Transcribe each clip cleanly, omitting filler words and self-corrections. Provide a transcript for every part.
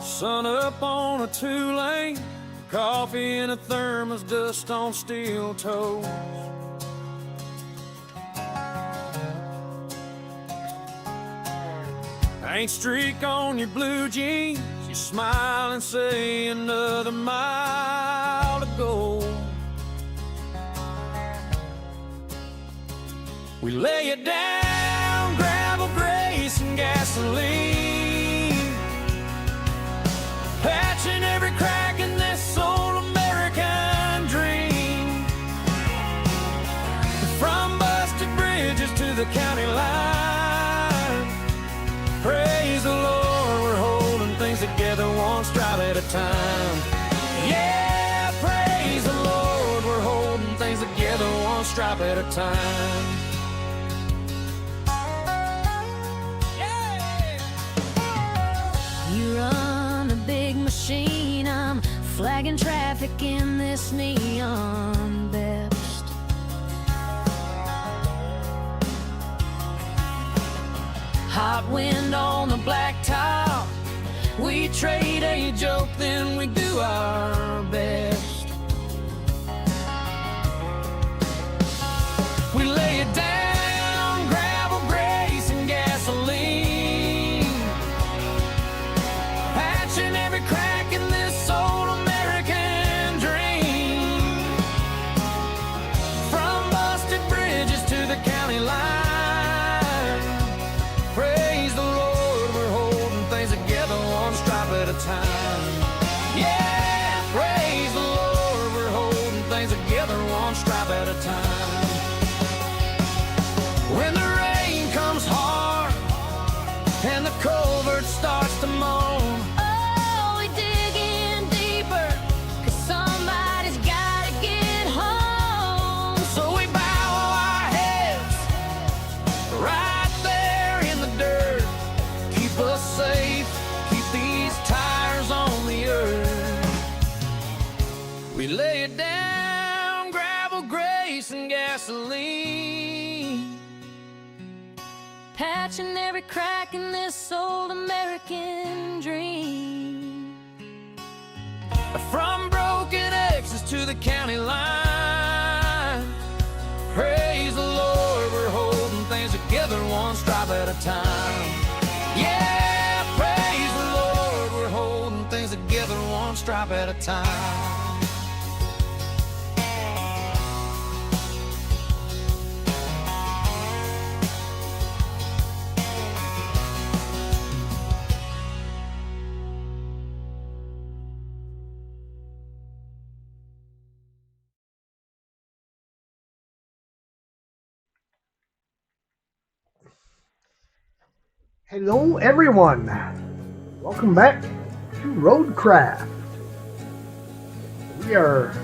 Sun up on a 2-lane, coffee in a thermos, dust on steel toes. Paint streak on your blue jeans, you smile and say another mile to go. We lay it down, gravel, grace, and gasoline, patching every crack in this old American dream. From busted bridges to the county line, praise the Lord, we're holding things together one stripe at a time. Yeah, praise the Lord, we're holding things together one stripe at a time. You run a big machine, I'm flagging traffic in this neon best. Hot wind on the blacktop, we trade a joke, then we do our best. We lay it down, gravel, grace, and gasoline, patching every crack in this old American dream. From busted bridges to the county line, praise the Lord, we're holding things together one stripe at a time. Yeah, praise the Lord, we're holding things together one stripe at a time. When the rain comes hard and the culvert starts to moan, oh, we dig in deeper, 'cause somebody's gotta get home. So we bow our heads right there in the dirt, keep us safe, keep these tires on the earth. We lay it down, gravel, grace, and gasoline, patching every crack in this old American dream. From broken X's to the county line, praise the Lord, we're holding things together one stripe at a time. Yeah, praise the Lord, we're holding things together one stripe at a time. Hello everyone, welcome back to Roadcraft. We are,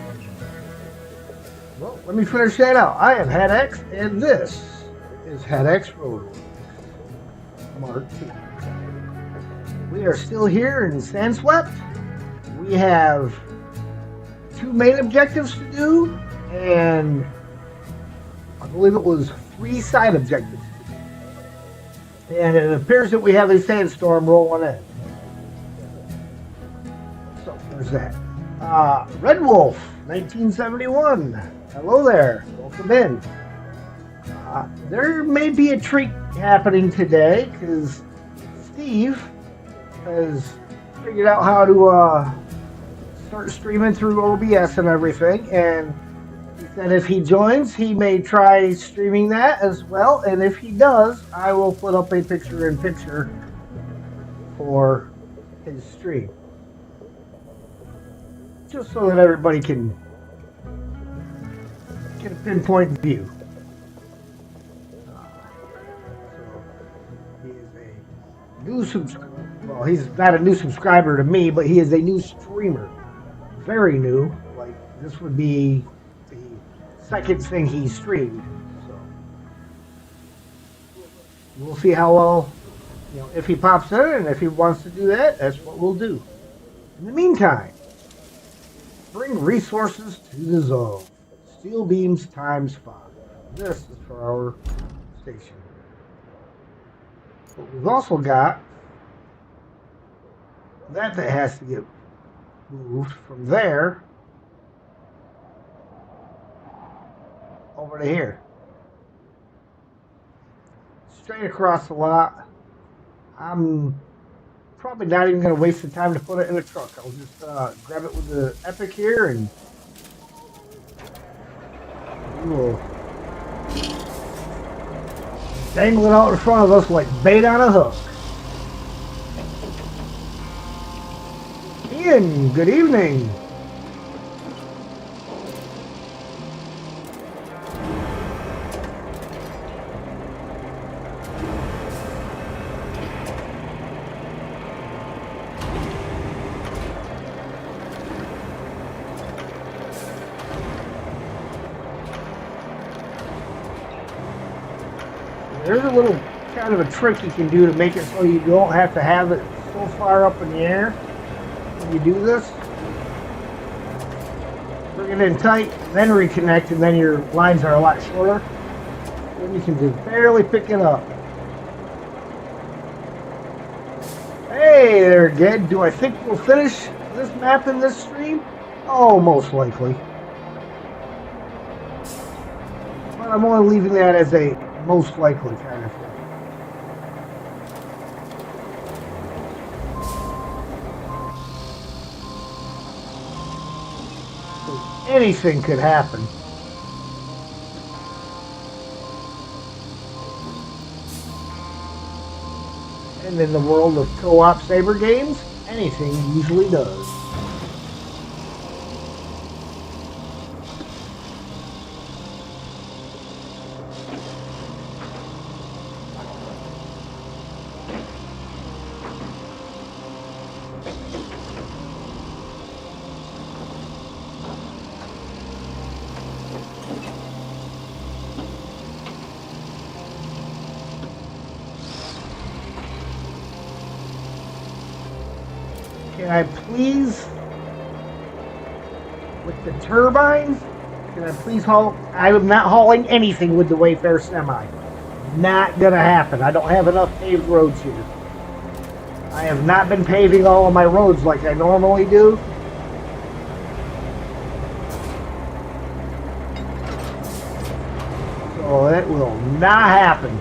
well, let me finish that out. I am HatX and this is HatX Road Mark 2. We are still here in Sandswept. We have 2 main objectives to do and I believe it was 3 side objectives. And it appears that we have a sandstorm rolling in. So there's that. Red Wolf, 1971. Hello there. Welcome in. There may be a treat happening today because Steve has figured out how to start streaming through OBS and everything. And he said if he joins, he may try streaming that as well, and if he does, I will put up a picture-in-picture for his stream. Just so that everybody can get a pinpoint view. So he is a new subscriber. Well, he's not a new subscriber to me, but he is a new streamer. Very new. Like, this would be second thing he streamed, so we'll see how well, if he pops in, and if he wants to do that, that's what we'll do. In the meantime, Bring resources to the zone. Steel beams times 5. This is for our station. But we've also got that has to get moved from there over to here. Straight across the lot. I'm probably not even going to waste the time to put it in a truck. I'll just grab it with the Epic here and we'll dangle it out in front of us like bait on a hook. Ian, good evening. There's a little kind of a trick you can do to make it so you don't have to have it so far up in the air when you do this. Bring it in tight, then reconnect, and then your lines are a lot shorter. Then you can just barely pick it up. Hey there, Ged. Do I think we'll finish this map in this stream? Oh, most likely. But I'm only leaving that as a most likely kind of thing. So anything could happen. And in the world of co-op saber games, anything usually does. Can I please, with the turbine, can I please haul? I am not hauling anything with the Wayfair semi. Not gonna happen. I don't have enough paved roads here. I have not been paving all of my roads like I normally do. So it will not happen.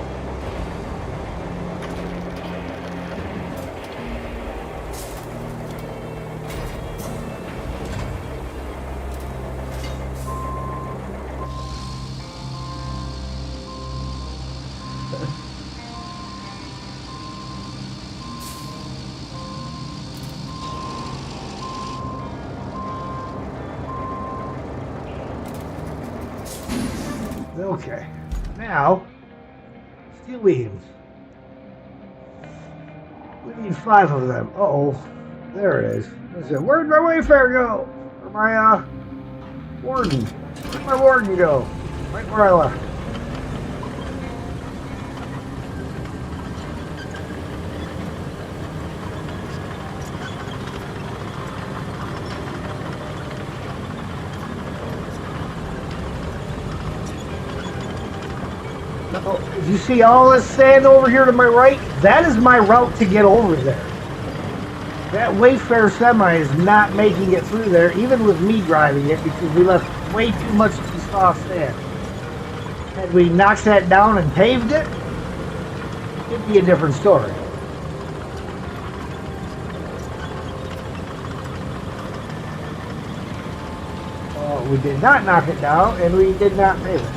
Okay, now, steel beams. We need 5 of them. Uh-oh, there it is. Where'd my Wayfair go? Or my, Warden? Where'd my Warden go? Right where I left. If you see all this sand over here to my right, that is my route to get over there. That Wayfair semi is not making it through there, even with me driving it, because we left way too much too soft sand. Had we knocked that down and paved it, it'd be a different story. We did not knock it down, and we did not pave it.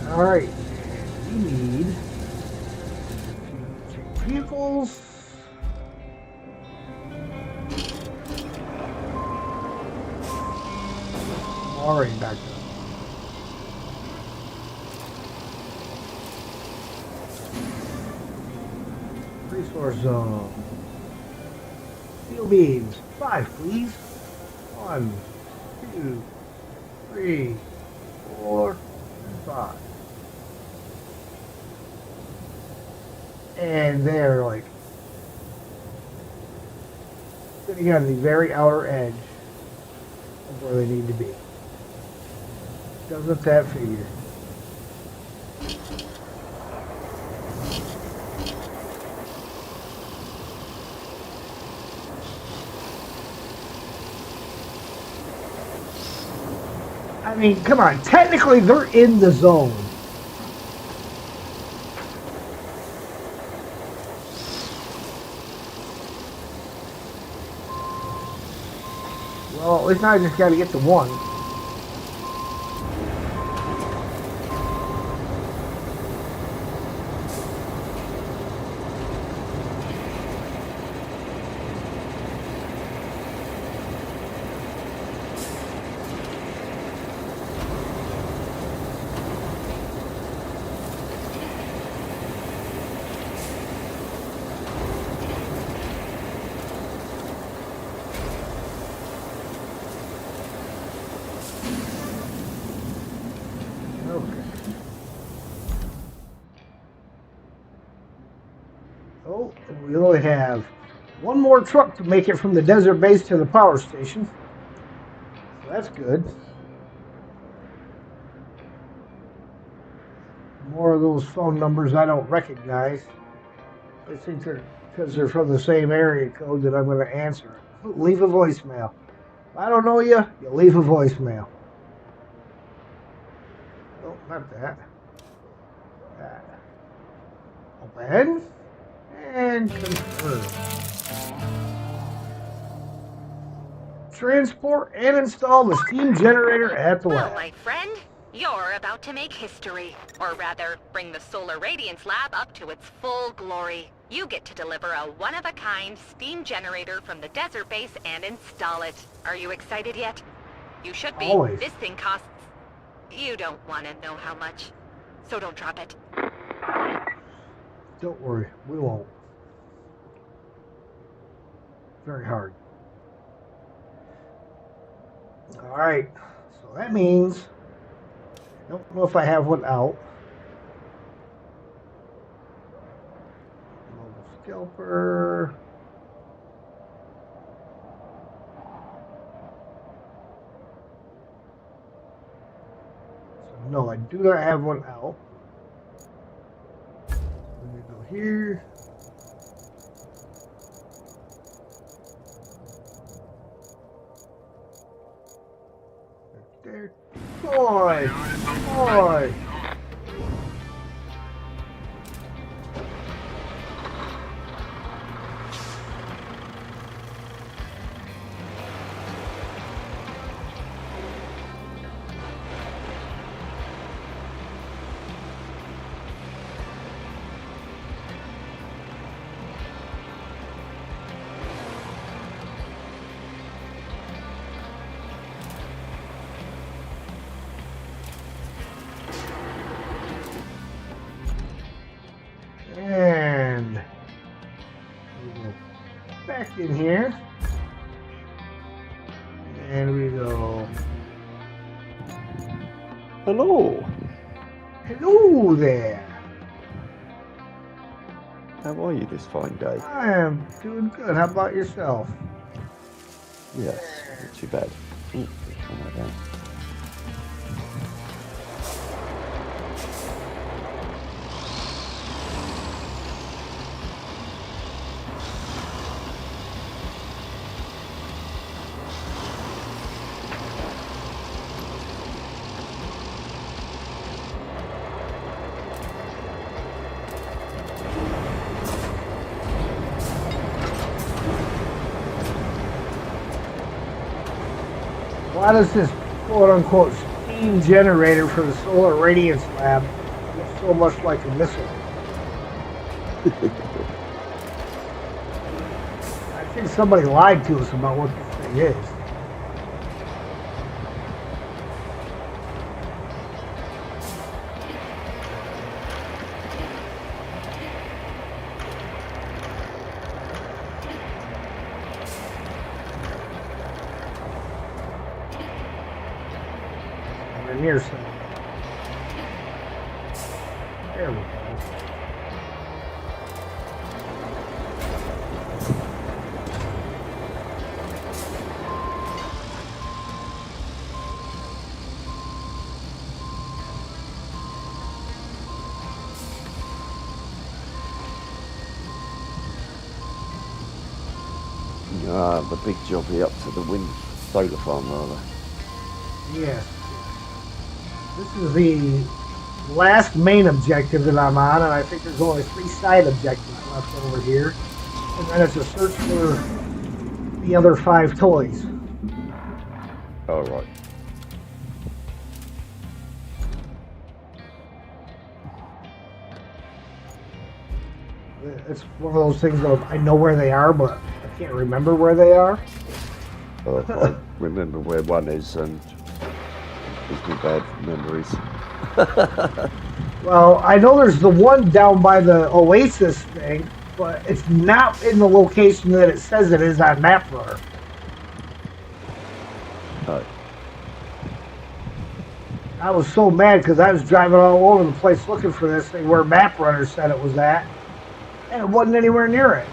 Alright, we need to vehicles. Already back there. Resource zone. Steel beams. 5, please. 1, 2, 3, 4, and 5. And they're like sitting on the very outer edge of where they need to be. Doesn't that figure? I mean, come on. Technically, they're in the zone. Well, at least now I just got to get to one. Oh, and we only have one more truck to make it from the desert base to the power station. So that's good. More of those phone numbers I don't recognize. I think they're because they're from the same area code that I'm going to answer. Leave a voicemail. If I don't know you, you leave a voicemail. Oh, not that. That. Open. And confirm. Transport and install the steam generator at the Well, lab. my friend, you're about to make history. Or rather, bring the Solar Radiance Lab up to its full glory. You get to deliver a one-of-a-kind steam generator from the desert base and install it. Are you excited yet? You should be. Always. This thing costs... You don't want to know how much. So don't drop it. Don't worry, we won't. Very hard. Alright, so that means I don't know if I have one out. Mobile scalper. So no, I do not have one out. Let me go here. There. Boy! Boy! And we go back in here. And we go, Hello. hello there. How are you this fine day? I am doing good. How about yourself? Yes, not too bad. Ooh, something like that. Why does this quote-unquote steam generator for the Solar Radiance Lab look so much like a missile? think somebody lied to us about what this thing is. We're near some. There we go. The big jobbie up to the wind solar farm, rather. Yes. This is the last main objective that I'm on, and I think there's only 3 side objectives left over here. And then it's a search for the other 5 toys. Oh, right. It's one of those things of I know where they are, but I can't remember where they are. I remember where one is, and gives me bad memories. Well, I know there's the one down by the Oasis thing, but it's not in the location that it says it is on MapRunner. Oh. I was so mad because I was driving all over the place looking for this thing where MapRunner said it was at, and it wasn't anywhere near it.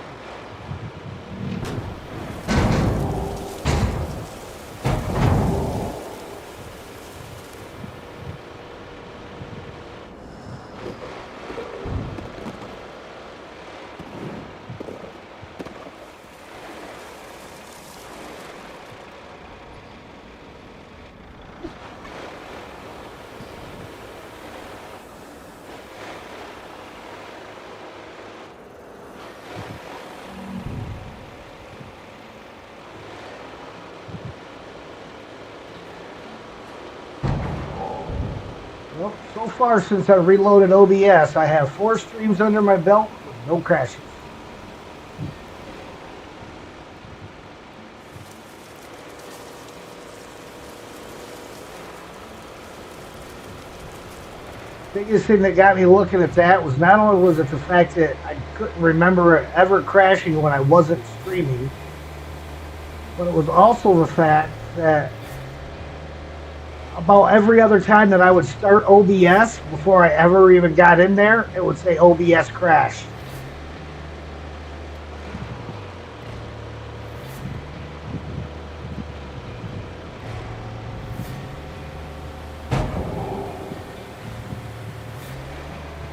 Well, so far since I reloaded OBS, I have 4 streams under my belt with no crashes. Biggest thing that got me looking at that was not only was it the fact that I couldn't remember it ever crashing when I wasn't streaming, but it was also the fact that about every other time that I would start OBS before I ever even got in there, it would say OBS crash.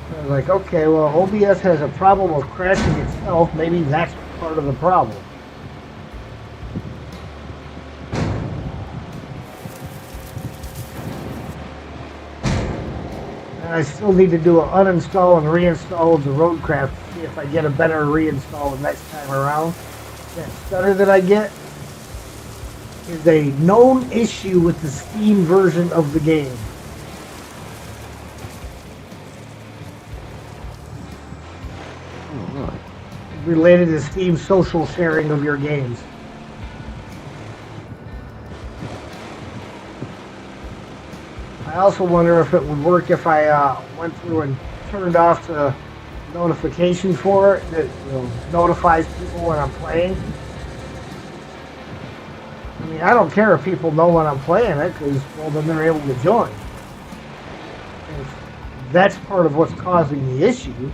I was like, okay, well, OBS has a problem of crashing itself. Maybe that's part of the problem. And I still need to do an uninstall and reinstall of the Roadcraft to see if I get a better reinstall the next time around. That stutter that I get is a known issue with the Steam version of the game. Oh, right. Related to Steam social sharing of your games. I also wonder if it would work if I went through and turned off the notification for it that notifies people when I'm playing. I mean, I don't care if people know when I'm playing it because, well, then they're able to join. If that's part of what's causing the issue.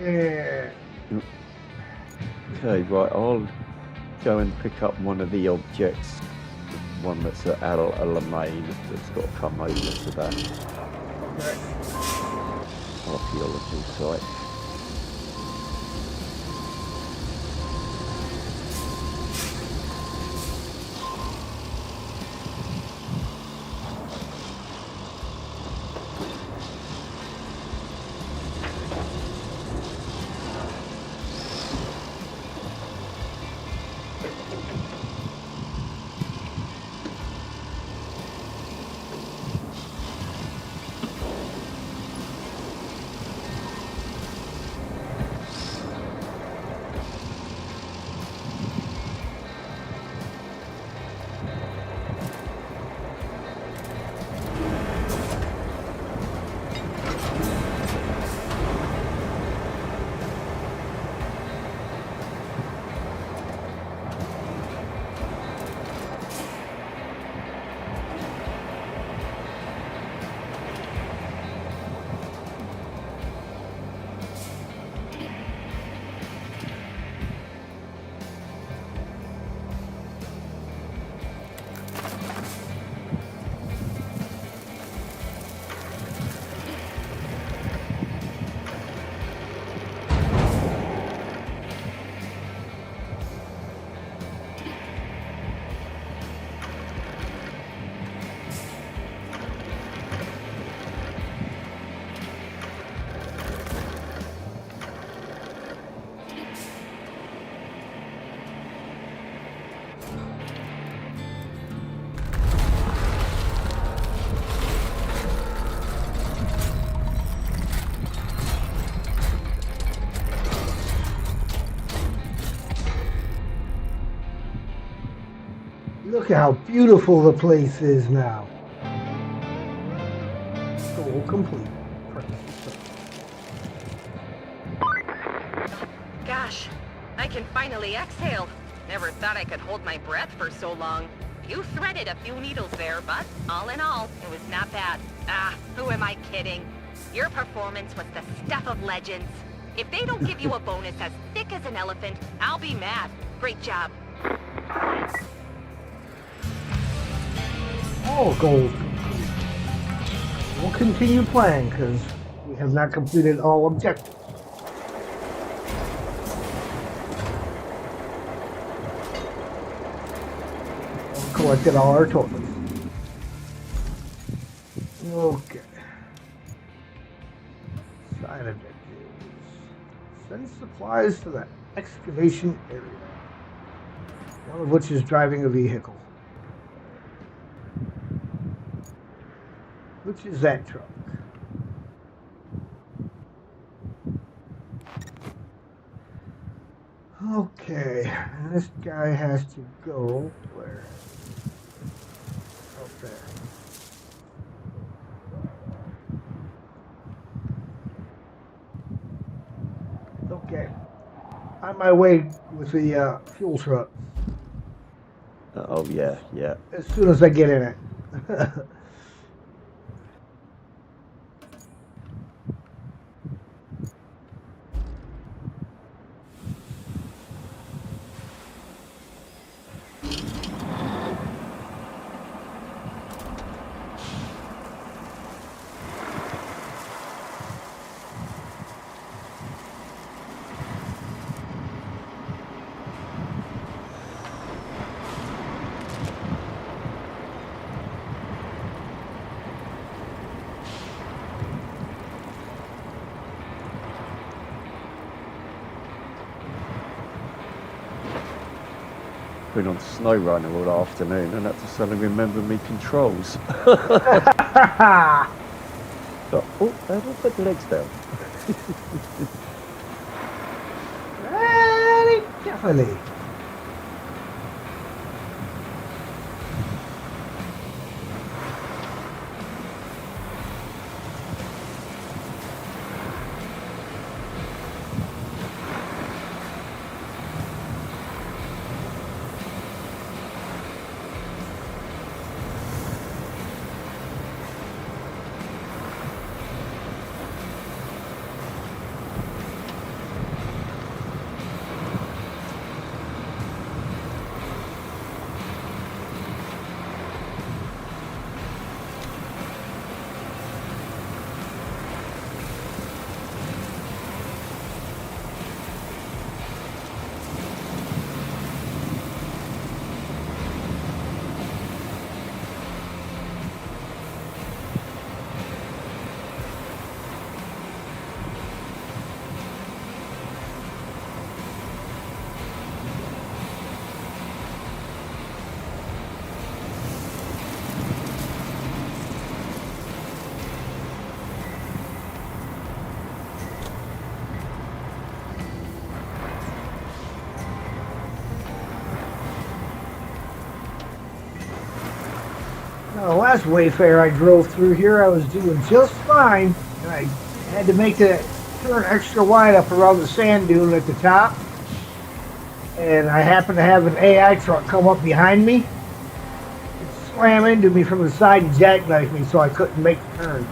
Yeah. Okay, right, I'll go and pick up one of the objects, one that's at Alamein, that's got to come over to that archaeology site. Look at how beautiful the place is now. Goal complete. Gosh, I can finally exhale. Never thought I could hold my breath for so long. You threaded a few needles there, but all in all, it was not bad. Ah, who am I kidding? Your performance was the stuff of legends. If they don't give you a bonus as thick as an elephant, I'll be mad. Great job. All goals complete. We'll continue playing because we have not completed all objectives. Collected all our tokens. Okay. Side objectives. Send supplies to the excavation area. One of which is driving a vehicle. Which is that truck? Okay, and this guy has to go where? Up there. Okay, on my way with the fuel truck. Oh yeah, yeah. As soon as I get in it. Been on snow running all afternoon and had to suddenly remember me controls. But, oh, how do I put the legs down? Very carefully. Now, the last Wayfair I drove through here, I was doing just fine, and I had to make the turn extra wide up around the sand dune at the top, and I happened to have an AI truck come up behind me, it slam into me from the side and jackknifed me, so I couldn't make the turn.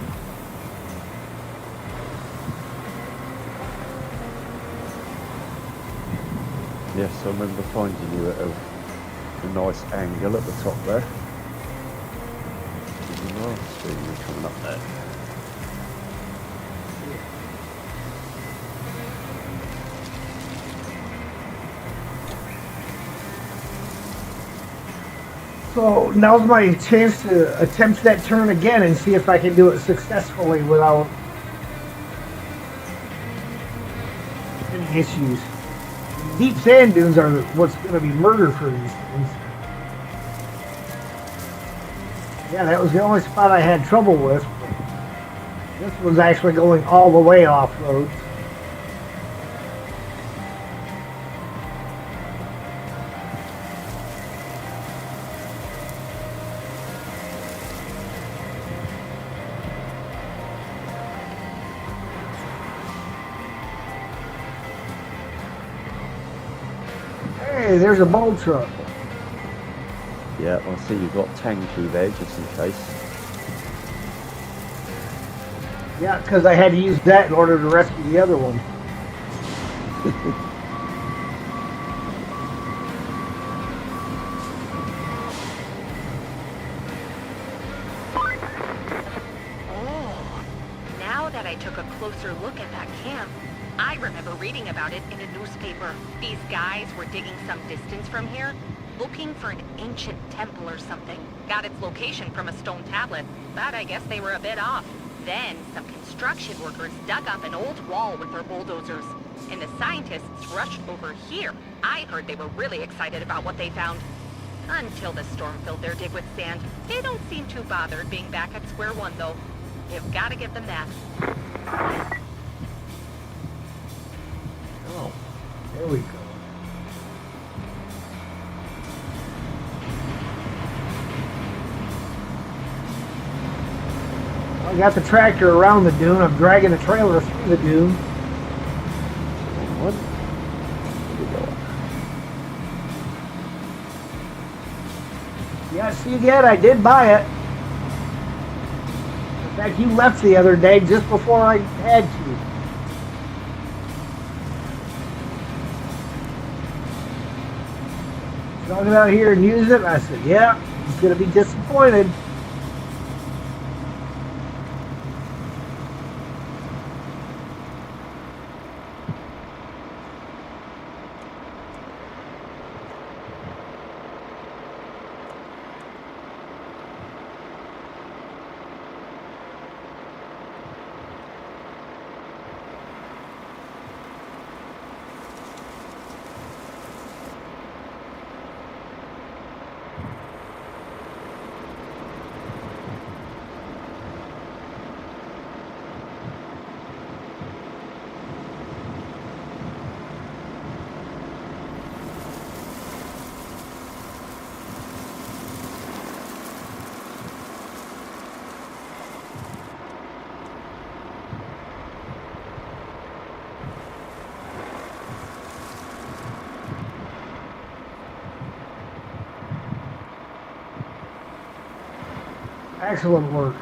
Yes, I remember finding you at a nice angle at the top there. So you're coming up there. So now's my chance to attempt that turn again and see if I can do it successfully without any issues. Deep sand dunes are what's going to be murder for these things. Yeah, that was the only spot I had trouble with. This was actually going all the way off-road. Hey, there's a bowl truck. Yeah, I see you've got tanky there, just in case. Yeah, because I had to use that in order to rescue the other one. Now that I took a closer look at that camp, I remember reading about it in a newspaper. These guys were digging some distance from here, looking for an ancient temple or something. Got its location from a stone tablet, but I guess they were a bit off. Then, some construction workers dug up an old wall with their bulldozers, and the scientists rushed over here. I heard they were really excited about what they found. Until the storm filled their dig with sand. They don't seem too bothered being back at square one, though. You've got to give them that. Oh, there we go. I got the tractor around the dune. I'm dragging the trailer through the dune. What? Where we going? Yeah, see again, I did buy it. In fact, you left the other day just before I had to. Talking out here and use it, and I said, yeah, he's going to be disappointed. Excellent work.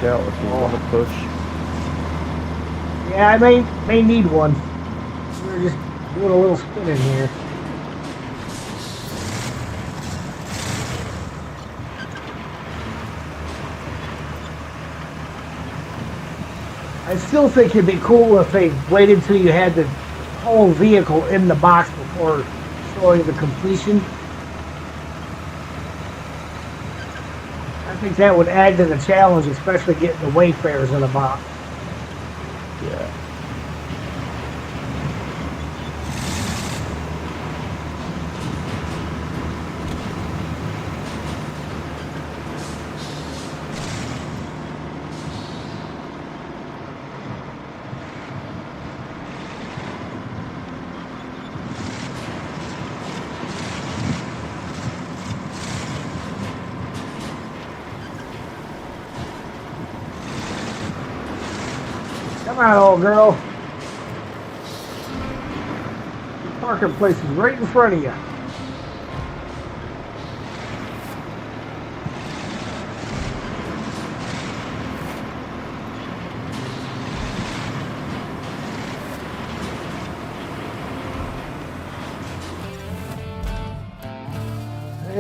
Shout if you want to push. Yeah, I may need one. We're just doing a little spinning here. I still think it'd be cool if they waited till you had the whole vehicle in the box before showing the completion. I think that would add to the challenge, especially getting the wayfarers in the box. Yeah. Come on, old girl. The parking place is right in front of you.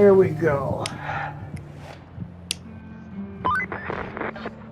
There we go.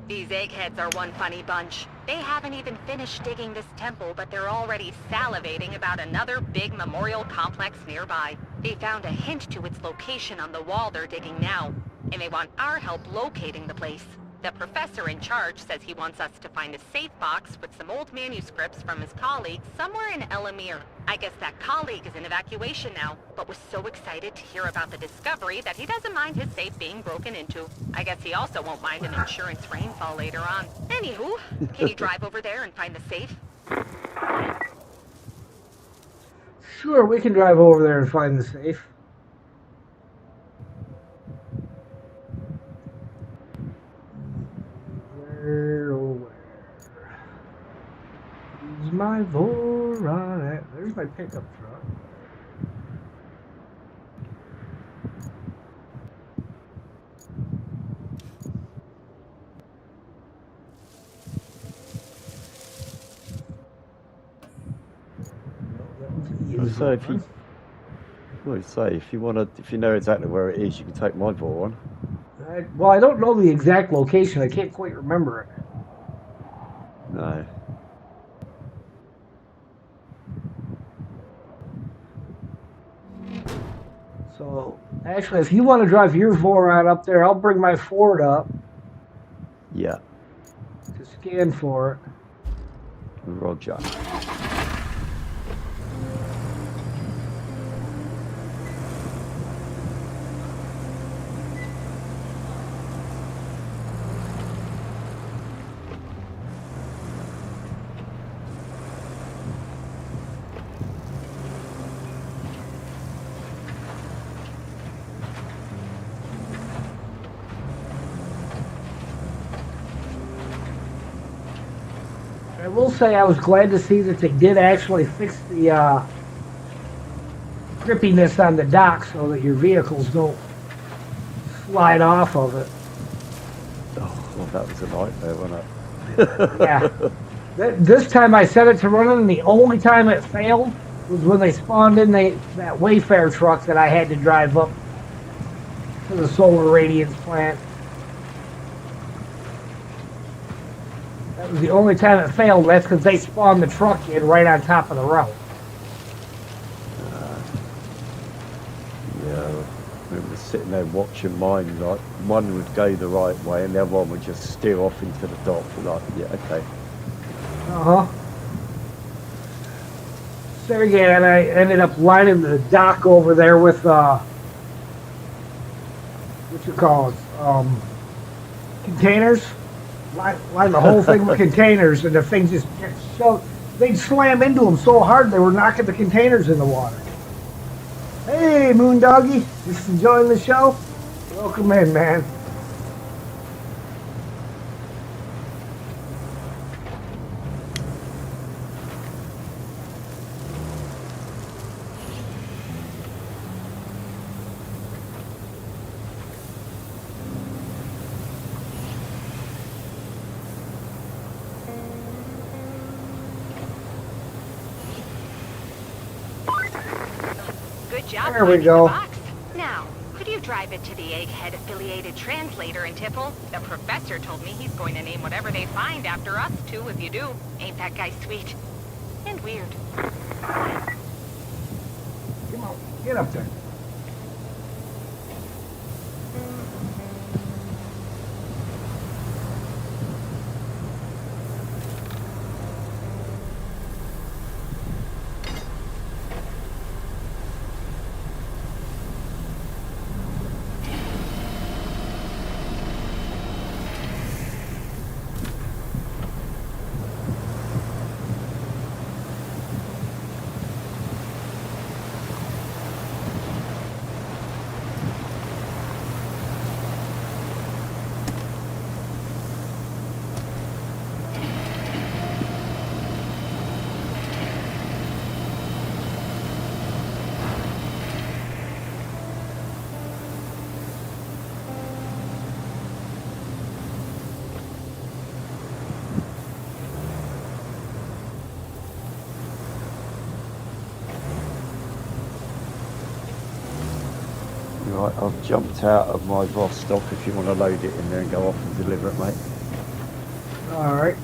These eggheads are one funny bunch. They haven't even finished digging this temple, but they're already salivating about another big memorial complex nearby. They found a hint to its location on the wall they're digging now, and they want our help locating the place. The professor in charge says he wants us to find a safe box with some old manuscripts from his colleague somewhere in El Amir. I guess that colleague is in evacuation now, but was so excited to hear about the discovery that he doesn't mind his safe being broken into. I guess he also won't mind an insurance rainfall later on. Anywho, can you drive over there and find the safe? Sure, we can drive over there and find the safe. Where, oh where? Is my Voron at? There's my pickup truck. So if you, well, say if you want to, if you know exactly where it is, you can take my Voron. Well, I don't know the exact location. I can't quite remember it. No. So, actually, if you want to drive your Voron up there, I'll bring my Ford up Yeah. to scan for it. Roger. I will say I was glad to see that they did actually fix the grippiness on the dock so that your vehicles don't slide off of it. Oh, well, that was a nightmare, wasn't it? Yeah. This time I set it to running, and the only time it failed was when they spawned in that Wayfair truck that I had to drive up to the solar radiance plant. That was the only time it failed. That's because they spawned the truck in right on top of the road. Yeah, I remember sitting there watching mine, like, one would go the right way and the other one would just steer off into the dock. Like, yeah, okay. Uh-huh. So again, I ended up lining the dock over there with, what you call it, containers. Line the whole thing with containers, and the thing just get shoved. They'd slam into them so hard they were knocking the containers in the water. Hey, Moondoggy, just enjoying the show? Welcome in, man. Good job There we finding go. the box. Now, could you drive it to the Egghead-affiliated translator in Tipple? The professor told me he's going to name whatever they find after us, too, if you do. Ain't that guy sweet? And weird. Come on, get up there. Right, I've jumped out of my Vostok if you want to load it in there and go off and deliver it, mate. All right.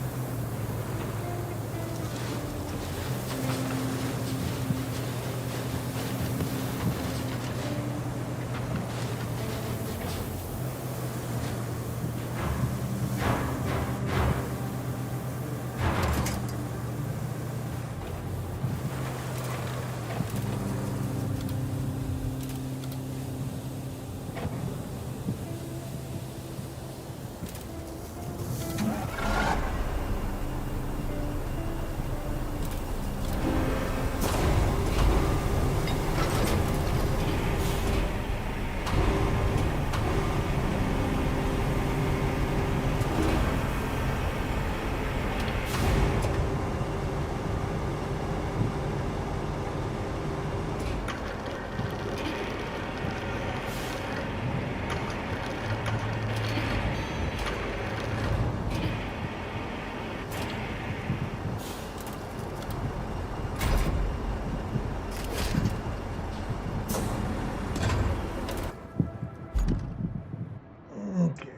Okay.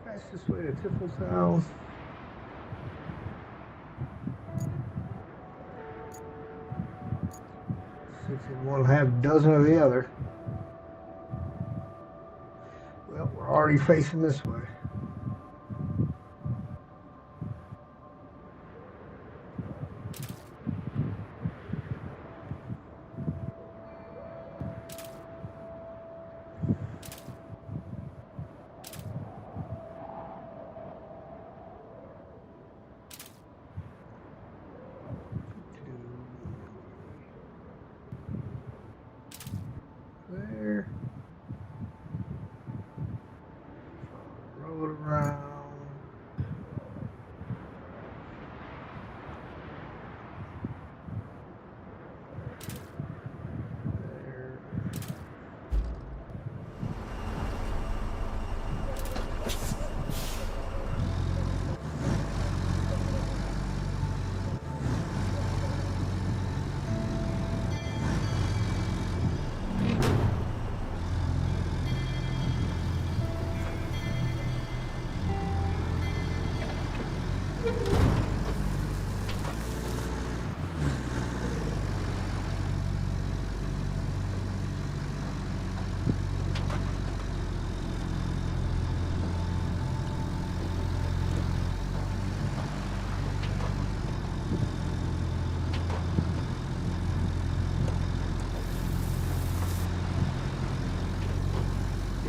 Fastest way to Tiflstown. 6 and 1/2 dozen of the other. Well, we're already facing this way. There. Road around. There.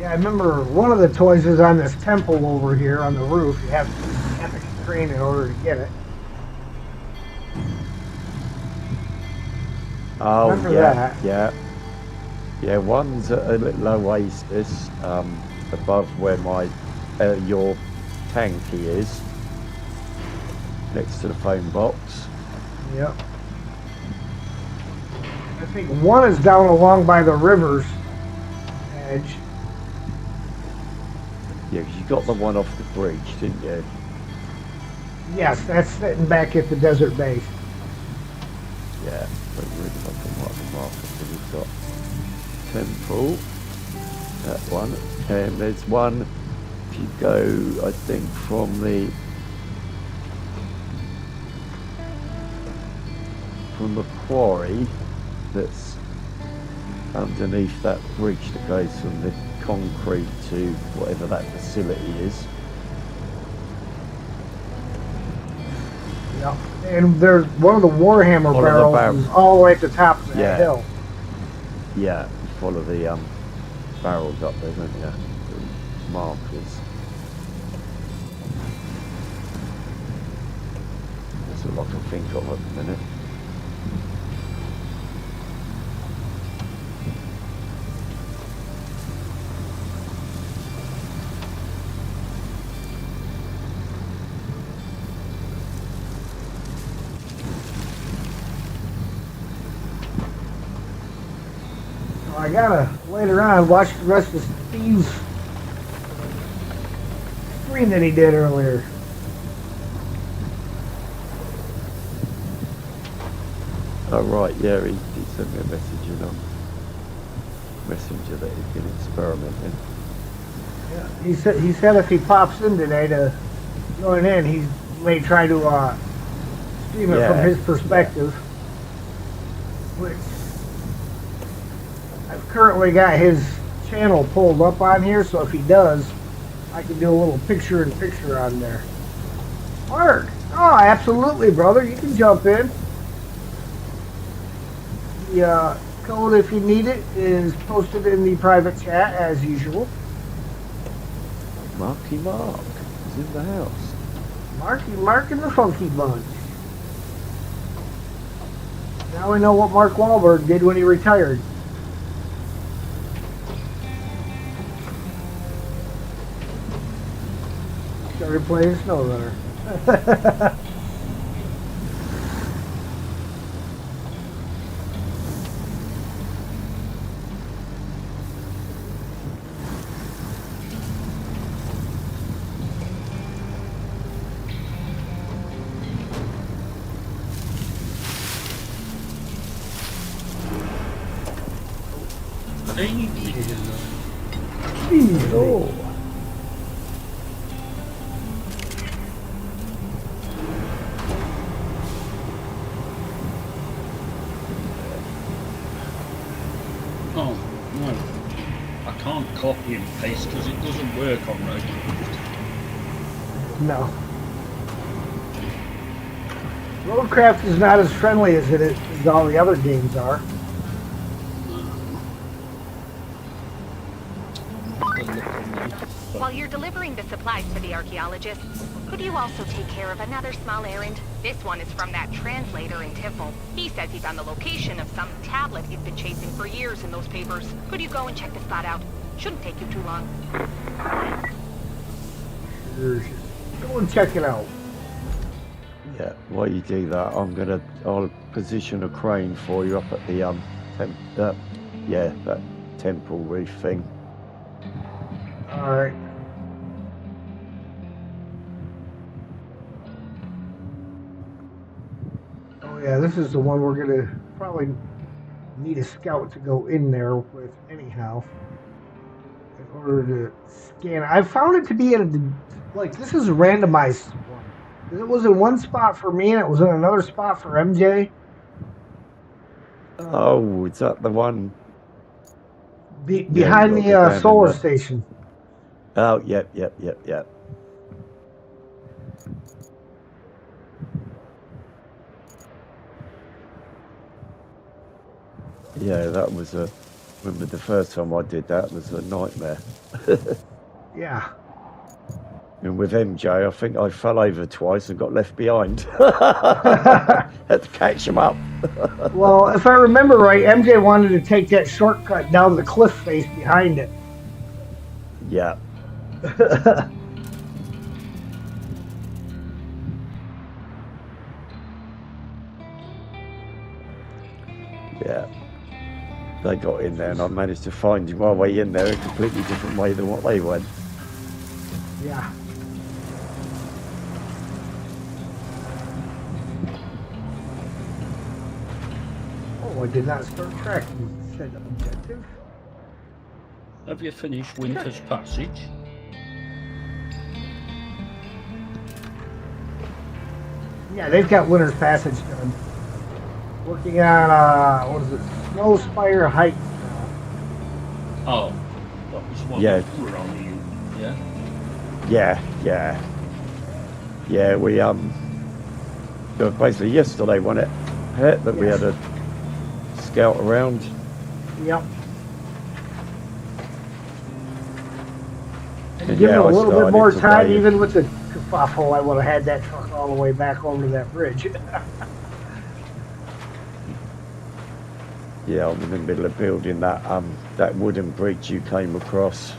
Yeah, I remember one of the toys is on this temple over here on the roof. You have to use the epic crane in order to get it. Oh, Remember yeah, that. yeah. Yeah, one's at a little oasis above where my your tanky is, next to the phone box. Yep. I think one is down along by the river's edge. Yeah, because you got the one off the bridge, didn't you? Yes, that's sitting back at the desert base. Yeah, but really like a marker. So we've got temple, that one, and there's one. If you go, I think from the quarry that's underneath that bridge that goes from the concrete to whatever that facility is. Yep. And there's one of the Warhammer barrels is all the way at the top of that hill. Yeah, you follow the barrels up there, don't you? The markers. That's all I can think of at the minute. I gotta later on watch the rest of Steve's stream that he did earlier. Oh right, yeah, he sent me a message, you know. messenger that he's been experimenting. Yeah, he said if he pops in today to join in, he may try to stream it from his perspective. Which I've currently got his channel pulled up on here, so if he does, I can do a little picture-in-picture on there. Mark! Oh, absolutely, brother. You can jump in. The code, if you need it, is posted in the private chat, as usual. Marky Mark is in the house. Marky Mark and the Funky Bunch. Now we know what Mark Wahlberg did when he retired. Started playing SnowRunner. Oh. Oh, no. I can't copy and paste because it doesn't work on Roadcraft. No. Roadcraft is not as friendly as as all the other games are. While you're delivering the supplies to the archaeologists, could you also take care of another small errand? This one is from that translator in Tiffel. He says he found the location of some tablet he's been chasing for years in those papers. Could you go and check the spot out? Shouldn't take you too long. Sure. Go and check it out. Yeah, while you do that, I'll position a crane for you up at the that temple roof thing. All right. Oh yeah, this is the one we're gonna probably need a scout to go in there with anyhow, in order to scan. I found it to be this is a randomized one. It was in one spot for me and it was in another spot for MJ. Oh, is that the one Behind the solar station. Oh, yep. Yeah, that was remember the first time I did that was a nightmare. Yeah. And with MJ, I think I fell over twice and got left behind. Had to catch him up. Well, if I remember right, MJ wanted to take that shortcut down the cliff face behind it. Yeah. Yeah. They got in there and I managed to find my way in there a completely different way than what they went. Yeah. Oh, I did not start tracking said objective. Have you finished Winter's Passage? Yeah, they've got Winter's Passage done. Working on, what is it, Snow Spire Heights now. Oh, that was one Yeah. that were on you, yeah? Yeah, we basically yesterday when it hit that we had a scout around. Yep. And And give it yeah, a I little bit started more time, today. even with the kerfuffle, I would have had that truck all the way back over that bridge. Yeah, I'm in the middle of building that wooden bridge you came across.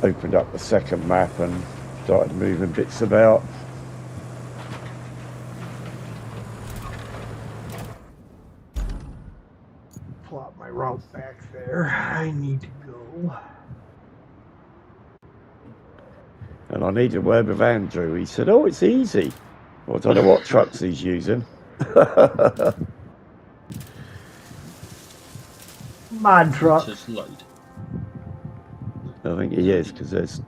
Opened up the second map and started moving bits about. Plot my route back there. I need to go. And I need a word with Andrew. He said, oh, it's easy. Well, I don't know what trucks he's using. Mod truck. Just load. I think he is, because there's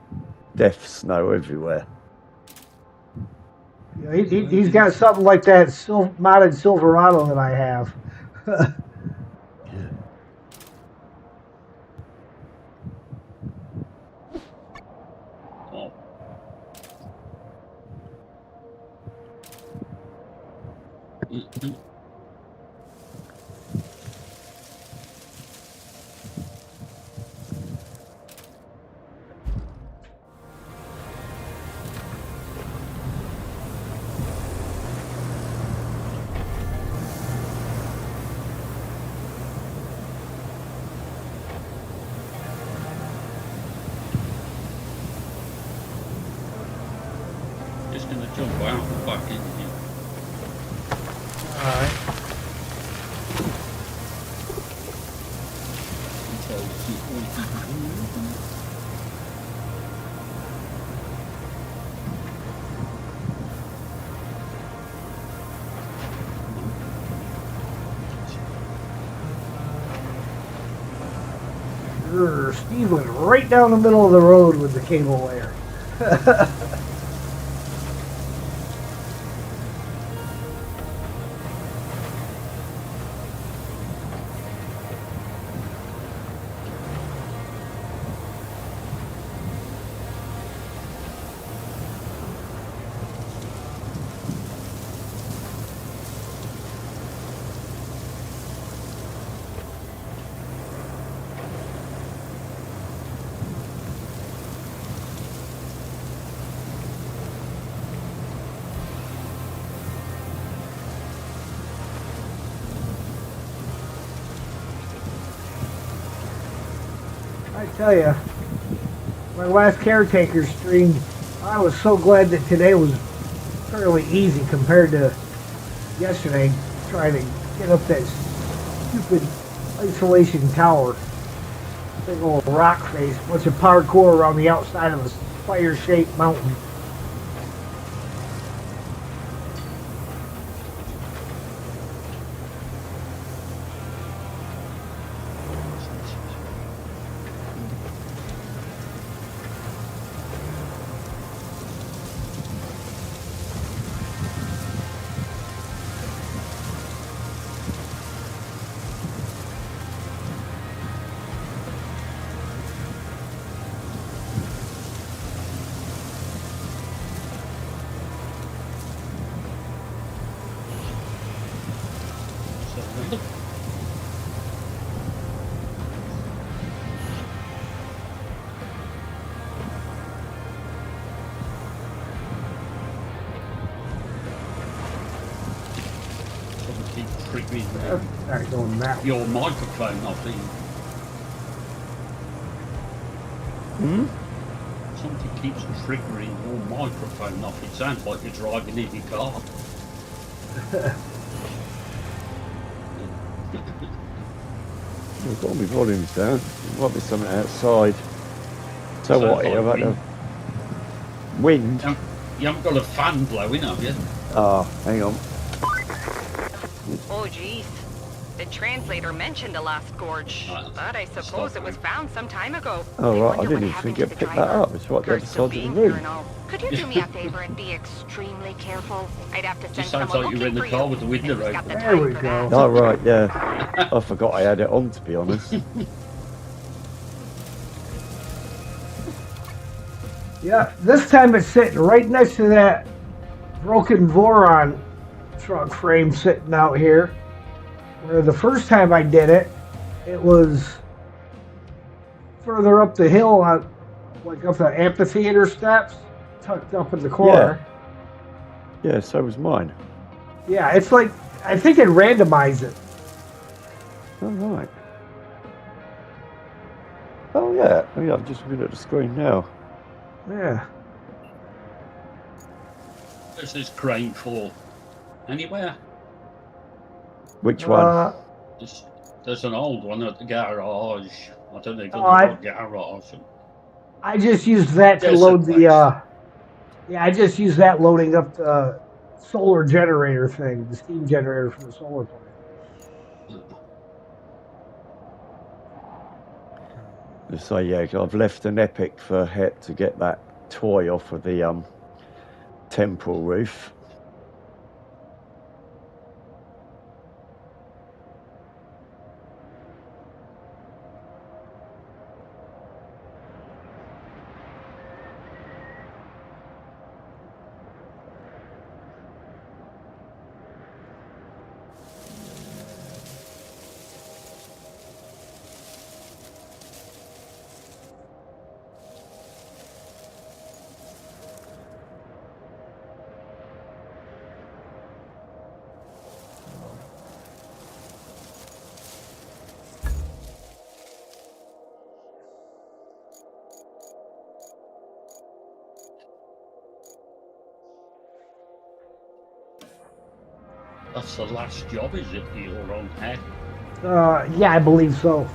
death snow everywhere. Yeah, he's got something like that modded Silverado that I have. Oh. Just gonna jump out and back in here. Alright. Steve went right down the middle of the road with the cable layer. I tell you, my last caretaker stream, I was so glad that today was fairly easy compared to yesterday trying to get up that stupid isolation tower. Big old rock face, bunch of parkour around the outside of a fire-shaped mountain. Keep triggering Alright, going that way. your microphone, I think. Something keeps triggering your microphone off. It sounds like you're driving in your car. We've got my volumes down. There might be something outside. So Sounds what, like about the wind? You haven't got a fan blowing, have you? Ah, hang on. Oh, geez. The translator mentioned a lost gorge, but I suppose it was found some time ago. Oh, right, I wonder didn't what even happened think to it the picked that driver. up. It's right there Cursed beside of the being here room. and all. Could you do me a favor and be extremely careful? I'd have to send Just sounds someone like you're in looking the for car you. with the window Who's got open. the There time we for go. that? Oh, right, yeah. I forgot I had it on, to be honest. Yeah, this time it's sitting right next to that broken Voron truck frame sitting out here. Where the first time I did it, it was further up the hill, like up the amphitheater steps, tucked up in the corner. Yeah, so was mine. Yeah, it's like, I think it randomized it. Oh, right. Oh, yeah. Oh, yeah, I'm just looking at the screen now. Yeah. Where's this crane for? Anywhere? Which one? There's an old one at the garage. I don't even know I- what garage. I just used that to Desert load place. the, yeah, I just used that loading up the solar generator thing, the steam generator from the solar plant. So yeah, I've left an epic for Het to get that toy off of the temple roof. That's the last job, is it, for your own head? Yeah, I believe so.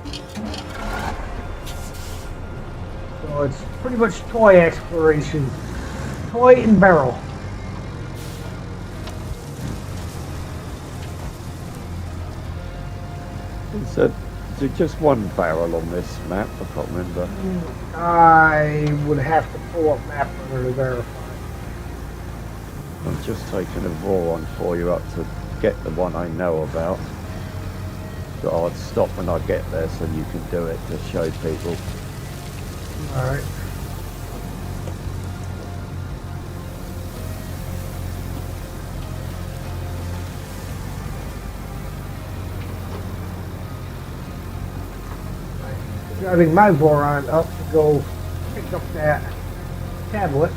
So it's pretty much toy exploration. Toy and barrel. Is it just one barrel on this map? I can't remember. I would have to pull up map runner to verify. I'm just taking a Voron for you up to get the one I know about. So I'll stop when I get there so you can do it to show people. Alright. Driving my Voron up to go pick up that tablet.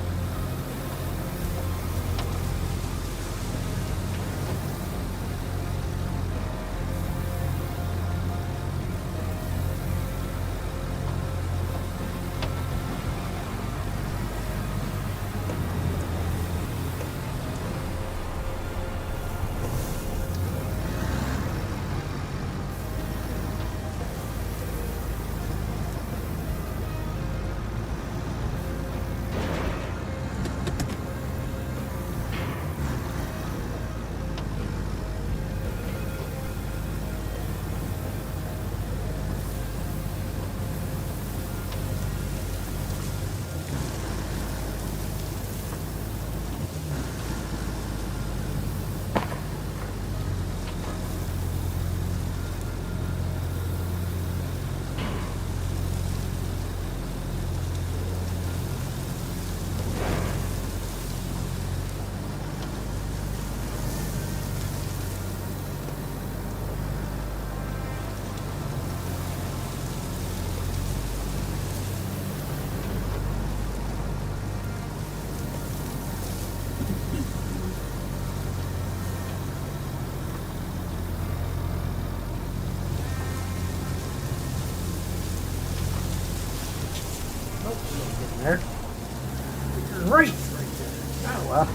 There. Right there. Oh well.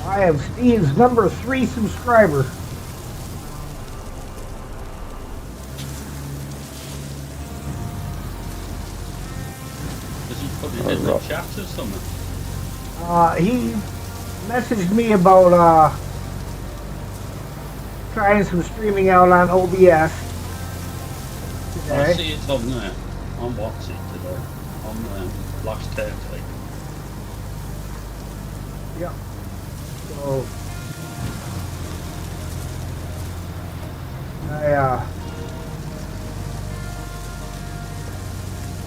I am Steve's number 3 subscriber. Does he put it in the chat or something? He messaged me about trying some streaming out on OBS I today. see it on there. On what's it today? On last Thursday. Yep. So I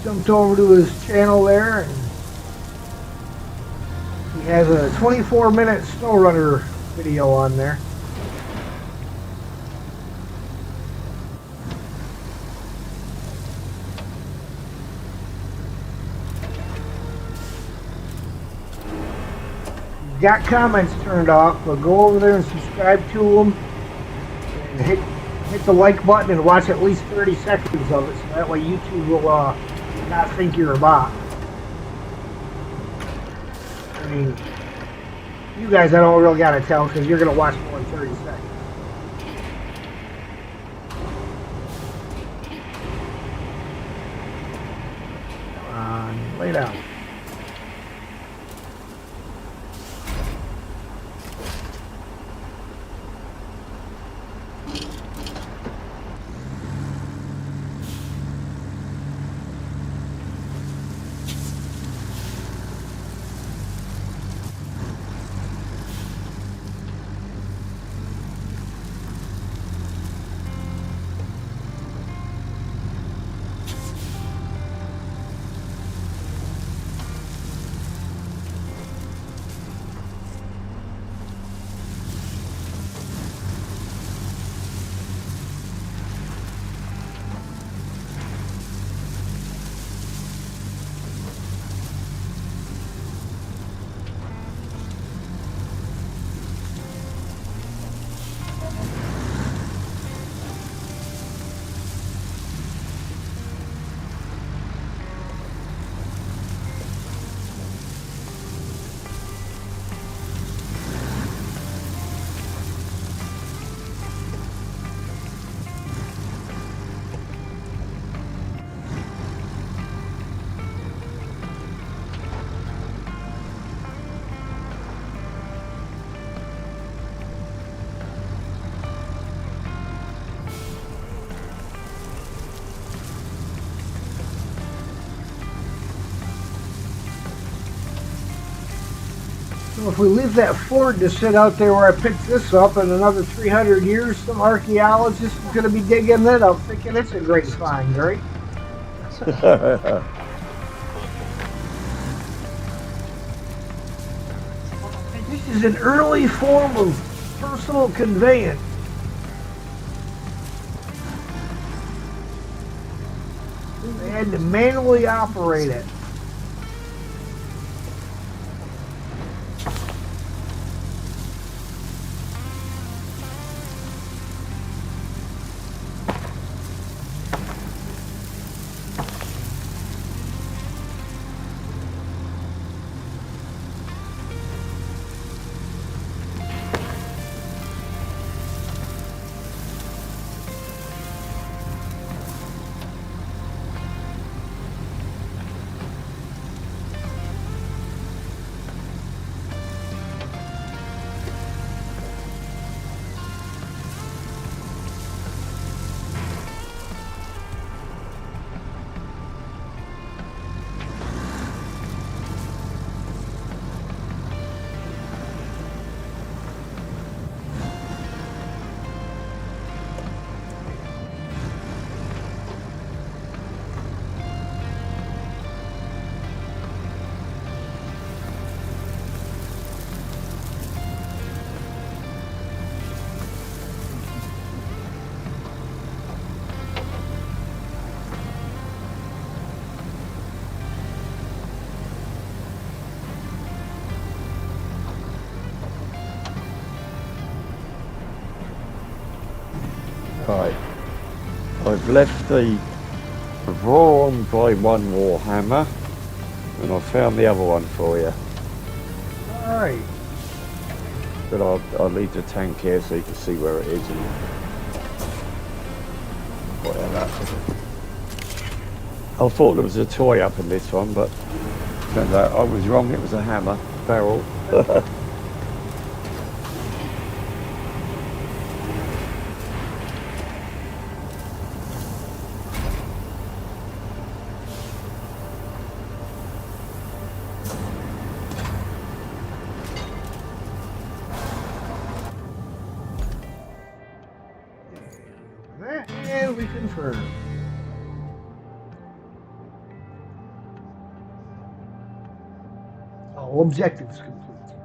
jumped over to his channel there, and he has a 24-minute snow runner video on there. He's got comments turned off, but go over there and subscribe to him and hit hit the like button and watch at least 30 seconds of it, so that way YouTube will not think you're a bot. I mean, you guys, I don't really gotta tell because you're gonna watch more than 30 seconds. Come on, lay down. So if we leave that Ford to sit out there where I picked this up in another 300 years, some archaeologist is going to be digging it up thinking it's a great find, right? This is an early form of personal conveyance. They had to manually operate it. Right. I've left the Vaughan by one Warhammer and I found the other one for you. Alright. But I'll leave the tank here so you can see where it is and whatever. I thought there was a toy up in this one, but turns out I was wrong, it was a hammer barrel. And we confirm. All objectives complete.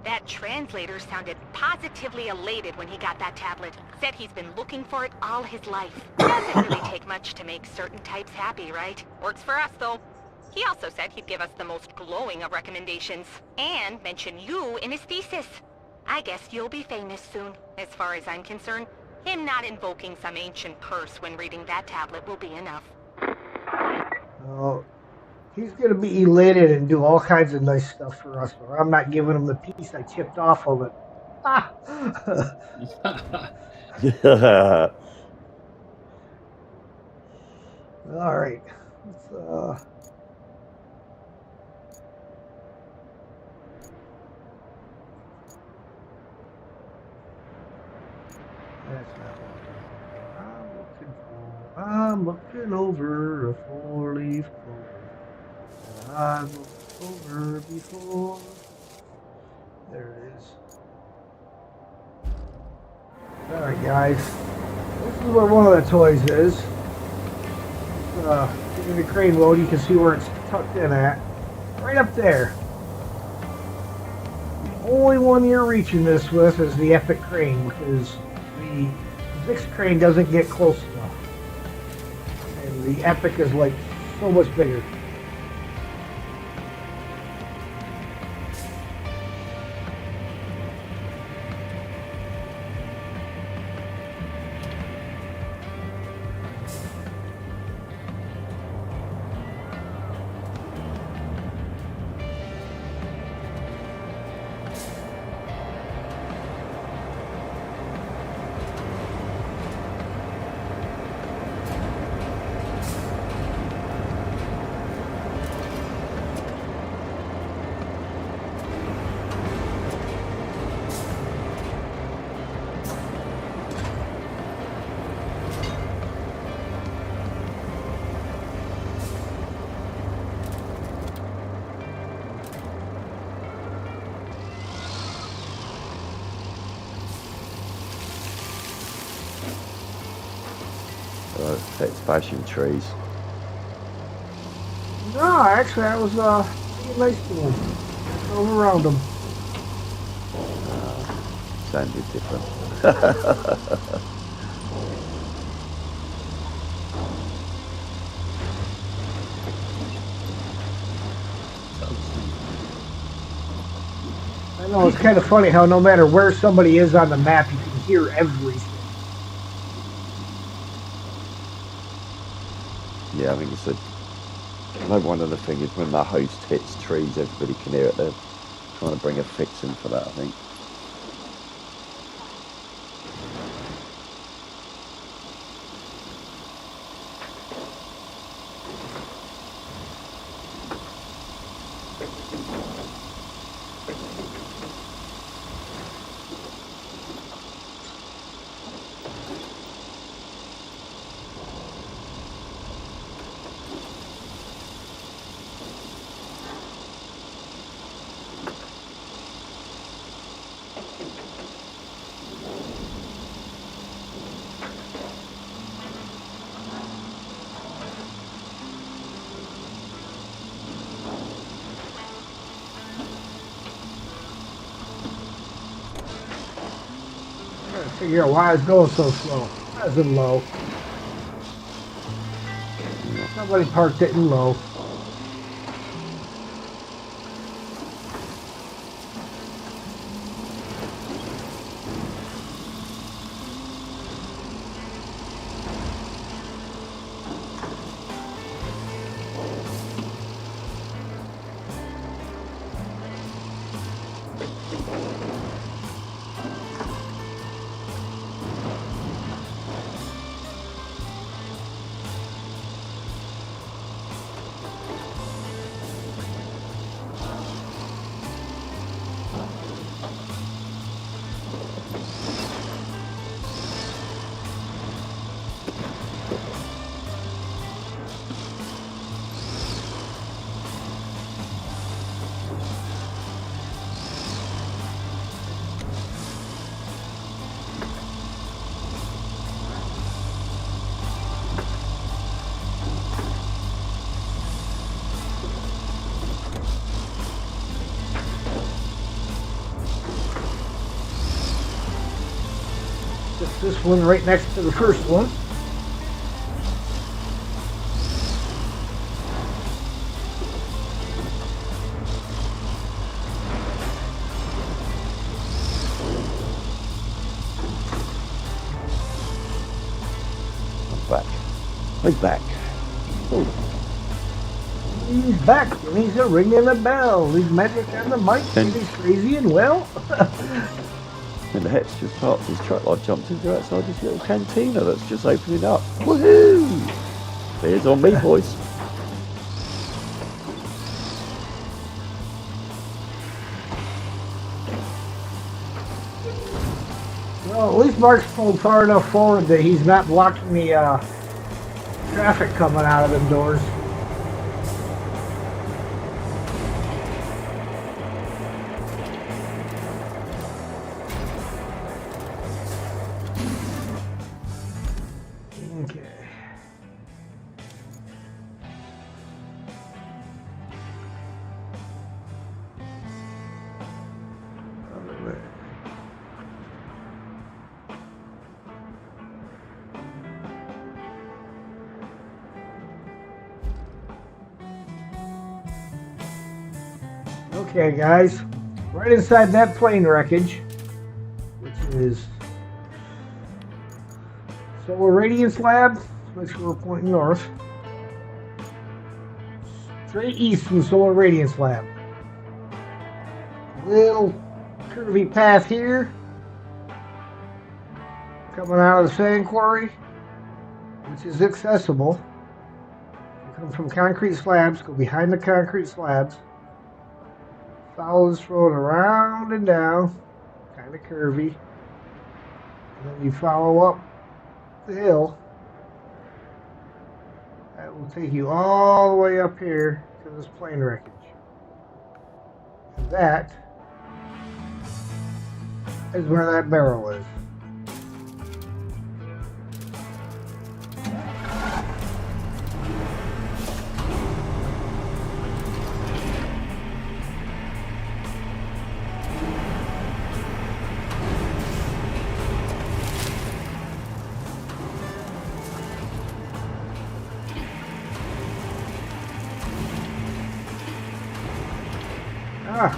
That translator sounded positively elated when he got that tablet. Said he's been looking for it all his life. Doesn't really take much to make certain types happy, right? Works for us, though. He also said he'd give us the most glowing of recommendations. And mention you in his thesis. I guess you'll be famous soon. As far as I'm concerned, him not invoking some ancient curse when reading that tablet will be enough. Oh, he's going to be elated and do all kinds of nice stuff for us, but I'm not giving him the piece I chipped off of it. Ah! All right. Let's, that's not what I'm looking over a four-leaf clover. I've looked over before. There it is. All right, guys. This is where one of the toys is. In the crane mode, you can see where it's tucked in at. Right up there. The only one you're reaching this with is the Epic Crane, because the Vix Crane doesn't get close enough. And the Epic is like so much bigger. It's bashing trees. No, actually, I was being nice to him. Drove around him. Sounded different. I know, it's kind of funny how no matter where somebody is on the map, you can hear everything. Yeah, I think it's I know one of the things is when that host hits trees, everybody can hear it. They're trying to bring a fix in for that, I think. Figure out why it's going so slow. Why is it low? Somebody parked it in low. This one right next to the first one. He's back. Oh, He's back and he's ringing the bell. He's magic on the mic And- and he's crazy and well. and the Het's just parked his truck. I jumped into outside this little cantina that's just opening up. Woohoo! Beer's on me, boys. Well, at least Mark's pulled far enough forward that he's not blocking the traffic coming out of them doors. Okay. Okay, guys, right inside that plane wreckage, which is Solar Radiance Lab, which we're pointing north, straight east from Solar Radiance Lab. Little curvy path here, coming out of the sand quarry, which is accessible. You come from concrete slabs, go behind the concrete slabs. Follow this road around and down, kind of curvy. And then you follow up the hill. That will take you all the way up here to this plane wreckage. And that is where that barrel is. Ah.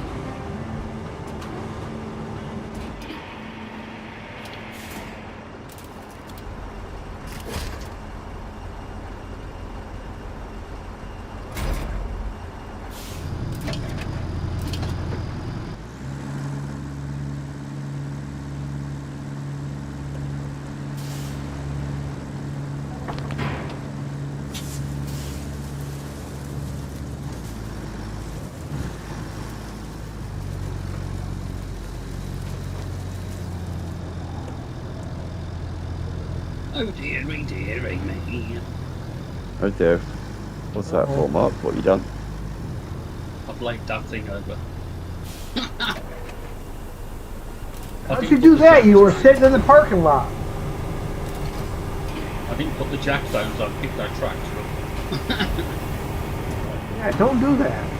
Oh dearie me. Oh dear. What's that for, Mark? What you done? I blanked that thing over. How'd you do that? You were sitting in the parking lot. I didn't put the jack down, so I picked our tracks up. Yeah, don't do that.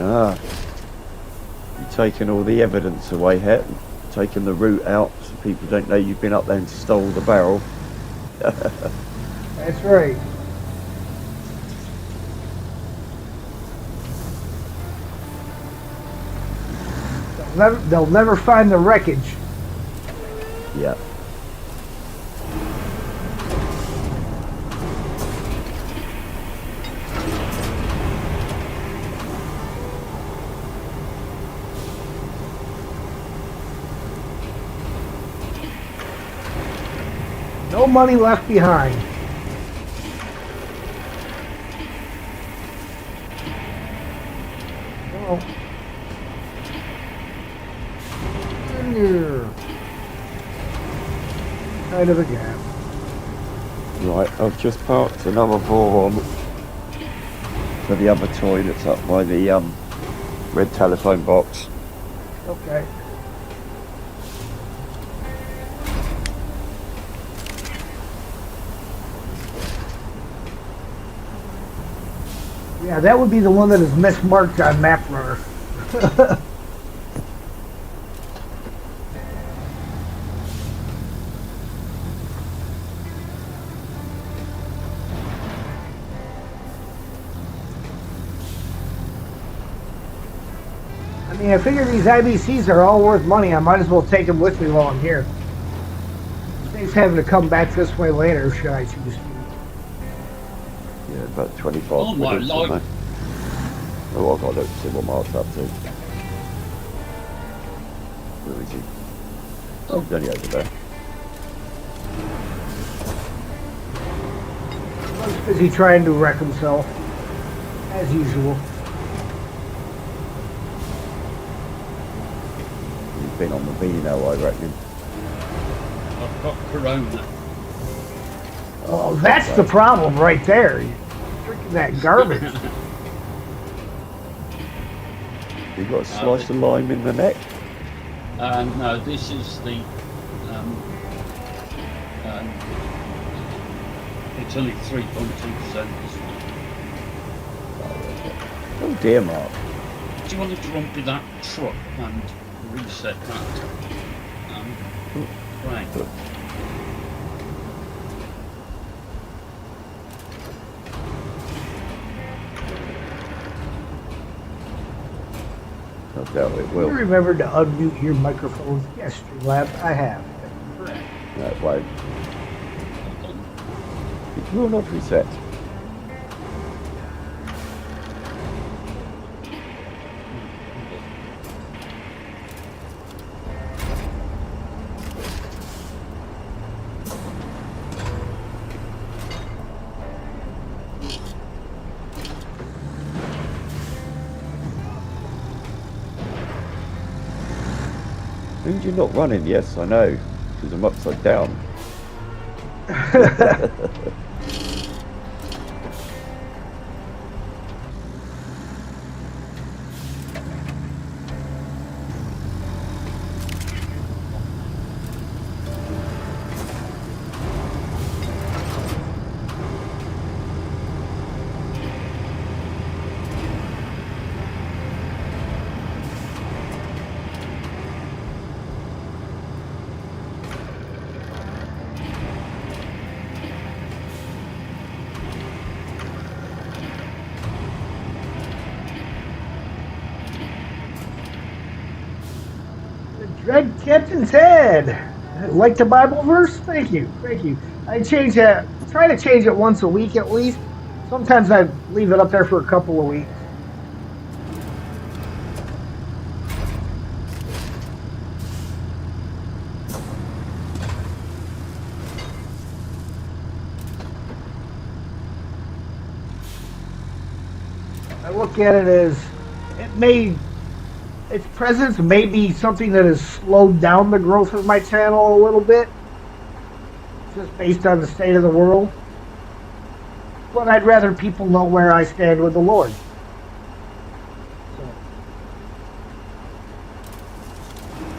Ah. You're taking all the evidence away, Het. Taking the route out so people don't know you've been up there and stole the barrel. That's right. They'll never find the wreckage. Yeah. No money left behind. Oh. In here. Kind of a gap. Right, I've just parked another Voron for the other toy that's up by the red telephone box. Okay. Yeah, that would be the one that is mismarked on MapRunner. mean, I figure these IBCs are all worth money. I might as well take them with me while I'm here. Saves having to come back this way later, should I choose to. Yeah, about 25 Oh my minutes. lord. Oh, I've got to see what Mark's up to. Where is he? Oh, he's only over there. He's busy trying to wreck himself, as usual. He's been on the vino, I reckon. I've got corona. Oh, that's the problem right there. You're drinking that garbage. You got a slice of lime in the neck? No, this is the. It's only 3.2%. Oh dear, Mark. Do you want to jump with that truck and reset that? Right. I doubt it You will. remember to unmute your microphones? Yes, Streamlabs, I have. That won't. It will not reset. Means you're not running, yes, I know, because I'm upside down. Dread Captain's Head. Like the Bible verse? Thank you. Thank you. I change that. Try to change it once a week at least. Sometimes I leave it up there for a couple of weeks. I look at it as its presence may be something that has slowed down the growth of my channel a little bit, just based on the state of the world. But I'd rather people know where I stand with the Lord. So,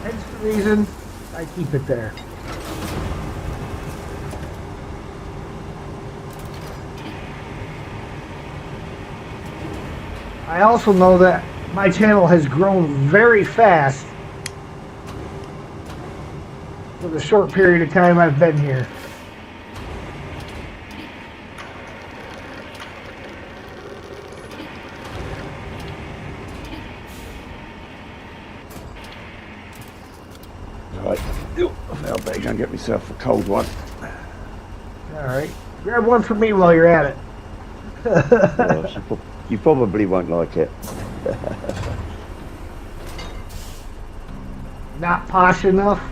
hence the reason I keep it there. I also know that my channel has grown very fast for the short period of time I've been here. Right. I better go and get myself a cold one. Alright. Grab one for me while you're at it. Well, you probably won't like it. Not posh enough?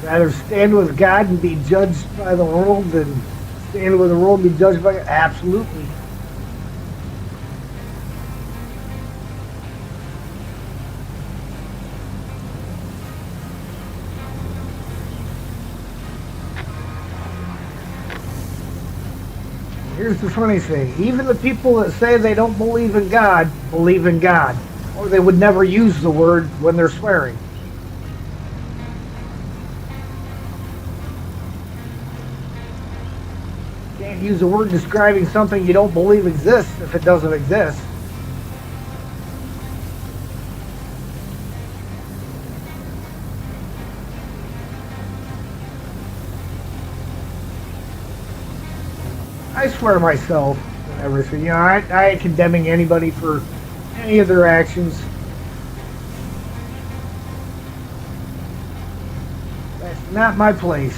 Rather stand with God and be judged by the world than stand with the world and be judged by God? Absolutely. Here's the funny thing. Even the people that say they don't believe in God, or they would never use the word when they're swearing. Can't use a word describing something you don't believe exists if it doesn't exist. I swear myself and everything. You know, I ain't condemning anybody for any of their actions. That's not my place.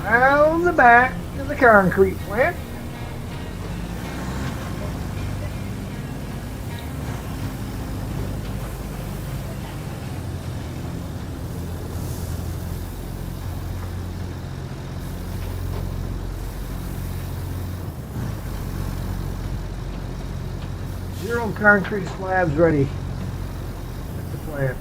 Round the back to the concrete plant. Zero concrete slabs ready at the plant.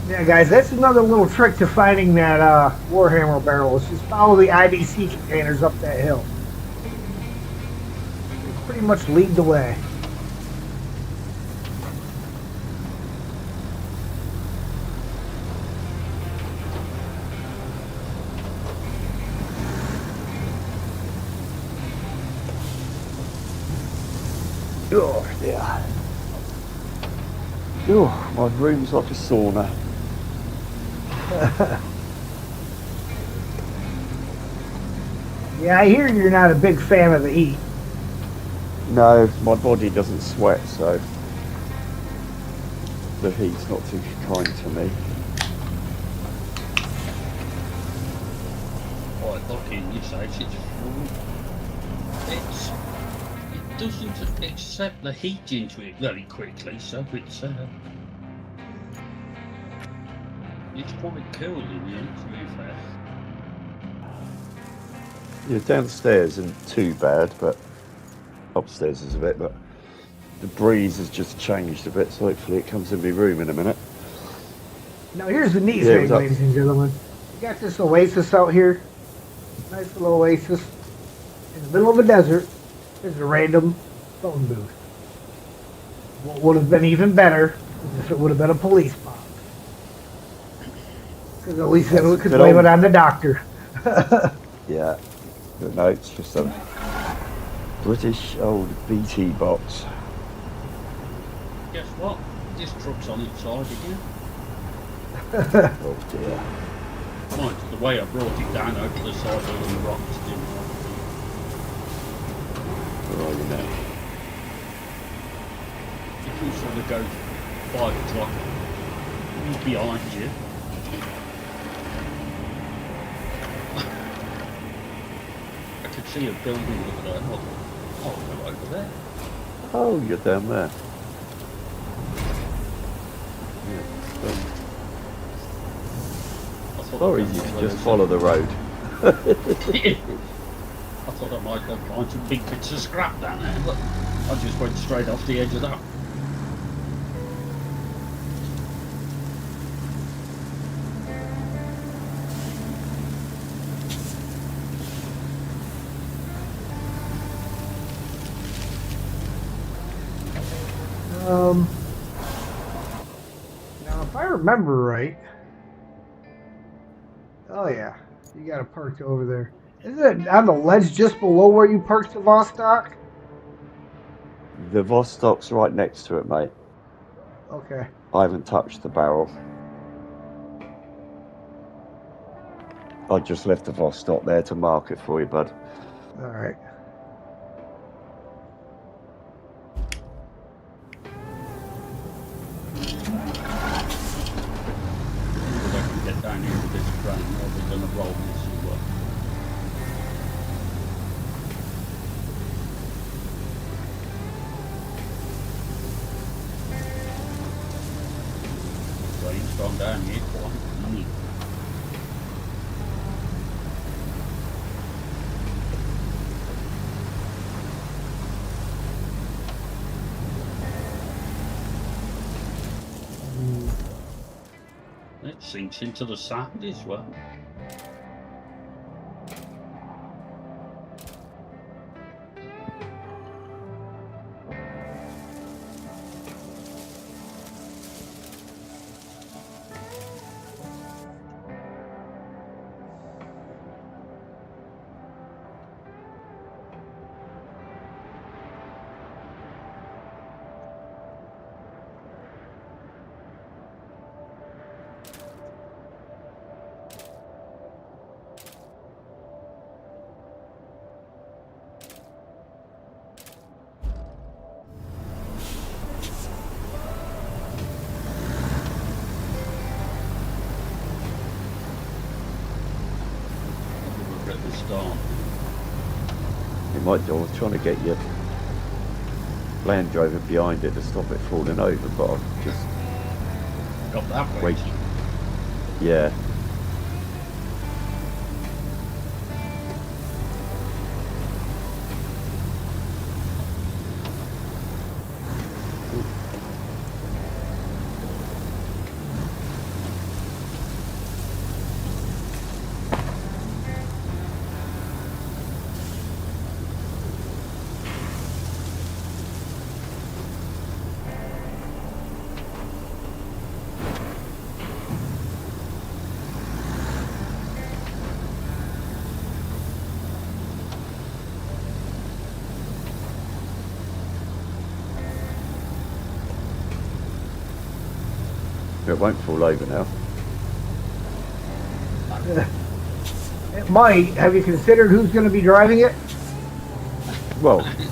Yeah, guys, that's another little trick to finding that Warhammer barrel. Is just follow the IBC containers up that hill. They pretty much lead the way. Oh, yeah. Oh, my room's like a sauna. Yeah, I hear you're not a big fan of the heat. No, my body doesn't sweat, so the heat's not too kind to me. Quite lucky in this age, it doesn't accept the heat into it very quickly, so it's quite cool in the end, to be fair. Yeah, downstairs isn't too bad, but upstairs is a bit, but the breeze has just changed a bit, so hopefully it comes in my room in a minute. Now here's the neat Yeah, thing, ladies and gentlemen. We got this oasis out here. Nice little oasis. In the middle of a desert, there's a random phone booth. What would have been even better is if it would have been a police box. Because at least then we could blame it on the doctor. Yeah, but no, it's just a British old BT box. Guess what? This truck's on its side again. Oh dear. Mind, the way I brought it down over the side of the rocks didn't I? Where are you now? If you sort of go 5 o'clock, he's behind you. I could see a building over there. I'll go over there. Oh, you're down there. Yeah, I thought sorry, I'd you go could where just there's follow the road. I thought I might go find some big bits of scrap down there, but I just went straight off the edge of that. Now, if I remember right, oh yeah, you got it parked over there. Isn't it on the ledge just below where you parked the Vostok? The Vostok's right next to it, mate. Okay. I haven't touched the barrel. I just left the Vostok there to mark it for you, bud. All right. If I can get down here with this crane, or we're going to roll this as well. Crane's gone down here quite neat. It sinks into the sand as well. At the start. You might do. I was trying to get your Land Rover behind it to stop it falling over, but I've just Got that way. wait. Yeah. It won't fall over now. It might. Have you considered who's going to be driving it? Well, He's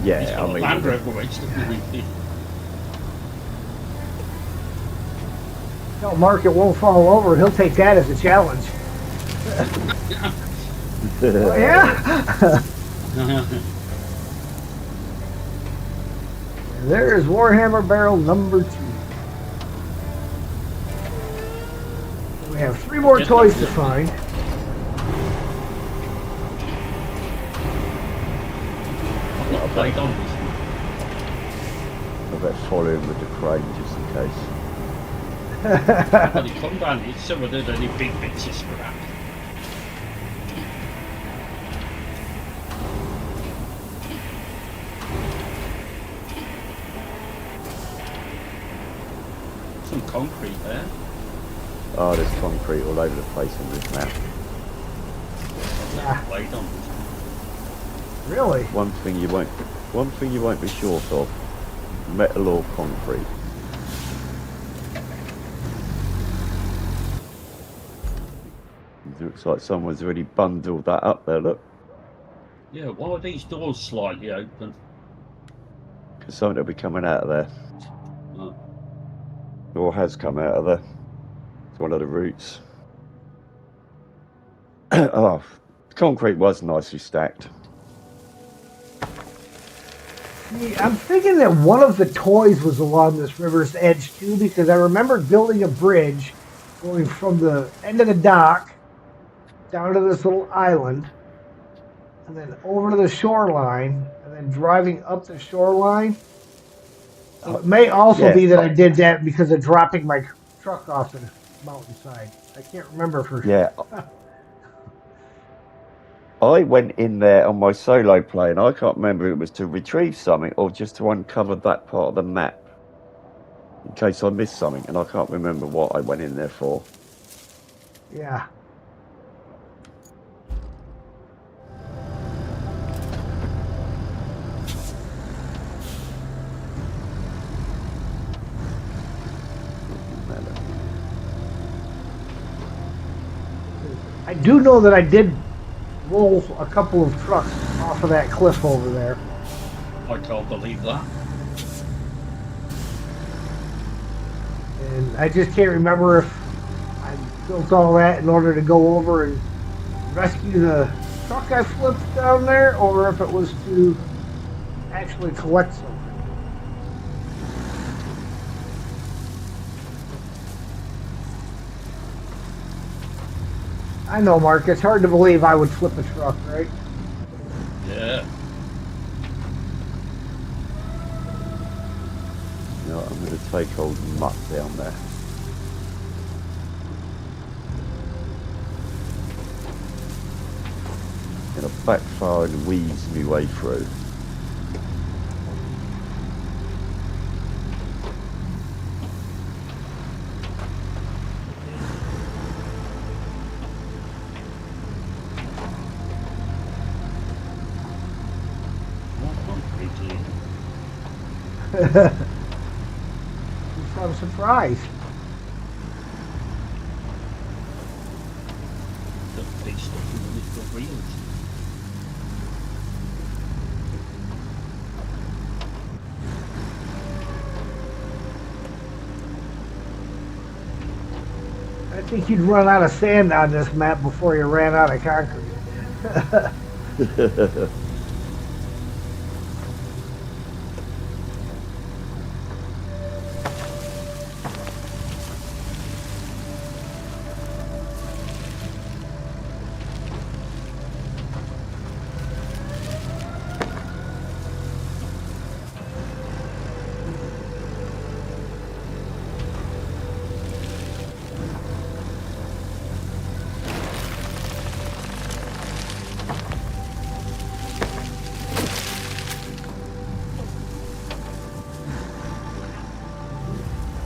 yeah, got I a mean, Land Rover waste of money. Tell Mark it won't fall over. He'll take that as a challenge. Oh, yeah? There's Warhammer barrel number 2. We have 3 more toys to find. I've not played on this one. I better follow him with the crane just in case. But he come down here, so were there any big bits of scrap? Some concrete there. Oh, there's concrete all over the place on this map. I've never played on this one. Really? One thing you won't be short of: metal or concrete. It looks like someone's already bundled that up there. Look, Yeah, why are these doors slightly open? because something will be coming out of there, Oh. or has come out of there. It's one of the routes. Oh, concrete was nicely stacked. See, I'm thinking that one of the toys was along this river's edge too, because I remember building a bridge going from the end of the dock down to this little island, and then over to the shoreline, and then driving up the shoreline. So it may also be that I did that because of dropping my truck off the mountainside. I can't remember for sure. Yeah. I went in there on my solo play, and I can't remember if it was to retrieve something or just to uncover that part of the map in case I missed something, and I can't remember what I went in there for. Yeah. I do know that I did roll a couple of trucks off of that cliff over there. I can't believe that. And I just can't remember if I built all that in order to go over and rescue the truck I flipped down there, or if it was to actually collect something. I know, Mark, it's hard to believe I would flip a truck, right? Yeah. You know, I'm going to take old Mutt down there. Going to backfire and wheeze my way through. I'm surprised. The big stuff in the little wheels. I think you'd run out of sand on this map before you ran out of concrete.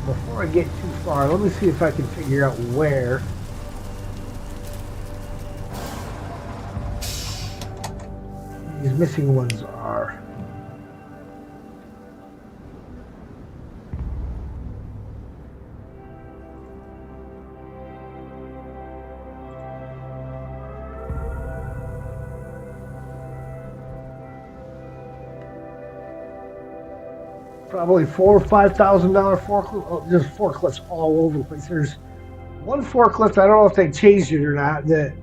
Before I get too far, let me see if I can figure out where. These missing ones are. Probably $4,000 or $5,000 forklift. Oh, there's forklifts all over the place. There's one forklift, I don't know if they changed it or not, that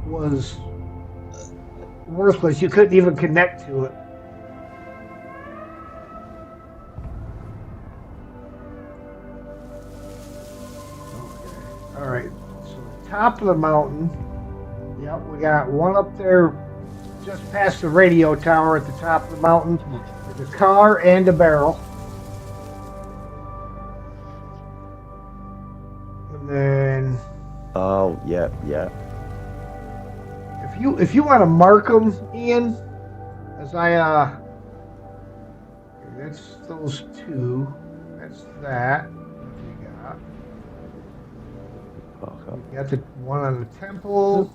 was worthless. You couldn't even connect to it. Okay. All right. So top of the mountain. Yep, we got one up there just past the radio tower at the top of the mountain. There's a car and a barrel. And then Oh, yeah, yeah. if you want to mark them, Ian, as that's those two. That's that. What we got? Okay. We got the one on the temple.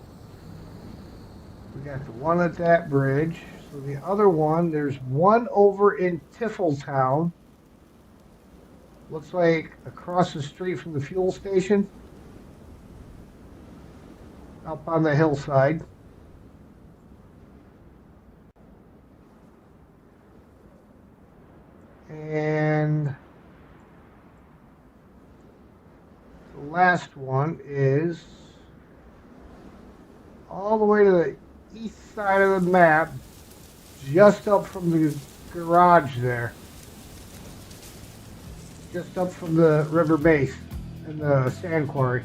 We got the one at that bridge. So the other one, there's one over in Tifletown. Looks like across the street from the fuel station. Up on the hillside. And the last one is all the way to the east side of the map, just up from the garage there. Just up from the river base and the sand quarry.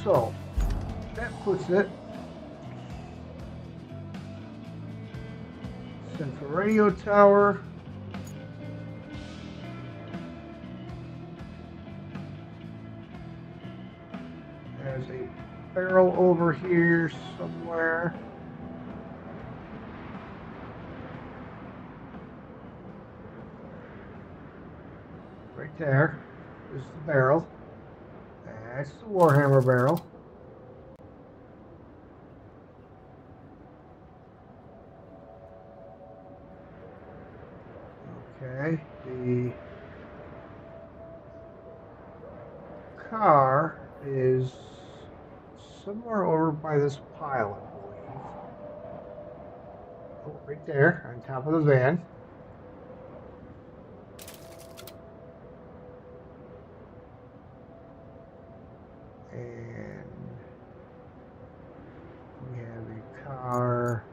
So, that puts it Central Radio Tower. There's a barrel over here somewhere. Right there is the barrel. That's the Warhammer barrel. Okay, the car is somewhere over by this pile, I believe. Oh, right there, on top of the van. And we have a car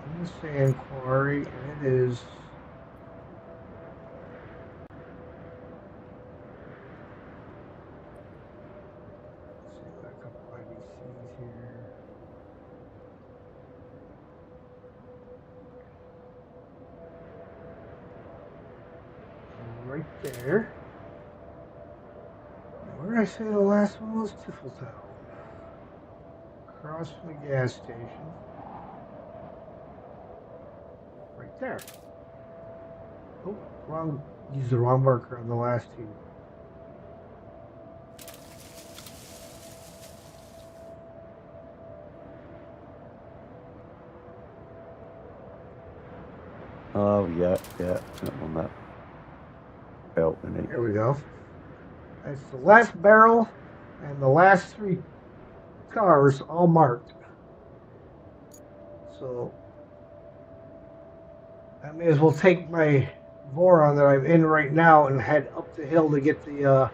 in the sand quarry, and it is. Let's see, got a couple IBCs here. Right there. Where did I say the last one was? Tifletown. Across from the gas station. Right there. Oh, wrong. Used the wrong marker on the last two. Oh, yeah. I'm on that belt, isn't it? There we go. That's the last barrel and the last three cars all marked. So I may as well take my Voron that I'm in right now and head up the hill to get the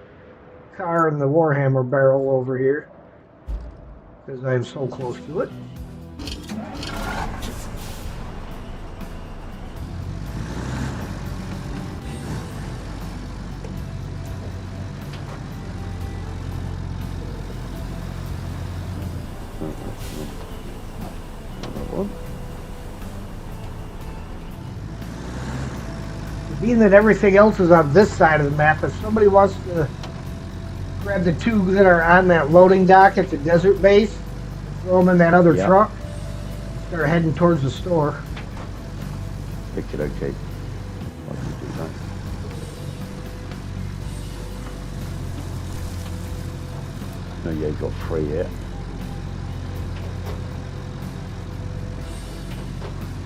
car and the Warhammer barrel over here because I'm so close to it. Being that everything else is on this side of the map, if somebody wants to grab the two that are on that loading dock at the desert base, throw them in that other truck, start heading towards the store. Okay. I can do that. No, yeah, you got 3 here.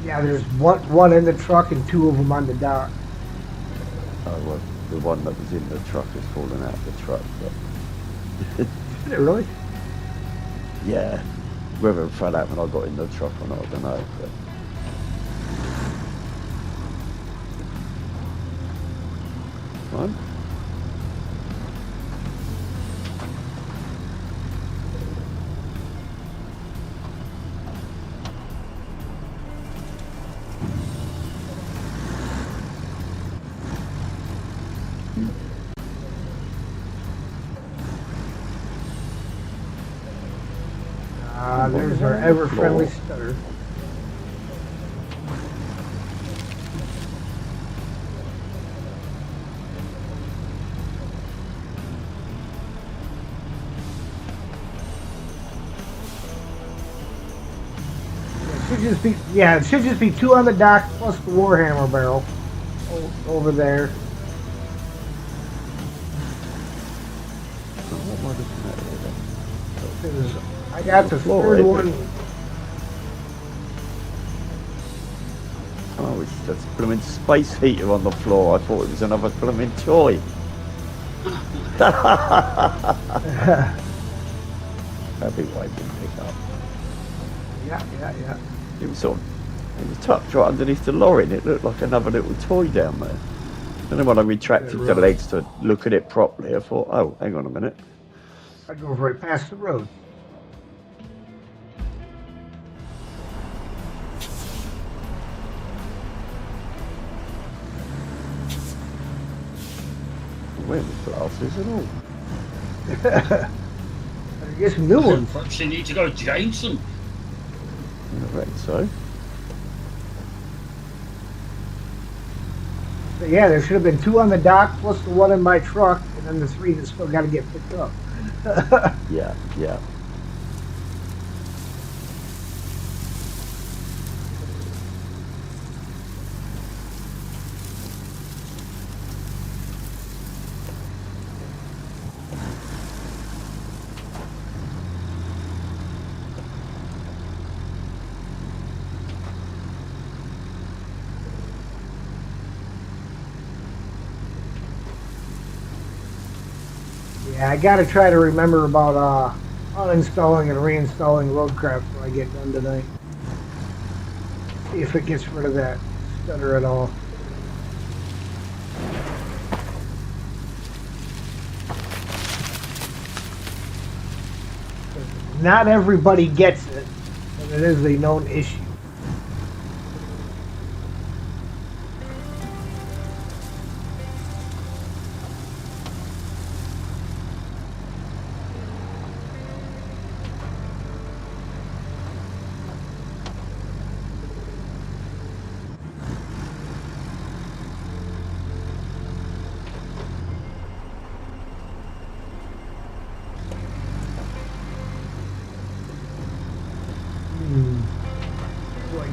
Yeah, there's one in the truck and 2 of them on the dock. Oh, well, the one that was in the truck has fallen out of the truck. But Did it really? yeah, whether it fell out when I got in the truck or not, I don't know. But one. There's our ever-friendly stutter. It should just be 2 on the dock plus the Warhammer barrel over there. I got the third one. Oh, it's just a blooming space heater on the floor. I thought it was another blooming toy. Heavyweight didn't pick up. Yeah. It was tucked right underneath the lorry, and it looked like another little toy down there. And then when I retracted the legs to look at it properly, I thought, oh, hang on a minute. I drove right past the road. Where was glasses and all? Better get some new ones. Perhaps you need to go change them. I reckon so. But yeah, there should have been 2 on the dock plus the 1 in my truck, and then the 3 that still got to get picked up. Yeah. Yeah, I gotta try to remember about uninstalling and reinstalling Roadcraft when I get done tonight. See if it gets rid of that stutter at all. Not everybody gets it, and it is a known issue.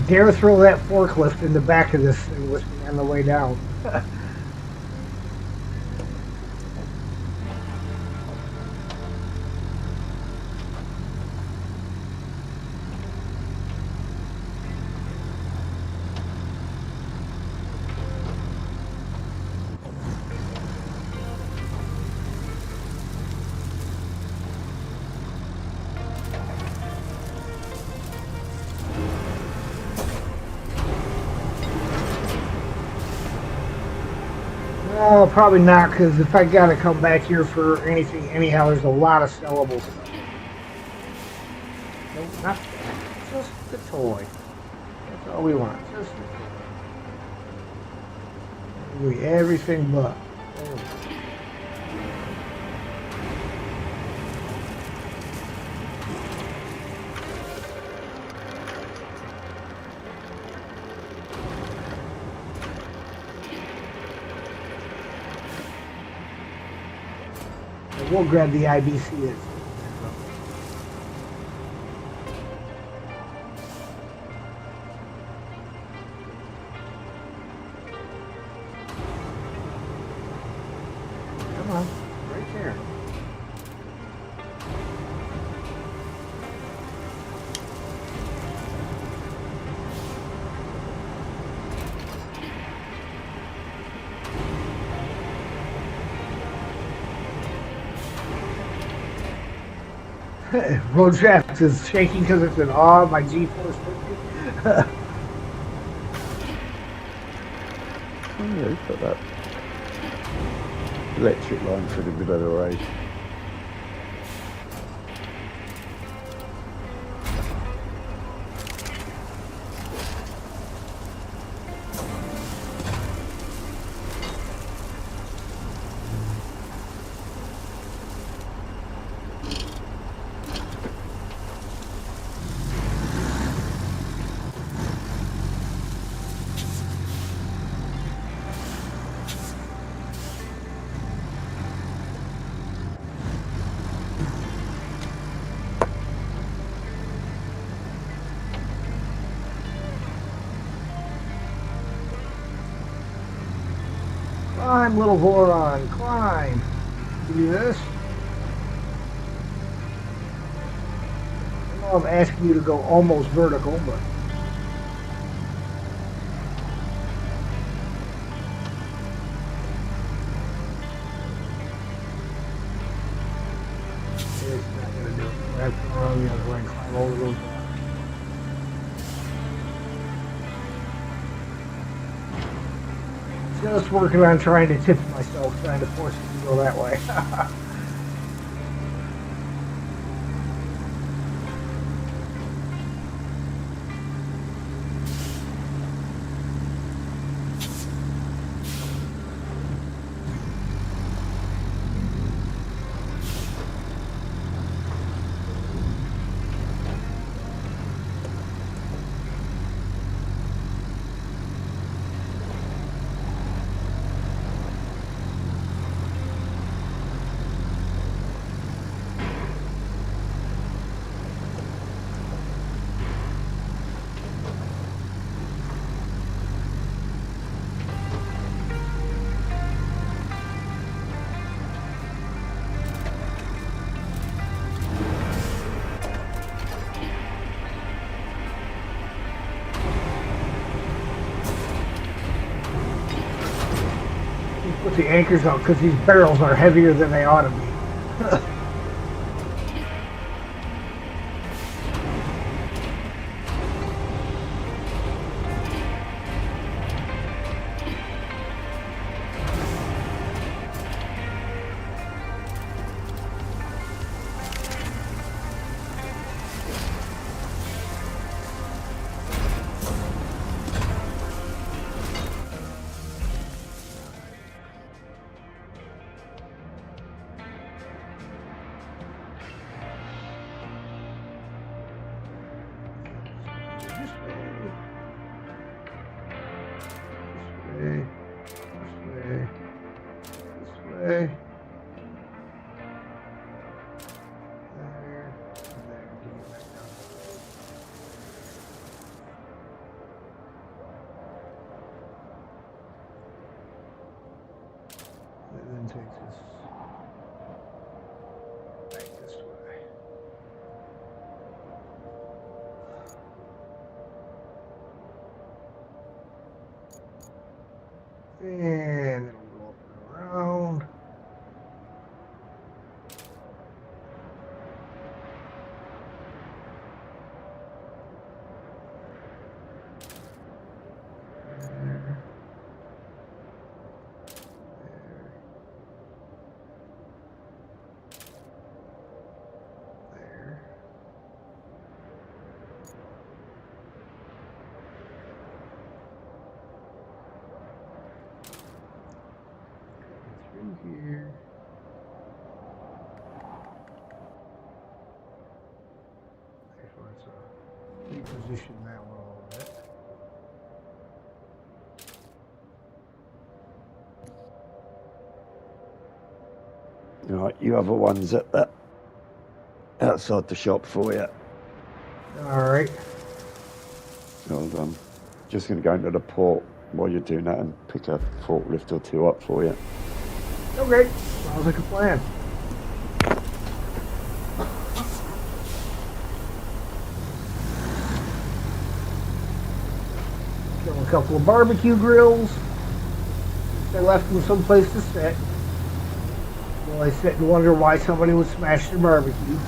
Dare throw that forklift in the back of this thing with me on the way down. No, probably not, because if I gotta come back here for anything, anyhow, there's a lot of sellable stuff. Nope, not that. Just the toy. That's all we want. Just the toy. Everything but. We'll grab the IBC. Come on, right there. Roadcraft is shaking because it's in awe of my G-Force 50. Oh yeah, we've got that electric line through the middle of the road. Climb, little Voron, climb. Do this. I know I'm asking you to go almost vertical, but it's not gonna do it. I have to go around the other way and climb over those. Just working on trying to tip myself, trying to force it to go that way. Put the anchors on because these barrels are heavier than they ought to be. Then takes us back this way. And it'll go up and around. Here. Actually, let's reposition that one a little bit. Right, you other ones at that outside the shop for you. All right. Hold on. Just going to go into the port while you're doing that and pick a forklift or two up for you. Okay. Sounds like a plan. Kill a couple of barbecue grills. They left them someplace to sit. Well, I sit and wonder why somebody would smash their barbecue.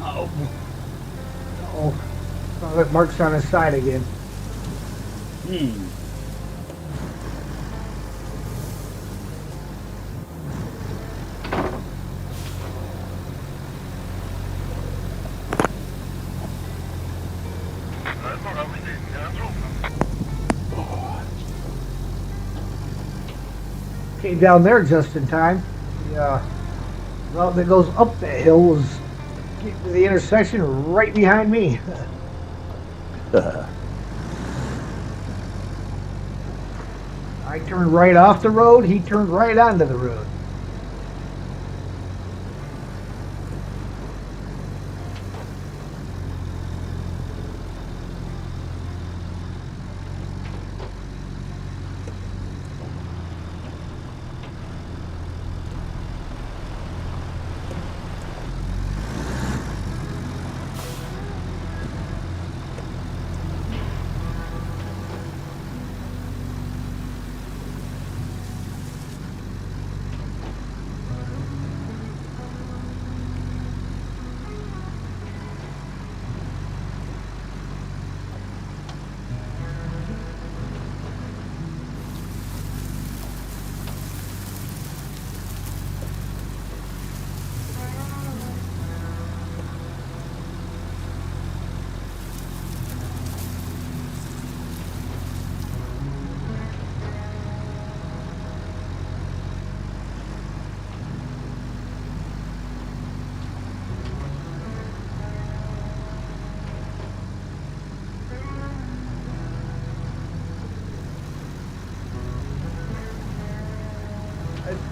Oh, Oh, sounds like Mark's on his side again. Came down there just in time. The route that goes up that hill was getting to the intersection right behind me. I turned right off the road, he turned right onto the road.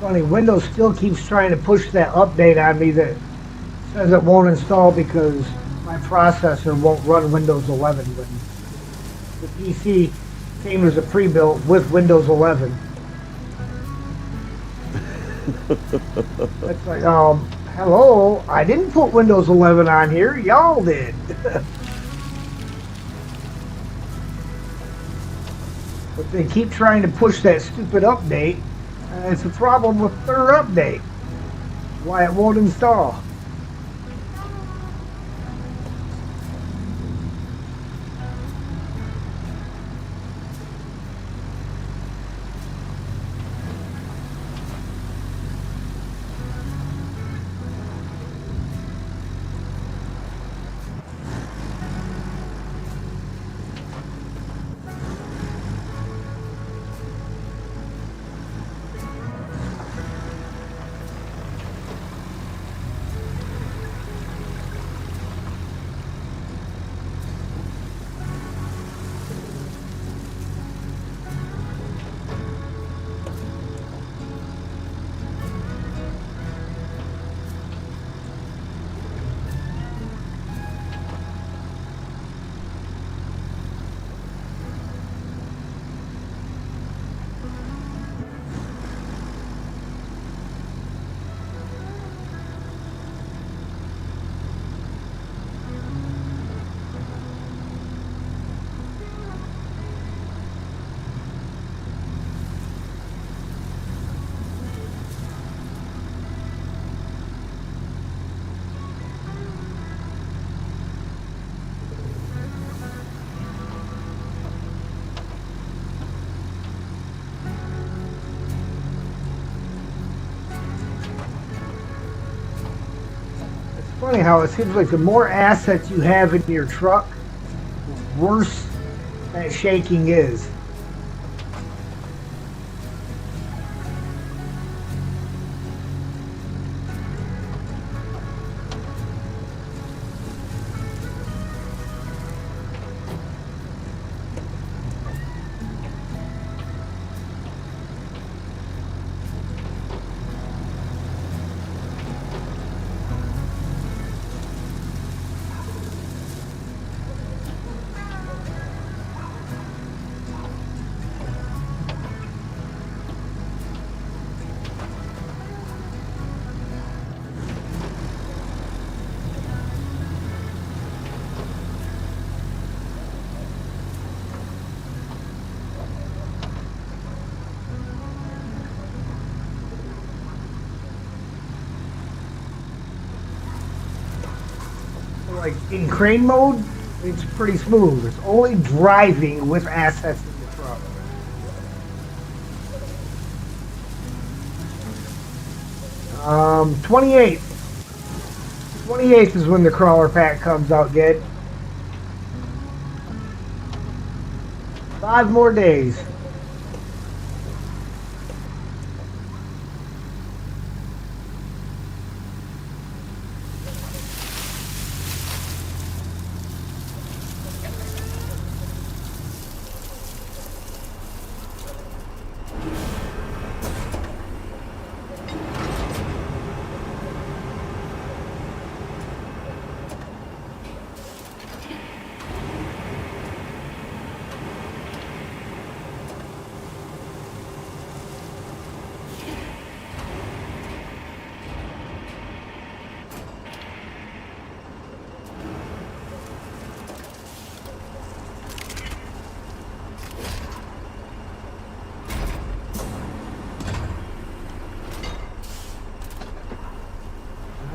Funny, Windows still keeps trying to push that update on me that says it won't install because my processor won't run Windows 11 when the PC came as a pre-built with Windows 11. It's like, hello, I didn't put Windows 11 on here, y'all did. But they keep trying to push that stupid update, and it's a problem with their update. Why it won't install. Funny how it seems like the more assets you have in your truck, the worse that shaking is. Like in crane mode, it's pretty smooth. It's only driving with assets in the truck. Um, 28th. 28th is when the crawler pack comes out, Ged. 5 more days.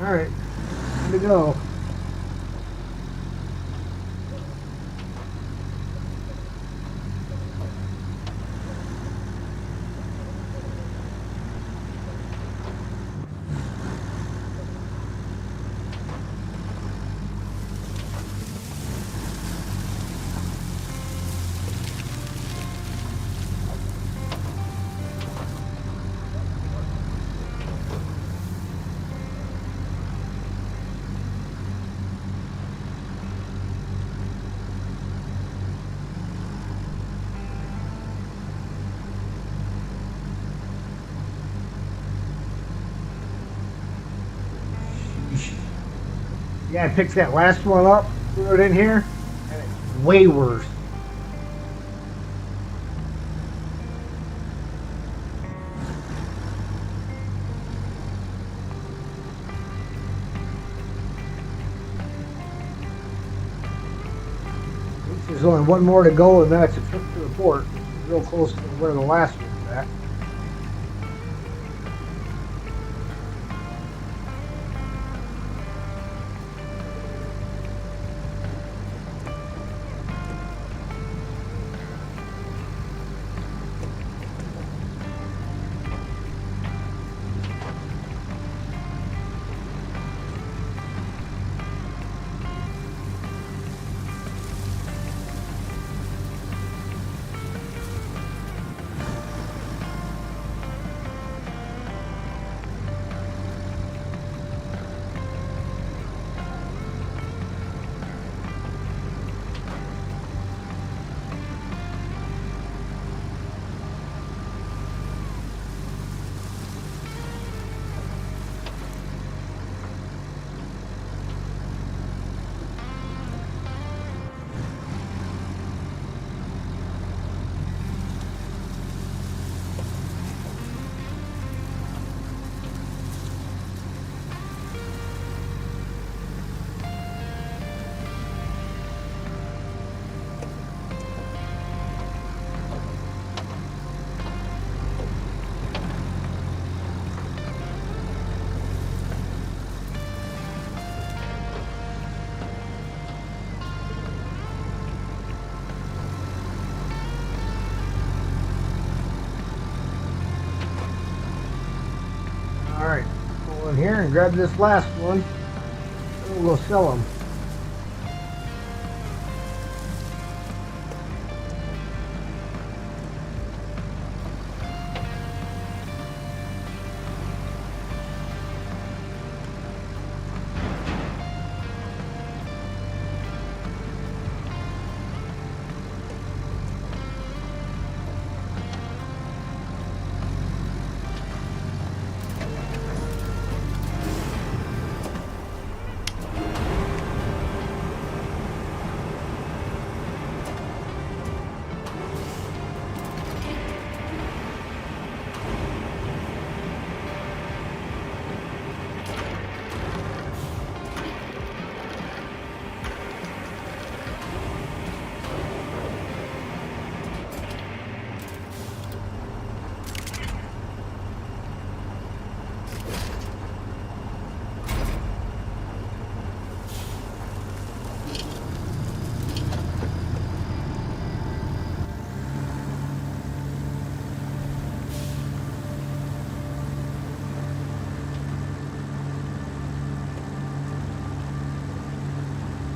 All right, time to go. Yeah, I picked that last one up, threw it in here, and it's way worse. There's only one more to go, and that's a trip to the port, which is real close to where the last one's at. Alright, go in here and grab this last one. Then we'll go sell them.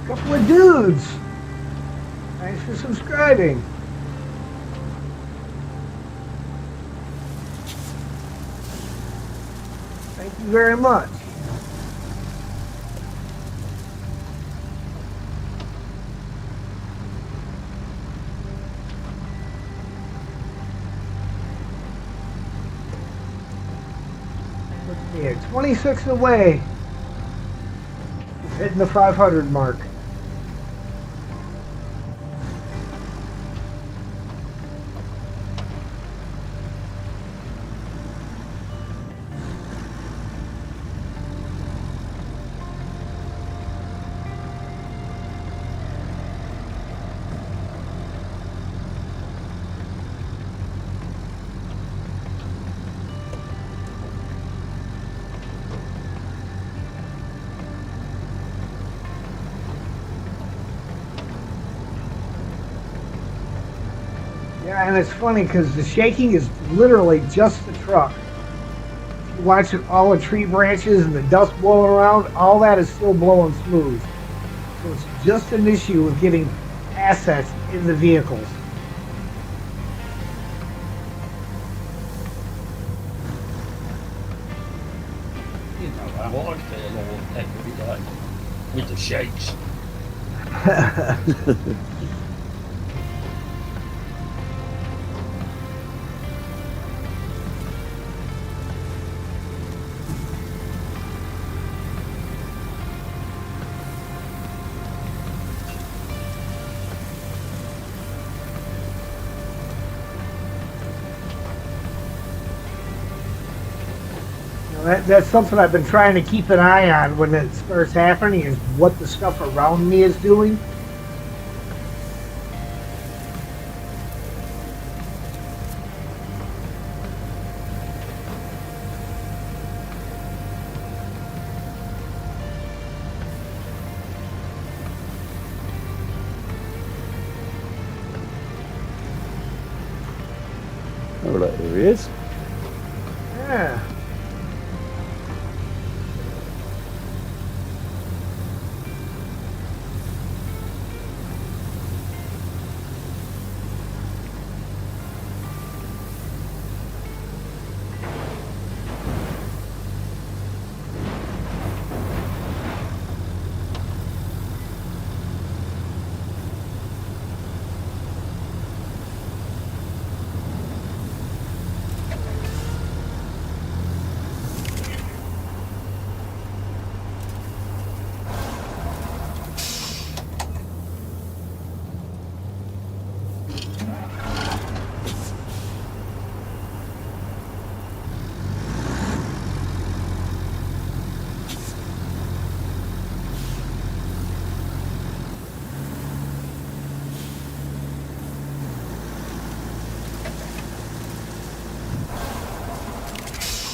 Couple of dudes. Thanks for subscribing. Thank you very much. Look here, 26 away. Hitting the 500 mark. Yeah, and it's funny because the shaking is literally just the truck. If you watch all the tree branches and the dust blowing around, all that is still blowing smooth. So it's just an issue of getting assets in the vehicles. You know how I feel all every day with the shakes. That's something I've been trying to keep an eye on when it starts happening, is what the stuff around me is doing. Oh, look, here he is. Yeah.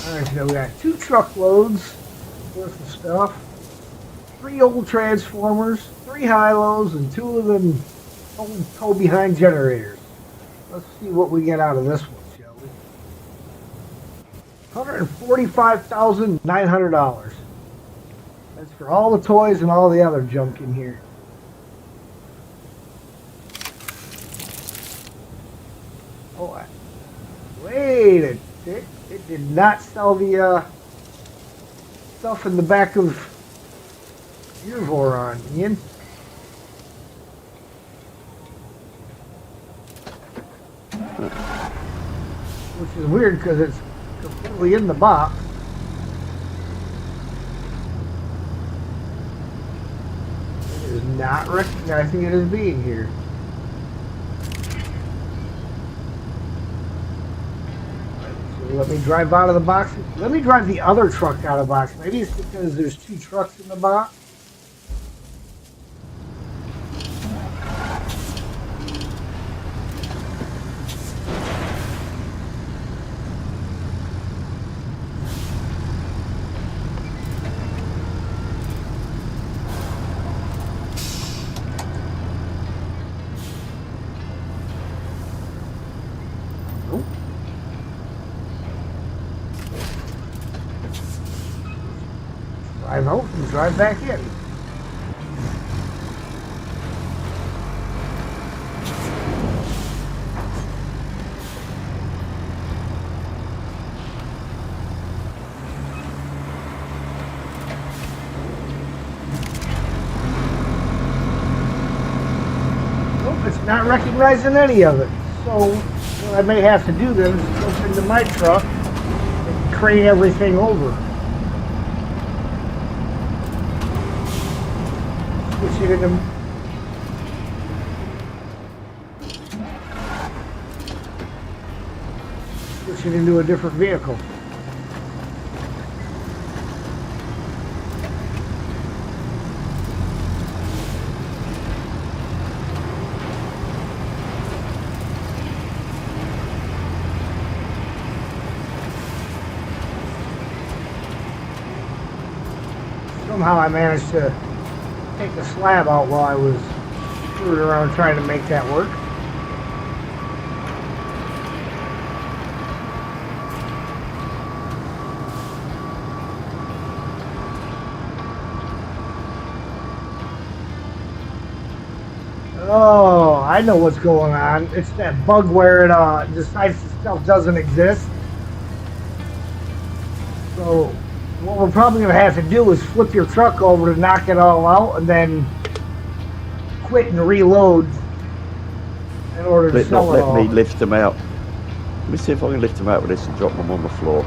Alright, so we got 2 truckloads worth of stuff, 3 old transformers, 3 high-lows, and 2 of them old tow-behind generators. Let's see what we get out of this one, shall we? $145,900. That's for all the toys and all the other junk in here. Oh, wait a tick. It did not sell the stuff in the back of your Voron, Ian. Which is weird because it's completely in the box. It is not recognizing it as being here. Let me drive out of the box. Let me drive the other truck out of the box. Maybe it's because there's 2 trucks in the box. Drive out and drive back in. Nope, it's not recognizing any of it. So what I may have to do then is jump into my truck and crane everything over. Switch it into a different vehicle. Somehow I managed to take the slab out while I was screwing around trying to make that work. Oh, I know what's going on. It's that bug where it decides the stuff doesn't exist. So what we're probably going to have to do is flip your truck over to knock it all out and then quit and reload in order to sell it all. Let me lift them out. Let me see if I can lift them out with this and drop them on the floor.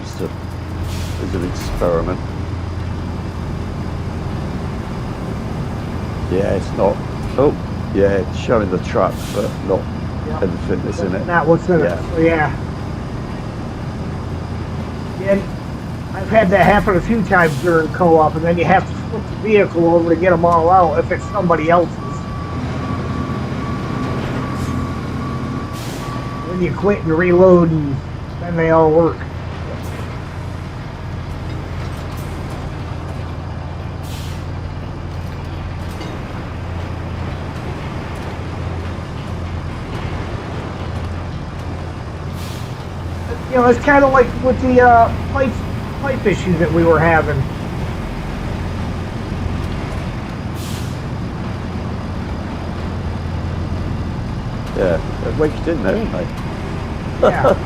Just as an experiment. Yeah, it's not. Oh, yeah, it's showing the truck, but not everything that's in it. Not what's in it. So yeah. And I've had that happen a few times during co-op, and then you have to flip the vehicle over to get them all out if it's somebody else's. Then you quit and reload, and then they all work. You know, it's kind of like with the pipe issues that we were having. Yeah, they're wedged in there, aren't they? Yeah.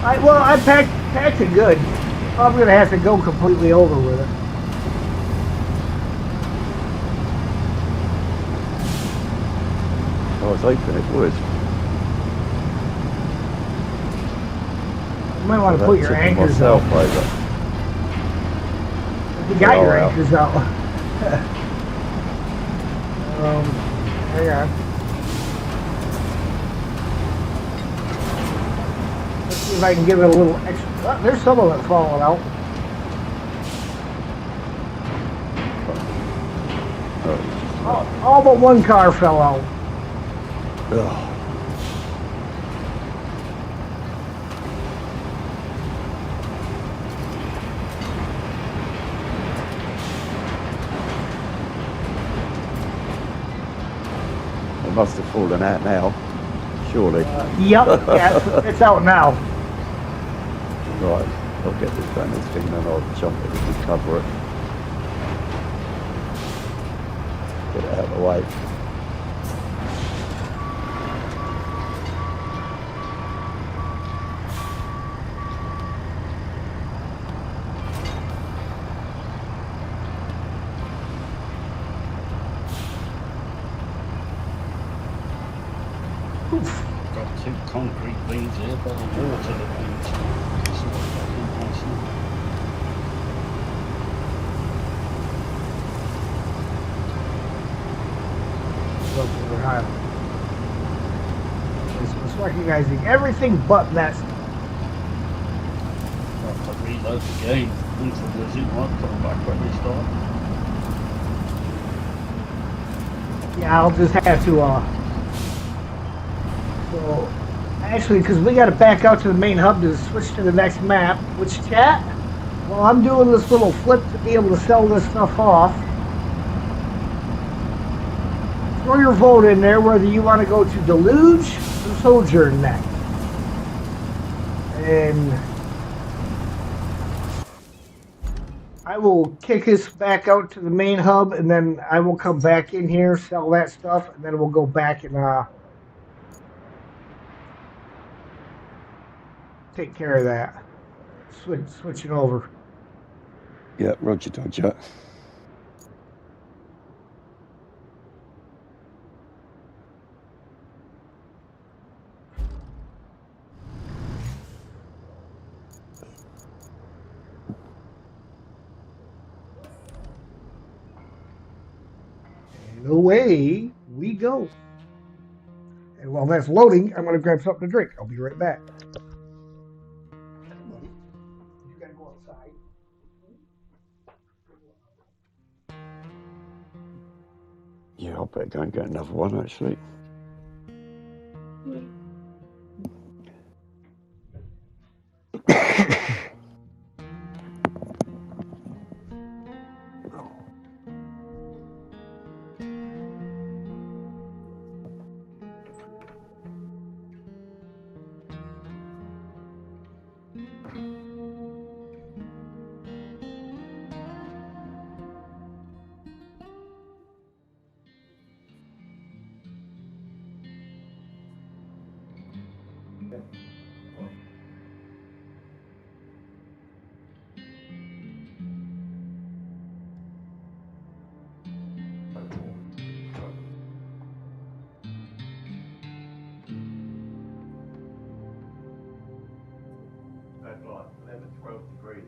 I packed it good. I'm gonna have to go completely over with it. I was hoping it would. You might want to put your anchors out. Over. You got your out. anchors out. Hang on. Let's see if I can give it a little extra. Oh, there's some of it falling out. All but one car fell out. Ugh. It must have fallen out now, surely. Yep, yeah, it's out now. Right, I'll get this bonus thing and then I'll jump it and cover it. Get it out of the way. Got two concrete beams here, but the water that beams. It's not fucking nice, isn't it? It's recognizing everything but that. Have to reload the game until there's it right, put them back when they start. Yeah, I'll just have to, so, actually, because we got to back out to the main hub to switch to the next map, which chat, well, I'm doing this little flip to be able to sell this stuff off. Throw your vote in there whether you want to go to Deluge or Sojourn next. And I will kick us back out to the main hub, and then I will come back in here, sell that stuff, and then we'll go back and take care of that. Switch it over. Yeah, roger, dodger. And away we go. And while that's loading, I'm going to grab something to drink. I'll be right back. You got to go outside. Yeah, I'll better go and get another one actually. That's like 11, 12 degrees.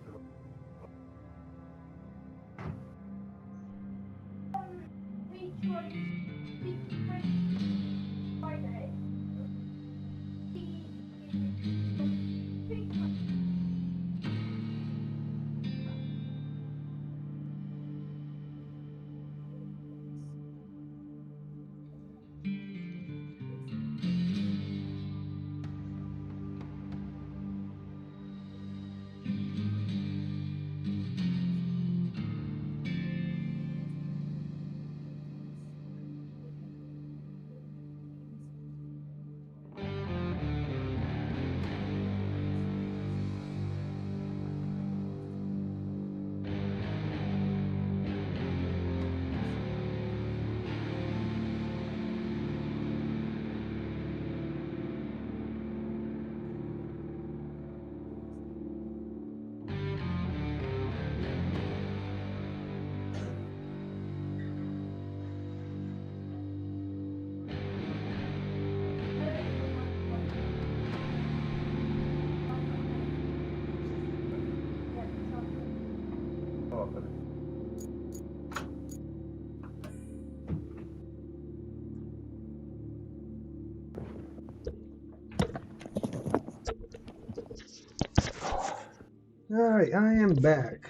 Alright, I am back.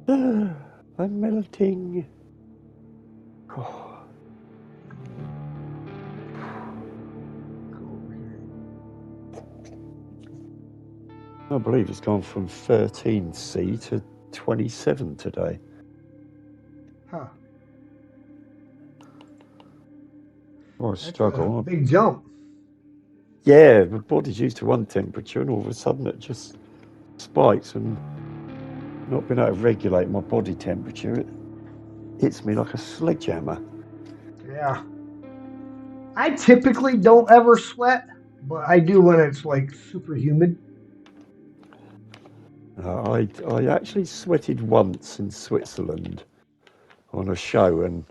I'm melting. Oh, Go over here. I believe it's gone from 13C to 27 today. Huh. Or a That's a struggle. big jump. Yeah, my body's used to one temperature, and all of a sudden it just spikes, and not being able to regulate my body temperature, it hits me like a sledgehammer. Yeah. I typically don't ever sweat, but I do when it's like super humid. I actually sweated once in Switzerland on a show, and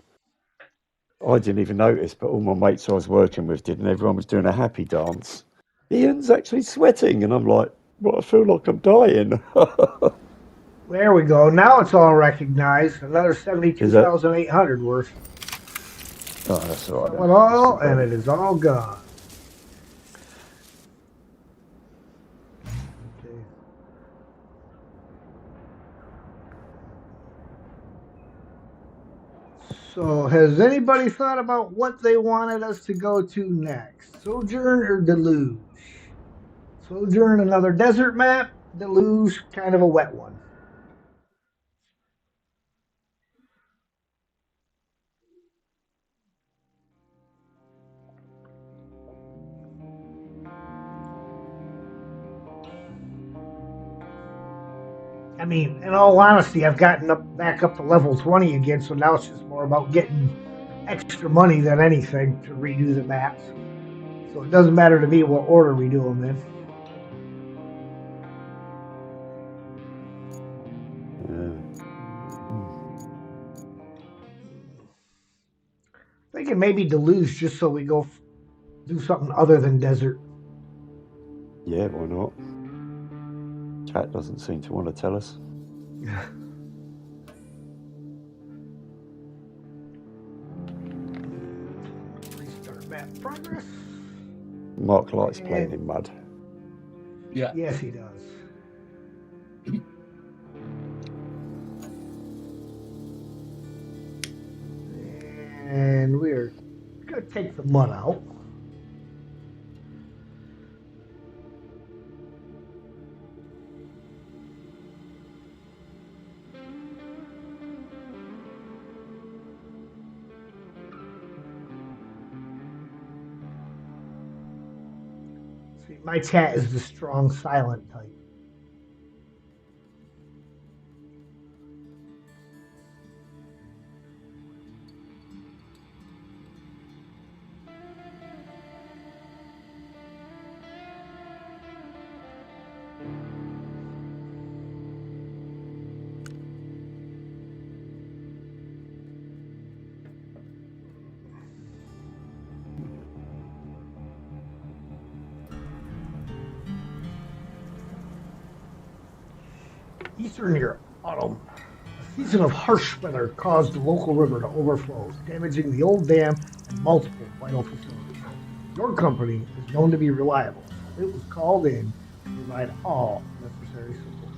I didn't even notice, but all my mates I was working with did, and everyone was doing a happy dance. Ian's actually sweating, and I'm like, well, I feel like I'm dying. There we go. Now it's all recognized. Another Is that? 72,800 worth. Oh, that's all right Sell it then. all, That's and the it is all gone. Okay. So, has anybody thought about what they wanted us to go to next? Sojourn or Deluge? Sojourn, another desert map. Deluge, kind of a wet one. I mean, in all honesty, I've gotten back up to level 20 again, so now it's just more about getting extra money than anything to redo the maps. So it doesn't matter to me what order we do them in. Thinking maybe Deluge just so we go do something other than desert. Yeah, why not? Chat doesn't seem to want to tell us. Restart map progress. Mark likes playing in mud. Yeah. Yes, he does. And we're going to take the mud out. See, my chat is the strong silent type. Eastern Europe, autumn. A season of harsh weather caused the local river to overflow, damaging the old dam and multiple vital facilities. Your company is known to be reliable, so it was called in to provide all necessary support.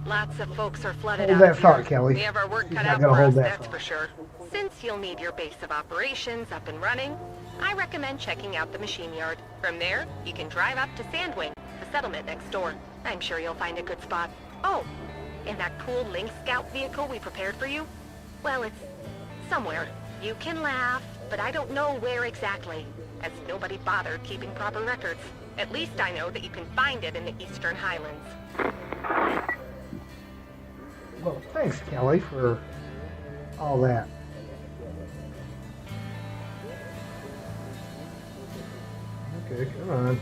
Lots of folks are flooded Hold out that here. thought, Kelly. We have our work She's cut not out gonna for hold us, that that's thought. for sure. Since you'll need your base of operations up and running, I recommend checking out the machine yard. From there, you can drive up to Sandwing, the settlement next door. I'm sure you'll find a good spot. Oh, and that cool Lynx Scout vehicle we prepared for you? Well, it's somewhere. You can laugh, but I don't know where exactly, as nobody bothered keeping proper records. At least I know that you can find it in the Eastern Highlands. Well, thanks, Kelly, for all that. Okay, come on.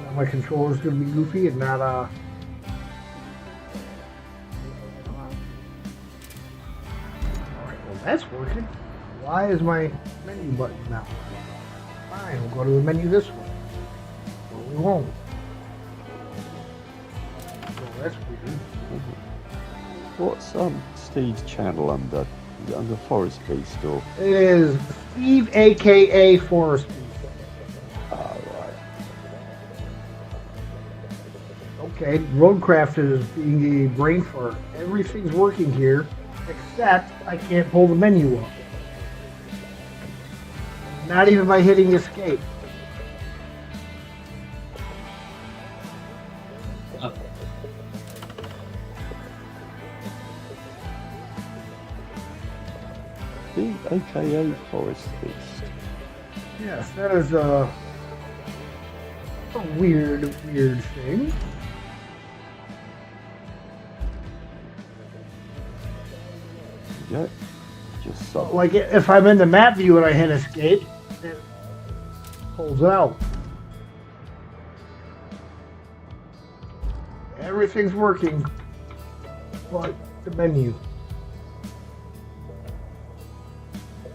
Now my controller's gonna be goofy and not Alright, well that's working. Why is my menu button not working? Fine, we'll go to the menu this way. Or we won't. Oh, that's weird. What's Steve's channel under? Is it under Forest Beast or? It is Steve, aka Forest Beast. Ah, right. Okay, Roadcraft is being a brain fart. Everything's working here, except I can't pull the menu up. Not even by hitting escape. Steve, aka Forest Beast. Yes, that is a weird thing. Yeah, just so. Like if I'm in the map view and I hit escape, it pulls it out. Everything's working, but the menu.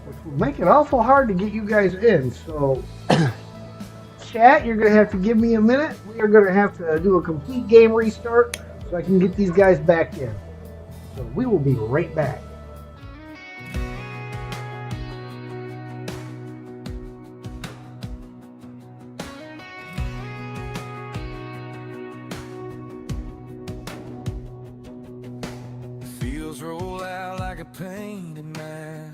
Which will make it awful hard to get you guys in, so chat, you're gonna have to give me a minute. We are gonna have to do a complete game restart so I can get these guys back in. So we will be right back. Fields roll out like a painted map.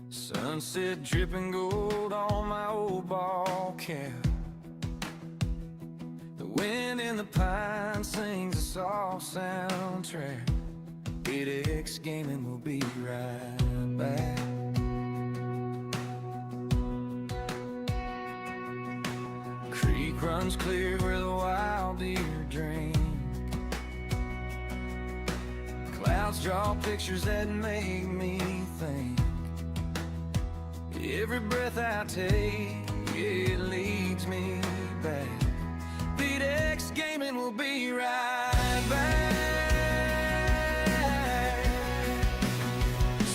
Sunset dripping gold on my old ball cap. The wind in the pine sings a soft soundtrack. 8X Gaming will be right back. Creek runs clear where the wild deer drink. Clouds draw pictures that make me think. Every breath I take, it leads me back. 8X Gaming will be right back.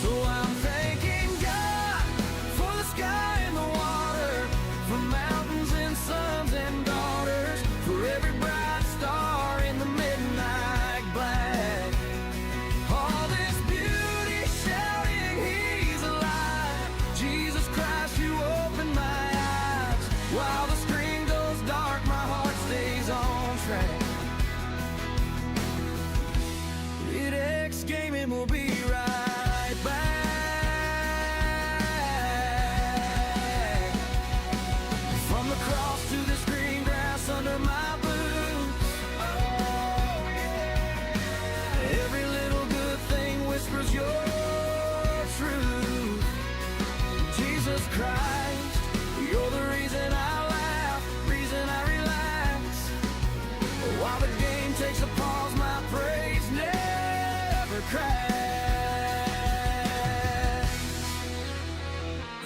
So I'm thanking God for the sky and the water, for mountains and sons and daughters, for every bright star in the midnight black. All this beauty shouting, He's alive. Jesus Christ, you open my eyes. While the screen goes dark, my heart stays on track. 8X Gaming will be right back. From the cross to this green grass under my boots. Every little good thing whispers your truth. Jesus Christ, you're the reason I laugh, reason I relax. While the game takes a pause, my praise never cracks.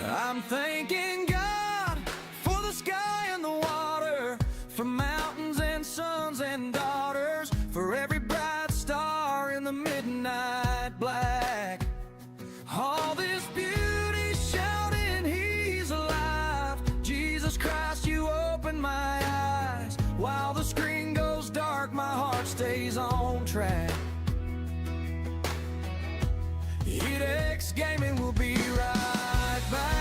I'm thanking God for the sky and the water, for mountains and sons and daughters, for every bright star in the midnight black. All this beauty shouting, He's alive. Jesus Christ, you open my eyes. While the screen goes dark, my heart stays on track. 8X Gaming will be right back.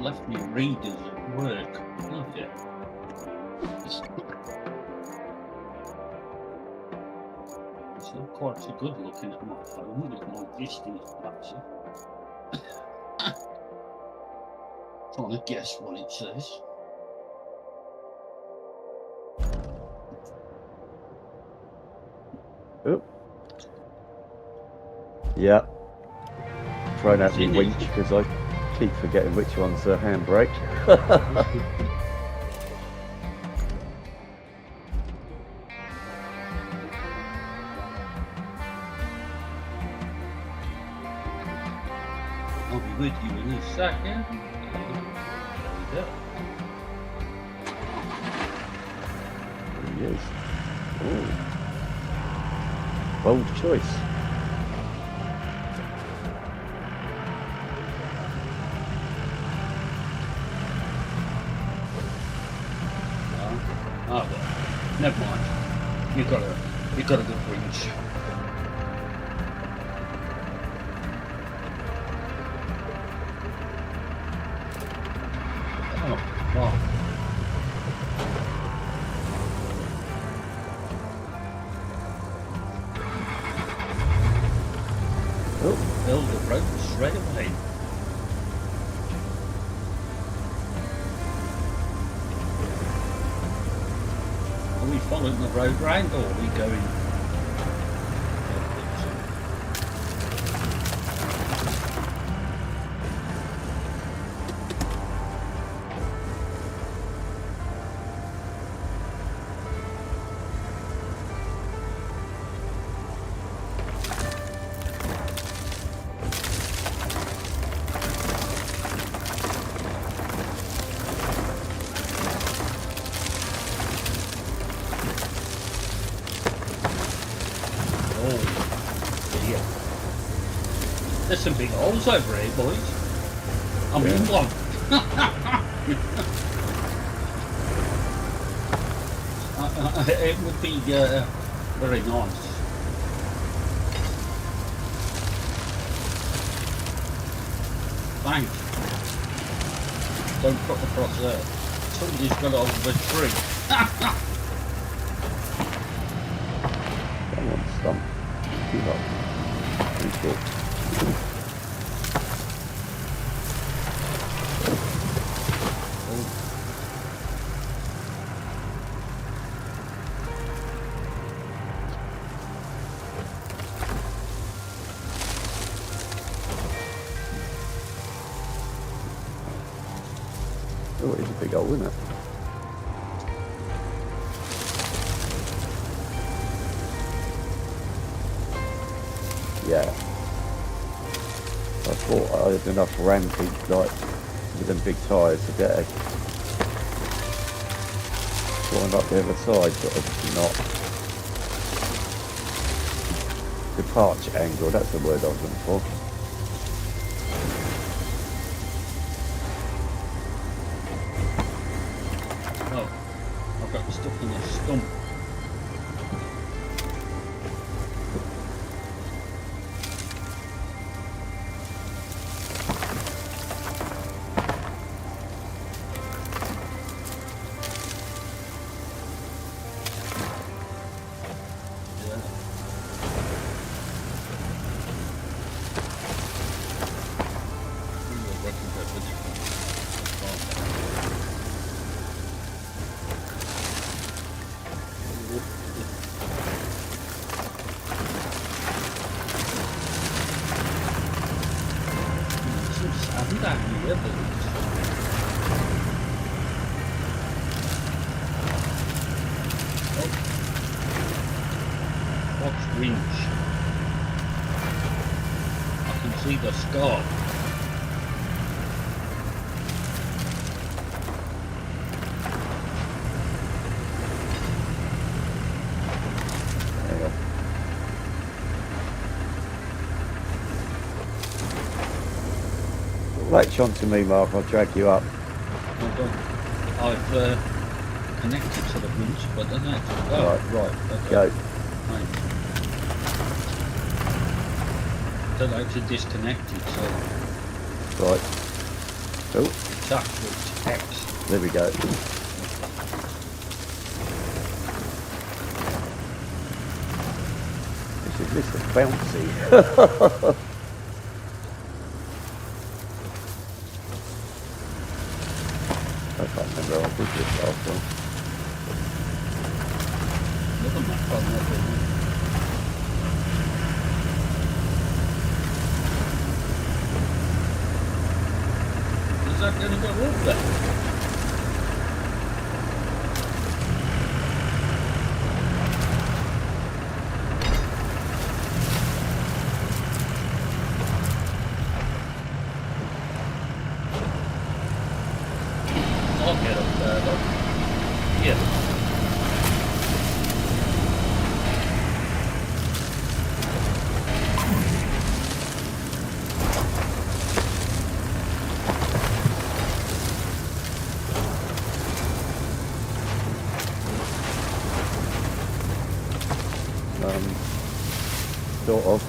left me readers at work. Oh yeah. It's not quite so good looking at my phone with my distance actually. Trying to guess what it says. Oop. Yeah. Thrown out What's the in it? winch because I keep forgetting which one's the handbrake. I'll be with you in a second. There There he is. Ooh. Bold choice. we go. Oh well. Never mind. You got a good winch. Oh, wow. Oh, Build the rope straight away. Are we following the road round or are we going? Yeah. There's some big holes over here, boys. I mean, one. It would be very nice. Thanks. Don't put across there. Somebody's got over the tree. come on, stump. Keep up. Pretty cool. Oh, it's a big hole, isn't it? Yeah. I thought I had enough rampage, like, with them big tyres to get a flying up the other side, but obviously not. Departure angle, that's the word I was looking for. Oh, I've got stuck in a stump. Watch winch. I can see the scar. Hang on. Latch on to me, Mark, I'll drag you up. I've connected to the winch, but I don't know. Oh, right. Okay. Go. Right. Don't like to disconnect it, so. Right. Oh. attack, which X. There we go. This is bouncy. I can't remember how I did this last time. Another map on that one. Is that going to go up there? I'll get up there though. Yeah. Sort of.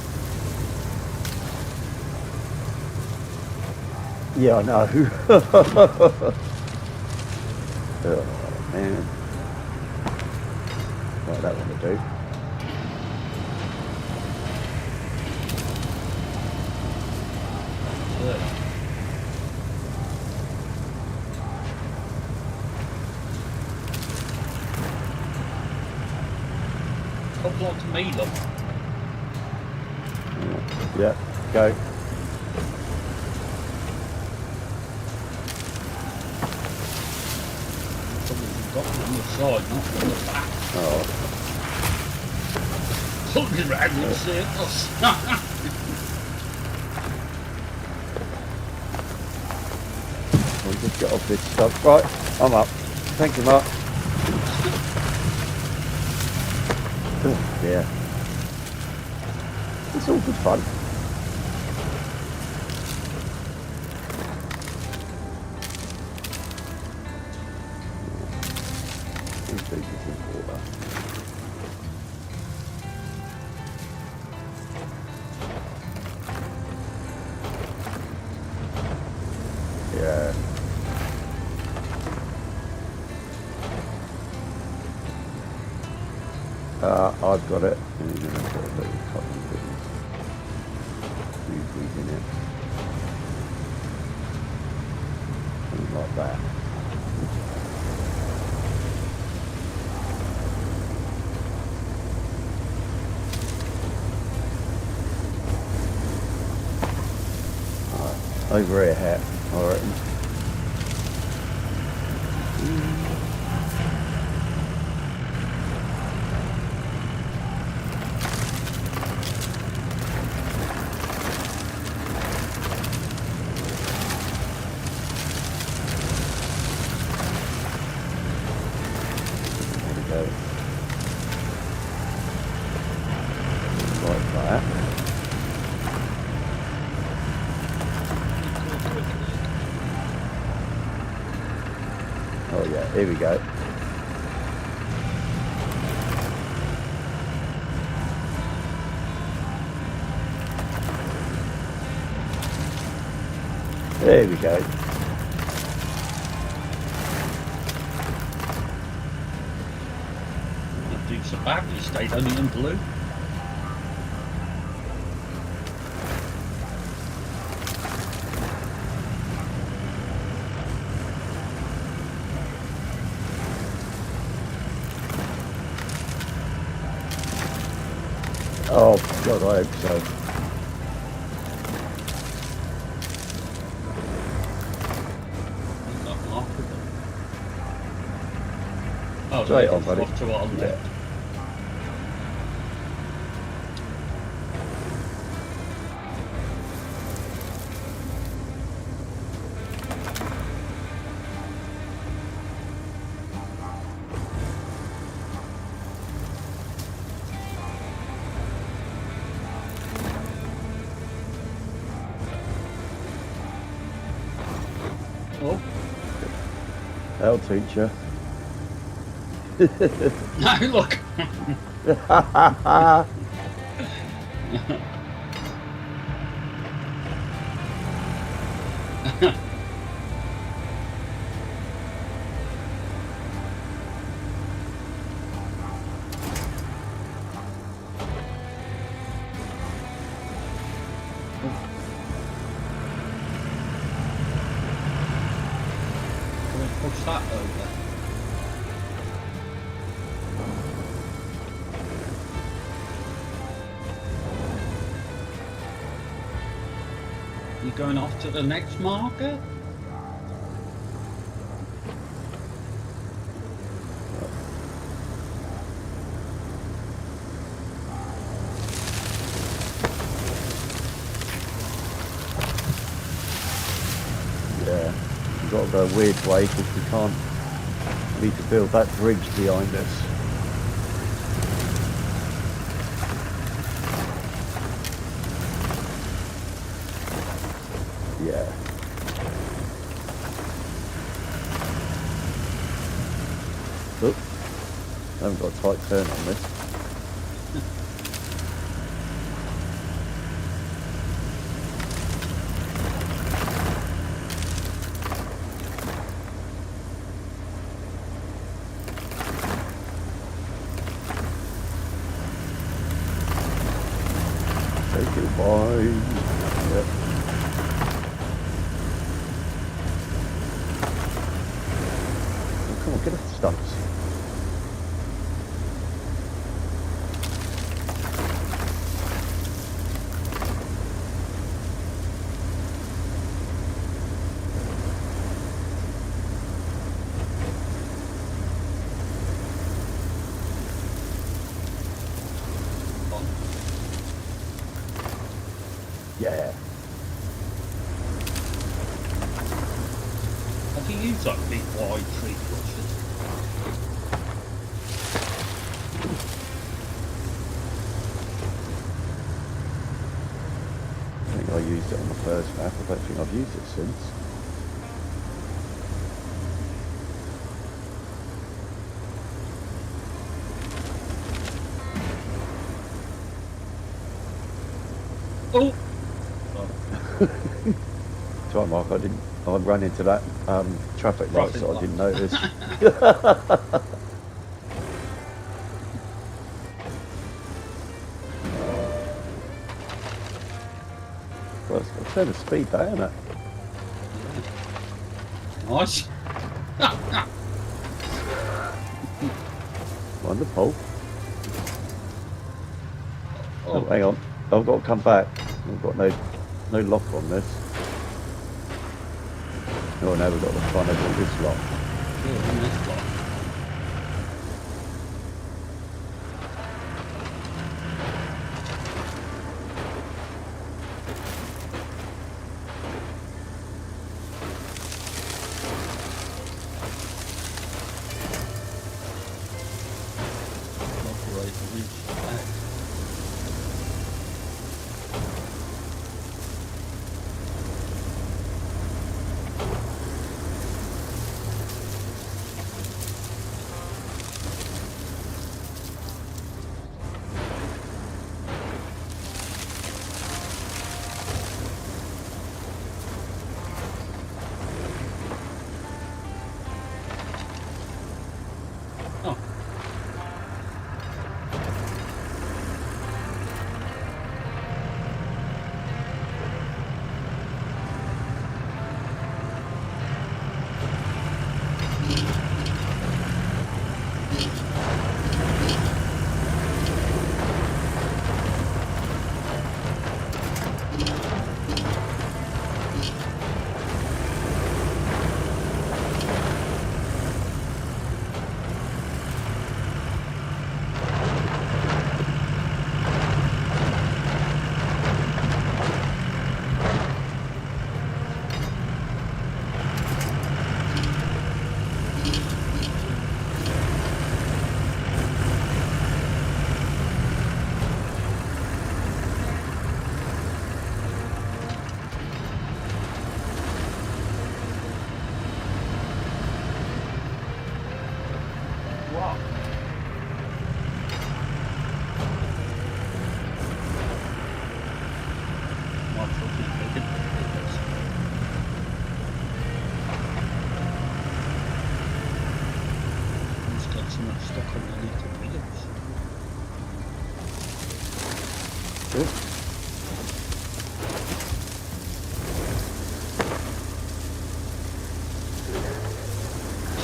Yeah, I know. Oh man. Right, that one to do. There. Come on to me, look. Yeah, go. Someone's got me on the side, not on the back. Oh, Pulling round in circles. we just get off this stuff. Right, I'm up. Thank you, Mark. Oh, yeah. It's all good fun. Yeah. I've got it. And you're gonna put a little couple of things. Usually in it. Something like that. Alright, over here hat, I reckon. Like that. Oh yeah, here we go. There we go. The Dukes of Badly stayed only in blue. Oh God, I hope so. Not half of them. Oh, Straight no, on, buddy. off to our left. Yeah. Oh, That'll teach you. no, look. that over? You going off to the next market? Yeah, we've got to go a weird way because we can't. We need to build that bridge behind us. Yeah. Look, I haven't got a tight turn on this. Take it by. Yep. Oh, come on, get off the stumps. Yeah. Have you used that big wide tree crusher? I think I used it on the first map. I don't think I've used it since. Oh! Sorry, Mark. I ran into that traffic light, Traffic so I light. didn't notice. Well, it's got to turn the speed down, isn't it? Nice. Wonderful. Oh, Oh, hang on. I've got to come back. I've got no lock on this. Oh, now we've got the fun of this lock. yeah, in this block. Operate the reach back. Oh, my truck is big and ridiculous. It's got so much stuck underneath the wheels. Good.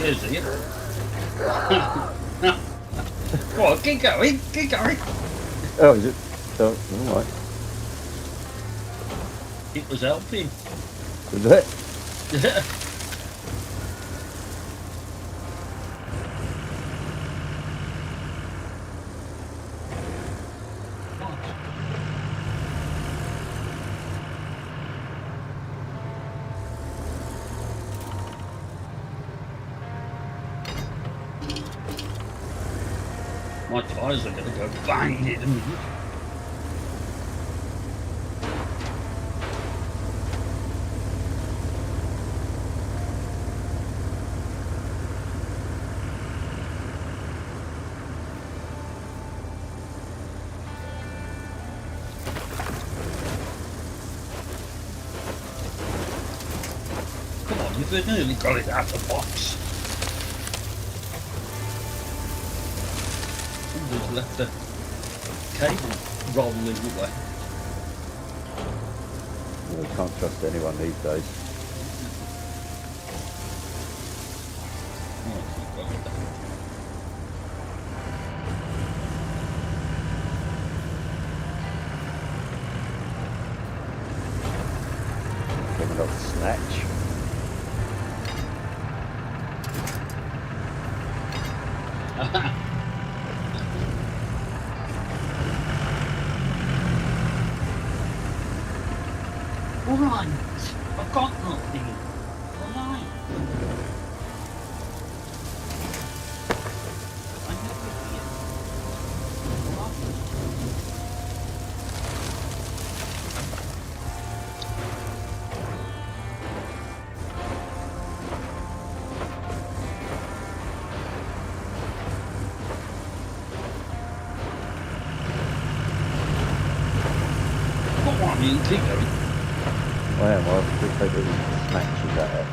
says here. Go on, keep going, keep going. Oh, is it? Oh, alright. It was helping. Is it? My tyres are going to go bang in a minute. Come on, you've nearly got it out of the box. Somebody's left the cable rolling away. Well, I can't trust anyone these days. Oh, you've got it. Coming off snatch. All right, I've got nothing. All right. I never hear. All right. Go on, you keep going. I am, I'll just take it snatches at it.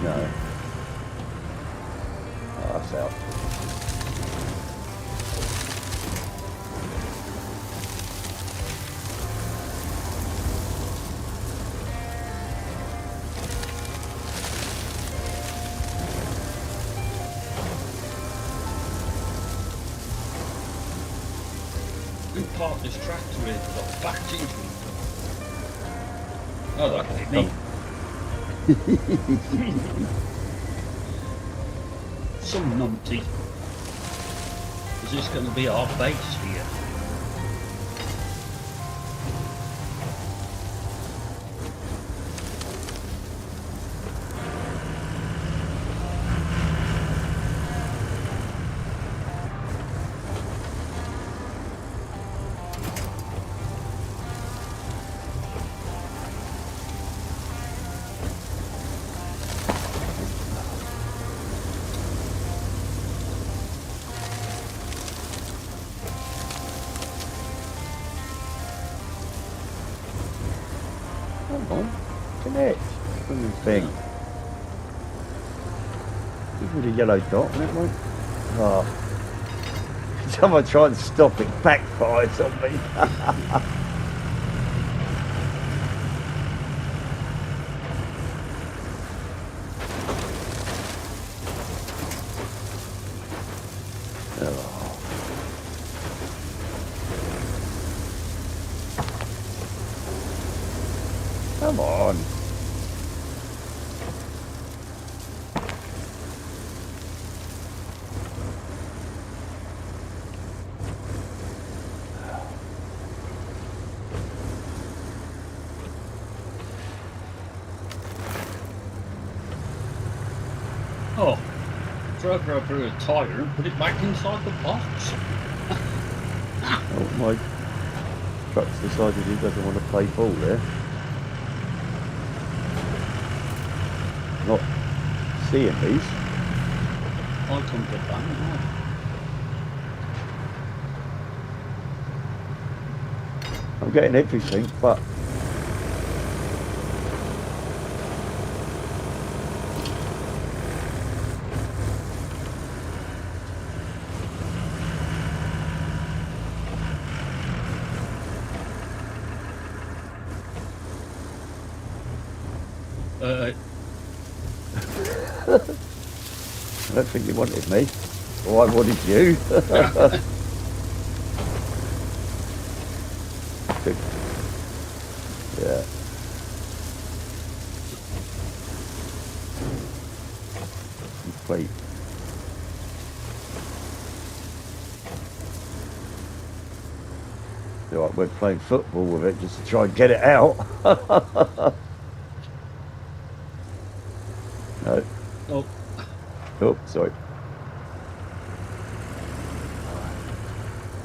No. Oh, that's out. Who parked this tractor here? Got batteries. Oh, that'd be me. Some numpty. Is this going to be our base here? Come on, connect. From the thing. Give me the yellow dot and it won't. Oh. Someone tried to stop it, backfires on me. Oh. Come on. Oh, drove her through a tyre and put it back inside the box. Oh, my truck's decided he doesn't want to play ball there. Not seeing these. I couldn't get that. No. I'm getting everything, but I don't think you wanted me. Or I wanted you. Yeah. Complete. Right, we're playing football with it just to try and get it out. No. Oh, Oh, sorry.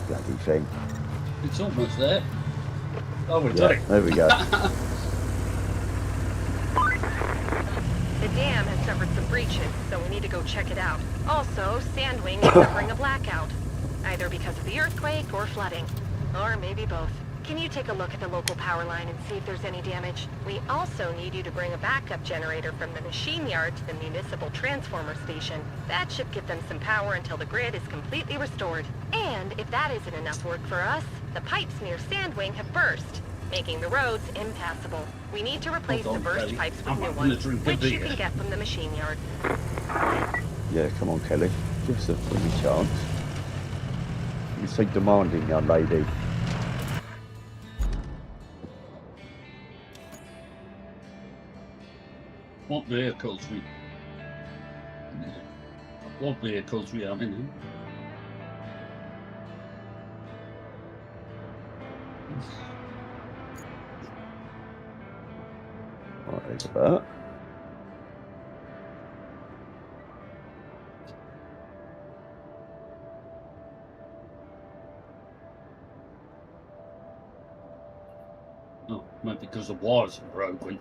Bloody thing. it's almost there. Oh, we Yeah, got it. there we go. The dam has suffered some breaches, so we need to go check it out. Also, Sandwing is suffering a blackout, either because of the earthquake or flooding, or maybe both. Can you take a look at the local power line and see if there's any damage? We also need you to bring a backup generator from the machine yard to the municipal transformer station. That should give them some power until the grid is completely restored. And if that isn't enough work for us, the pipes near Sandwing have burst, making the roads impassable. We need to replace Hold on, the burst Kelly. pipes with I'm new having a ones, drink of which you beer. can get from the machine yard. Yeah, come on, Kelly. Give us a bloody chance. You're so demanding, young lady. What vehicles we have in here? Right, there's that. Oh, maybe because the wires are broken.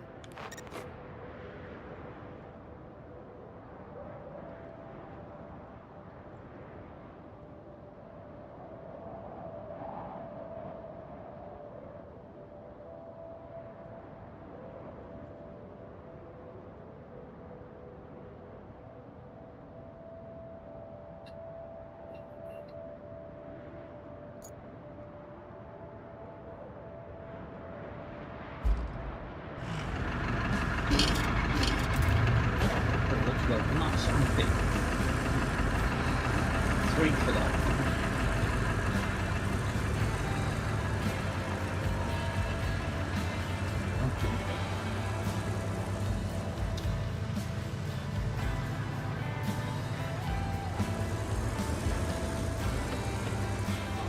It looks like not something. 3 for that.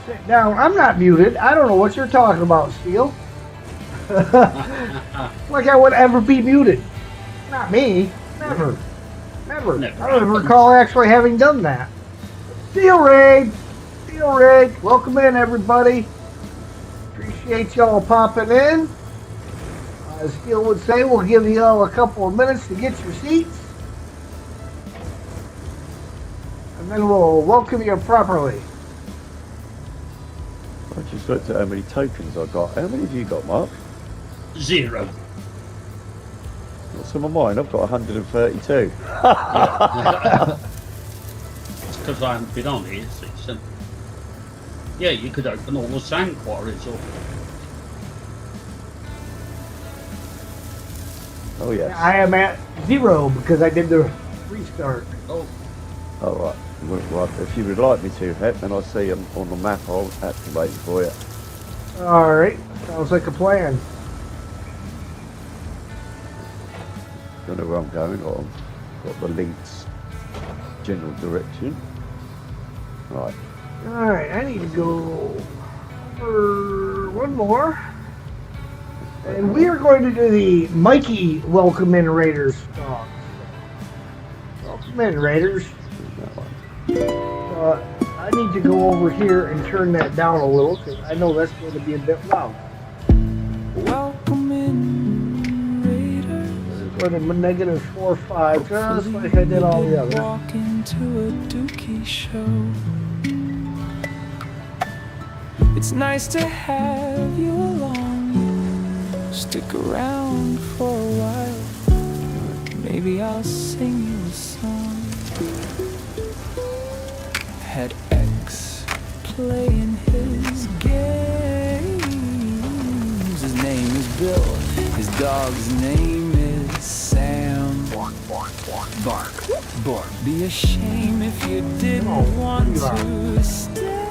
Sit down. I'm not muted. I don't know what you're talking about, Steel. Like I would ever be muted. Not me. Never. Never. Never I don't even happened. recall actually having done that. Steel Raid. Steel Raid. Welcome in, everybody. Appreciate y'all popping in. As Steel would say, we'll give you all a couple of minutes to get your seats. And then we'll welcome you properly. I just looked at how many tokens I got. How many have you got, Mark? 0. Got some of mine. I've got 132. It's because I haven't been on here since. Yeah, you could open all the sand quarries up. Oh, yes. I am at 0 because I did the restart. Oh, All right. Well, if you would like me to, then I'll see them on the map. I'll activate for you. All right, sounds like a plan. Don't know where I'm going. Or I've got the links, general direction. Right. All right, I need to go for one more. And we are going to do the Mikey Welcome in Raiders song. Welcome in, Raiders. That one. I need to go over here and turn that down a little because I know that's going to be a bit loud. Welcome in, Raiders. Go to -4.5, just like I did all the others. Walk into a dookie show. It's nice to have you along. Stick around for a while. Maybe I'll sing you a song. Had X playing his games. His name is Bill. His dog's name is Sam. Bark, bark. Be a shame if you didn't Oh, want you are. to stay.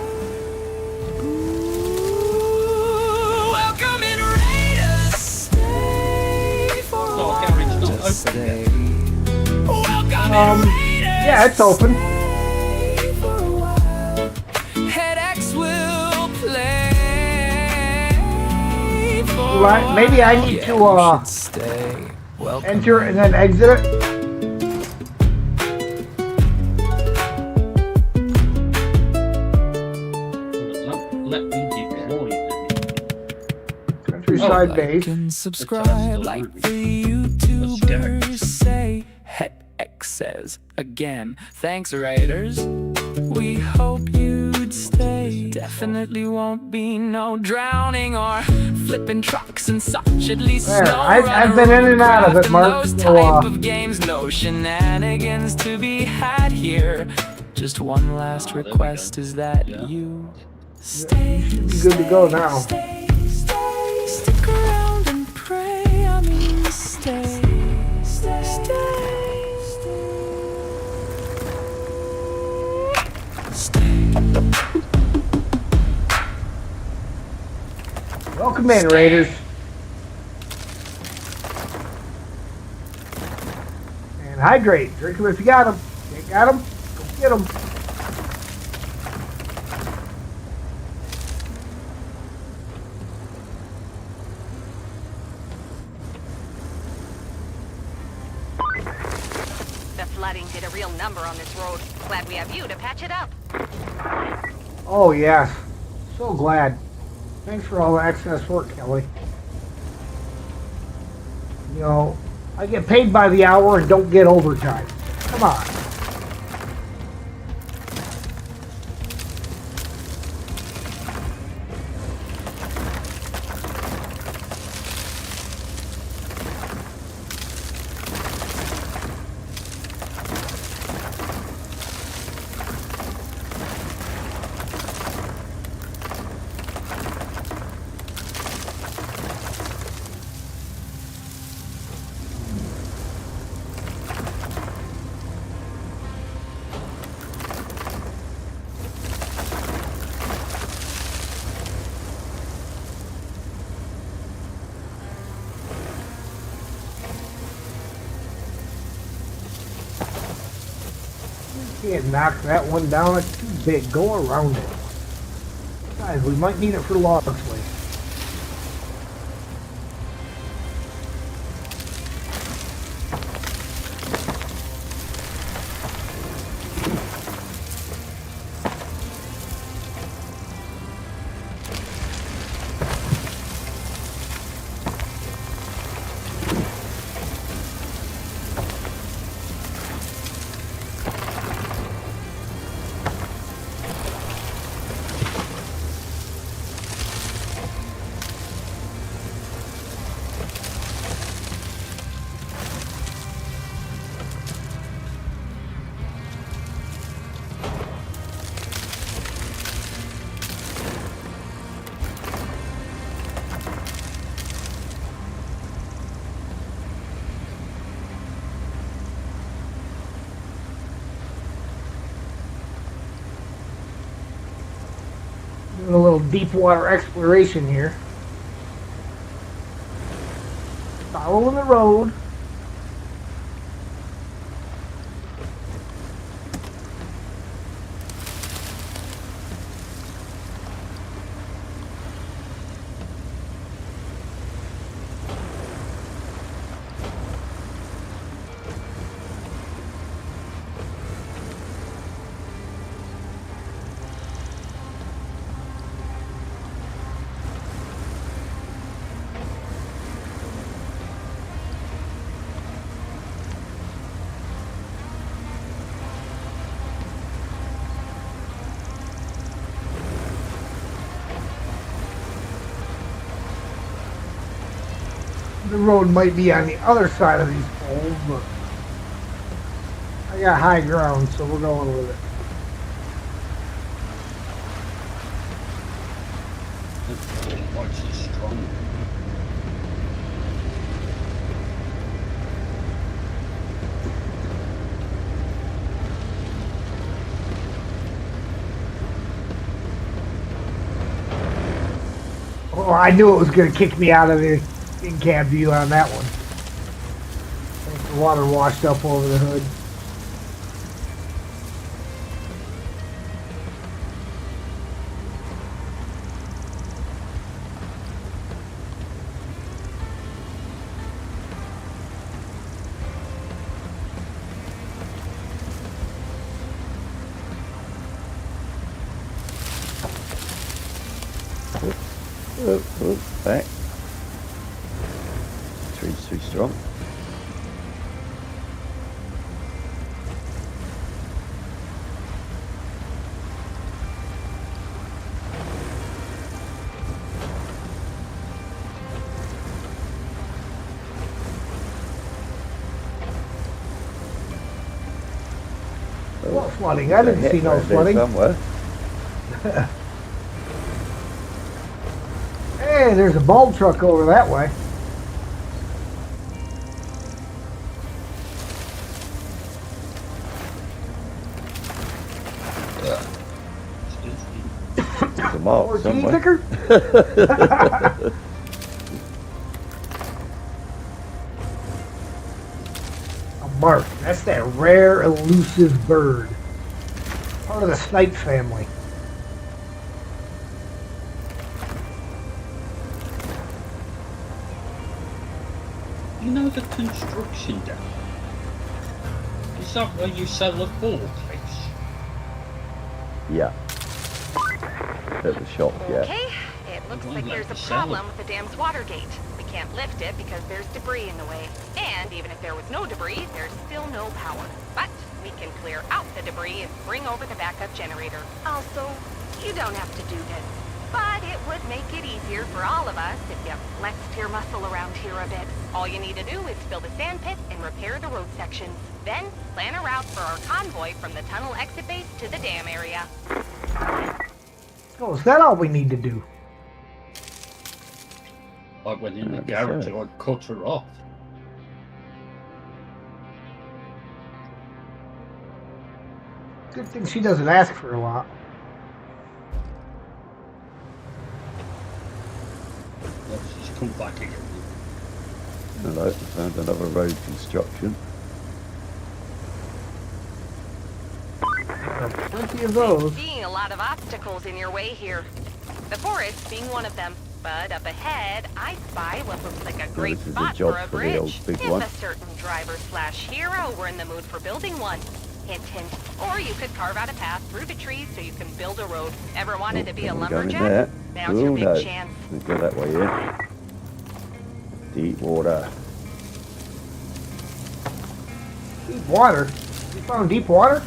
Ooh, welcome in Raiders. Stay for a Oh, while. garage not Just open stay. yet. Welcome in Raiders. Yeah, it's open. Stay for a while. Headaches will play for Right, a maybe I while. need Yeah, to, you should stay. Welcome. Enter and then exit it. Let me deploy them. Countryside Like base. and subscribe, like the YouTubers say. Heck says again, thanks Raiders. We hope you'd stay. Definitely won't be no drowning or flipping trucks and such. At least There, no I've been in and out of it, Mark, Those so, type of games, no shenanigans to be had here. Just one last there we request go. is that Yeah. you stay. Should be good to go now. Stay, stick around and pray. I mean, stay. Welcome in, Raiders. And hydrate. Drink them if you got them. Ain't got them? Go get them. The flooding did a real number on this road. Glad we have you to patch it up. Oh, yes. So glad. Thanks for all the excess work, Kelly. You know, I get paid by the hour and don't get overtime. Come on. Can't knock that one down. It's too big. Go around it. Guys, we might need it for log slate. Doing a little deep water exploration here. Following the road. The road might be on the other side of these poles, but I got high ground, so we're going with it. Watch the strong. Oh, I knew it was going to kick me out of the in-cab view on that one. The water washed up over the hood. Back. Tree's too strong. What flooding? I didn't see no Right there flooding. somewhere. Hey, there's a bulb truck over that way. There's a mark Or a somewhere. picker? A mark. That's that rare, elusive bird. Part of the snipe family. You know the construction down? Is that where you sell the ball case? Yeah. At the shop, yeah. Okay, it looks like there's a problem with the dam's water gate. We can't lift it because there's debris in the way. And even if there was no debris, there's still no power. But we can clear out the debris and bring over the backup generator. Also, you don't have to do this. But it would make it easier for all of us if you flexed your muscle around here a bit. All you need to do is fill the sand pit and repair the road sections. Then plan a route for our convoy from the tunnel exit base to the dam area. Oh, is that all we need to do? I went in the garage and I cut her off. Good thing she doesn't ask for a lot. Well, she's come back again. Hello, I found another road construction. Plenty of those. Seeing a lot of obstacles in your way here. The forest being one of them. But up ahead, I spy what looks like a great this is a spot job for a for the old bridge. big If one. a certain driver/hero were in the mood for building one. Hint, hint. Or you could carve out a path through the trees so you can build a road. Ever wanted to be a We're going lumberjack? there. Now's your Oh, big no. chance. We go that way, yeah. Deep water. Deep water? You found deep water?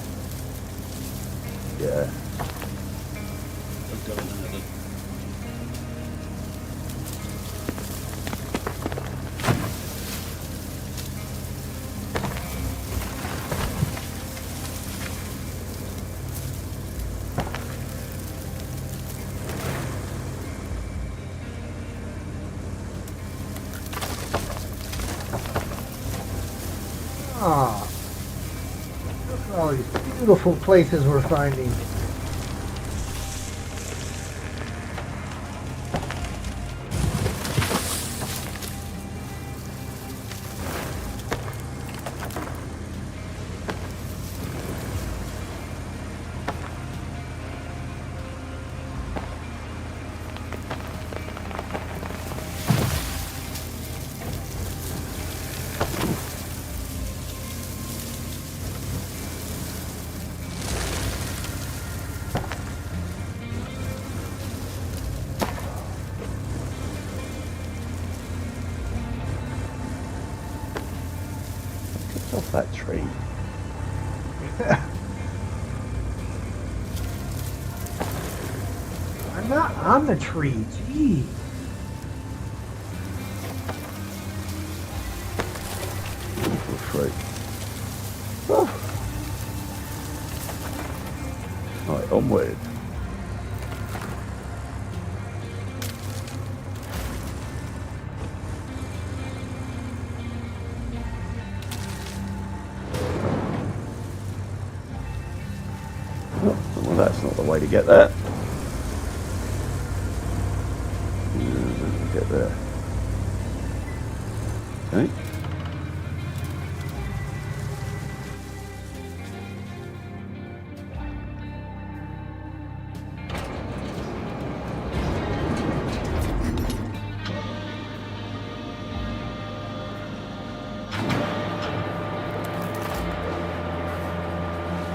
Yeah. I've got another. Ah. Look at all these beautiful places we're finding. It's off that tree. I'm not on the tree. Gee. Beautiful tree. Oh. Right, onward. Oh, well, that's not the way to get there. get there. Okay.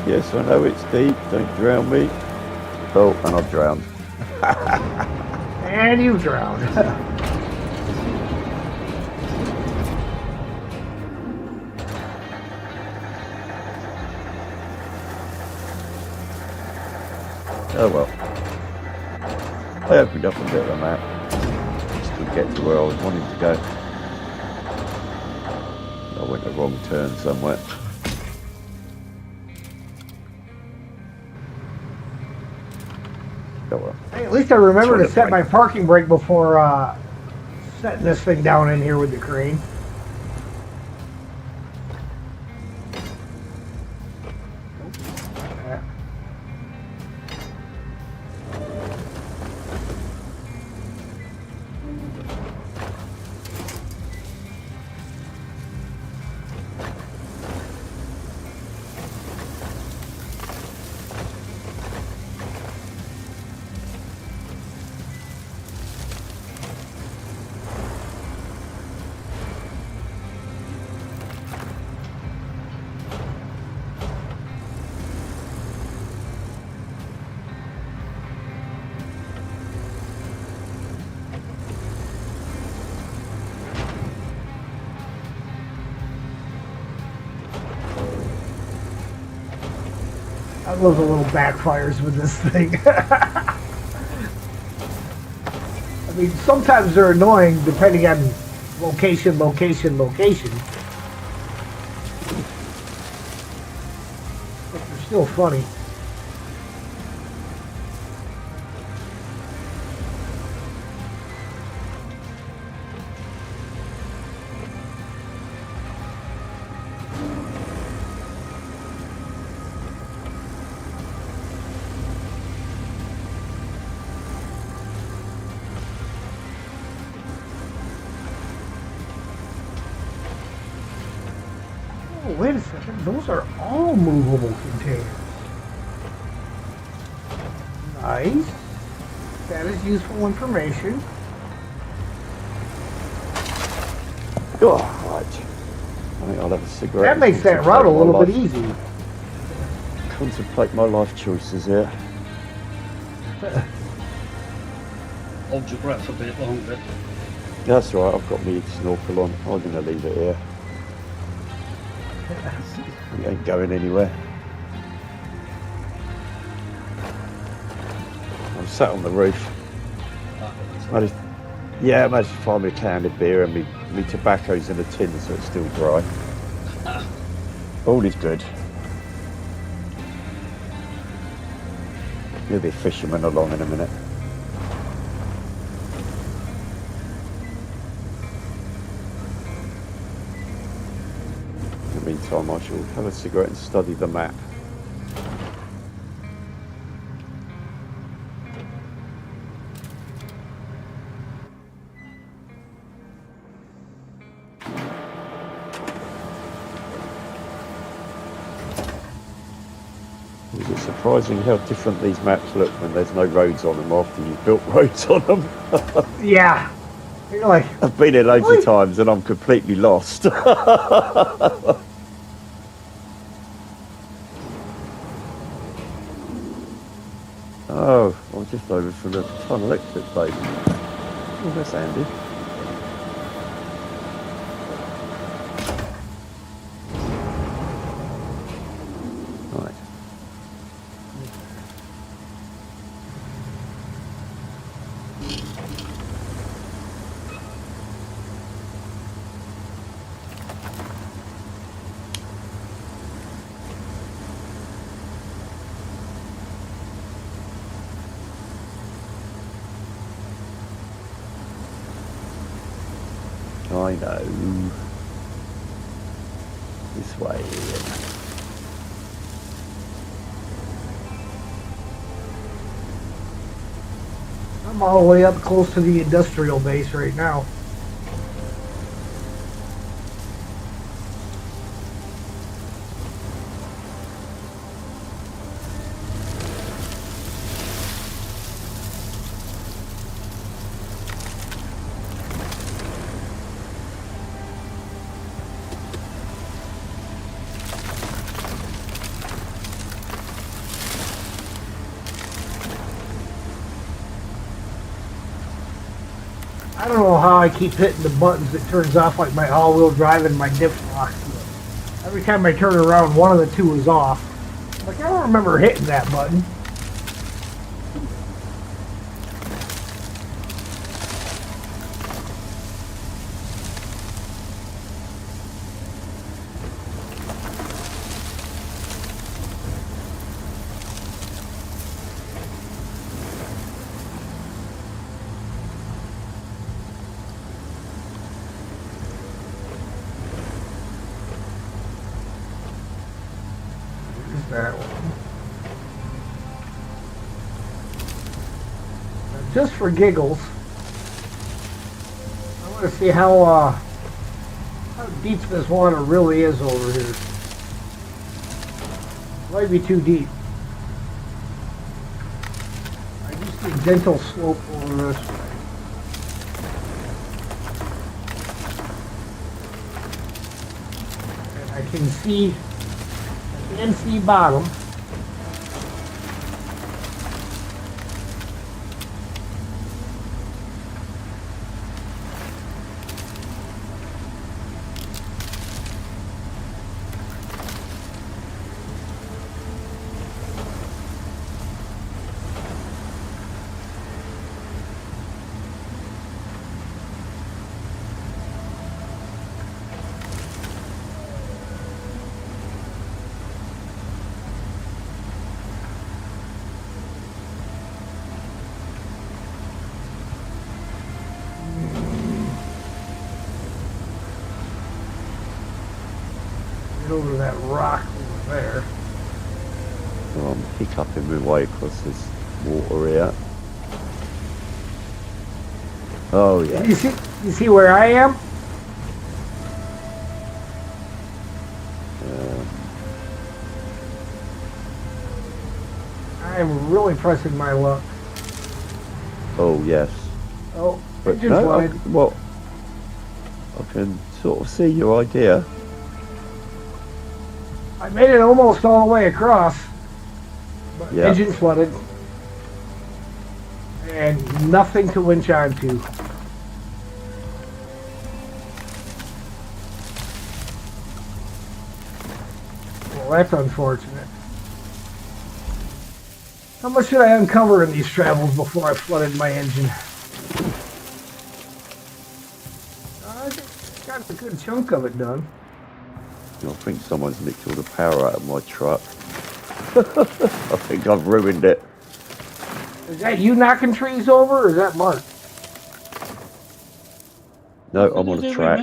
Yes, I know it's deep. Don't drown me. Oh, and I've drowned. And you drowned. Oh well. I opened up a bit of a map. Just to get to where I was wanting to go. I went a wrong turn somewhere. Oh well. Hey, at least I remember to Sort of set my like- parking brake before setting this thing down in here with the crane. I love the little backfires with this thing. I mean, sometimes they're annoying depending on location. But they're still funny. Oh, wait a second. Those are all movable containers. Nice. That is useful information. Oh, right. I think I'll have a cigarette. That and makes that route a little bit contemplate easy. Contemplate my life choices here. Hold your breath a bit longer. That's right, I've got me snorkel on. I'm going to leave it here. It ain't going anywhere. I'm sat on the roof. I just find me a can of beer and me tobacco's in a tin so it's still dry. All is good. There'll be a fisherman along in a minute. In the meantime, I shall have a cigarette and study the map. Is it surprising how different these maps look when there's no roads on them after you've built roads on them? Yeah. You're like, I've been here loads Really? of times and I'm completely lost. Oh, I'm just over from the tunnel exit station. Oh, that's handy. Right. I know. This way. I'm all the way up close to the industrial base right now. I don't know how I keep hitting the buttons that turns off like my all-wheel drive and my diff lock. Every time I turn around, one of the two is off. Like, I don't remember hitting that button. That one. Just for giggles, I want to see how deep this water really is over here. Might be too deep. I just see gentle slope over this way. And I can see bottom. Over that rock over there. So I'm hiccuping my way across this water here. Oh yeah. You see where I am? I'm really pressing my luck. Oh yes. Oh, But no, I can sort of see your idea. I made it almost all the way across, but Yeah. engine flooded, and nothing to winch onto. Well, that's unfortunate. How much did I uncover in these travels before I flooded my engine? I got a good chunk of it done. I think someone's nicked all the power out of my truck. I think I've ruined it. Is that you knocking trees over, or is that Mark? No, I'm on a track.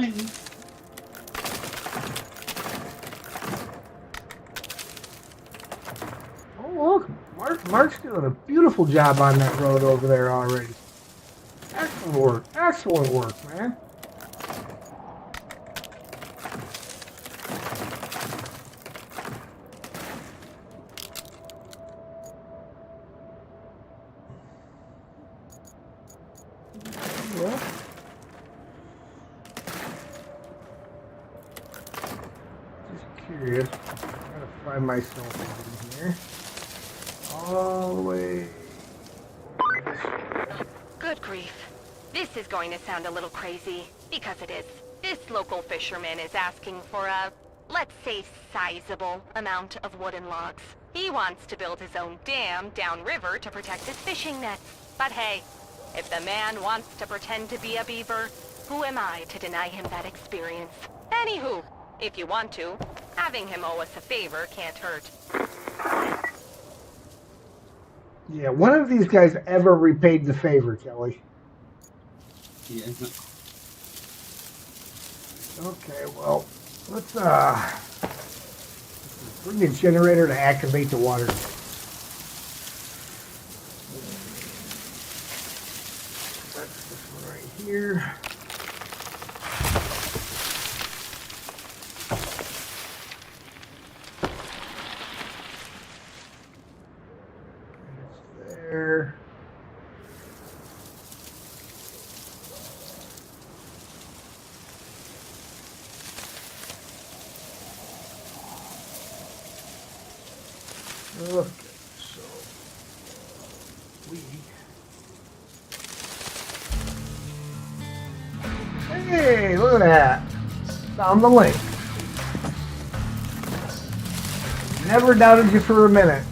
Oh, look, Mark's doing a beautiful job on that road over there already. Excellent work, man. Well, just curious. I'm trying to find myself in here. All the way. Good grief. This is going to sound a little crazy, because it is. This local fisherman is asking for a, let's say, sizable amount of wooden logs. He wants to build his own dam downriver to protect his fishing nets. But hey, if the man wants to pretend to be a beaver, who am I to deny him that experience? Anywho, if you want to, having him owe us a favor can't hurt. Yeah, one of these guys ever repaid the favor, Kelly. Yeah. Okay, well, let's bring the generator to activate the water. here. That's there. Okay, so we. Hey, look at that! Found the link. Never doubted you for a minute.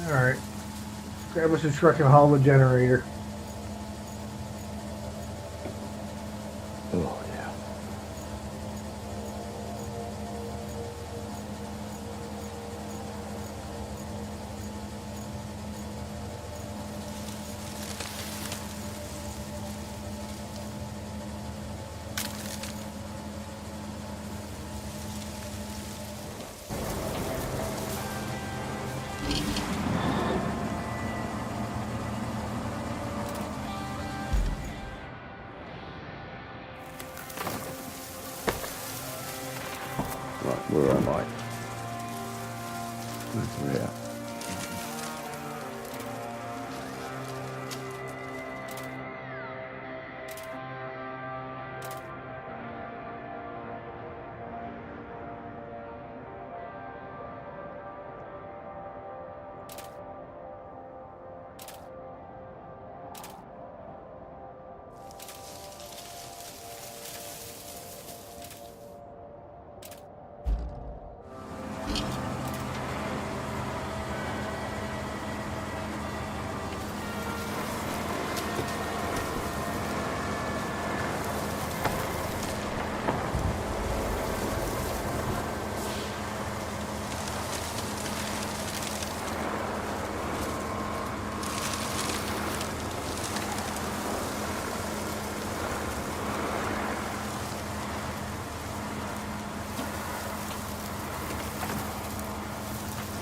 All right. Grab us a truck and haul the generator. Oh, yeah. Right, where am I? Where's we at?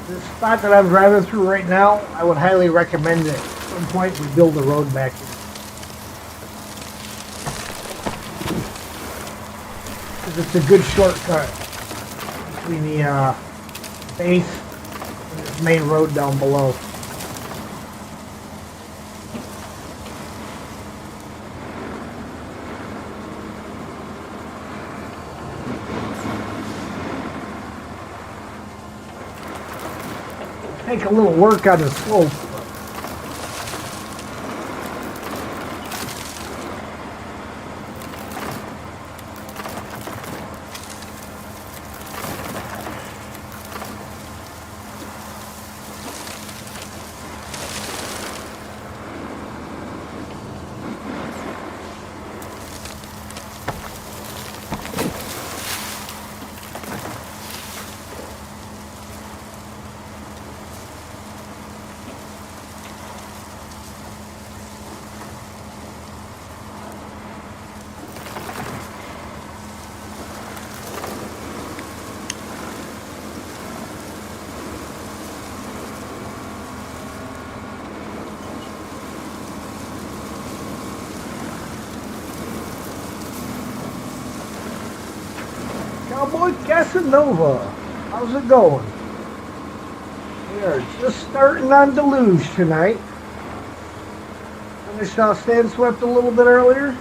This spot that I'm driving through right now, I would highly recommend that at some point we build a road back here. 'Cause it's a good shortcut between the base and this main road down below. Take a little work on the slope. Cowboy Casanova, how's it going? We are just starting on Deluge tonight. Finished off Sandswept a little bit earlier.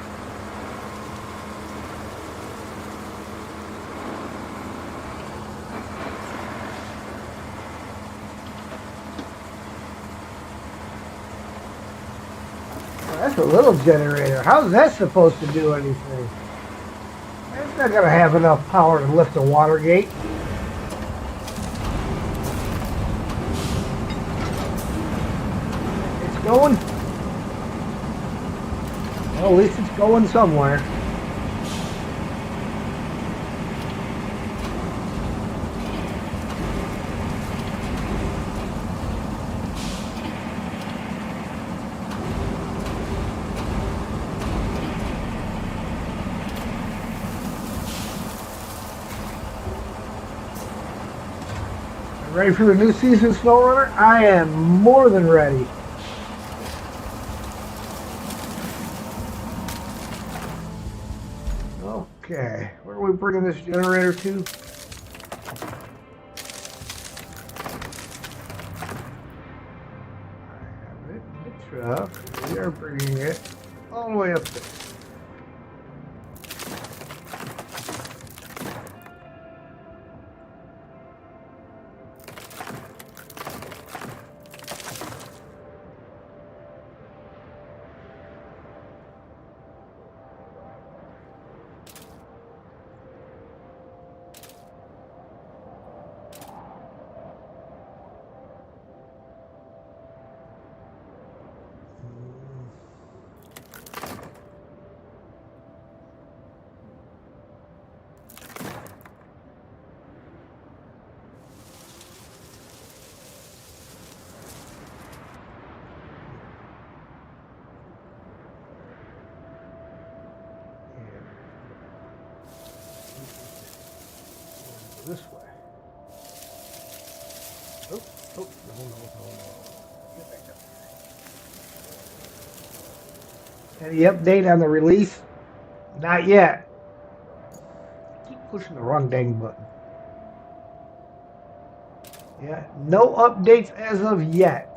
Oh, that's a little generator. How's that supposed to do anything? It's not gonna have enough power to lift a water gate. It's going. Well, at least it's going somewhere. Ready for the new season, SnowRunner? I am more than ready. Okay, where are we bringing this generator to? I have it in the truck. We are bringing it all the way up there. This way. Oh, no. Get back up here. Any update on the release? Not yet. Keep pushing the wrong dang button. Yeah, no updates as of yet.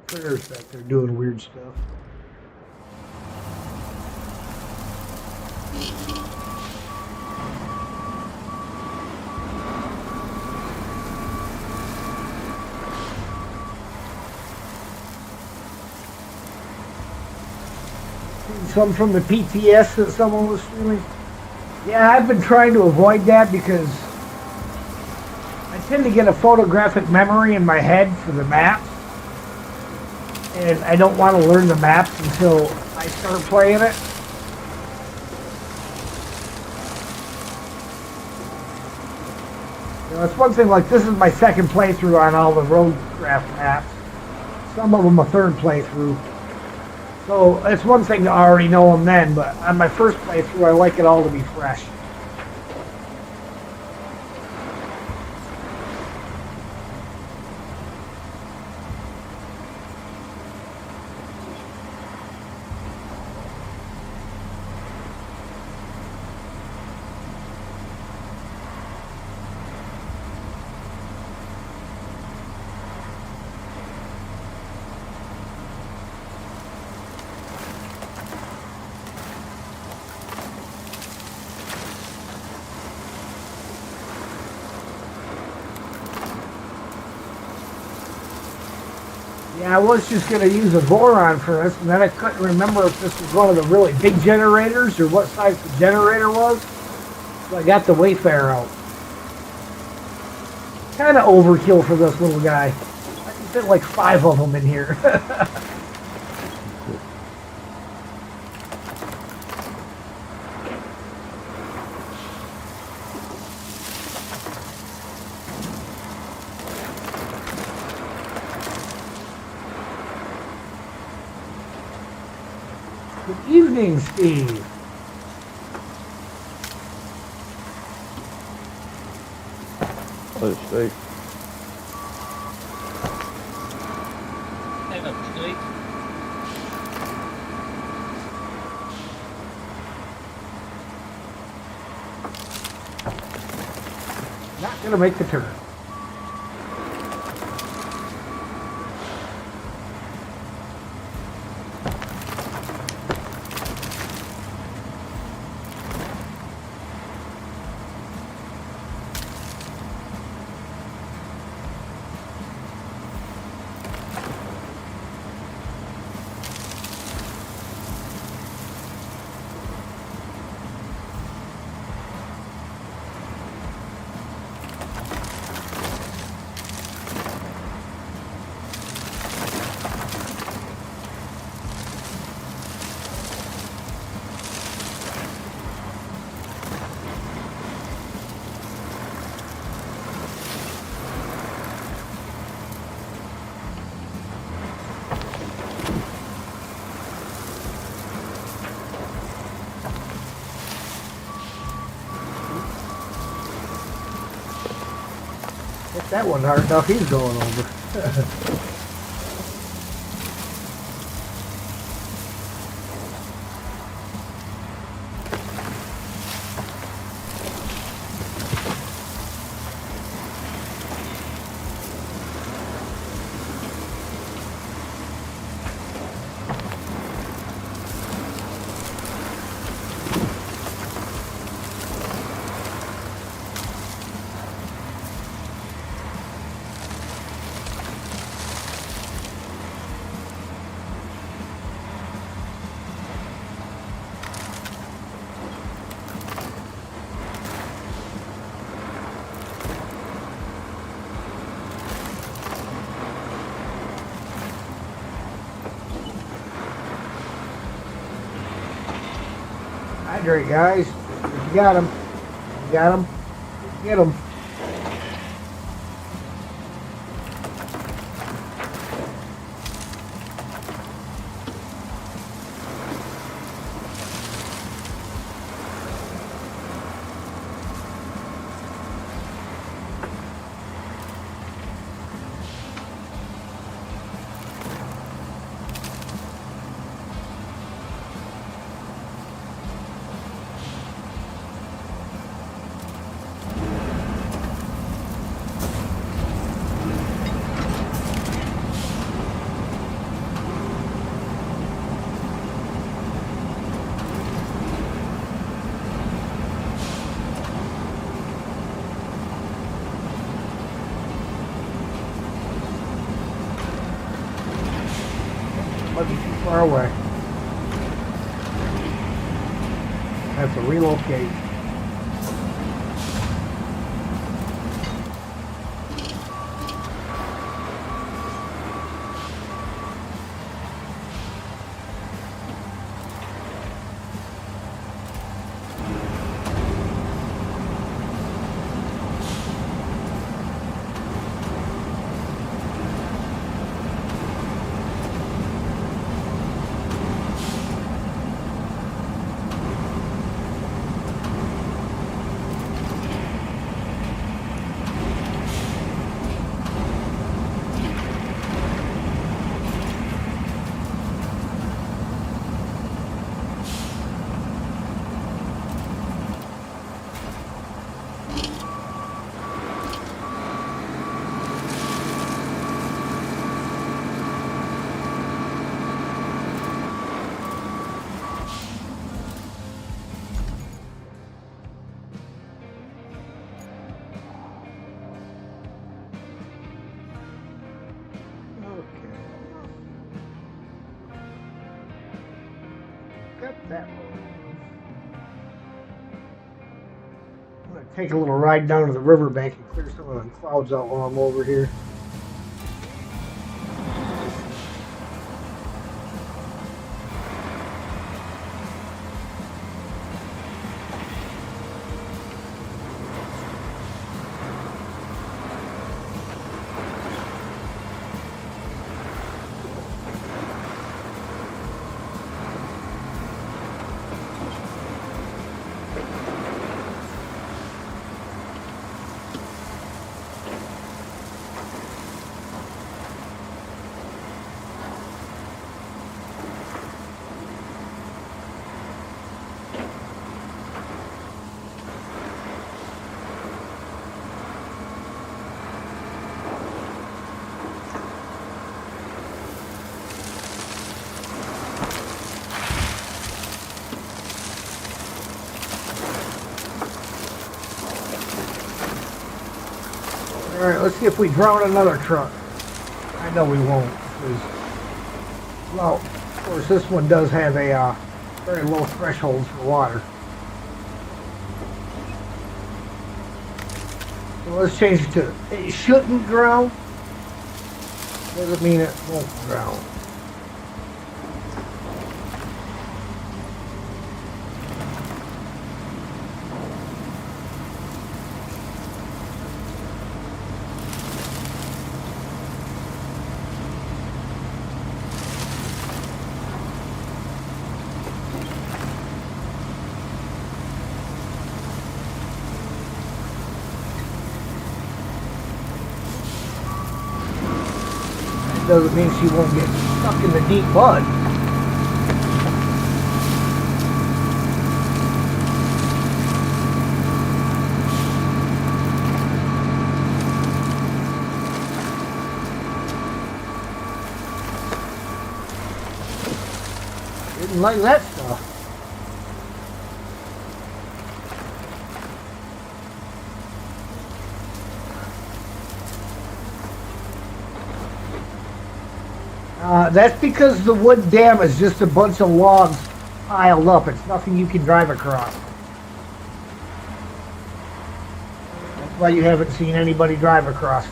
Critters back there doing weird stuff. Some from the PTS that someone was streaming. Yeah, I've been trying to avoid that because I tend to get a photographic memory in my head for the maps. And I don't want to learn the maps until I start playing it. You know, it's one thing, like this is my second playthrough on all the Roadcraft maps. Some of them a third playthrough. So it's one thing to already know them then, but on my first playthrough I like it all to be fresh. Yeah, I was just going to use a boron for this, and then I couldn't remember if this was one of the really big generators or what size the generator was. So I got the Wayfarer out. Kind of overkill for this little guy. I can fit like 5 of them in here. Good evening, Steve. Oh, Steve. Hello, Steve. Not going to make the turn. That wasn't hard enough. He's going over. Hydrate, guys. You got him. You got him. Get him. Might be too far away. Have to relocate. Got that one. I'm going to take a little ride down to the riverbank and clear some of the clouds out while I'm over here. Alright, let's see if we drown another truck. I know we won't. Well, of course, this one does have a very low threshold for water. So let's change it to it shouldn't drown. Doesn't mean it won't drown. doesn't mean she won't get stuck in the deep mud. Didn't like that stuff. That's because the wood dam is just a bunch of logs piled up. It's nothing you can drive across. That's why you haven't seen anybody drive across.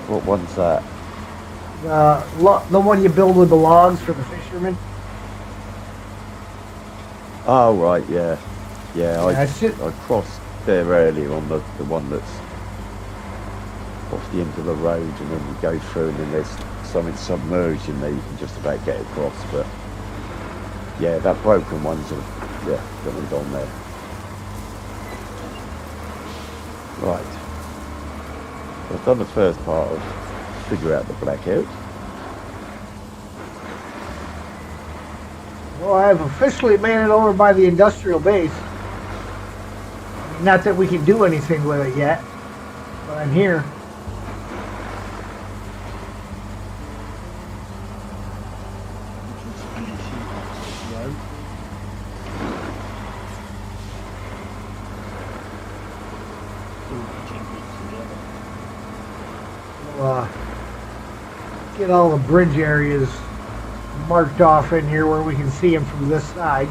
What one's that? The one you build with the logs for the fishermen. Oh, right, yeah. Yeah, Yeah, I crossed there earlier on the one that's off the end of the road, and then you go through and then there's something submerged in there you can just about get across, but yeah, that broken one's definitely gone there. Right. I've done the first part of figure out the blackout. Well, I've officially made it over by the industrial base. Not that we can do anything with it yet, but I'm here. Get all the bridge areas marked off in here where we can see them from this side.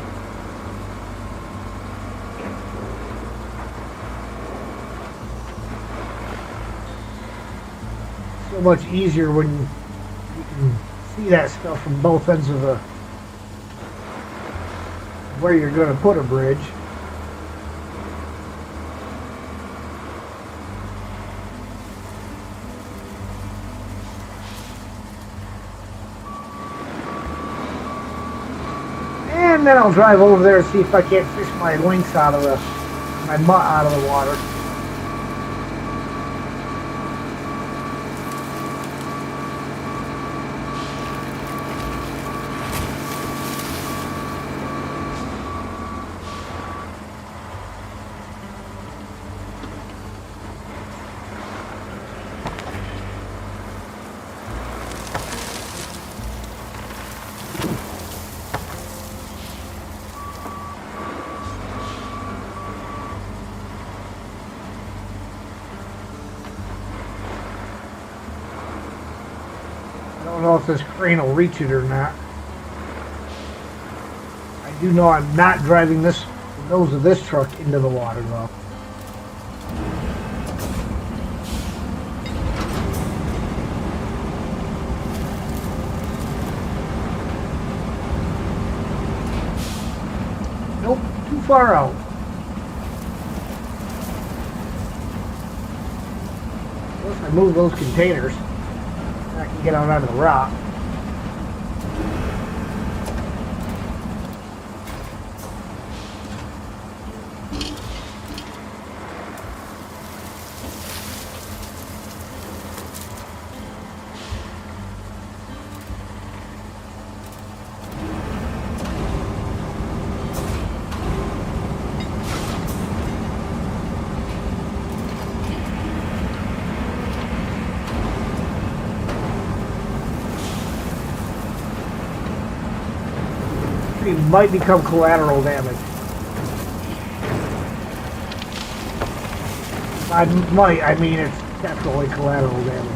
So much easier when you can see that stuff from both ends of the where you're going to put a bridge. And then I'll drive over there and see if I can't fish my lynx out of my mutt out of the water. I don't know if this crane will reach it or not. I do know I'm not driving the nose of this truck into the water though. Nope, too far out. Unless I move those containers, I can get out onto the rock. It might become collateral damage. I might, I mean it's definitely collateral damage.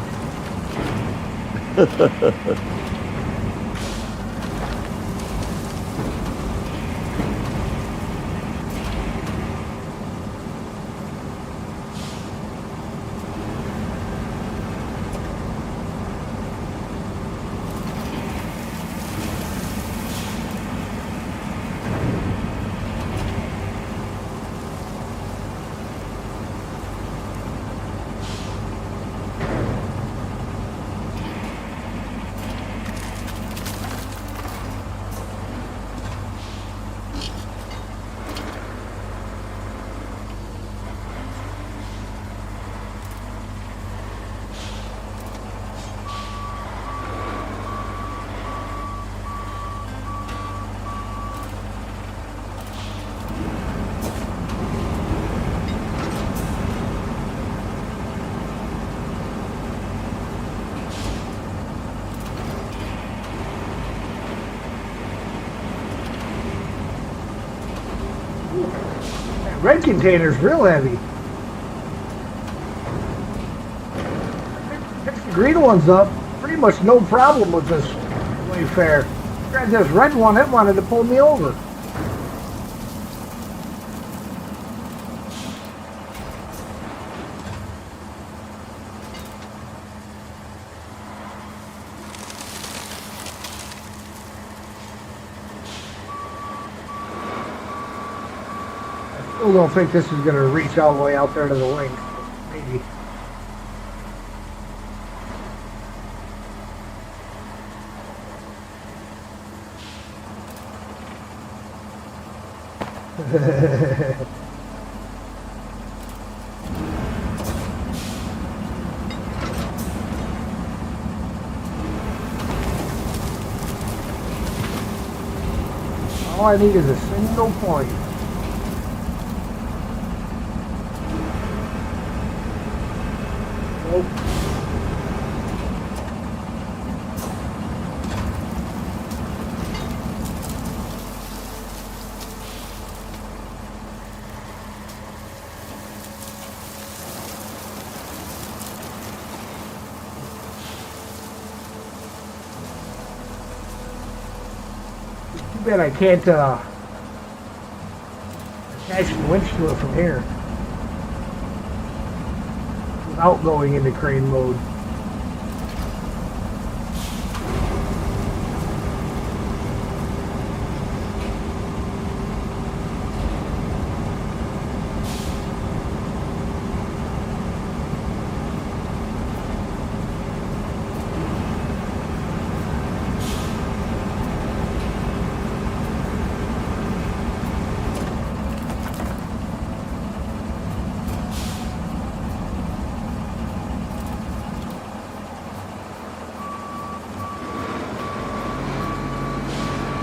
red container's real heavy. Picked the green ones up. Pretty much no problem with this Wayfair. Grabbed this red one, it wanted to pull me over. I still don't think this is going to reach all the way out there to the link. Maybe. All I need is a single point. Nope. Too bad I can't attach the winch to it from here without going into crane mode.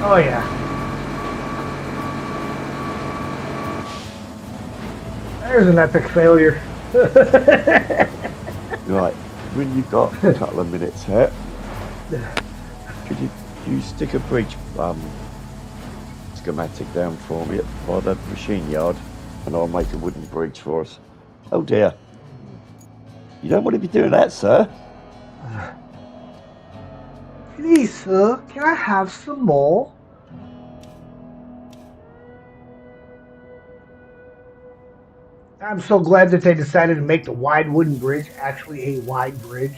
Oh yeah. There's an epic failure. Right, when you've got a couple of minutes here, could you stick a bridge schematic down for me by the machine yard, and I'll make a wooden bridge for us. Oh dear. You don't want to be doing that, sir. Please, sir, can I have some more? I'm so glad that they decided to make the wide wooden bridge actually a wide bridge.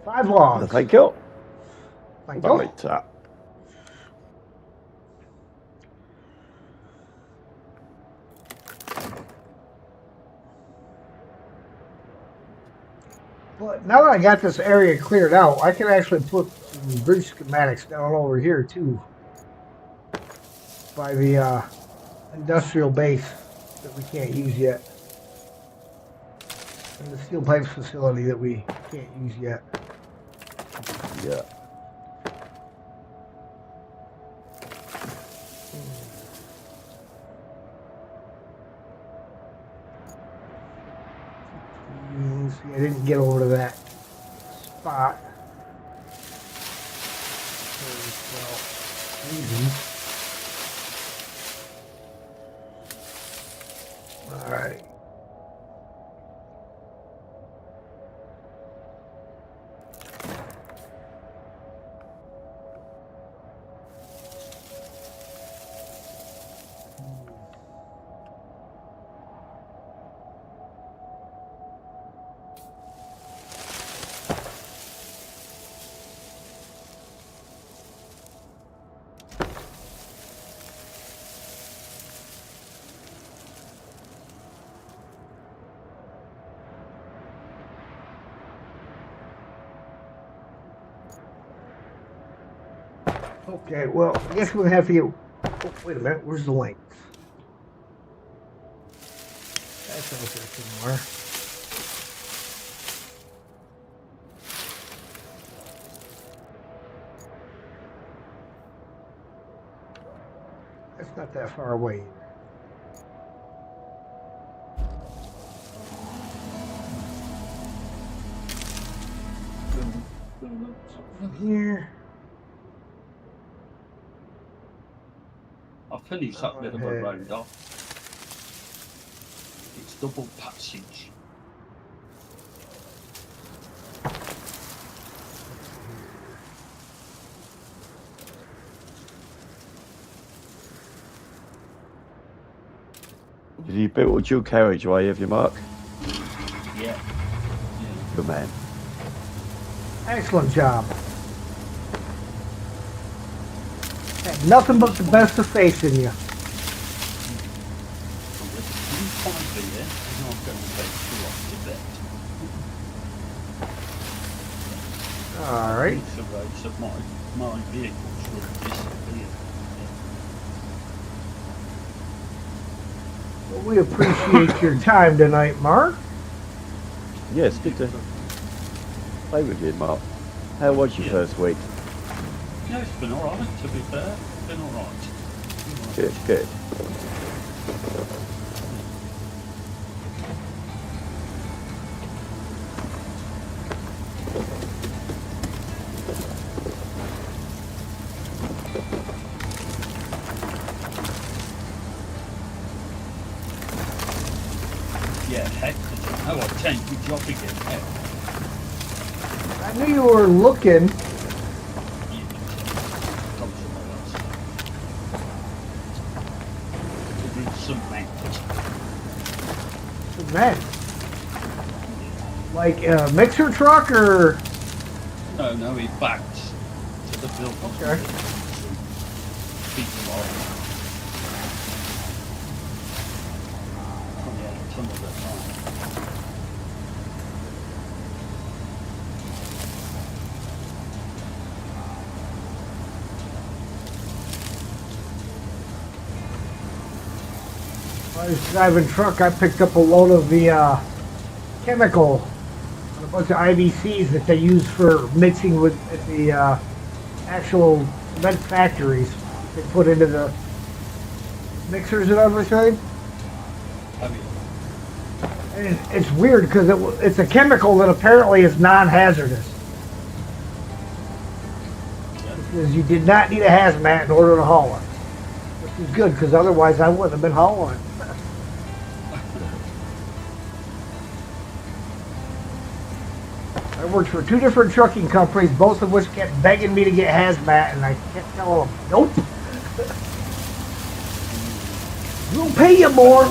Five logs. Thank you. Thank you. Right. But now that I got this area cleared out, I can actually put some bridge schematics down over here too. By the industrial base that we can't use yet. And the steel pipes facility that we can't use yet. Yeah. See, I didn't get over to that spot. For reasons. All right. Okay, well, I guess we're gonna have to get. Oh, wait a minute, where's the link? That's out there somewhere. That's not that far away. From here. I finished that bit of a Okay. road off. It's double passage. Have you built a dual carriageway, have you, Mark? Yeah. Good man. Excellent job. Had nothing but the best of faith in you. I'm not going to take too long to bed. All right. It's the roads of my vehicles will disappear. Well, we appreciate your time tonight, Mark. Yes, good to play with you, Mark. How was your first week? Yeah, it's been alright, to be fair. It's been alright. Good, good. Yeah, heck, now I've changed my job again. Heck. I knew you were looking. Come somewhere else. To do some maintenance. Man, like a mixer truck or? No, he backs to the building. Okay. Keep them all. 28 ton at a time. I was driving truck. I picked up a load of the chemical, a bunch of IBCs that they use for mixing with at the actual cement factories. They put into the mixers and everything. Have you? And it's weird because it's a chemical that apparently is non-hazardous. Because you did not need a hazmat in order to haul it. Which is good because otherwise I wouldn't have been hauling it. I worked for 2 different trucking companies, both of which kept begging me to get hazmat, and I kept telling them, nope. We'll pay you more.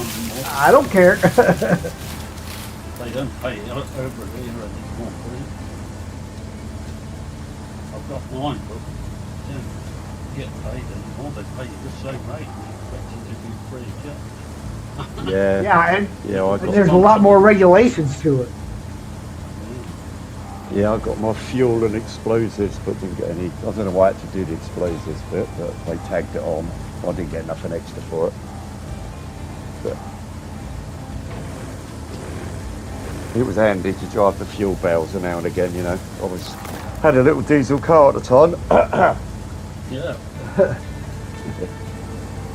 I don't care. They don't pay it over here anymore, do they? I've got mine, but they don't get paid anymore. They pay you the same rate. You expect them to be free, yeah. Yeah. Yeah, and Yeah, I got there's a lot more regulations to it. Yeah, I got my fuel and explosives, but didn't get any. I don't know why I had to do the explosives bit, but they tagged it on. I didn't get nothing extra for it. But it was handy to drive the fuel barrels now and again, you know. I had a little diesel car at the time. Yeah.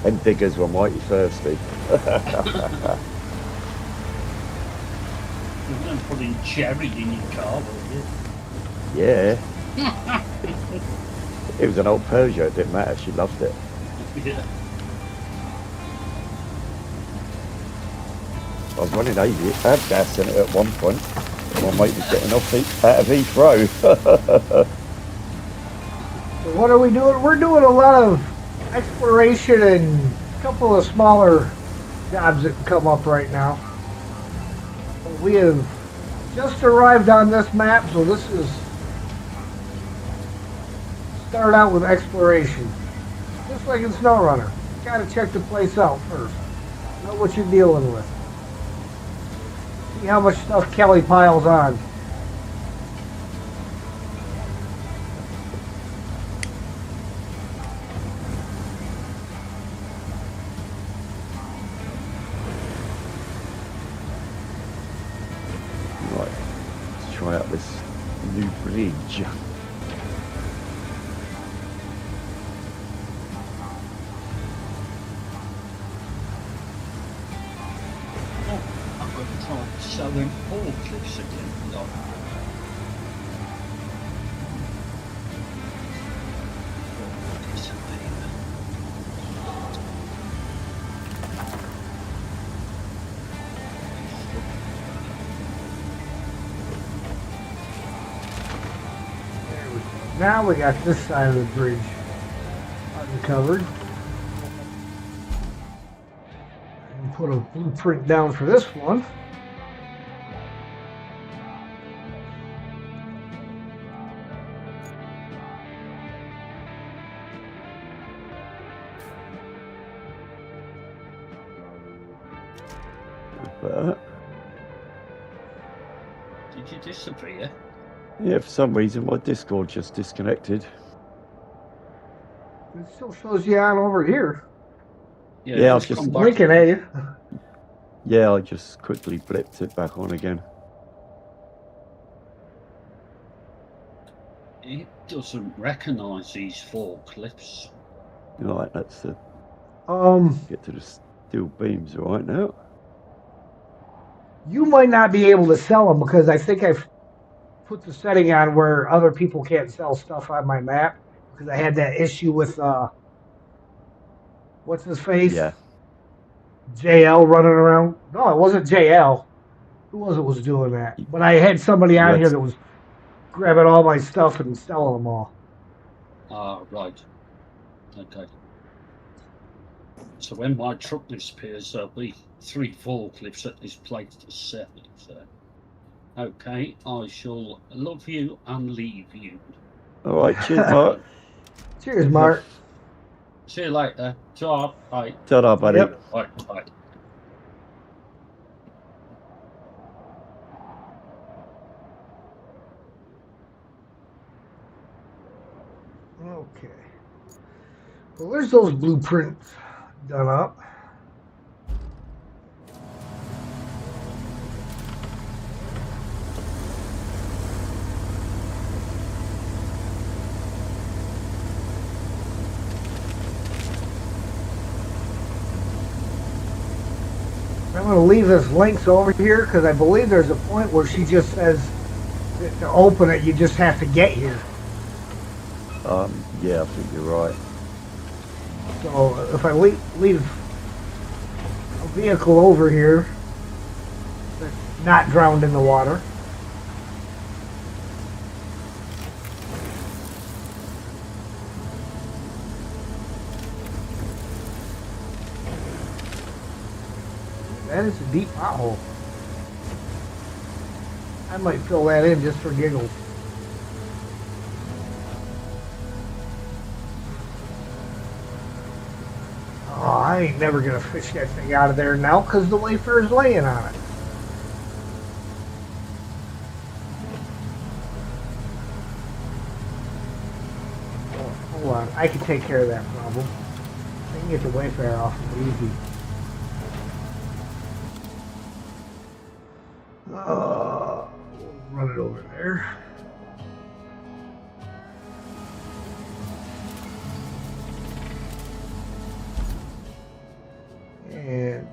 And diggers were mighty thirsty. You don't put in cherry in your car, will you? Yeah. It was an old Peugeot, it didn't matter, she loved it. Yeah. I was running I had gas in it at one point. My mate was getting off out of Heathrow. So what are we doing? We're doing a lot of exploration and a couple of smaller jobs that come up right now. We have just arrived on this map, so this is start out with exploration. Just like in SnowRunner. You gotta check the place out first. Know what you're dealing with. See how much stuff Kelly piles on. Right, let's try out this new bridge. Oh, I'm going to try selling all cliffs again. No. Now we got this side of the bridge uncovered. And put a blueprint down for this one. But, Did you disappear? yeah, for some reason my Discord just disconnected. It still shows you on over here. Yeah, I've it's just come back. Blinking at you. Yeah, I just quickly blipped it back on again. It doesn't recognise these forklifts. Right, that's the get to the steel beams right now. You might not be able to sell them because I think I've put the setting on where other people can't sell stuff on my map because I had that issue with what's his face? Yeah. JL running around. No, it wasn't JL. Who was doing that? But I had somebody on here that was grabbing all my stuff and selling them all. Ah, right. Okay. So when my truck disappears, there'll be 3 forklifts at this place to sell it. So, okay, I shall love you and leave you. All right, cheers, Mark. Cheers, Mark. See you later. Ta. Bye. Ta-da, buddy. Yep. Bye. Bye. Okay. Well, there's those blueprints done up. I'm going to leave this links over here because I believe there's a point where she just says that to open it, you just have to get here. Yeah, I think you're right. So if I leave a vehicle over here that's not drowned in the water. That is a deep pothole. I might fill that in just for giggles. Oh, I ain't never gonna fish that thing out of there now because the Wayfarer's laying on it. Oh, hold on, I can take care of that problem. I can get the Wayfarer off easy. We'll run it over there. And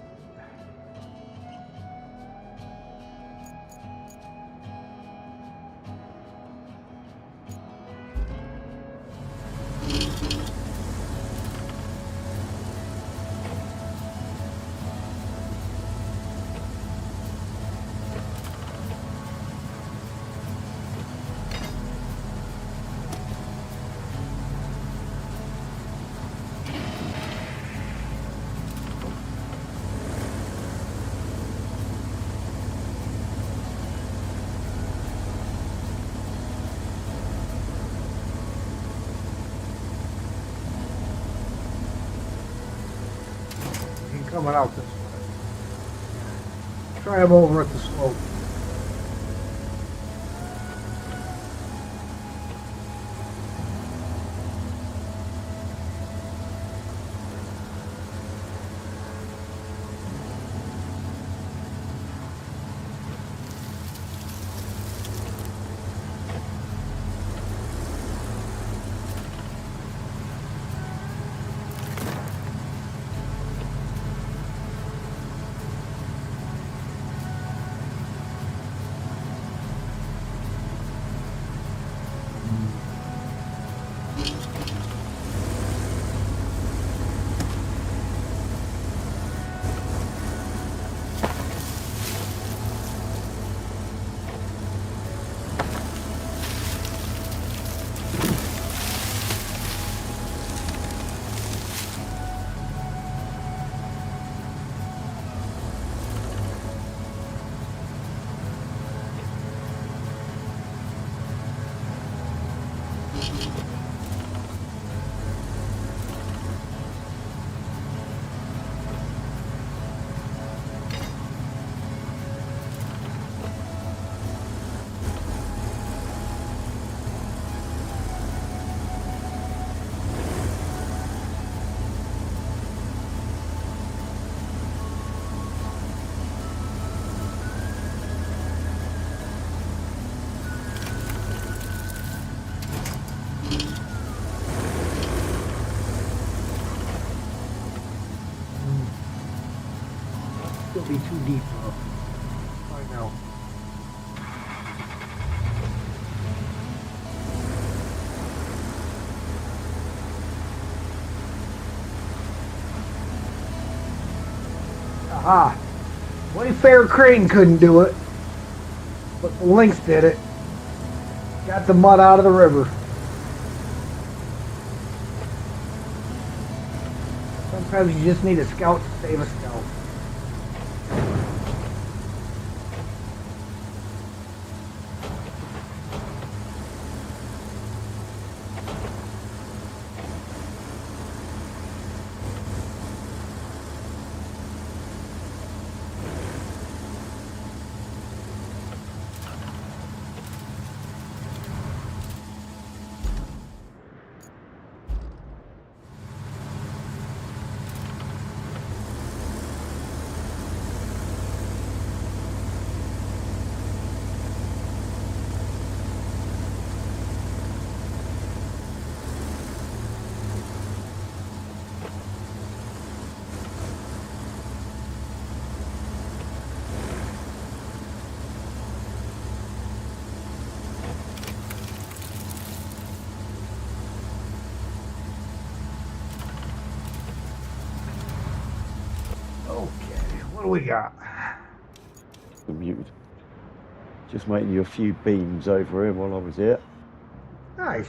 coming out this way. Try them over at the slope. Might be too deep though. I know. Aha! Wayfarer Crane couldn't do it, but the Lynx did it. Got the mud out of the river. Sometimes you just need a scout to save a scout. What do we got? I'm muted. Just making you a few beams over here while I was here. Nice.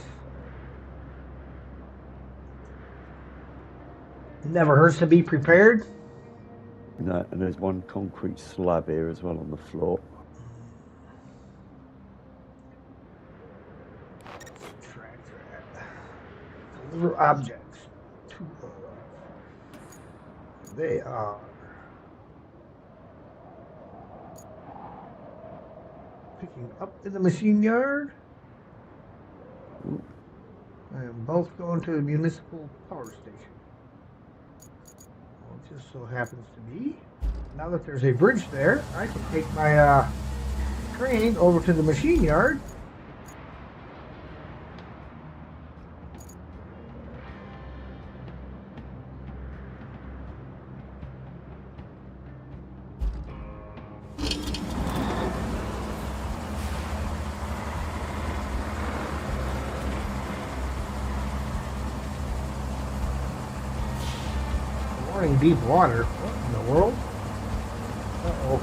Never hurts to be prepared. No, and there's one concrete slab here as well on the floor. Deliver objects to they are picking up in the machine yard. Ooh. I am both going to the municipal power station. Well, it just so happens to be, now that there's a bridge there, I can take my crane over to the machine yard. Deep water. What in the world? Uh-oh.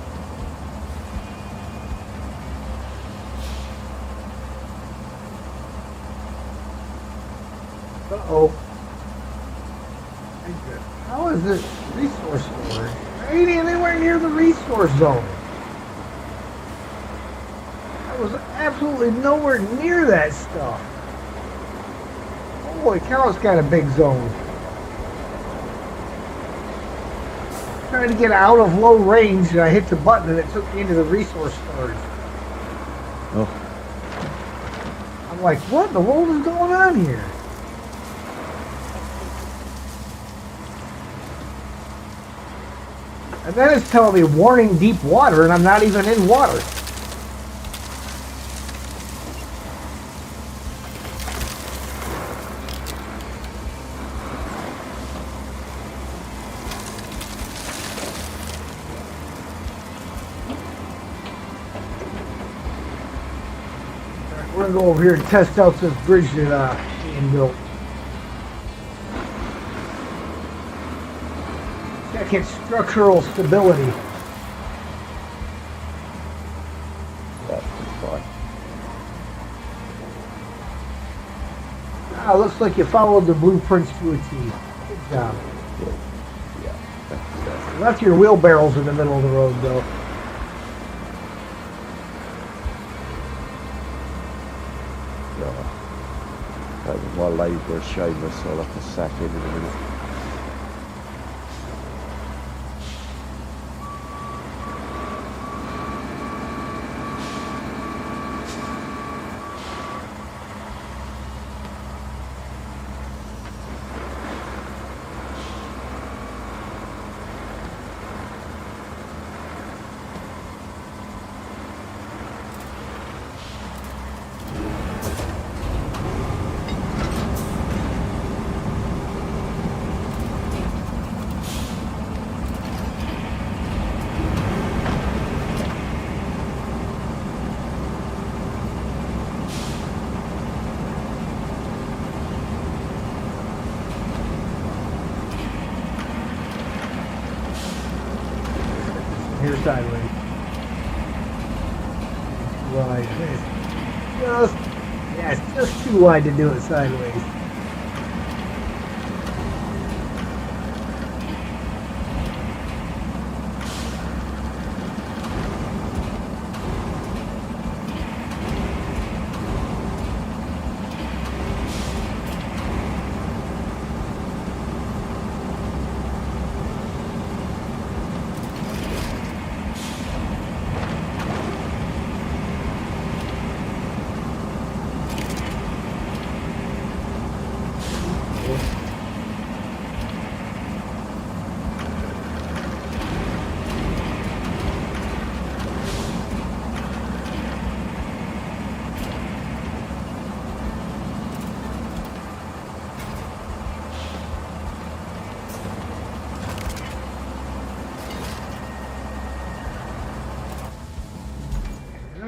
Uh-oh. How is this resource storage? I ain't anywhere near the resource zone. I was absolutely nowhere near that stuff. Holy cow, it's got a big zone. Trying to get out of low range and I hit the button and it took me into the resource storage. Oh. I'm like, what in the world is going on here? And then it's telling me warning deep water and I'm not even in water. We're gonna go over here and test out this bridge that Ian built. Check its structural stability. That's fine. Ah, looks like you followed the blueprints to a T. Good job. Good. Yeah. You left your wheelbarrows in the middle of the road, though. My labour is shameless, so I'll have to sack in a minute. sideways. Too wide. Just, yeah, it's just too wide to do it sideways.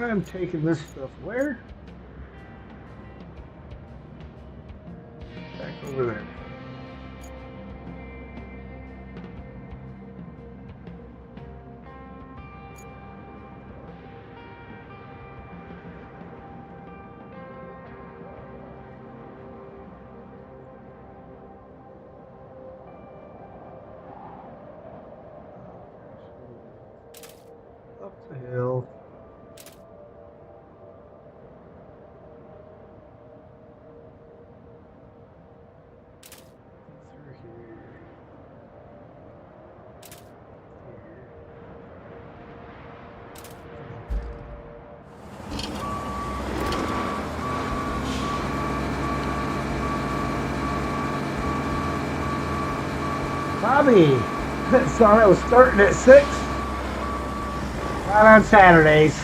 I'm taking this stuff where? Back over there. Up the hill. Bobby, saw it was starting at 6. Right on Saturdays.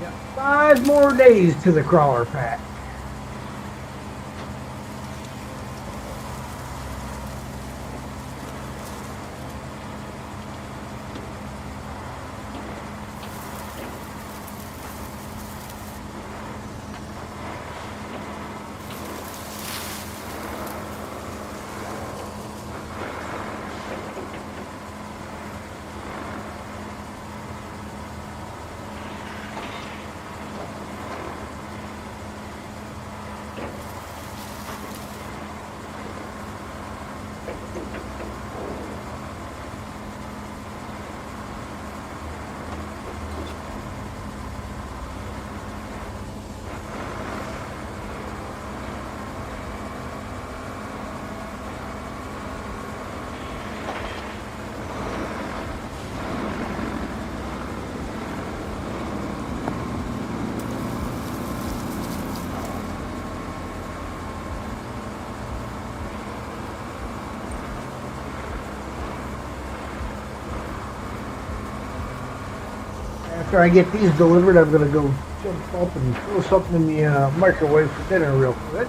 Yeah, 5 more days to the crawler pack. After I get these delivered, I'm gonna go jump up and throw something in the microwave for dinner real quick.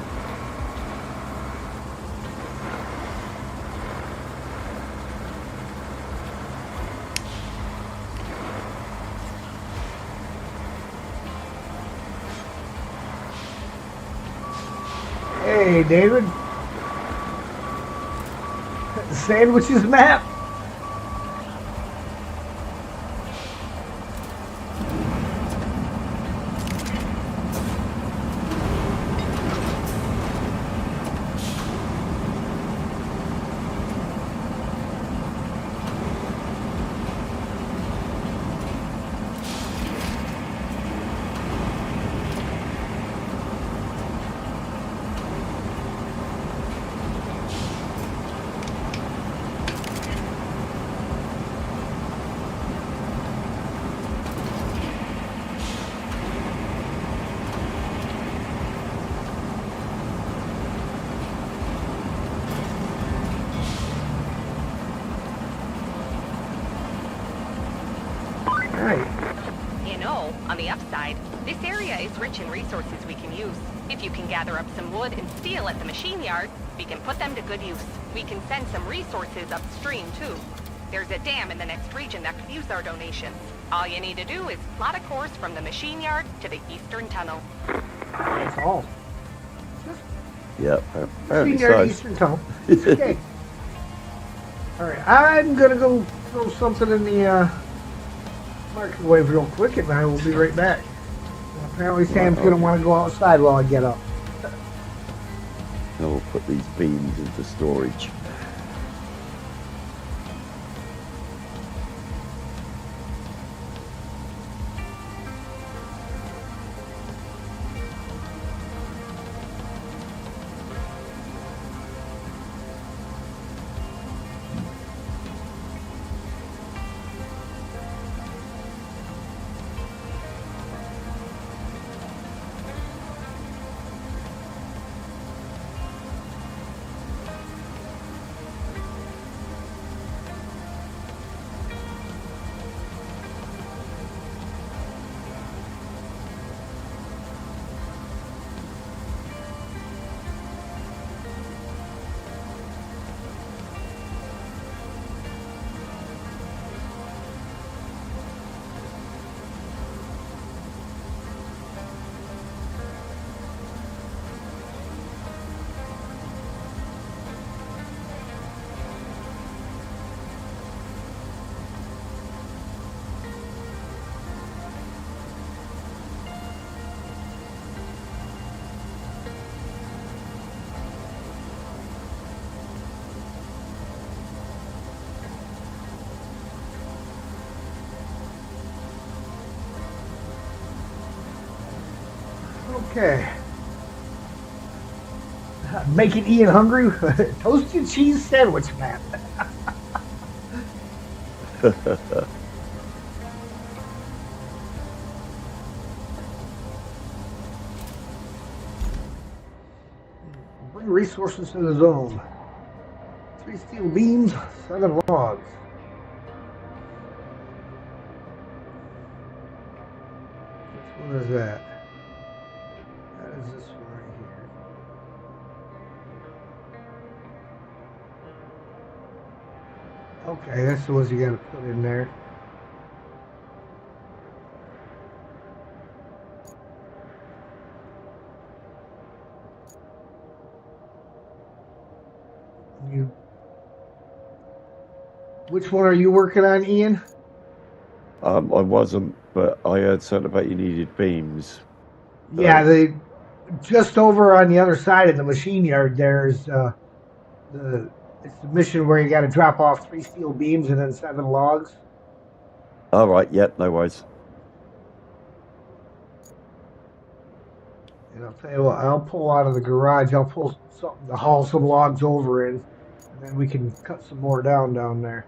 Hey, David. Sandwiches map. area is rich in resources we can use. If you can gather up some wood and steel at the machine yard, we can put them to good use. We can send some resources upstream, too. There's a dam in the next region that could use our donations. All you need to do is plot a course from the machine yard to the eastern tunnel. That's all. Yeah, apparently Senior so. Eastern Tunnel. Okay. Alright, I'm gonna go throw something in the microwave real quick and I will be right back. Apparently Sam's gonna want to go outside while I get up. And we'll put these beans into storage. Okay. Making Ian hungry. Toasted cheese sandwich, man. Bring resources to the zone. 3 steel beams, 7 logs. Which one is that? That is this one right here. Okay, that's the ones you gotta put in there. Which one are you working on, Ian? I wasn't, but I heard something about you needed beams. Yeah, they just over on the other side of the machine yard. There's it's the mission where you got to drop off 3 steel beams and then 7 logs. All right, yep, no worries. And I'll tell you what, I'll pull out of the garage. I'll pull something to haul some logs over in, and then we can cut some more down there.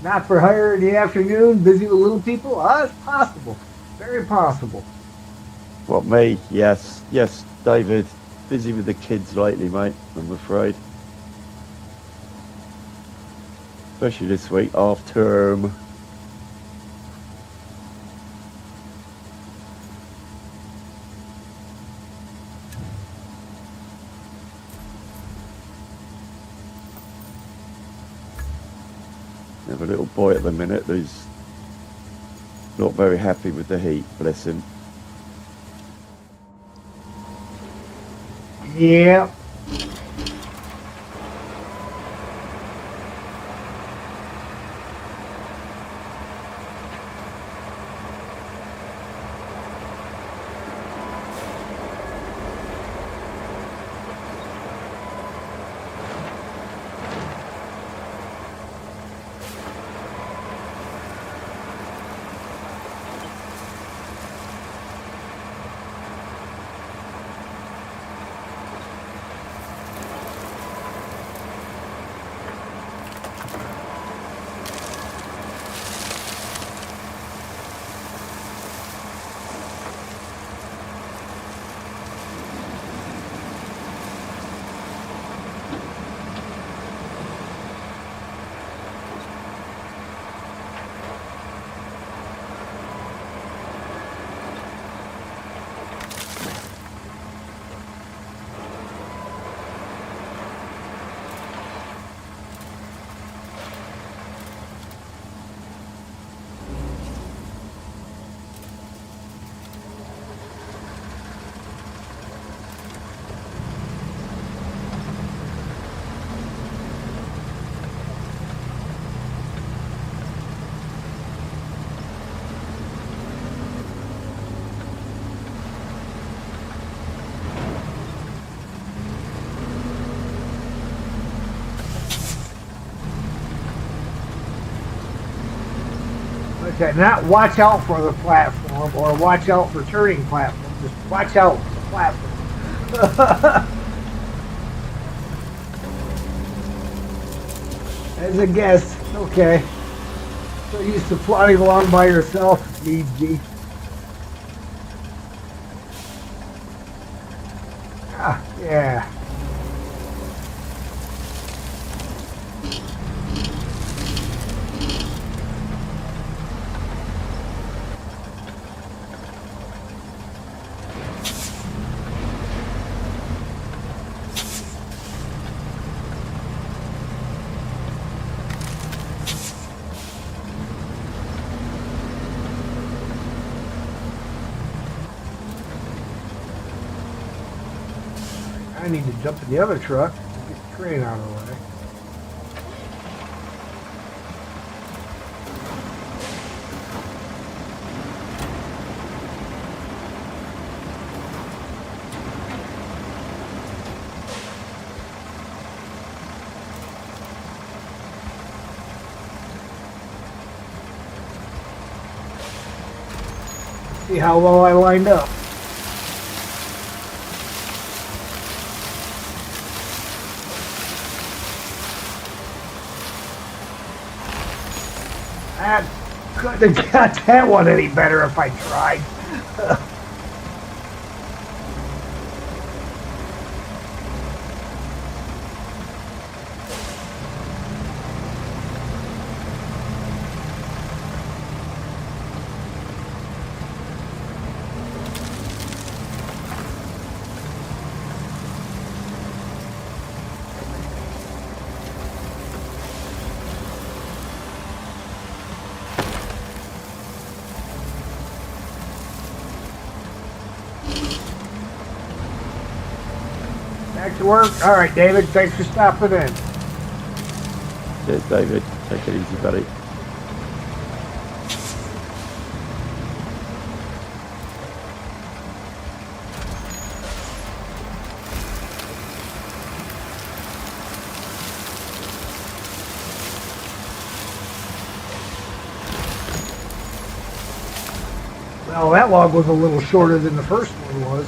Not for hire in the afternoon, busy with little people? It's possible. Very possible. What, me? Yes. Yes, David. Busy with the kids lately, mate, I'm afraid. Especially this week, half term. I have a little boy at the minute who's not very happy with the heat, bless him. Yeah. Like that. Not watch out for the platform or watch out for turning platform. Just watch out for the platform. As a guess, okay. So used to plodding along by yourself, need be. Ah, yeah. I need to jump in the other truck and get the train out of the way. See how well I lined up. I couldn't have got that one any better if I tried. Back to work. All right, David. Thanks for stopping in. Yeah, David, take it easy, buddy. Well, that log was a little shorter than the first one was.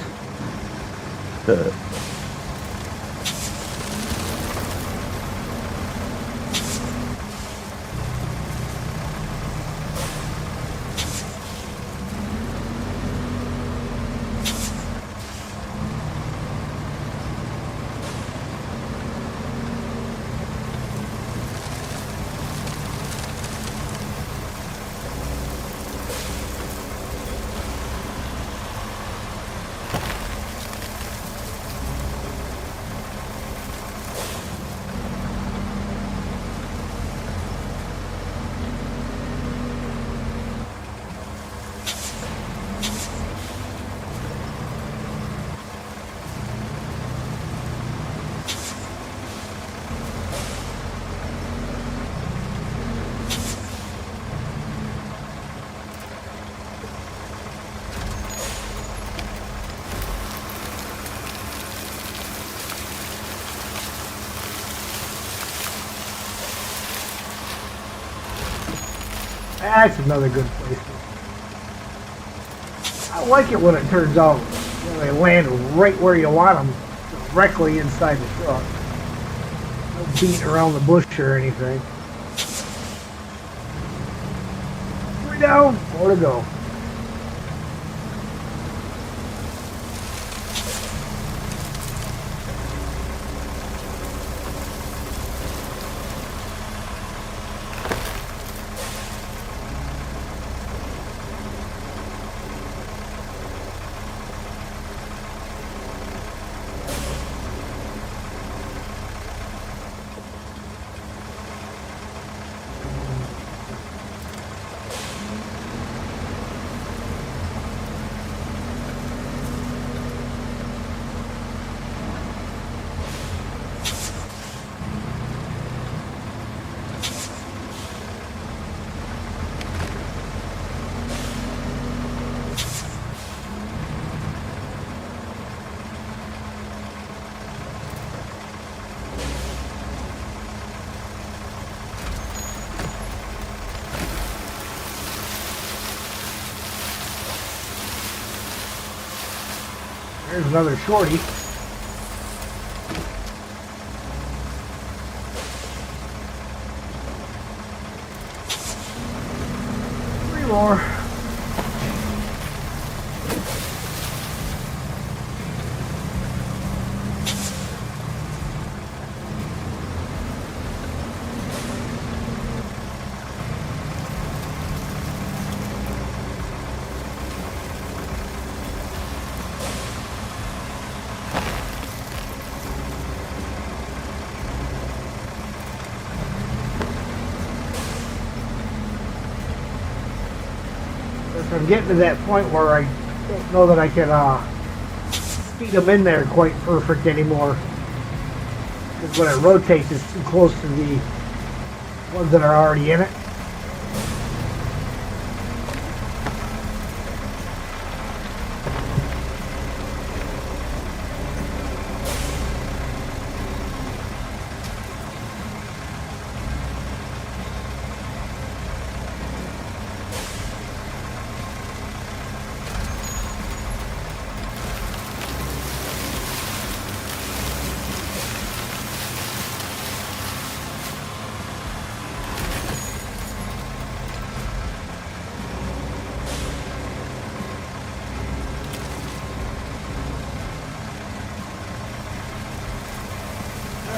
That's another good place. I like it when it turns out they land right where you want them, directly inside the truck. No beating around the bush or anything. 3 down, 4 to go. There's another shorty. Three more. I'm getting to that point where I don't know that I can feed them in there quite perfect anymore. Because when it rotates, it's too close to the ones that are already in it.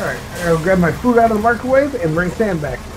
Alright, I'll grab my food out of the microwave and bring Sam back here.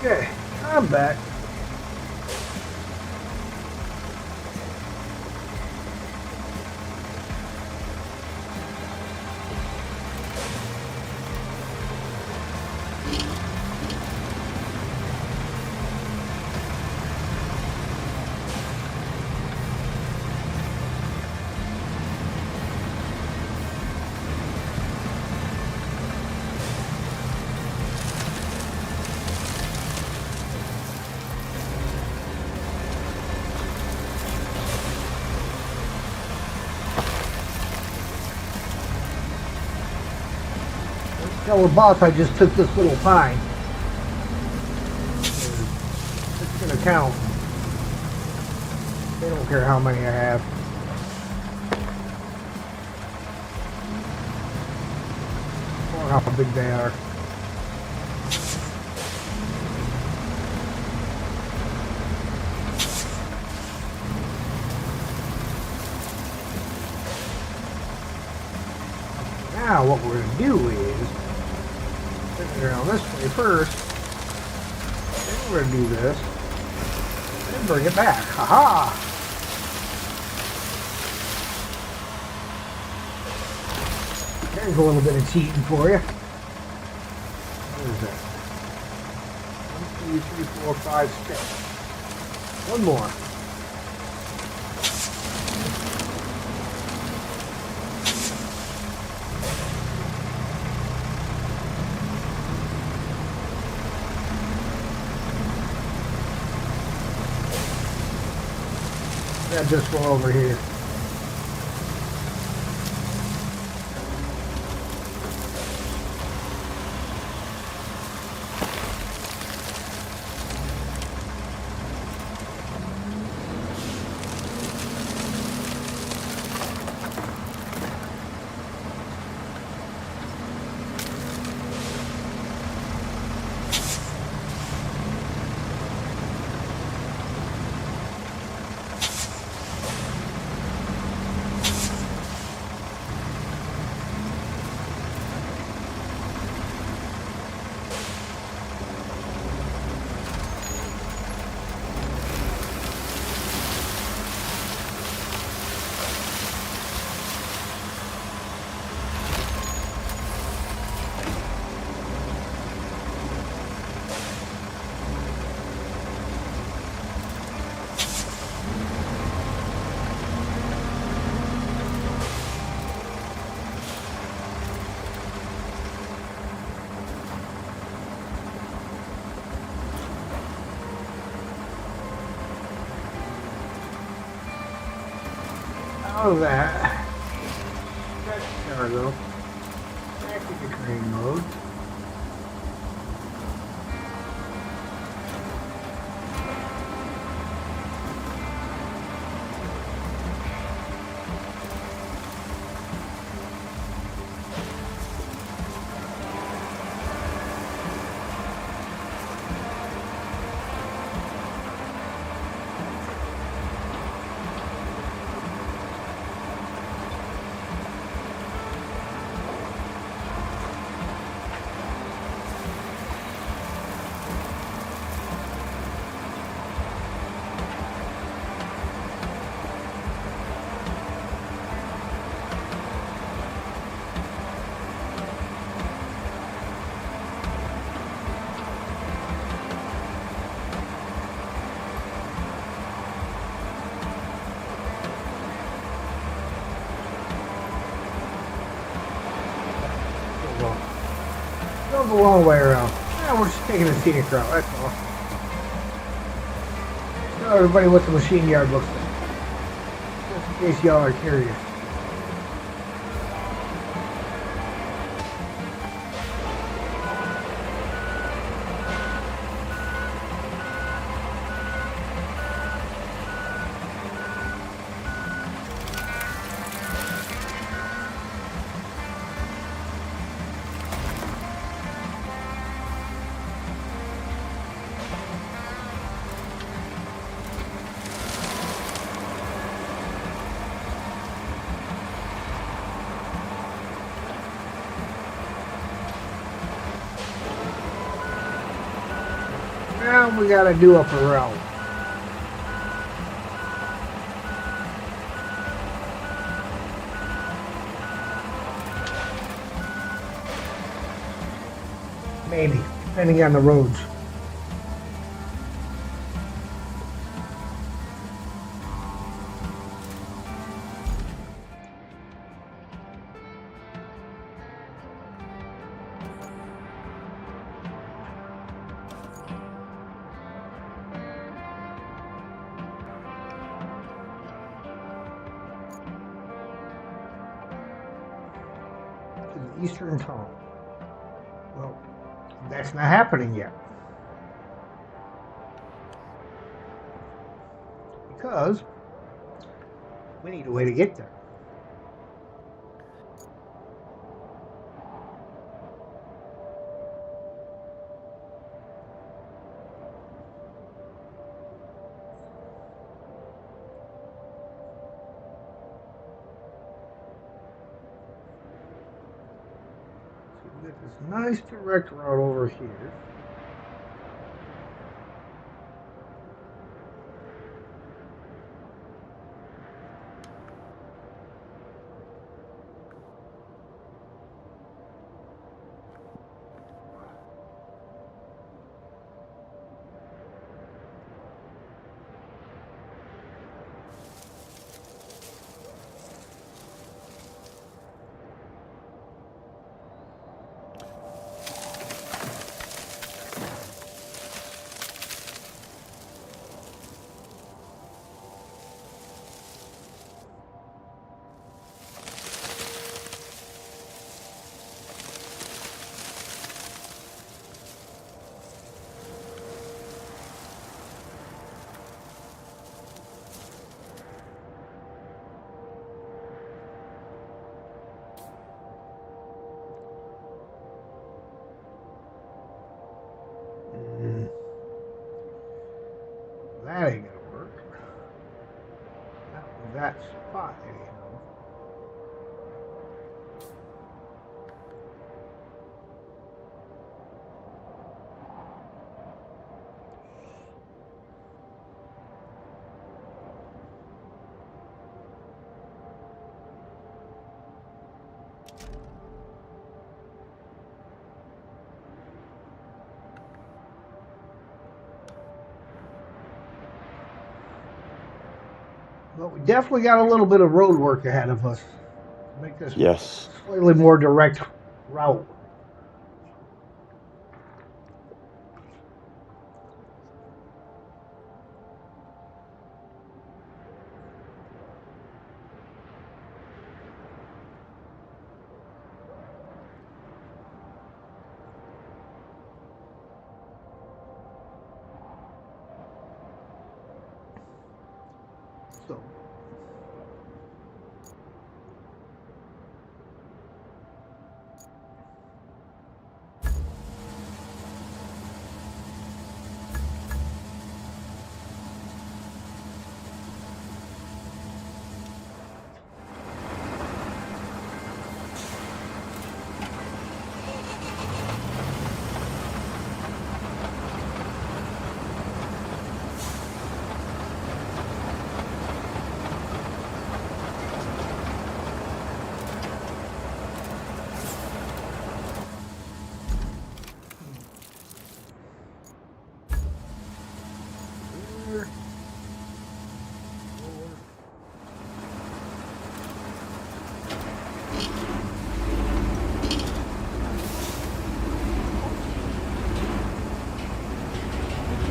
Okay, I'm back. Tell the boss I just took this little pine. It's gonna count. They don't care how many I have. Or how big they are. Now what we're gonna do is turn it around this way first. Then we're gonna do this. And bring it back. Haha! There's a little bit of cheating for you. What is that? 1, 2, 3, 4, 5, 6. One more. Grab this one over here. Out of that. Stretch cargo. Back into crane mode. Goes a long way around. Yeah, we're just taking a scenic route, that's all. Tell everybody what the machine yard looks like. Just in case y'all are curious. Now we gotta do up a route. Maybe, depending on the roads. To the eastern tunnel. Well, that's not happening yet. Because we need a way to get there. So we get this nice direct route over here. That ain't gonna work. Not with that spot, anyhow. But we definitely got a little bit of road work ahead of us to make this Yes. slightly more direct route.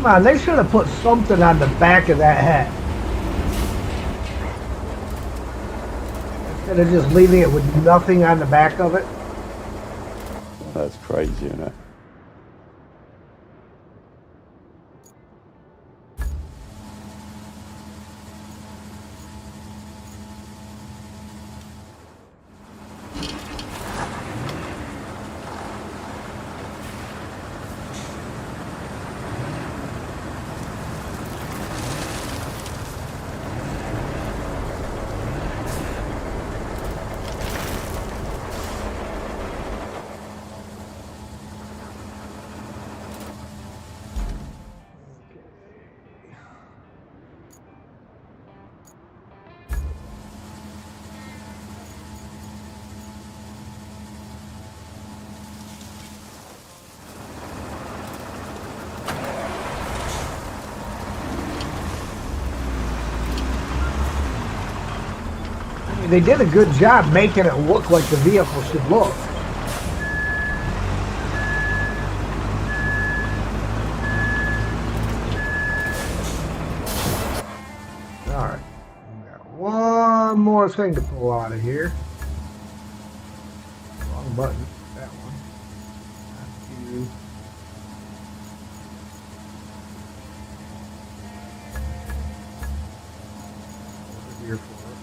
Come on, they should have put something on the back of that hat. Instead of just leaving it with nothing on the back of it. That's crazy, isn't it? They did a good job making it look like the vehicle should look. Alright. We got one more thing to pull out of here. Wrong button. That one. Not you. Over here for it.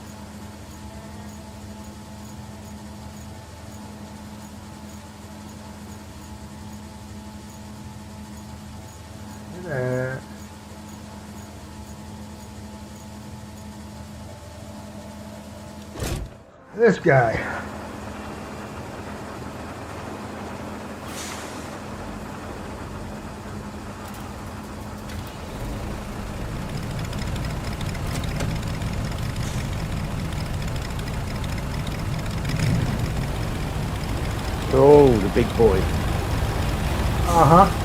That. This guy. Oh, the big boy. Uh-huh.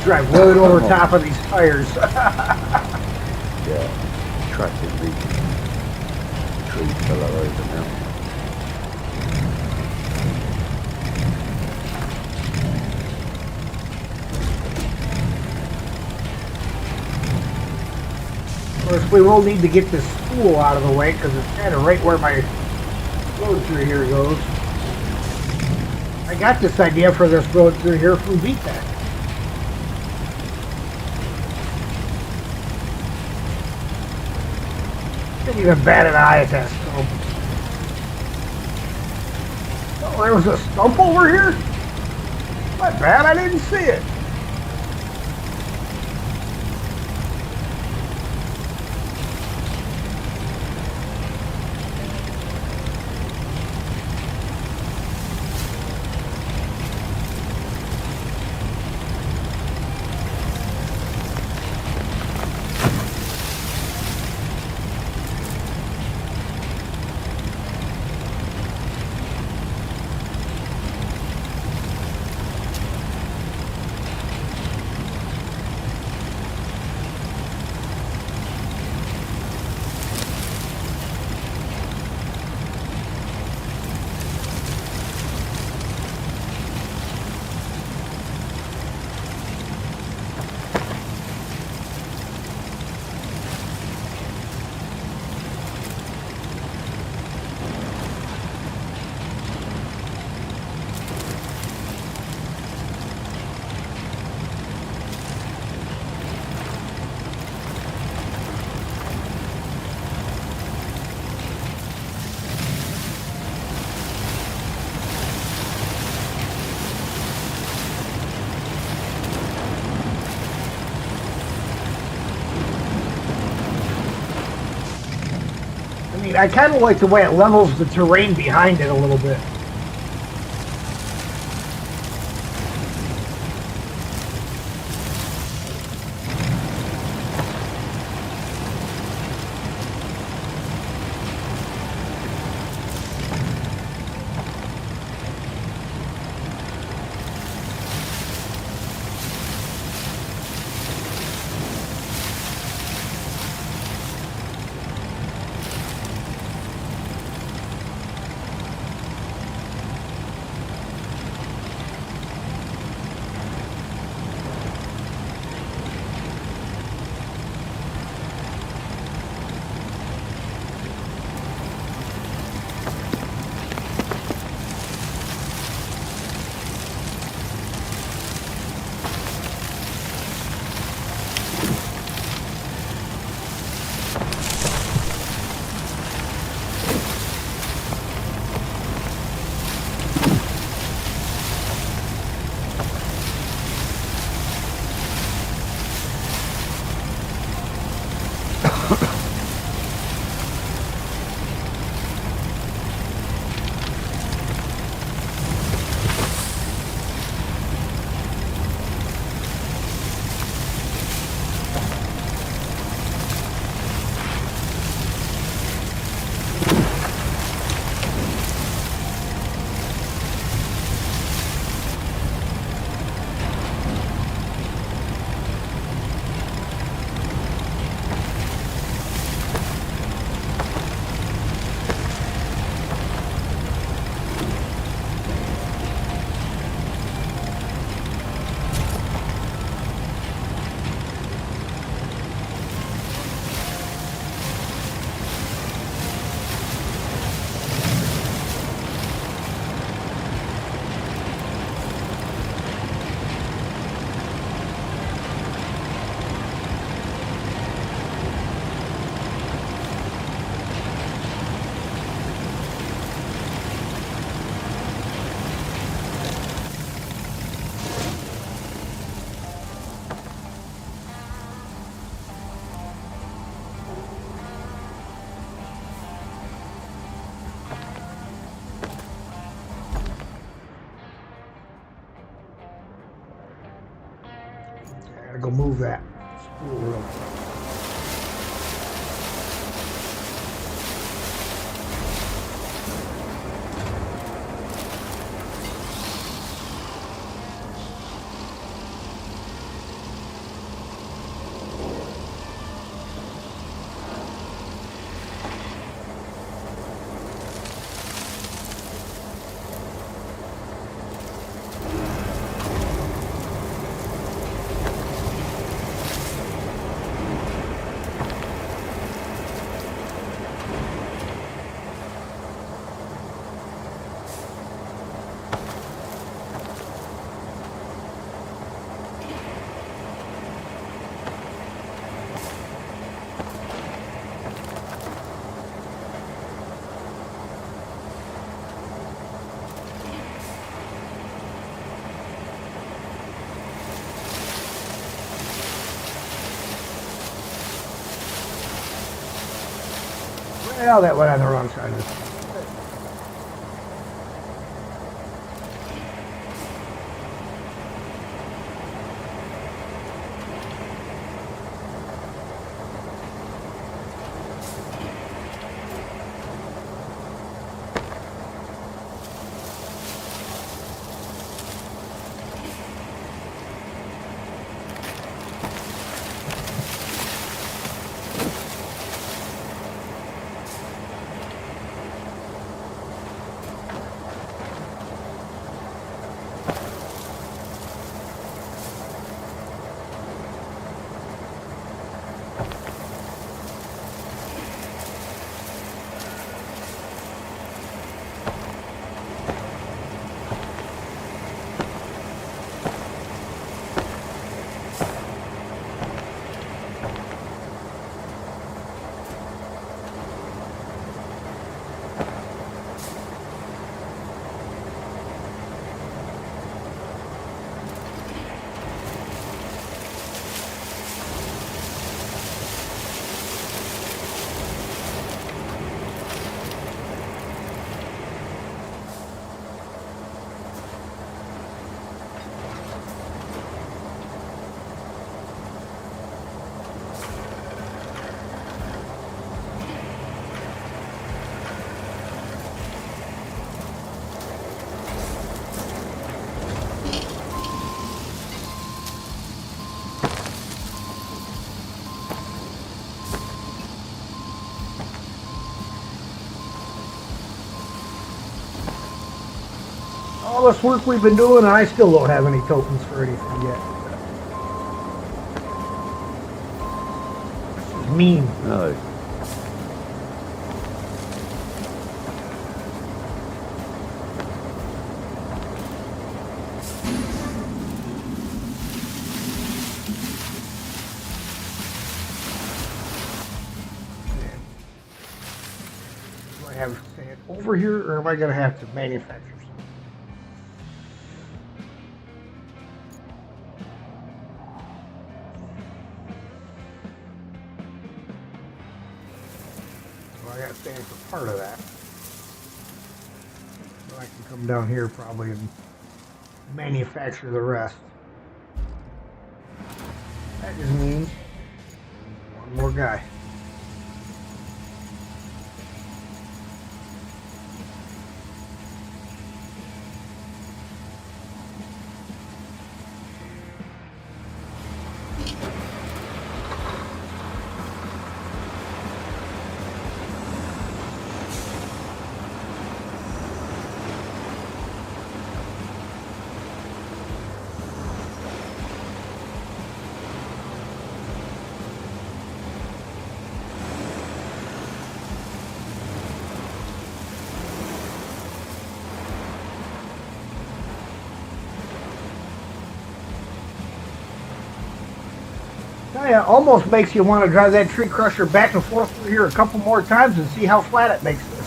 Drive right over top of these tires. Yeah, traffic leak. Tree fell over now. Of course, we will need to get this spool out of the way because it's kind of right where my road through here goes. I got this idea for this road through here from VTech. Didn't even bat an eye at that stump. Oh, there was a stump over here? My bad, I didn't see it. I kind of like the way it levels the terrain behind it a little bit. go move that spool real quick. Well, that went on the wrong side of this. All this work we've been doing, and I still don't have any tokens for anything yet. This is mean. No. Do I have to stand over here, or am I going to have to manufacture something? Well, I got to stand for part of that. So I can come down here probably and manufacture the rest. That just means one more guy. Yeah, almost makes you want to drive that tree crusher back and forth through here a couple more times and see how flat it makes this.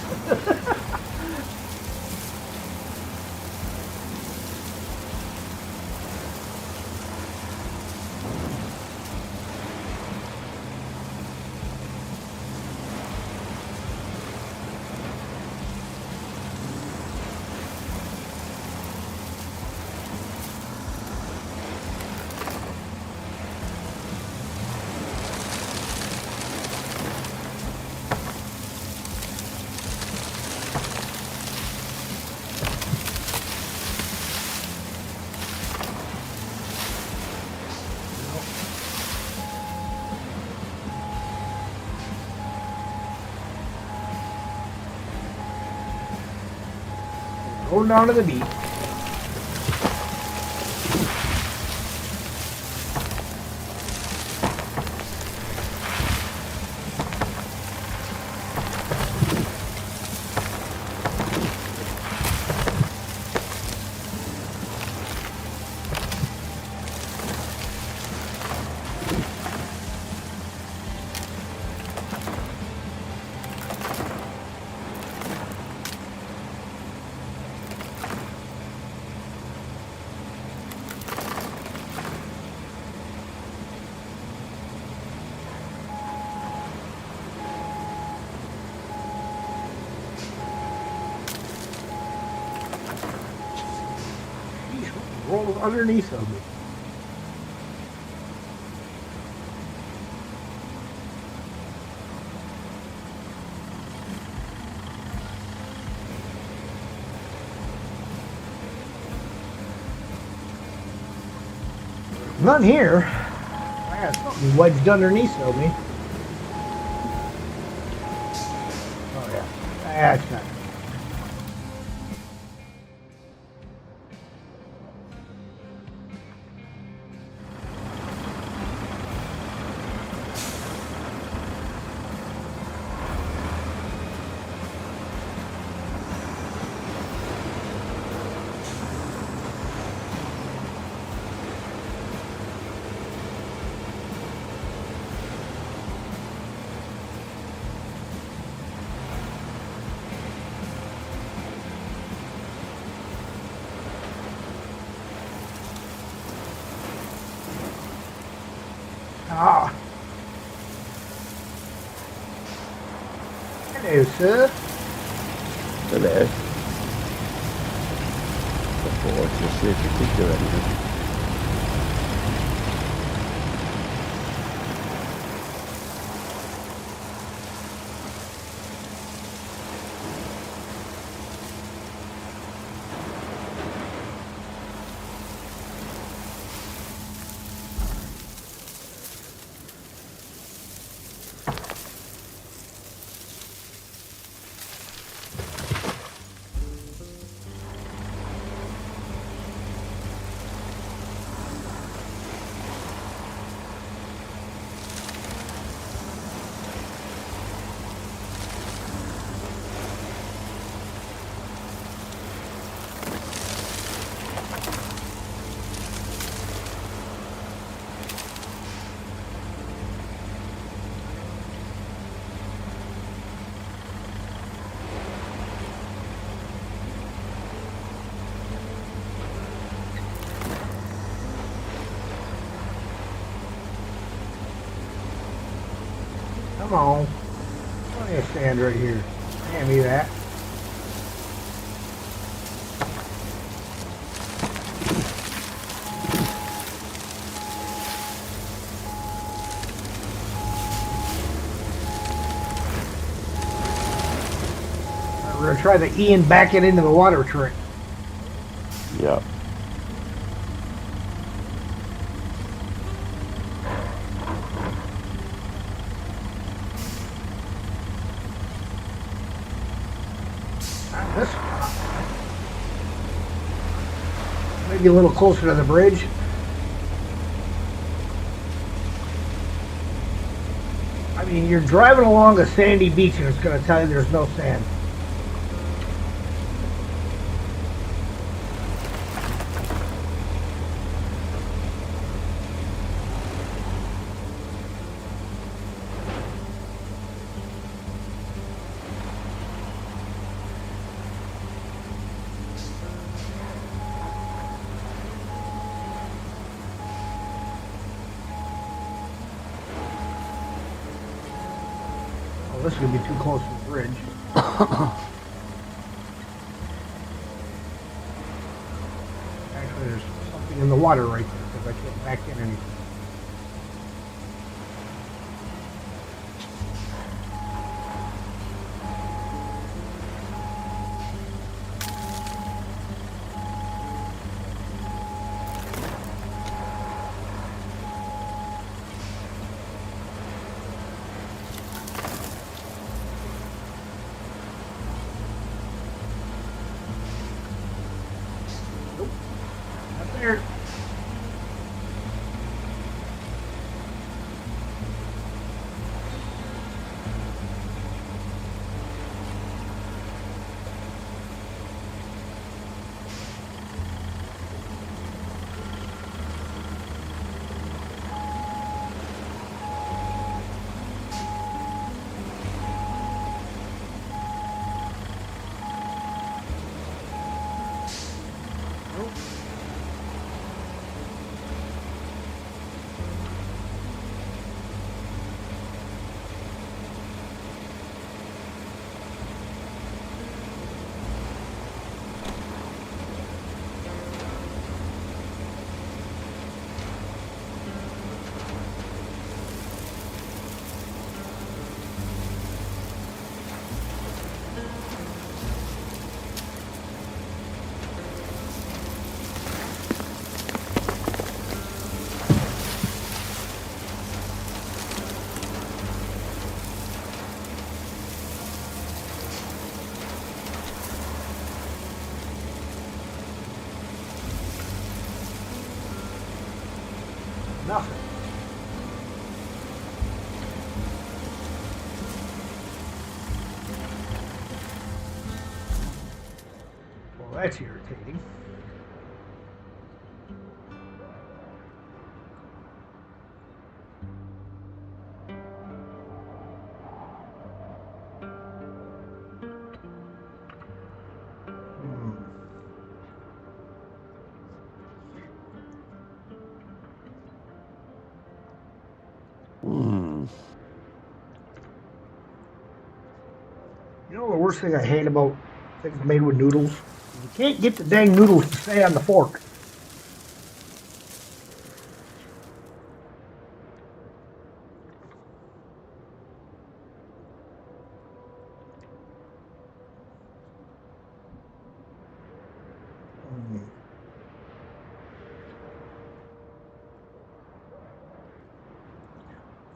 Going down to the beach. Rolled underneath of me. None here. I got something wedged underneath of me. Oh yeah, that's not. Ah. Hello, sir. Hello. Before, just see if you could do anything. Come on. Plenty of sand right here. Hand me that. We're going to try the E and back it into the water trick. Yep. This maybe a little closer to the bridge. I mean, you're driving along a sandy beach and it's going to tell you there's no sand. This is going to be too close to the bridge. Actually, there's something in the water right there because I can't back in anything. that's irritating. You know the worst thing I hate about things made with noodles? You can't get the dang noodles to stay on the fork.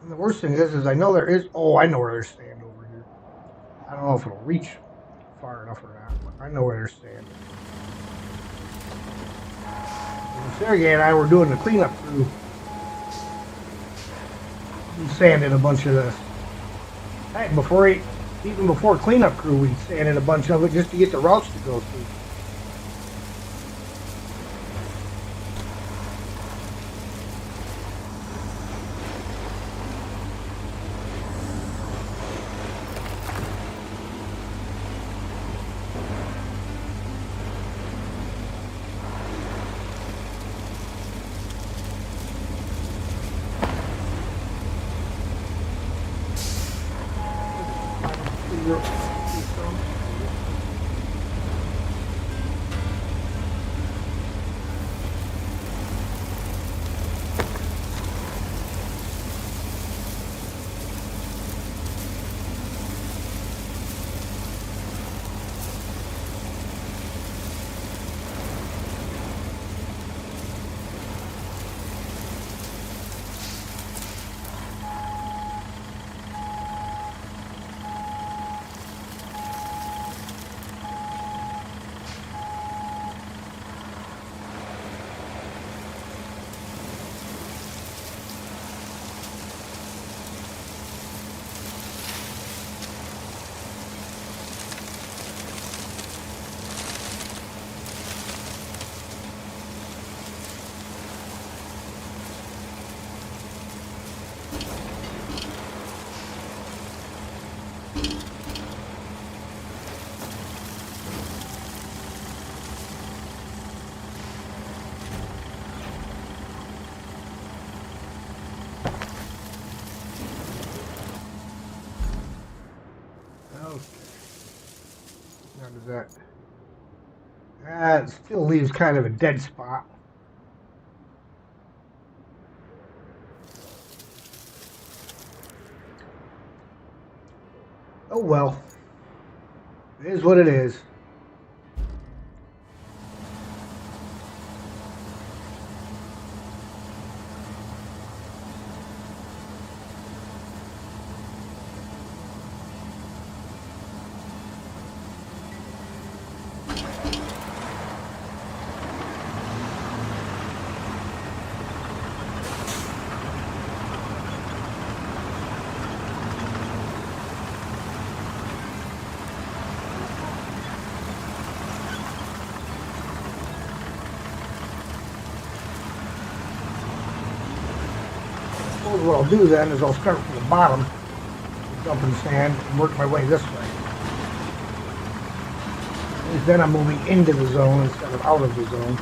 And the worst thing is I know there is. Oh, I know where they're staying over here. I don't know if it'll reach far enough or not, but I know where they're staying. When Sergey and I were doing the cleanup crew, we sanded a bunch of this. Heck, even before cleanup crew, we sanded a bunch of it just to get the routes to go through. How does that? It still leaves kind of a dead spot. Oh well. It is what it is. What I'll do then is I'll start from the bottom, dump in sand, and work my way this way. At least then I'm moving into the zone instead of out of the zone.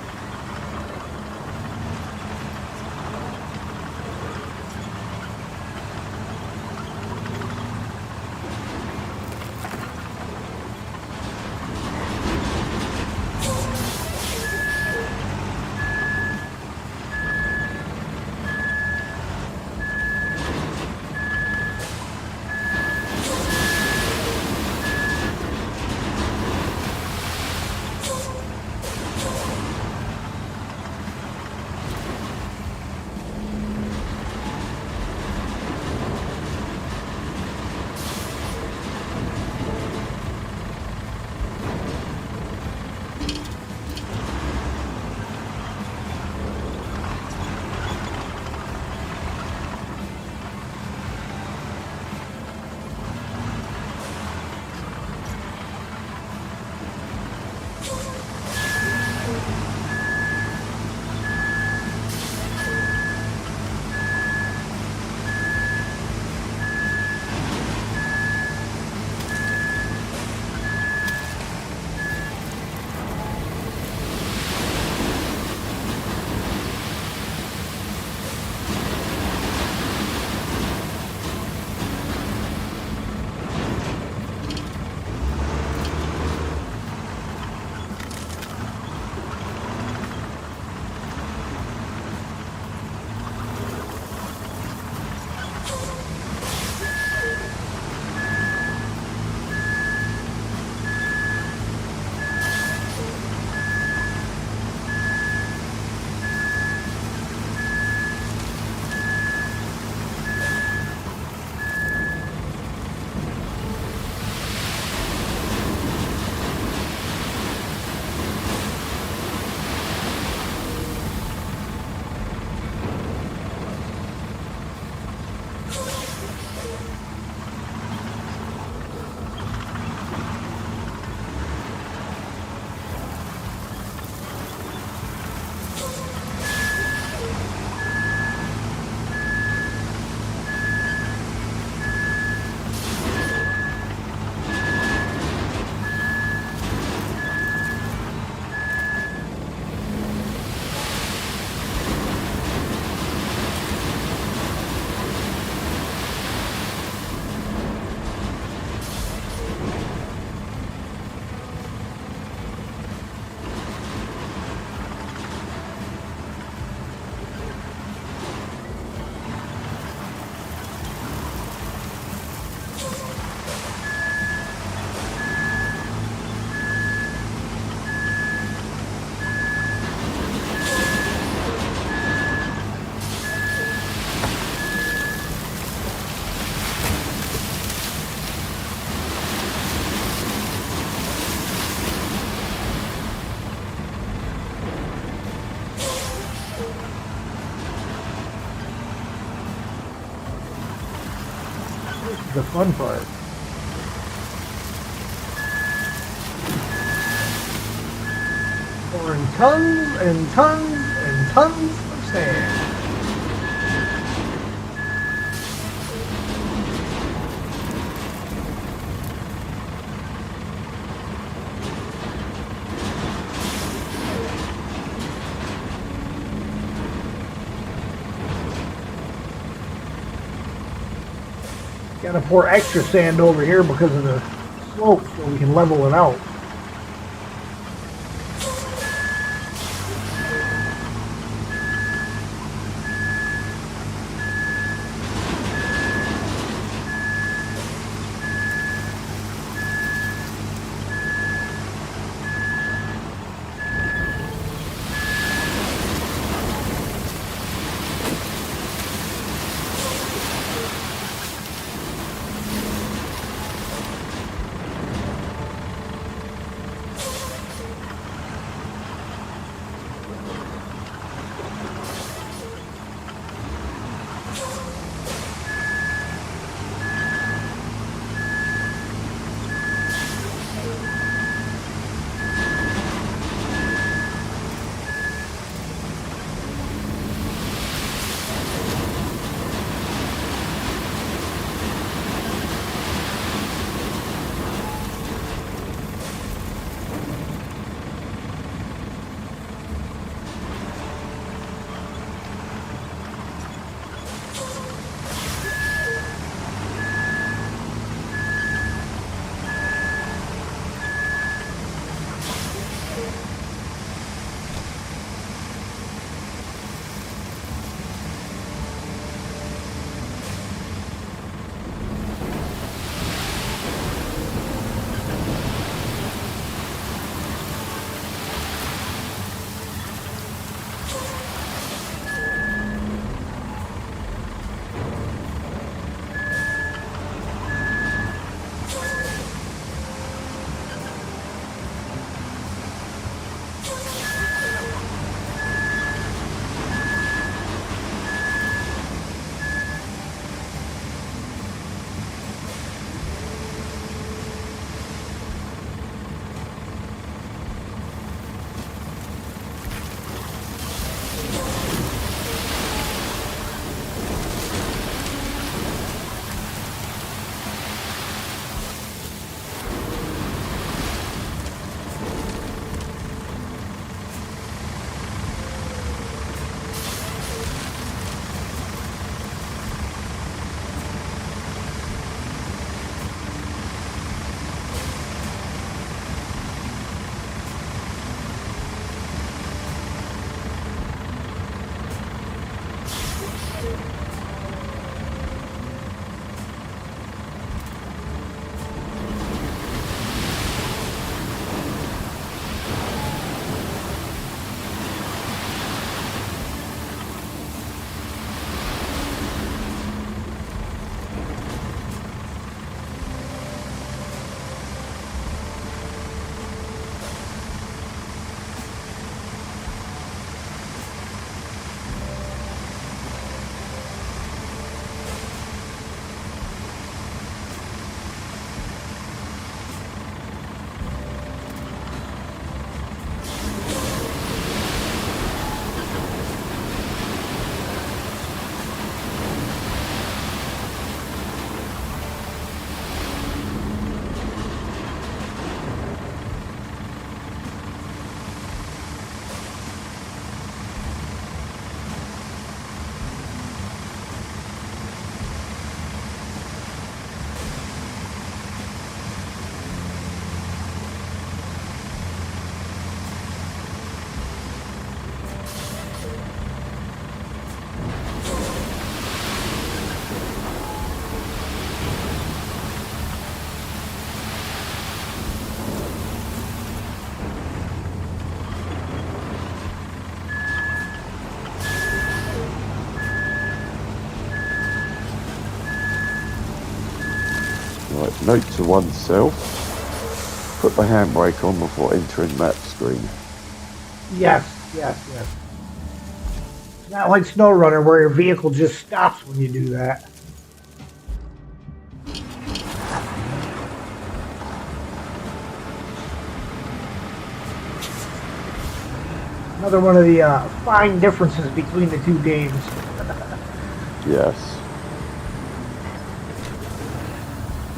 This is the fun part. Pouring tons and tons and tons of sand. Gotta pour extra sand over here because of the slope so we can level it out. Right, note to oneself, put the handbrake on before entering map screen. Yes. It's not like SnowRunner where your vehicle just stops when you do that. Another one of the fine differences between the two games. Yes.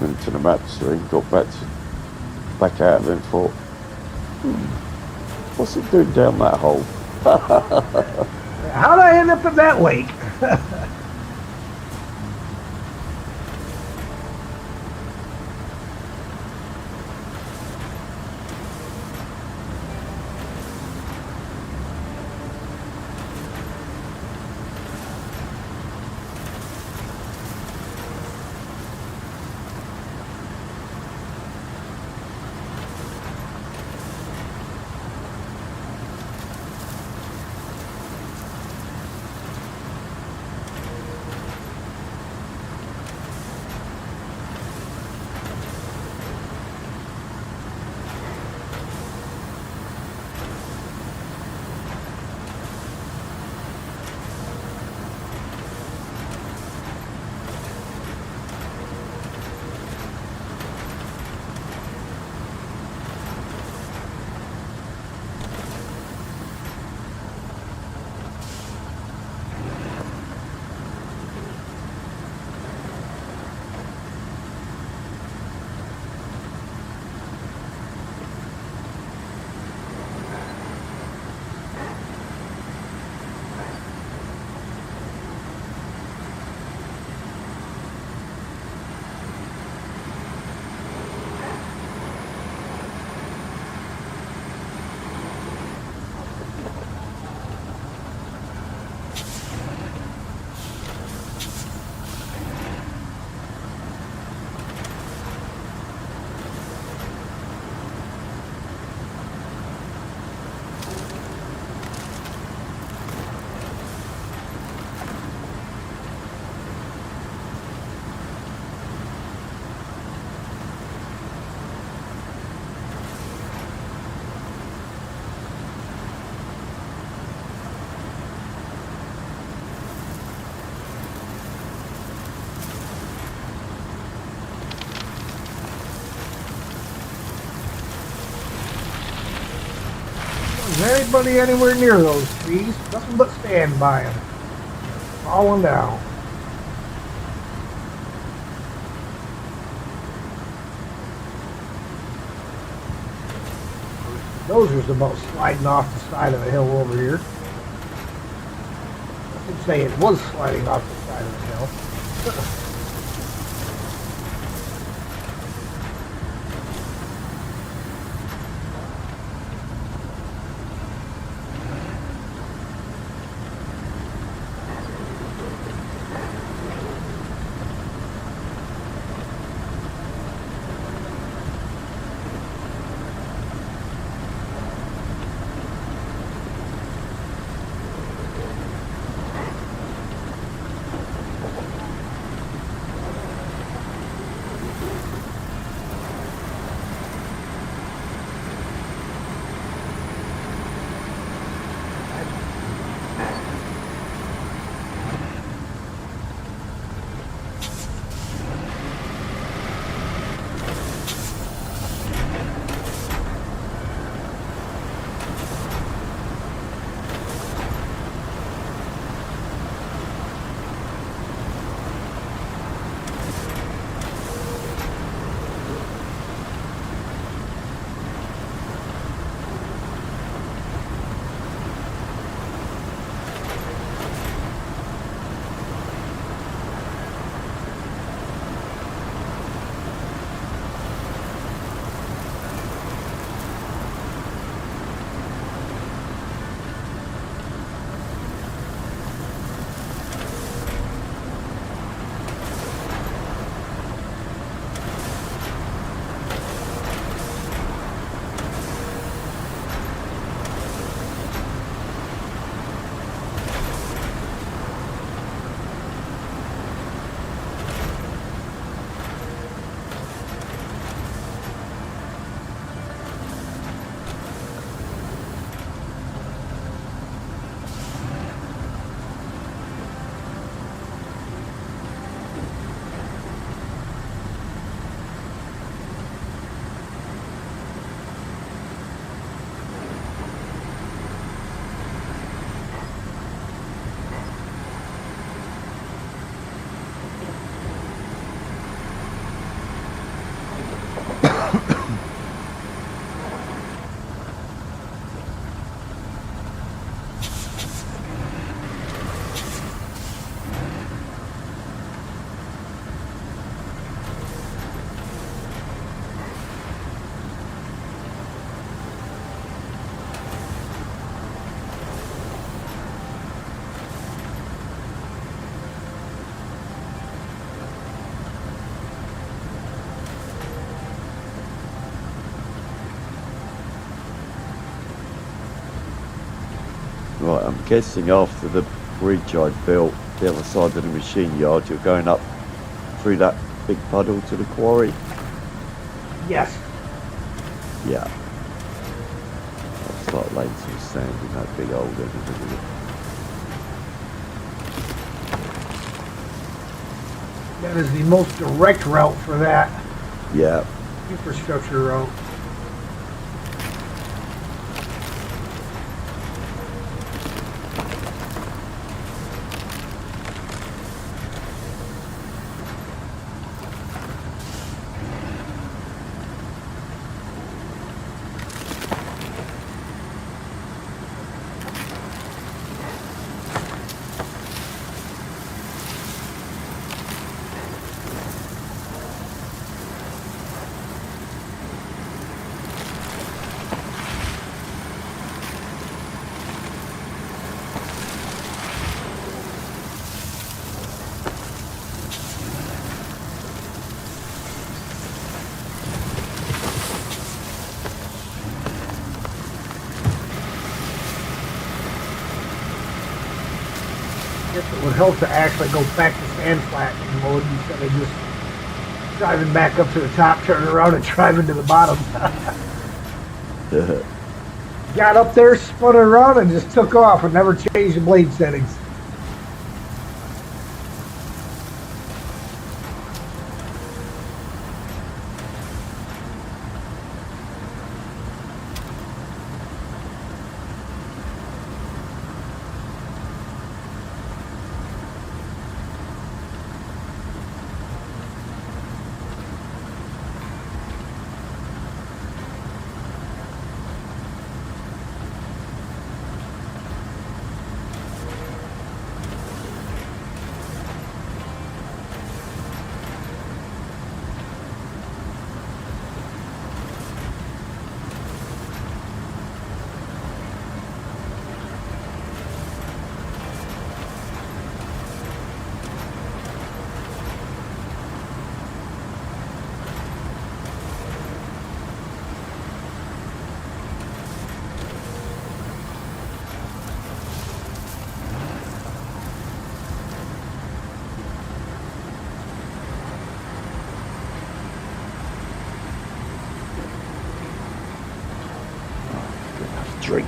Went to the map screen, got back out of it and thought, what's it doing down that hole? How'd I end up in that lake? Is anybody anywhere near those trees? Nothing but stand by them. Falling down. Dozer's about sliding off the side of the hill over here. I should say it was sliding off the side of the hill. I'm guessing after the bridge I built the other side of the machine yard, you're going up through that big puddle to the quarry? Yes. Yeah. I'll start laying some sand in that big hole then. That is the most direct route for that Yeah. infrastructure route. It would help to actually go back to sand flat mode instead of just driving back up to the top, turning around and driving to the bottom. Got up there, spun around, and just took off and never changed the blade settings. Drink.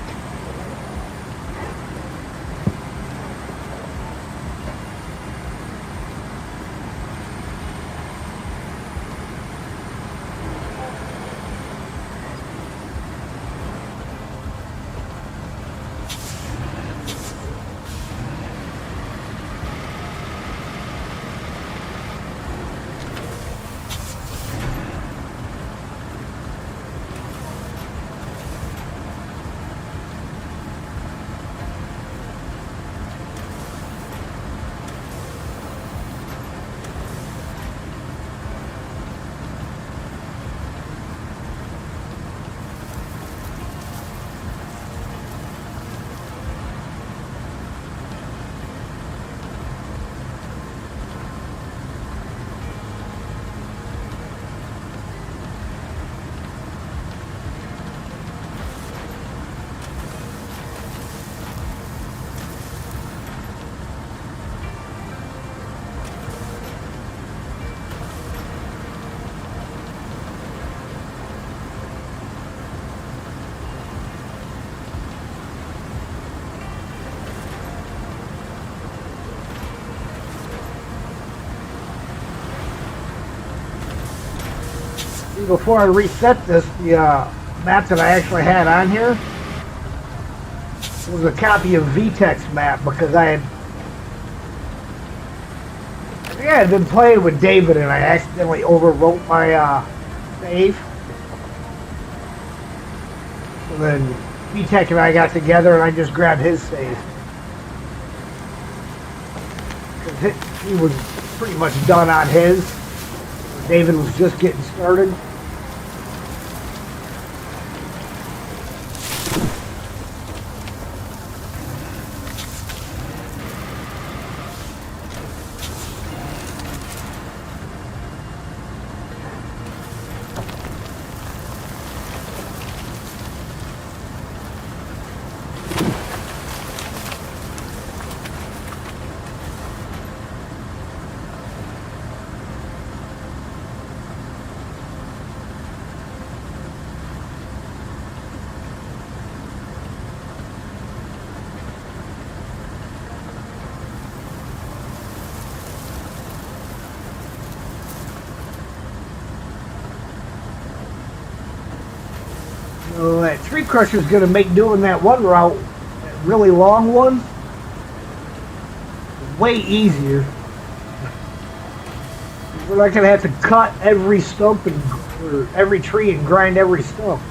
Before I reset this, the map that I actually had on here was a copy of VTech's map because I think I had been playing with David and I accidentally overwrote my save. So then VTech and I got together and I just grabbed his save. Because he was pretty much done on his. David was just getting started. So that tree crusher is going to make doing that one route, that really long one, way easier. We're not going to have to cut every stump or every tree and grind every stump.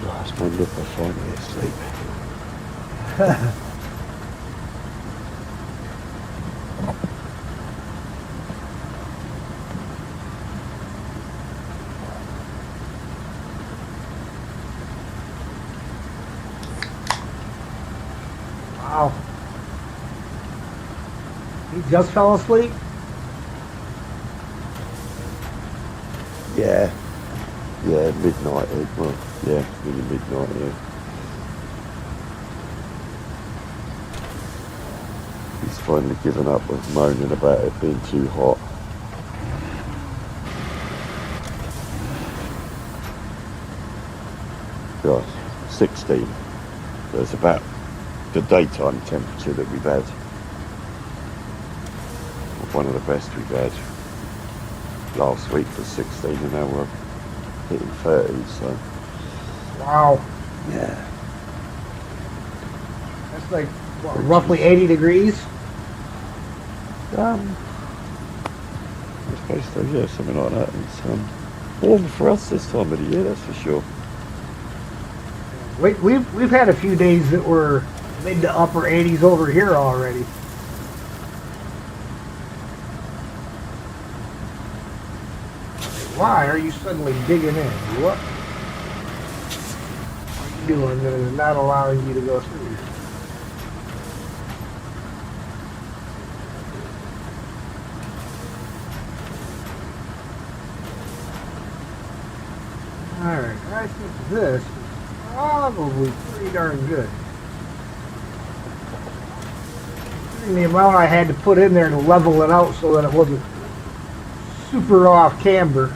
Gosh, my lip are finally asleep. Wow. He just fell asleep? Yeah. Yeah, midnight. Well, yeah, nearly midnight, yeah. He's finally given up with moaning about it being too hot. Gosh, 16. So it's about the daytime temperature that we've had. One of the best we've had. Last week was 16 and now we're hitting 30, so. Wow. Yeah. That's like, what, roughly 80 degrees? I suppose so, yeah, something like that. It's warm for us this time of the year, that's for sure. We've had a few days that were mid to upper 80s over here already. Why are you suddenly digging in? What are you doing that is not allowing you to go through? Alright, I think this is probably pretty darn good. And the amount I had to put in there to level it out so that it wasn't super off camber.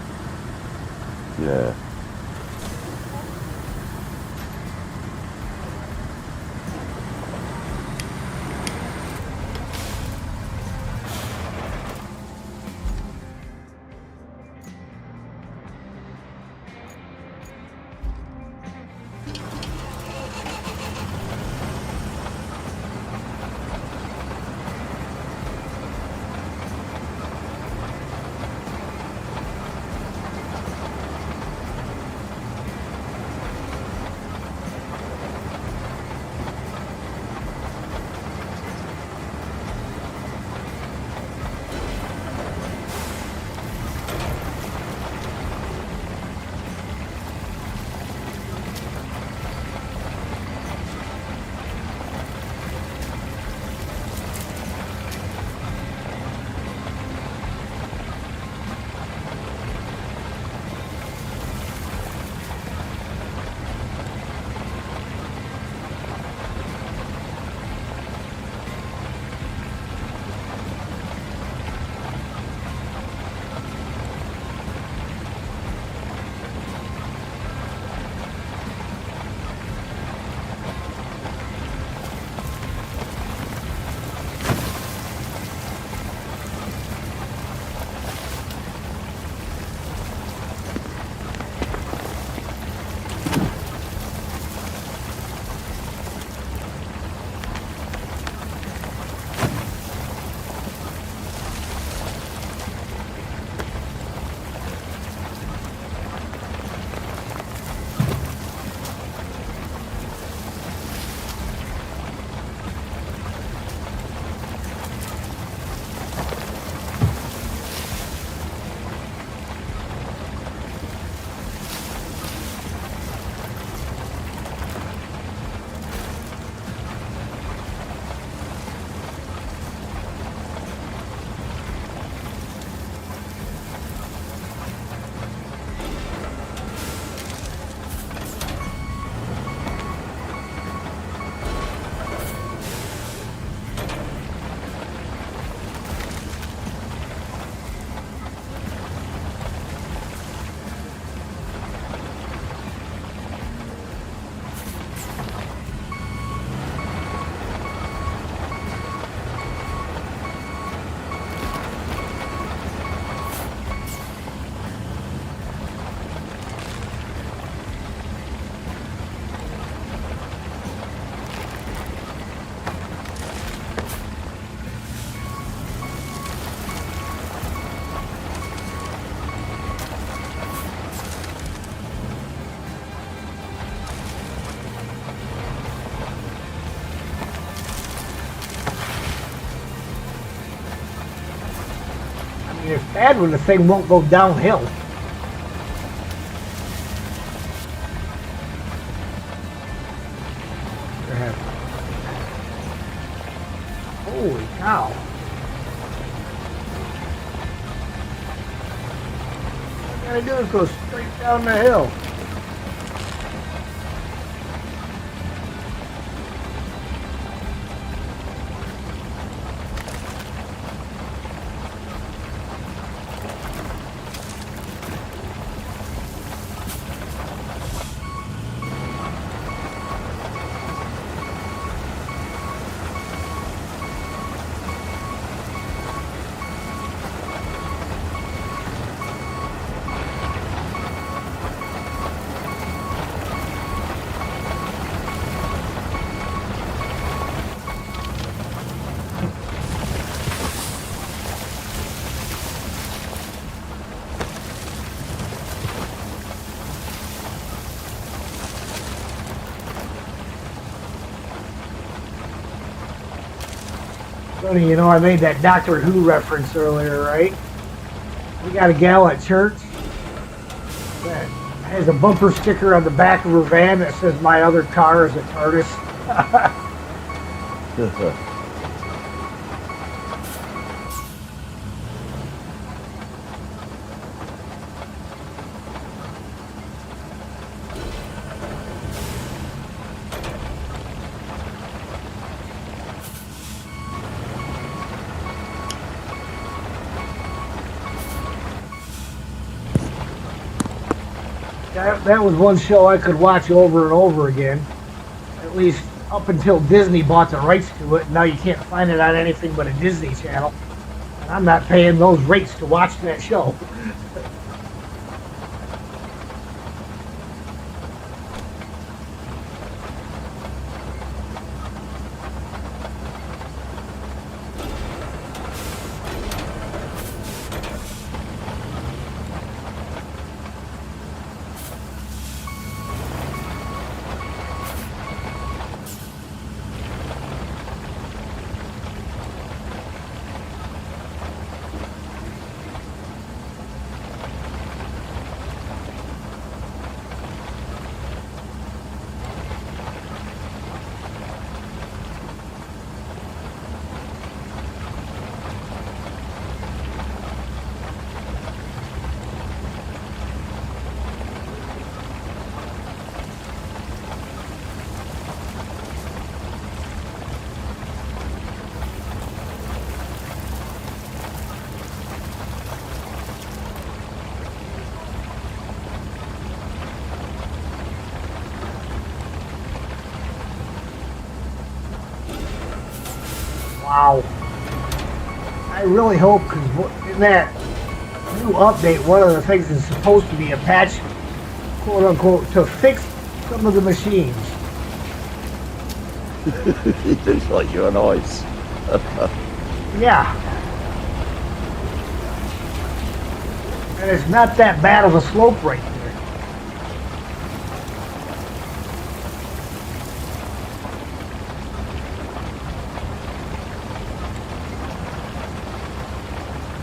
Yeah. mean, it's bad when the thing won't go downhill. Holy cow. All I gotta do is go straight down the hill. Funny, you know, I made that Doctor Who reference earlier, right? We got a gal at church that has a bumper sticker on the back of her van that says, "My other car is a TARDIS." That was one show I could watch over and over again, at least up until Disney bought the rights to it. Now you can't find it on anything but a Disney Channel. And I'm not paying those rates to watch that show. Wow. I really hope, because in that new update, one of the things is supposed to be a patch, quote unquote, to fix some of the machines. It looks like you're on ice. Yeah. And it's not that bad of a slope right there.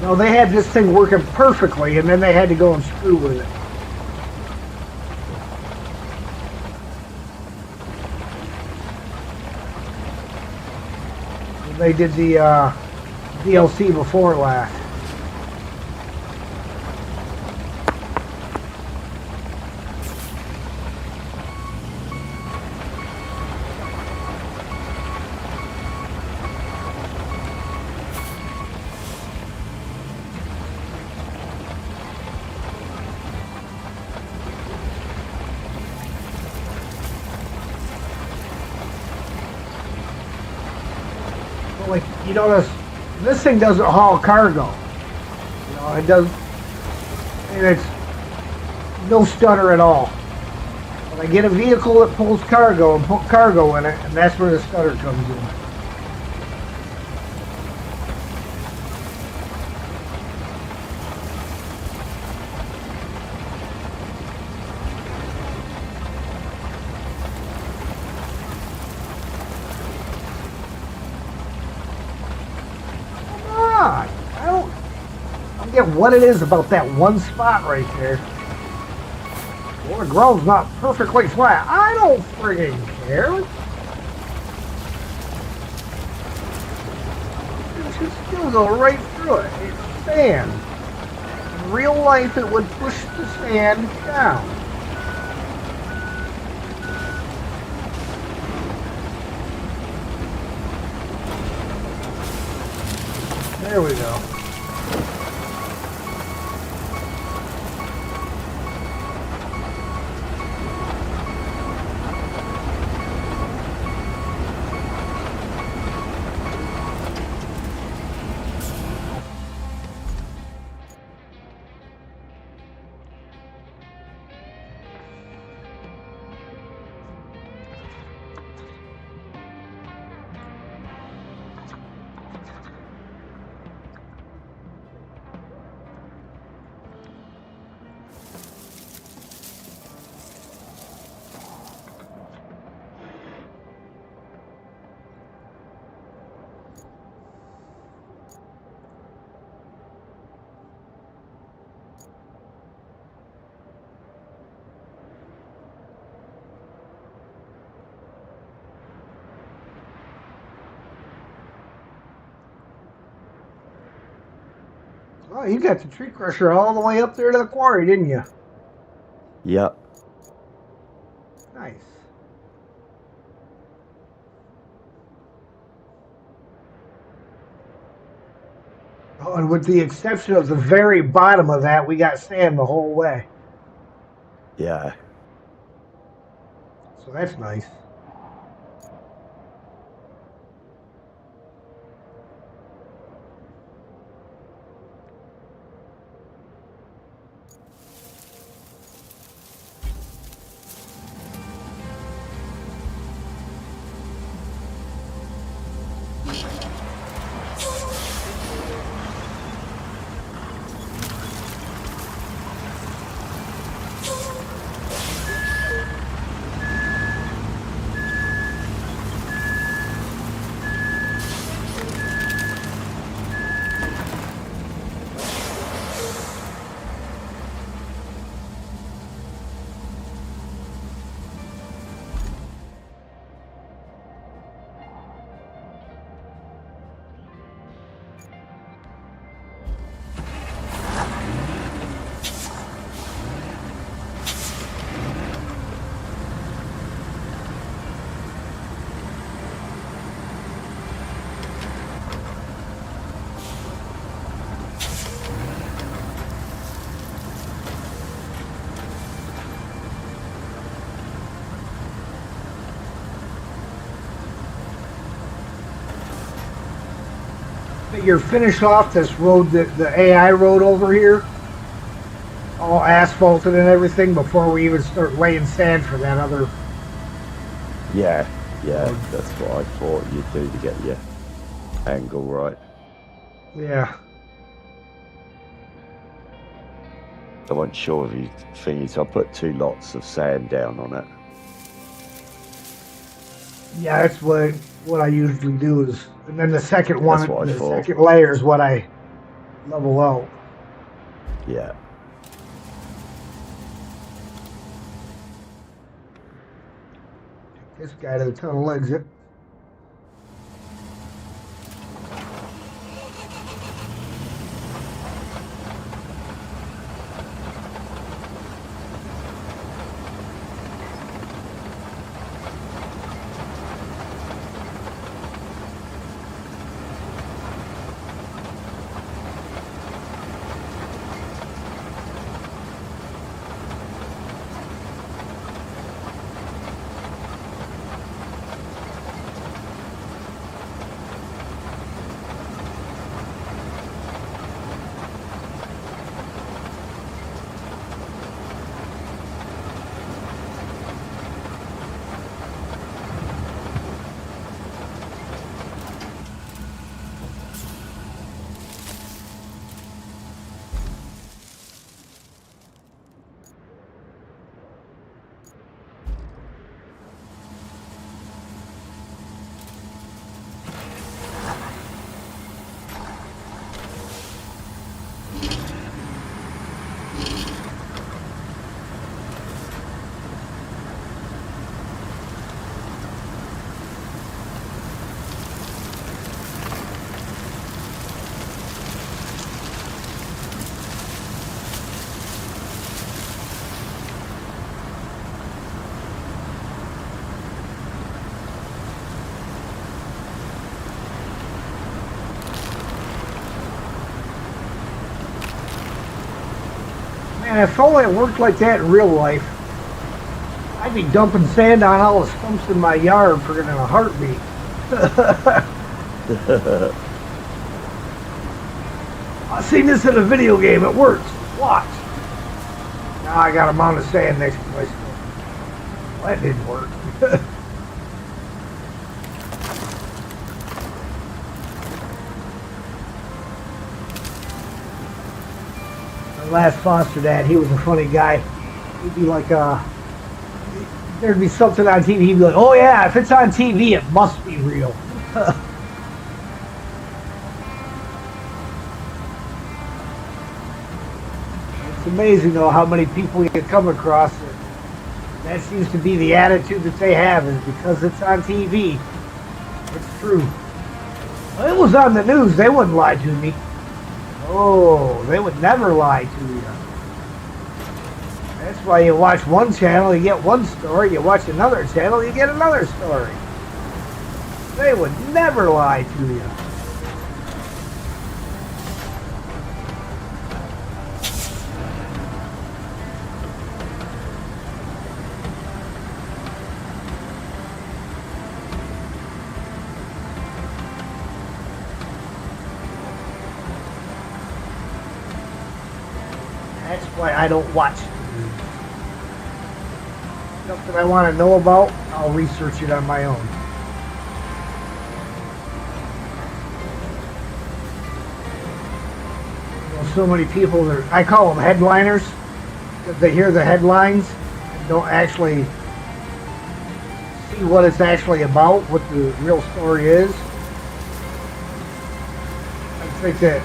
No, they had this thing working perfectly, and then they had to go and screw with it. They did the DLC before last. Like, you notice, this thing doesn't haul cargo. You know, it does, and it's no stutter at all. When I get a vehicle that pulls cargo and put cargo in it, and that's where the stutter comes in. forget what it is about that one spot right there. Well, the ground's not perfectly flat. I don't friggin' care. It should still go right through it. It's sand. In real life, it would push the sand down. There we go. Oh, you got the tree crusher all the way up there to the quarry, didn't you? Yep. Nice. Oh, and with the exception of the very bottom of that, we got sand the whole way. Yeah. So that's nice. You're finished off this road, the AI road over here, all asphalted and everything before we even start laying sand for that other. Yeah. That's what I thought you'd do to get your angle right. Yeah. I wasn't sure if you thingy, so I put 2 lots of sand down on it. Yeah, that's what I usually do is, and then the second one, That's what I the thought. second layer is what I level out. Yeah. This guy to the tunnel exit. Man, if only it worked like that in real life, I'd be dumping sand on all the stumps in my yard for in a heartbeat. I've seen this in a video game. It works. Watch. Now I got a mound of sand next to my stump. Well, that didn't work. My last foster dad, he was a funny guy. He'd be like, there'd be something on TV. He'd be like, oh yeah, if it's on TV, it must be real. It's amazing though how many people you come across. That seems to be the attitude that they have, is because it's on TV. It's true. Well, it was on the news. They wouldn't lie to me. Oh, they would never lie to you. That's why you watch one channel, you get one story. You watch another channel, you get another story. They would never lie to you. That's why I don't watch the news. Something I want to know about, I'll research it on my own. You know, so many people, I call them headliners, because they hear the headlines and don't actually see what it's actually about, what the real story is. I think that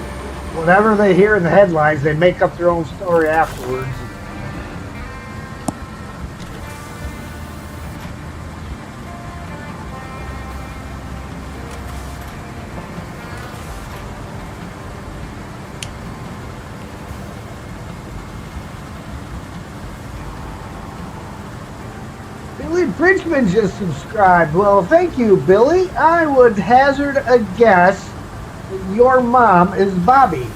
whatever they hear in the headlines, they make up their own story afterwards. Billy Bridgman just subscribed. Well, thank you, Billy. I would hazard a guess that your mom is Bobby.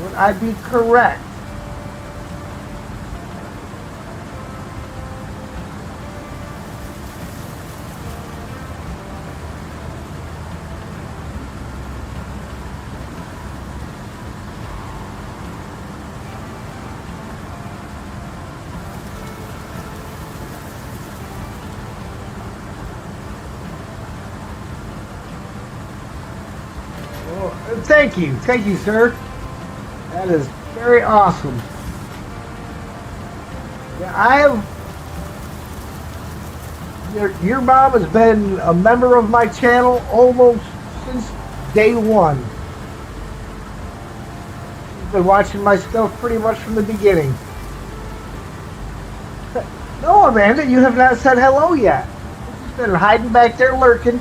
Would I be correct? Thank you, sir. That is very awesome. Yeah, your mom has been a member of my channel almost since day one. She's been watching my stuff pretty much from the beginning. No, Amanda, you have not said hello yet. She's been hiding back there lurking.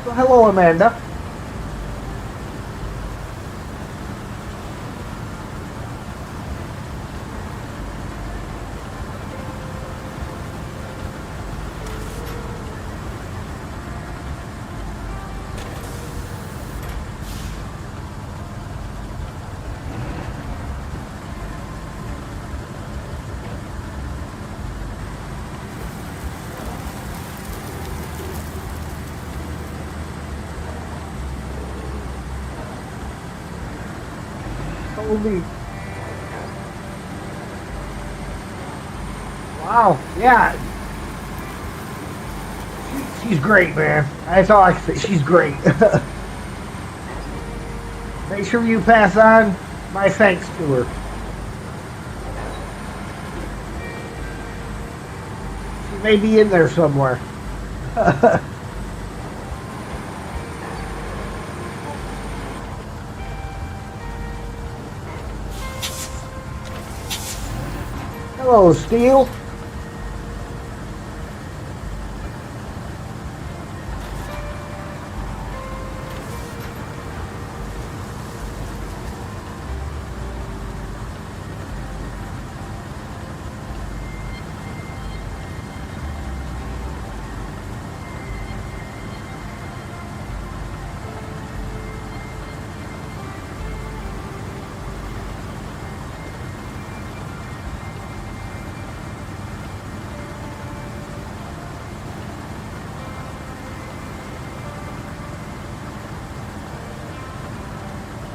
So hello, Amanda. Holy. Wow, yeah. She's great, man. That's all I can say. She's great. Make sure you pass on my thanks to her. She may be in there somewhere. Hello, Steel.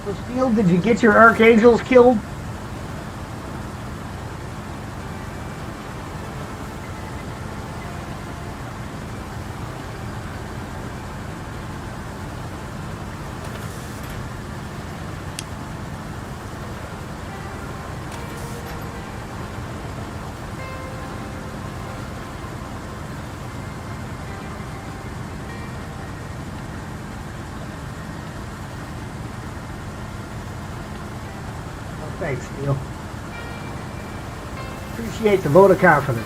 So, Steel, did you get your archangels killed? Thanks, Neil. Appreciate the vote of confidence.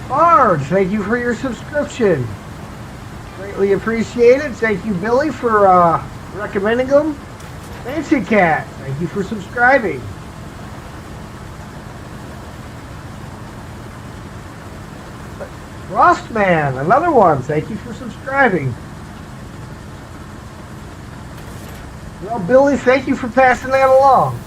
Barge, thank you for your subscription. Greatly appreciated. Thank you, Billy, for recommending them. Fancy Cat, thank you for subscribing. Frostman, another one. Thank you for subscribing. Well, Billy, thank you for passing that along.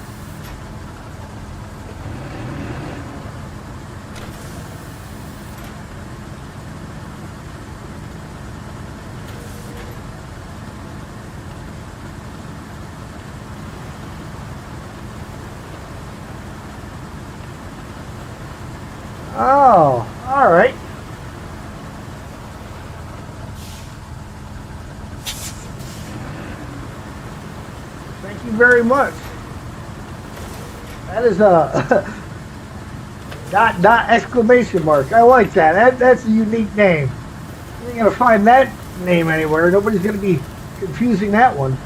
Oh, all right. Thank you very much. That is a dot exclamation mark. I like that. That's a unique name. You ain't gonna find that name anywhere. Nobody's gonna be confusing that one.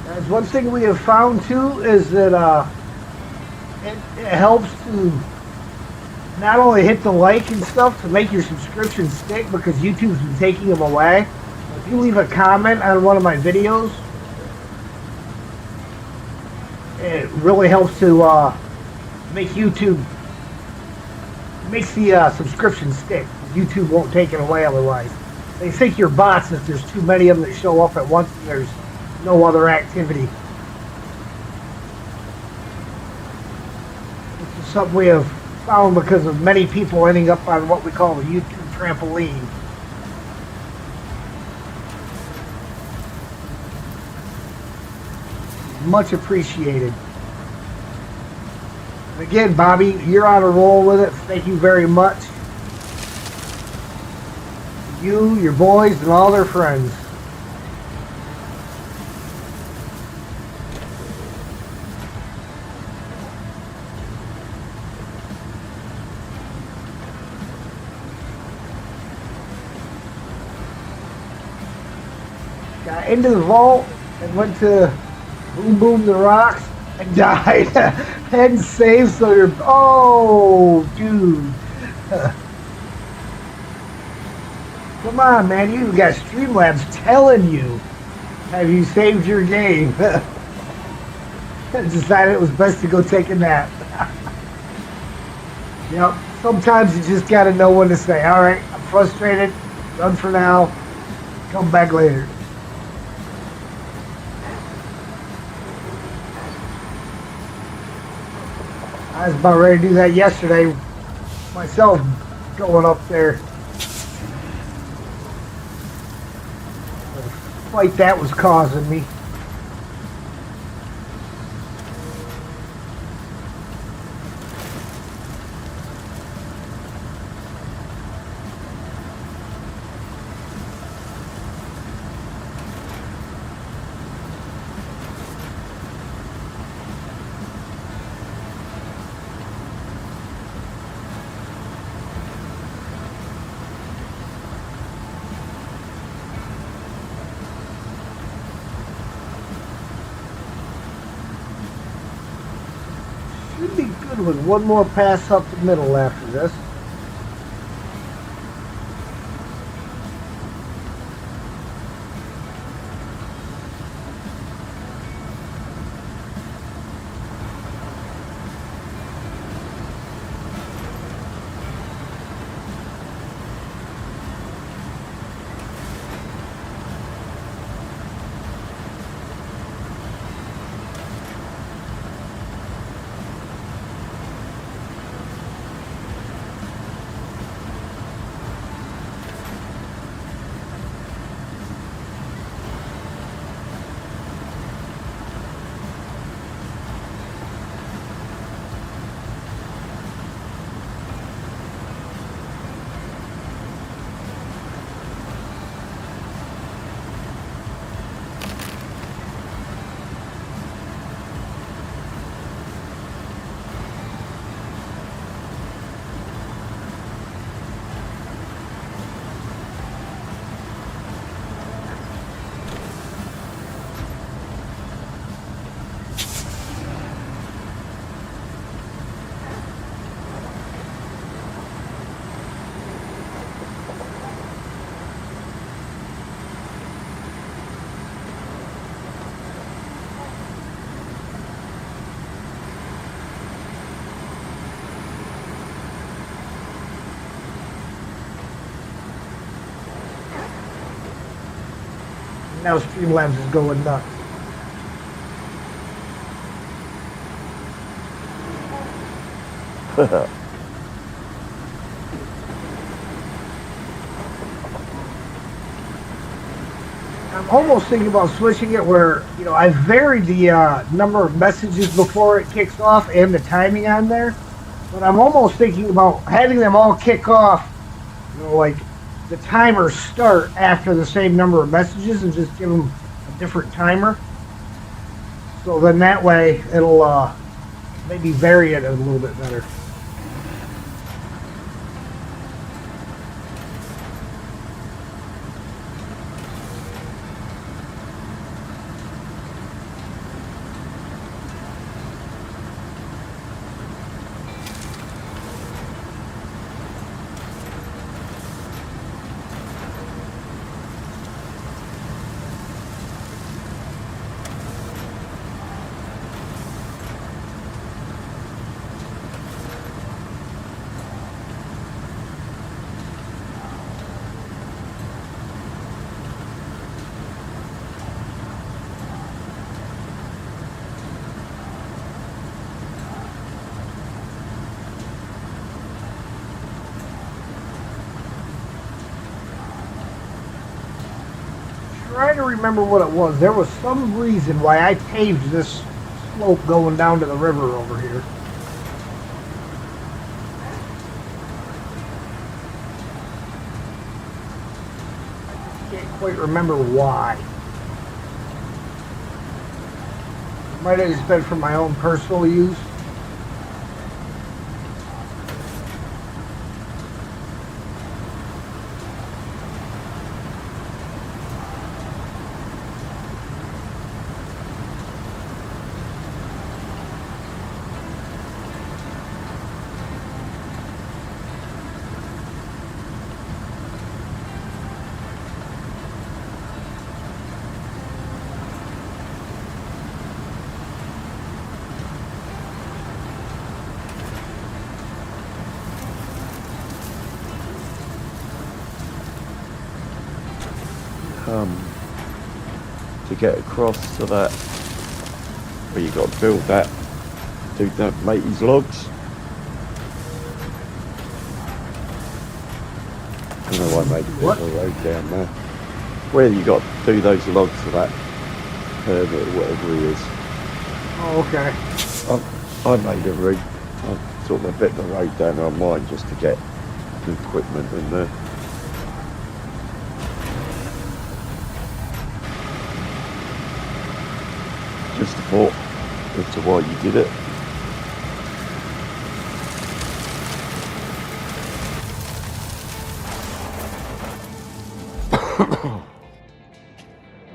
That's one thing we have found too is that it helps to not only hit the like and stuff to make your subscription stick because YouTube's been taking them away. If you leave a comment on one of my videos, it really helps to make YouTube makes the subscription stick. YouTube won't take it away otherwise. They think you're bots if there's too many of them that show up at once and there's no other activity. This is something we have found because of many people ending up on what we call the YouTube trampoline. Much appreciated. And again, Bobby, you're on a roll with it. Thank you very much. You, your boys, and all their friends. Got into the vault and went to Boom Boom the Rocks and died. Head saved, so you're... Oh, dude. Come on, man. You got Streamlabs telling you. Have you saved your game? Decided it was best to go take a nap. Yep. Sometimes you just got to know when to say, all right, I'm frustrated. Done for now. Come back later. I was about ready to do that yesterday myself, going up there. The fight that was causing me. Should be good with one more pass up the middle after this. Now Streamlabs is going nuts. I'm almost thinking about switching it where, you know, I varied the number of messages before it kicks off and the timing on there. But I'm almost thinking about having them all kick off, you know, like the timers start after the same number of messages and just give them a different timer. So then that way it'll maybe vary it a little bit better. Trying to remember what it was. There was some reason why I paved this slope going down to the river over here. Can't quite remember why. Might have just been for my own personal use. To get across to that, where you got to build that, do that, make these logs. I don't know why I made a bit of a road down there. Where you got to do those logs for that permit or whatever it is. Oh, okay. I made a route. I sort of a bit of a road down on mine just to get the equipment in there. Just a thought as to why you did it.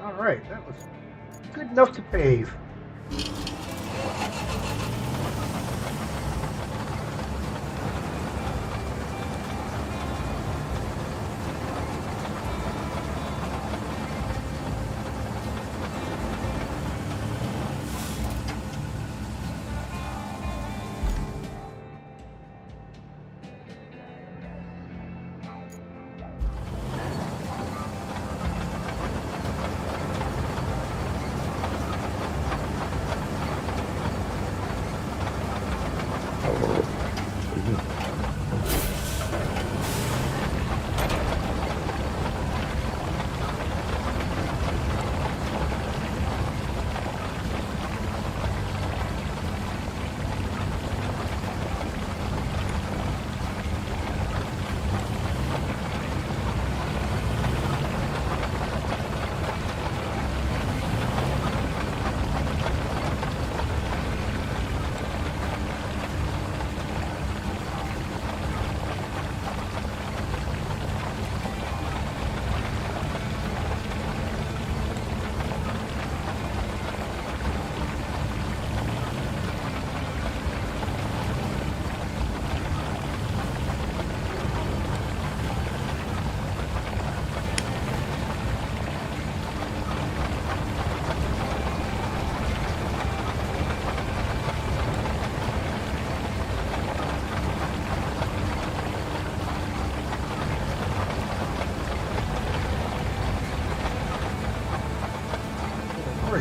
All right, that was good enough to pave.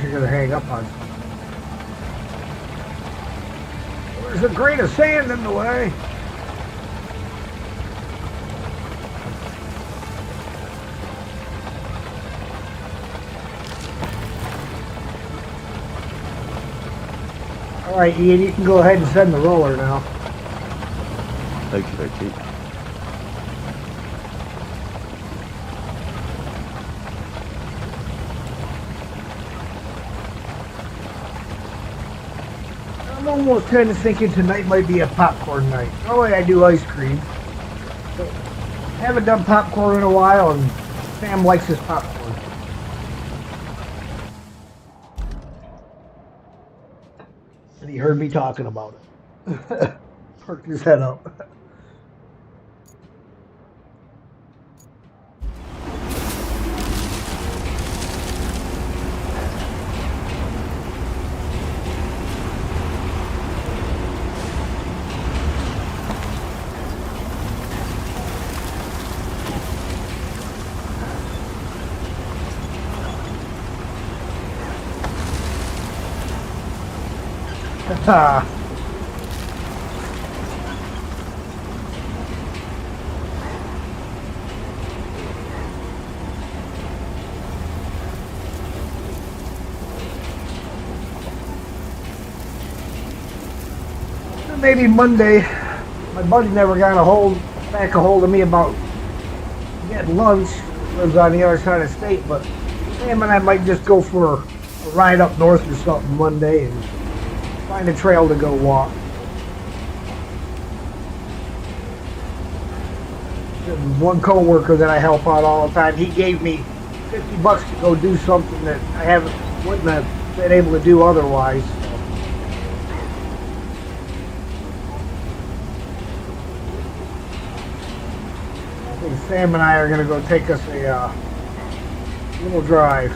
you're gonna hang up on something. There's a grain of sand in the way. All right, Ian, you can go ahead and send the roller now. Okay. I'm almost kind of thinking tonight might be a popcorn night. Normally I do ice cream. But haven't done popcorn in a while, and Sam likes his popcorn. And he heard me talking about it. Perked his head up. Maybe Monday. My buddy never got back a hold of me about getting lunch. Lives on the other side of the state, but Sam and I might just go for a ride up north or something Monday and find a trail to go walk. There's one coworker that I help out all the time. He gave me $50 to go do something that I wouldn't have been able to do otherwise. I think Sam and I are going to go take us a little drive.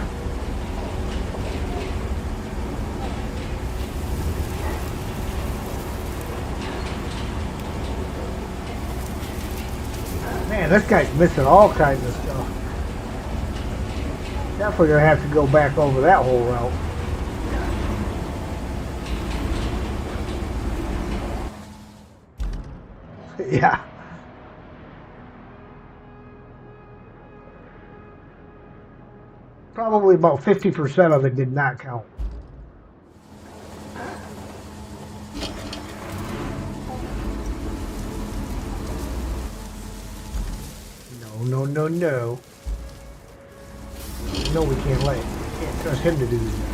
Man, this guy's missing all kinds of stuff. Definitely gonna have to go back over that whole route. Yeah. Probably about 50% of it did not count. No. No, we can't let it. We can't trust him to do that.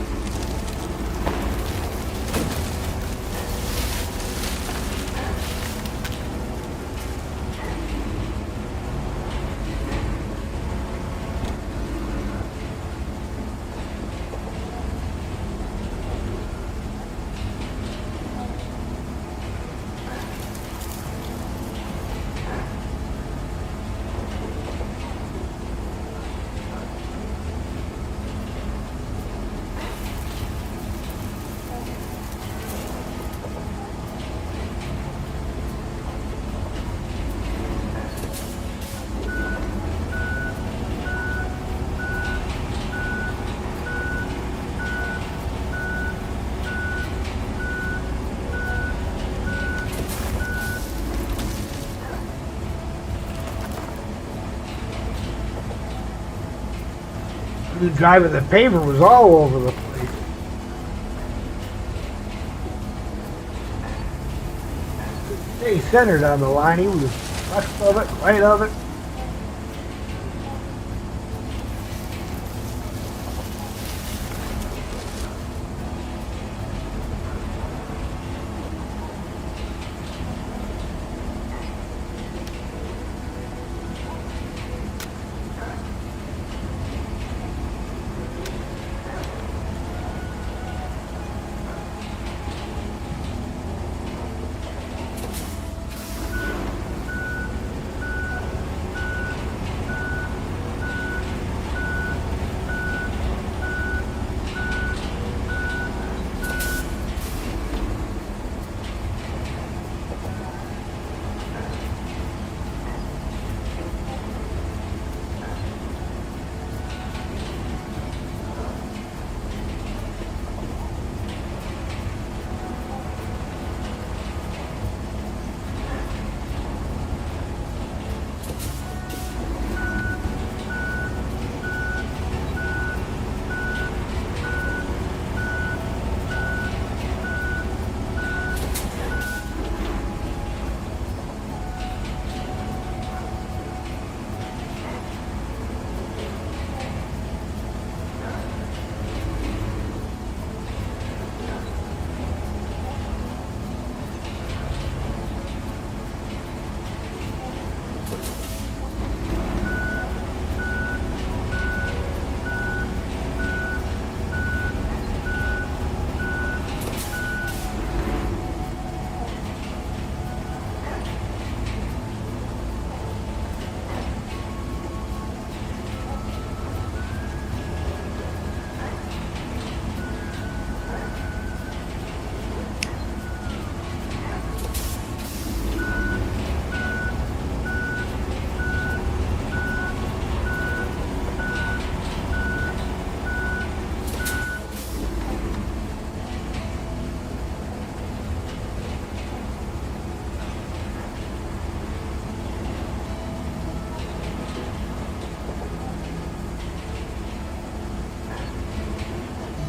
The driving the paver was all over the place. Stay centered on the line. He was left of it, right of it.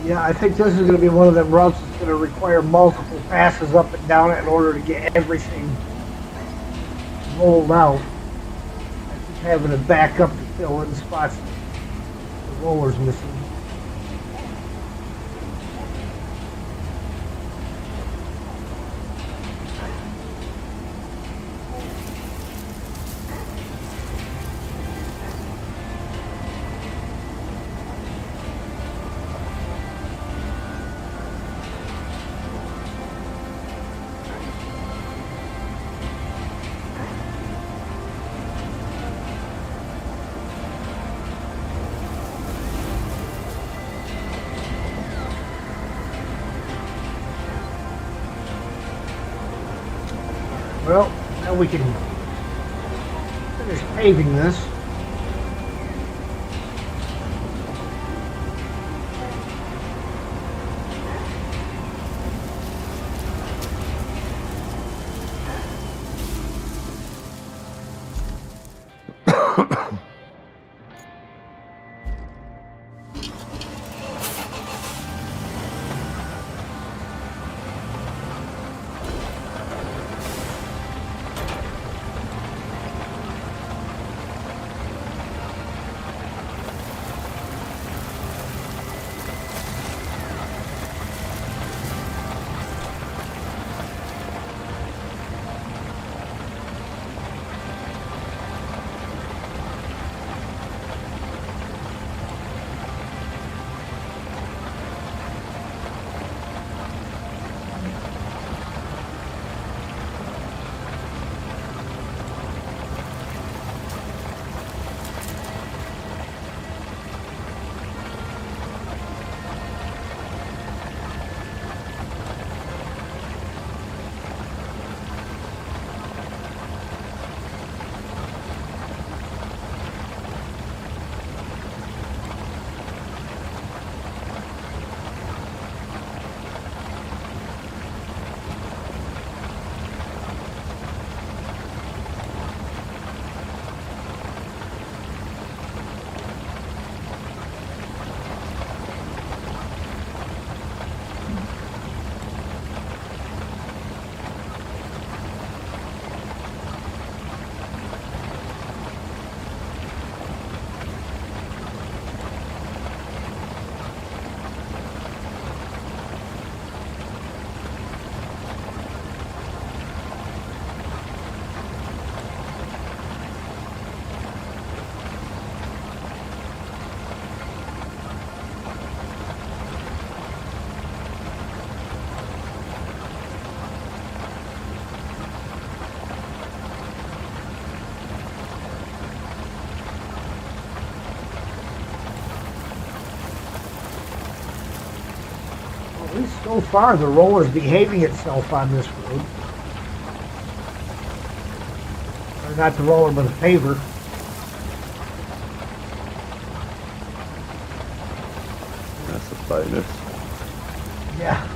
Yeah, I think this is going to be one of them routes that's going to require multiple passes up and down it in order to get everything rolled out. I keep having to back up to fill in spots the roller's missing. Well, now we can finish paving this. At least so far, the roller's behaving itself on this road. Or not the roller, but the paver. That's a bonus. Yeah.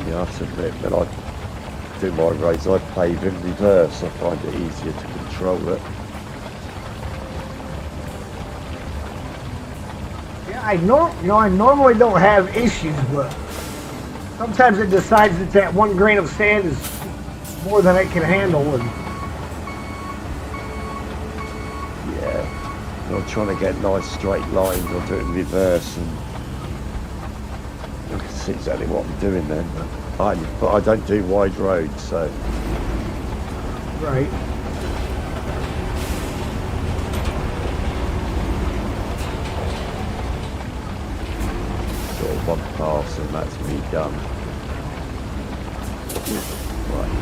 Yeah, I have to admit, when I do my race, I pave in reverse. I find it easier to control it. I normally don't have issues, but sometimes it decides that 1 grain of sand is more than it can handle, and yeah, you're trying to get nice straight lines or do it in reverse, and you can see exactly what I'm doing then. But I don't do wide roads, so right. sort of 1 pass and that's me done. Right.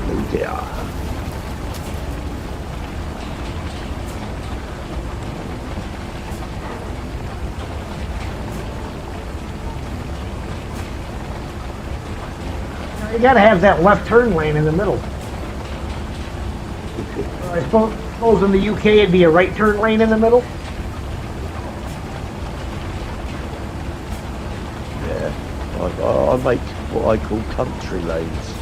Oh dear. You gotta have that left turn lane in the middle. I suppose in the UK it'd be a right turn lane in the middle. Yeah, I make what I call country lanes.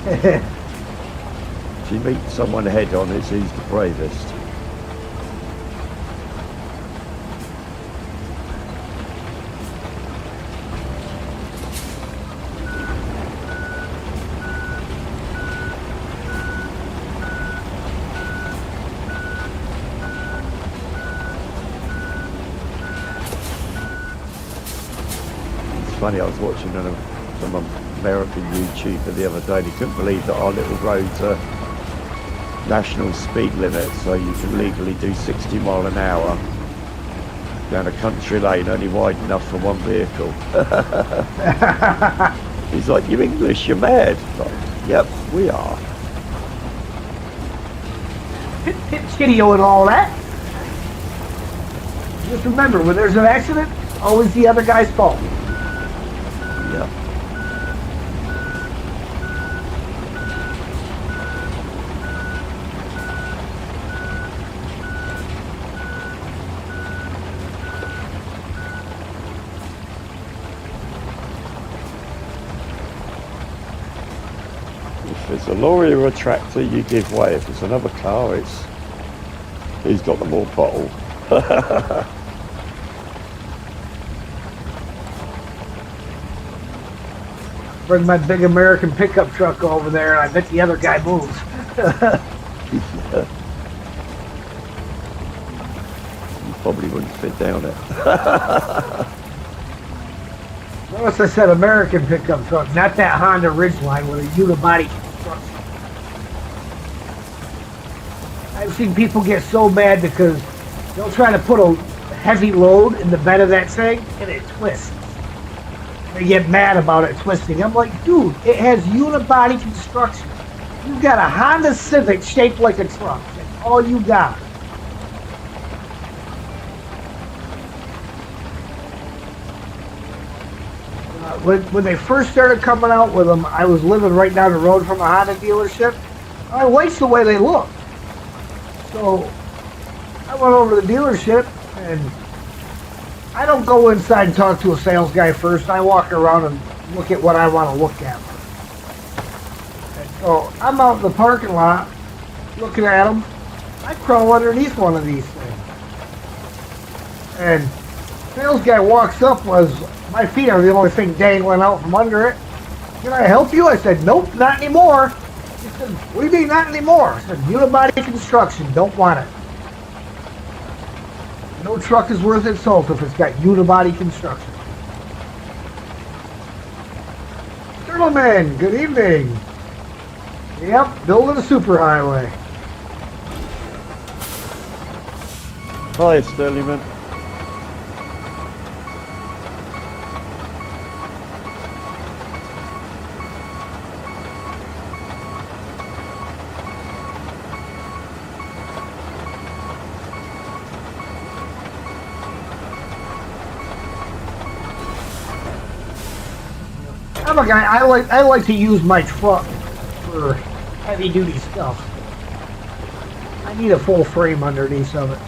If you meet someone head on, it's who's the bravest. Funny, I was watching some American YouTuber the other day, and he couldn't believe that our little roads are national speed limit, so you can legally do 60 mile an hour down a country lane only wide enough for 1 vehicle. He's like, "You English, you're mad." Like, yep, we are. Hit Chidio and all that. Just remember, when there's an accident, always the other guy's fault. Yep. If it's a lorry or a tractor, you give way. If it's another car, it's who's got the more bottle. Bring my big American pickup truck over there, and I bet the other guy moves. Yeah. You probably wouldn't fit down it. Notice I said American pickup truck, not that Honda Ridgeline with a unibody construction. I've seen people get so mad because they'll try to put a heavy load in the bed of that thing, and it twists. They get mad about it twisting. I'm like, dude, it has unibody construction. You've got a Honda Civic shaped like a truck. That's all you got. When they first started coming out with them, I was living right down the road from a Honda dealership. I liked the way they looked. So I went over to the dealership, and I don't go inside and talk to a sales guy first. I walk around and look at what I want to look at. And so I'm out in the parking lot looking at them. I crawl underneath one of these things. And sales guy walks up, my feet are the only thing dangling out from under it. "Can I help you?" I said, "Nope, not anymore." He said, "What do you mean not anymore?" I said, "Unibody construction, don't want it. No truck is worth its salt if it's got unibody construction." Gentlemen, good evening. Yep, building a superhighway. Hi, Sterlingman. I'm a guy. I like to use my truck for heavy duty stuff. I need a full frame underneath of it.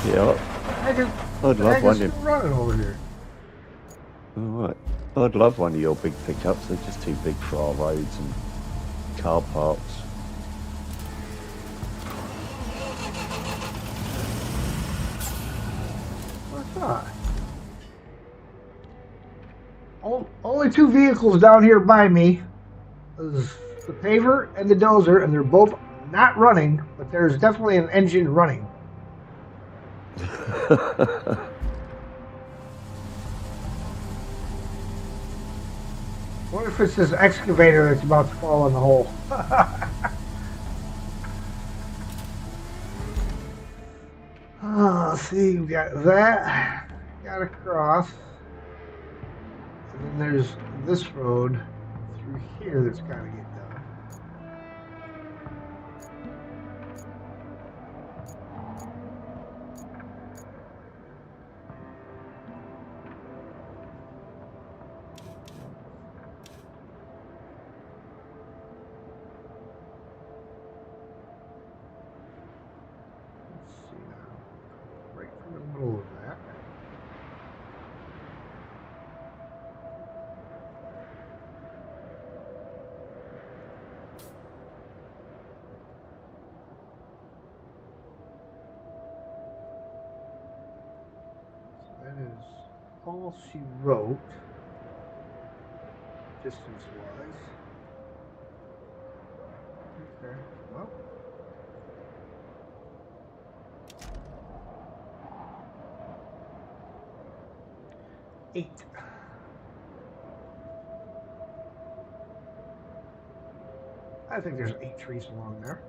Yeah, Heck is, I'd the love heck one is of. still running over here? All right, I'd love one of your big pickups. They're just too big for our roads and car parks. What's that? Only two vehicles down here by me. Is the paver and the dozer, and they're both not running, but there's definitely an engine running. What if it's this excavator that's about to fall in the hole? Let's see, we got that. Got across. And then there's this road through here that's got to get done. Let's see now. Right from the middle of that. That is all she wrote, distance-wise. Okay, well. Eight. I think there's 8 trees along there.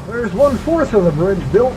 There's 1/4 of the bridge built.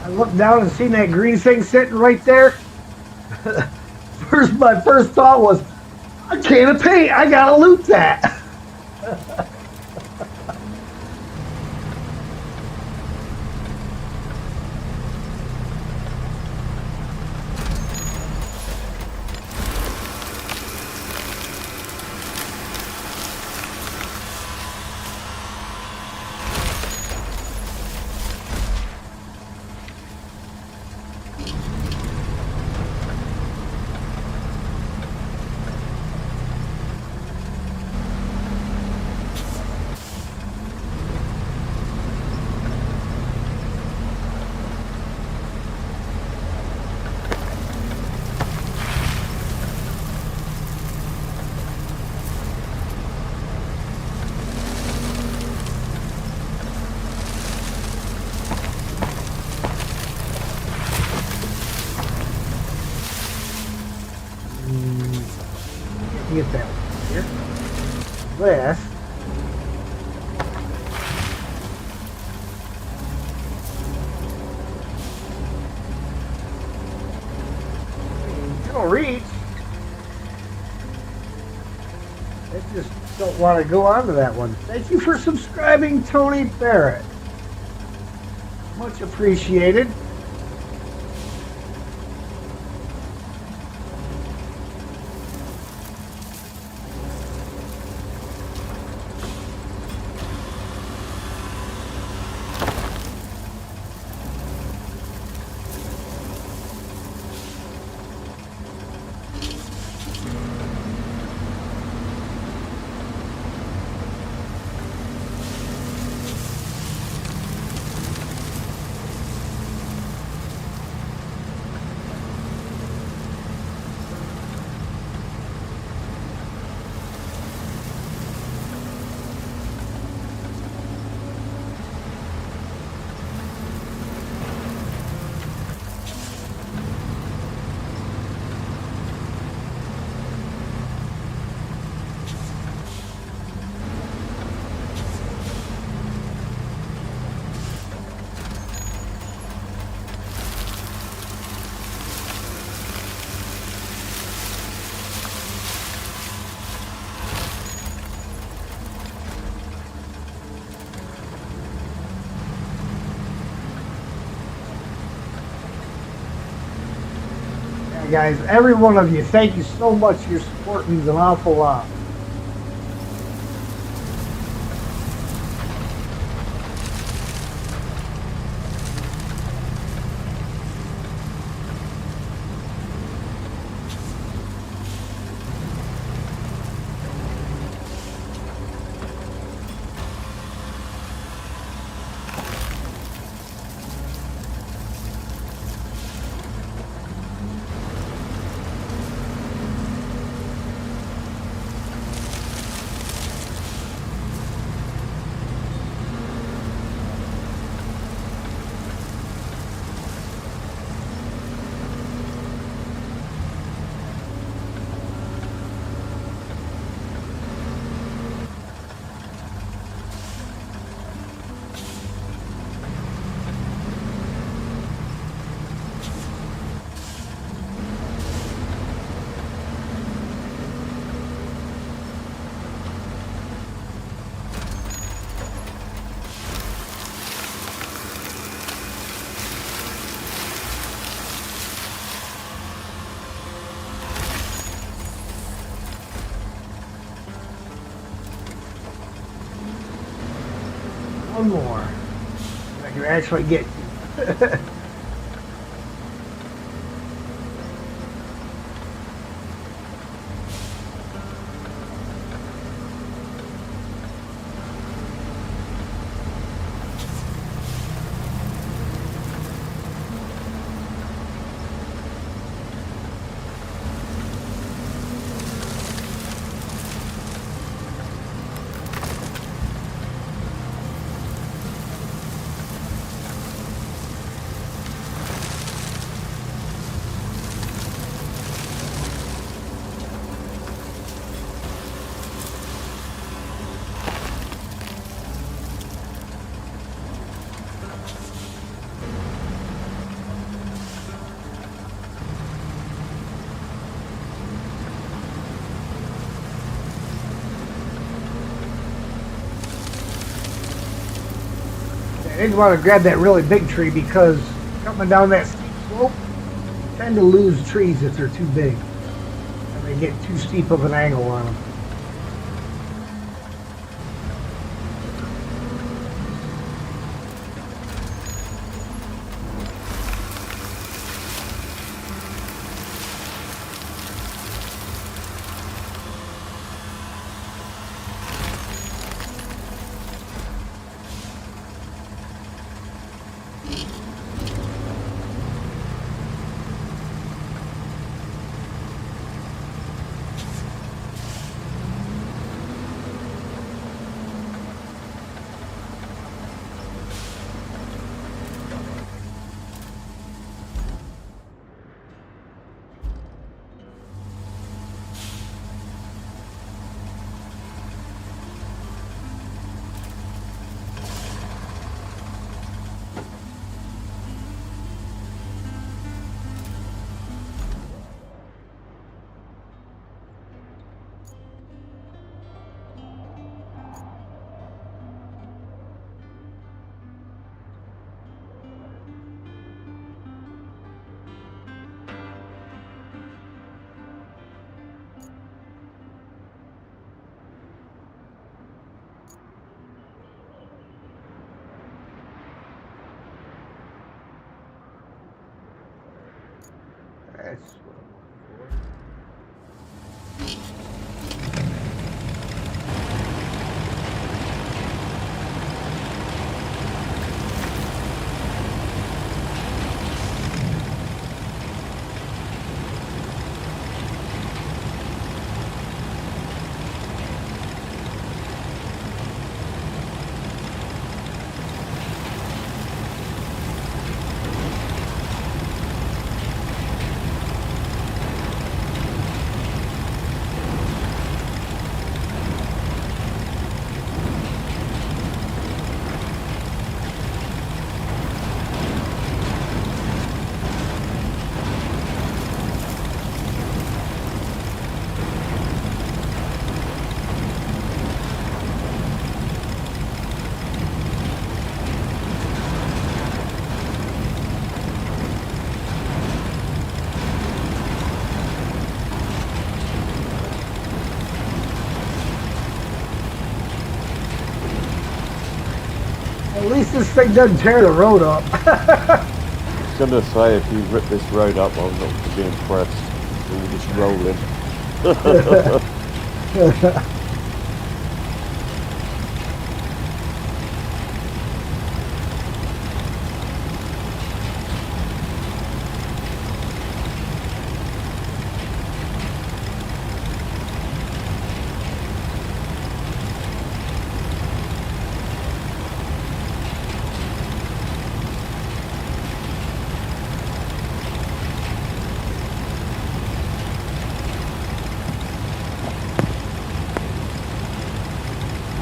I looked down and seen that green thing sitting right there. My first thought was, a can of paint. I gotta loot that. Get that one here. This. It'll reach. I just don't want to go on to that one. Thank you for subscribing, Tony Barrett. Much appreciated. guys, every one of you, thank you so much. Your support means an awful lot. One more. I can actually get to. I didn't want to grab that really big tree because coming down that steep slope, you tend to lose trees if they're too big. And they get too steep of an angle on them. That's what I'm looking for. At least this thing doesn't tear the road up. I was gonna say, if you rip this road up, I'm not gonna be impressed. All this rolling.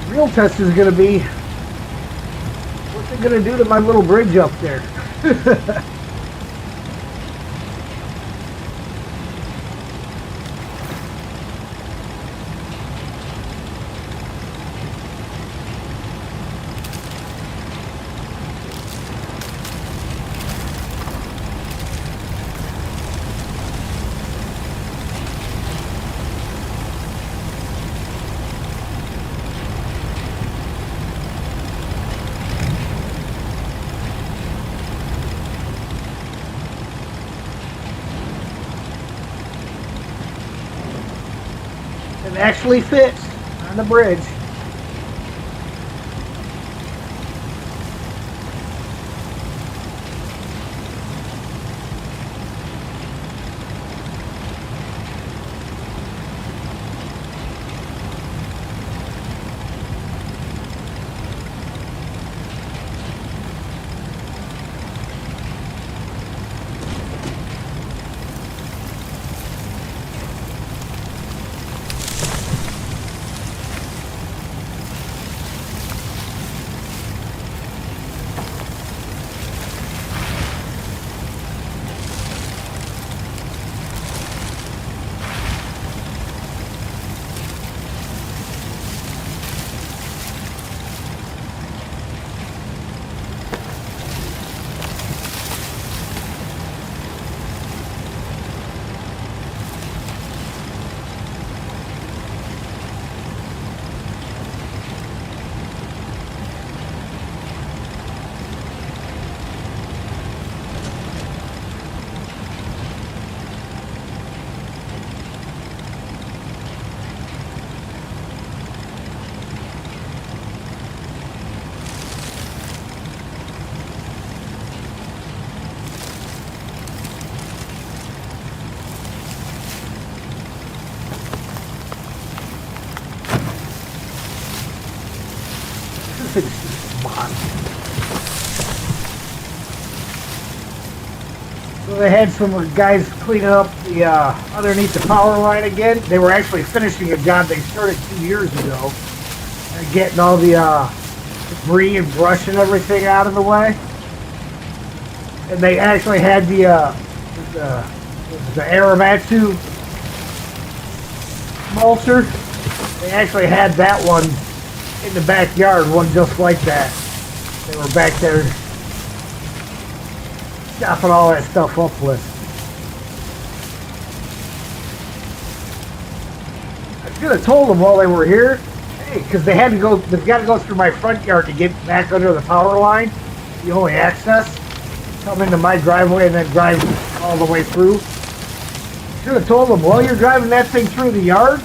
Real test is going to be what's it going to do to my little bridge up there. It actually fits on the bridge. So they had some guys cleaning up the underneath the power line again. They were actually finishing a job they started 2 years ago, and getting all the debris and brush and everything out of the way. And they actually had the Aramatsu mulcher. They actually had that one in the backyard, one just like that. They were back there chopping all that stuff up with. I should have told them while they were here, hey, because they've got to go through my front yard to get back under the power line. The only access. Come into my driveway and then drive all the way through. Should have told them while you're driving that thing through the yard,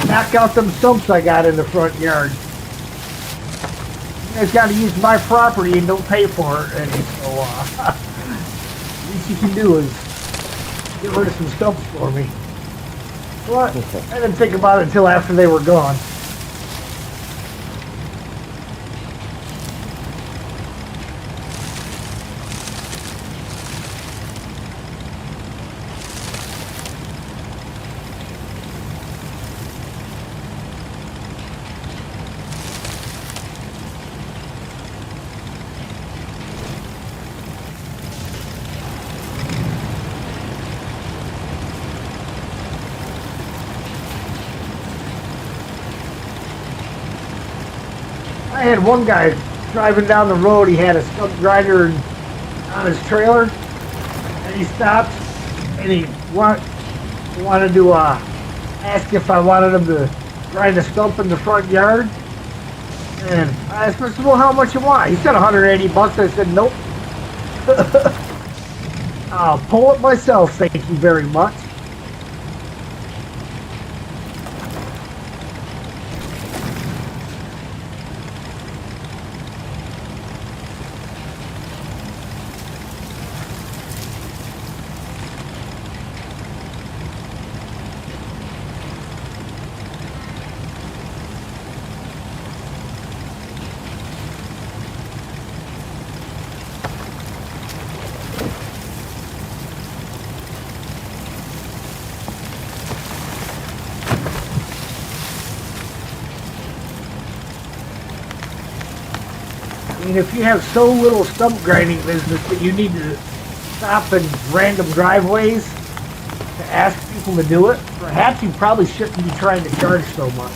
knock out them stumps I got in the front yard. You guys got to use my property and don't pay for it. And so, least you can do is get rid of some stumps for me. But I didn't think about it until after they were gone. I had one guy driving down the road. He had a stump grinder on his trailer, and he stopped and he wanted to ask if I wanted him to grind a stump in the front yard. And I asked Mr. Well, how much you want? He said 180 bucks. I said, nope. I'll pull it myself, thank you very much. I mean, if you have so little stump grinding business that you need to stop in random driveways to ask people to do it, perhaps you probably shouldn't be trying to charge so much.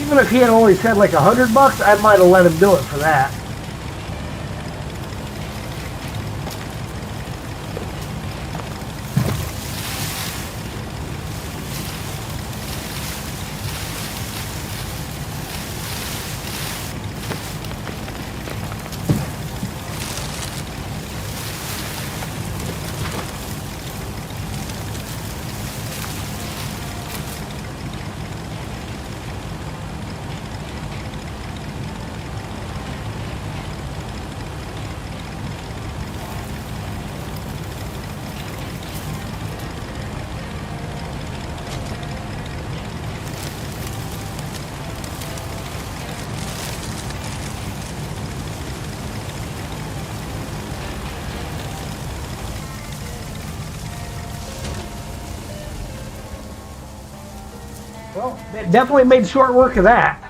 Even if he had only said like $100, I might have let him do it for that. Well, it definitely made short work of that.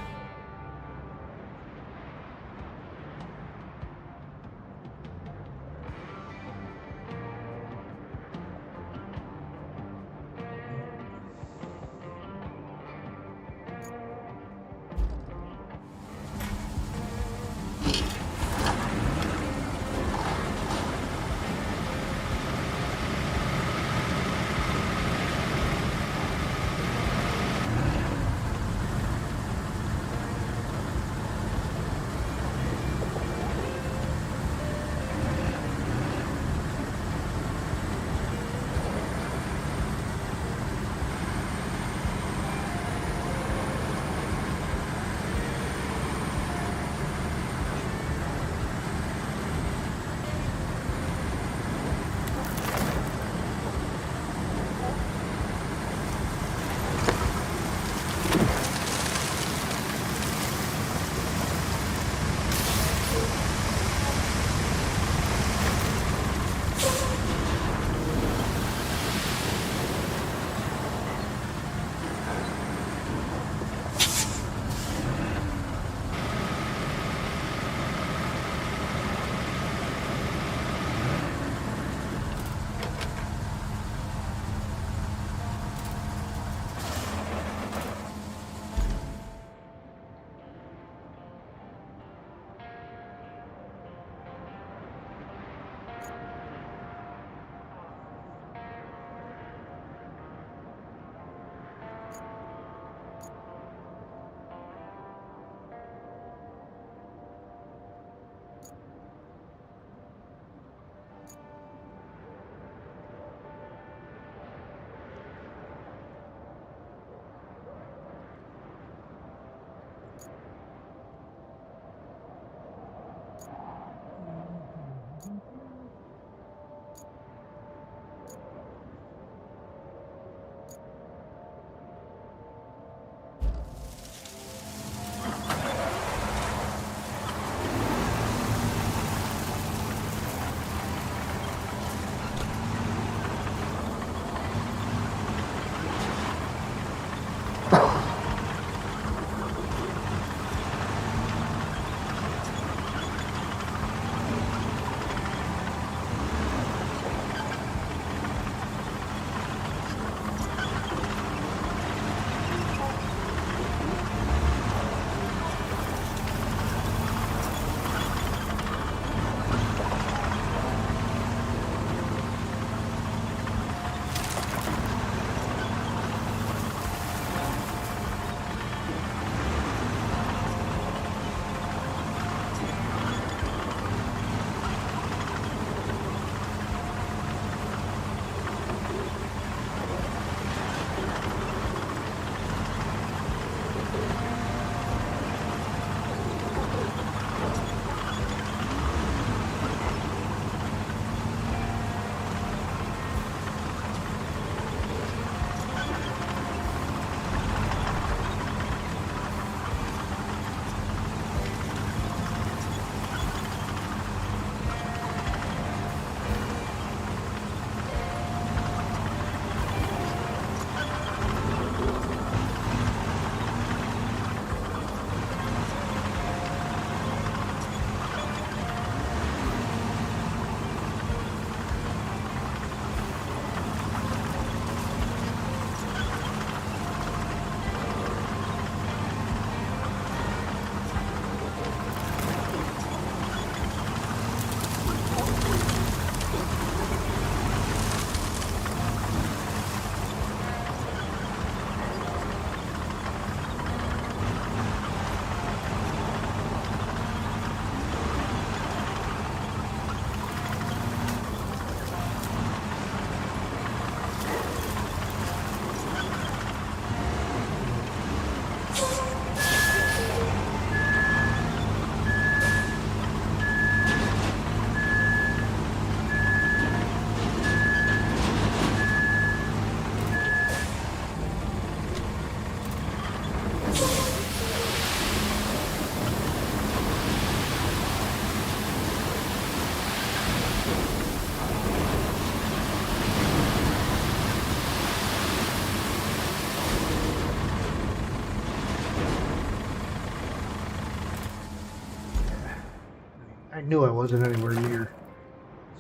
knew I wasn't anywhere near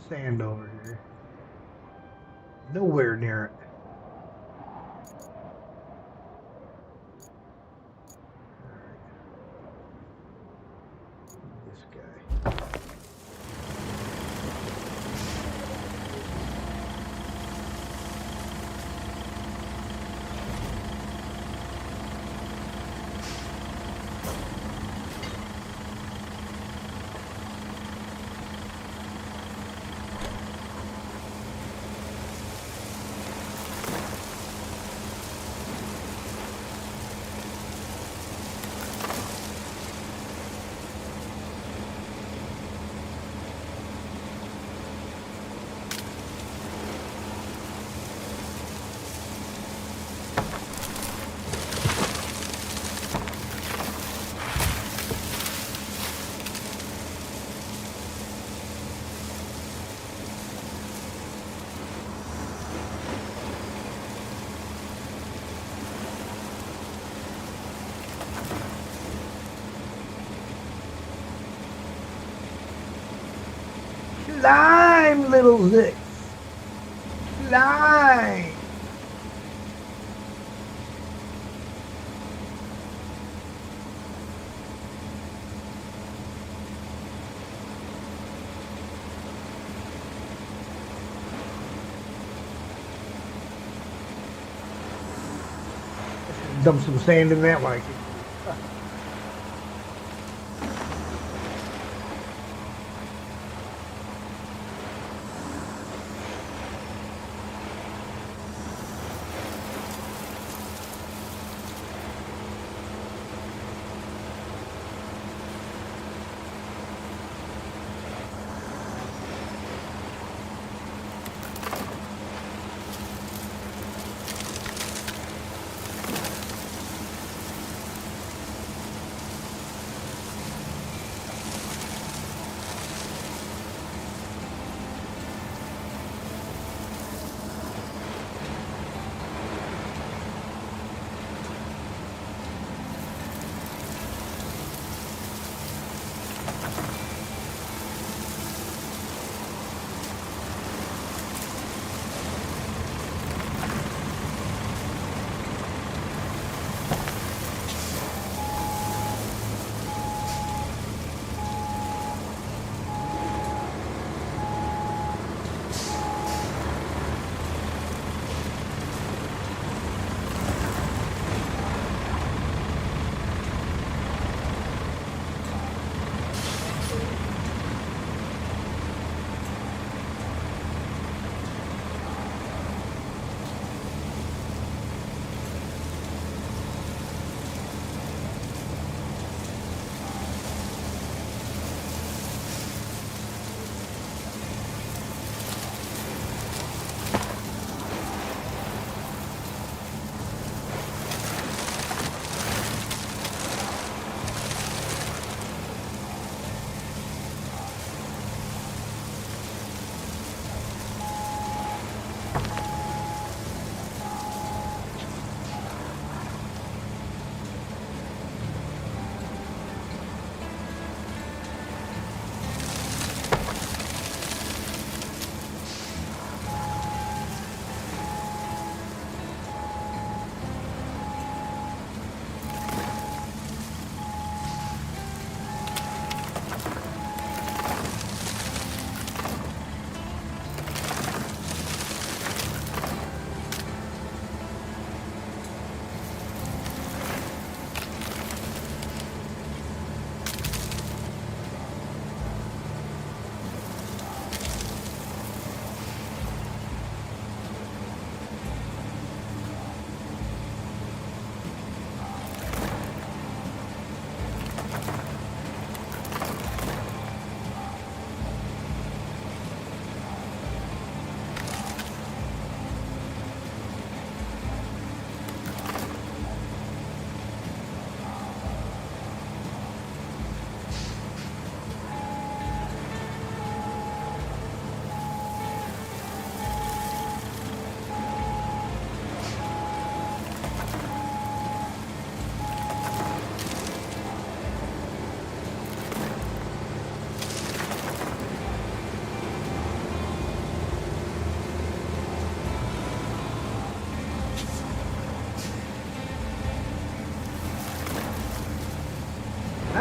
sand over here. Nowhere near it. This guy. Climb, little Zix. Climb. Dump some sand in that one.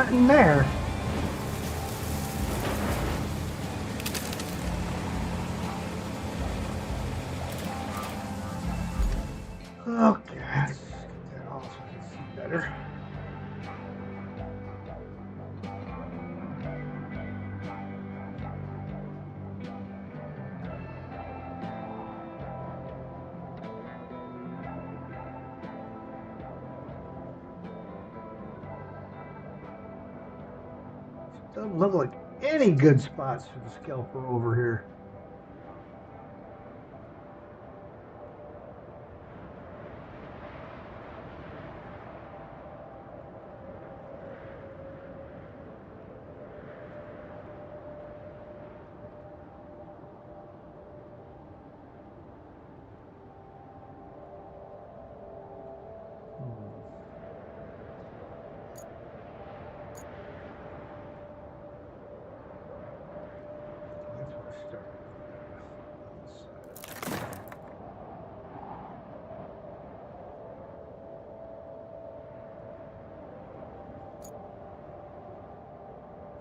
Nothing there. Okay, let's get that off so I can see better. Doesn't look like any good spots for the scalper over here. That's where I started.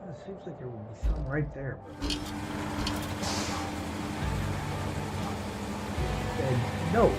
It seems like there would be some right there. And no.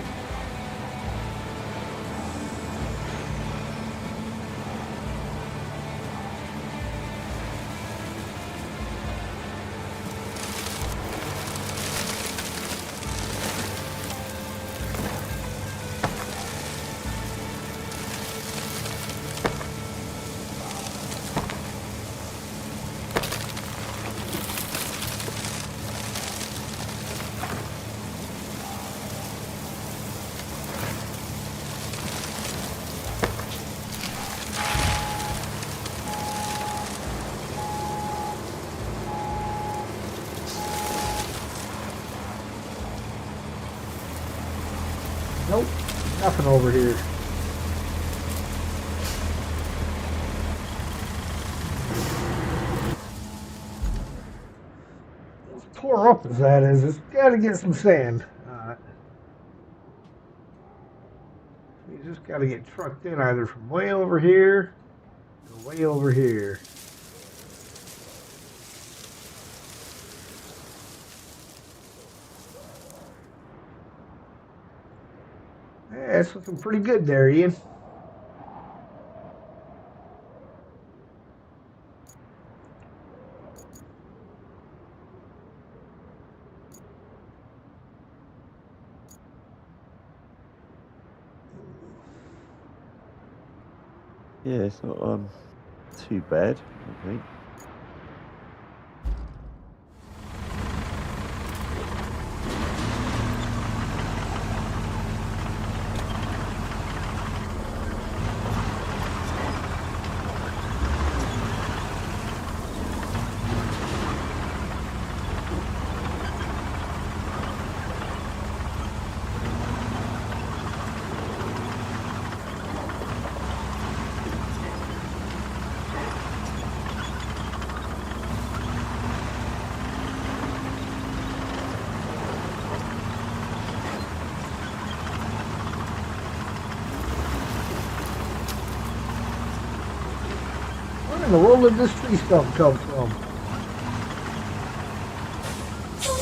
Nope, nothing over here. As tore up as that is, it's got to get some sand. You just got to get trucked in either from way over here or way over here. Yeah, it's looking pretty good there, Ian. Yeah, it's not too bad, I think. Where in the world did this tree stump come from?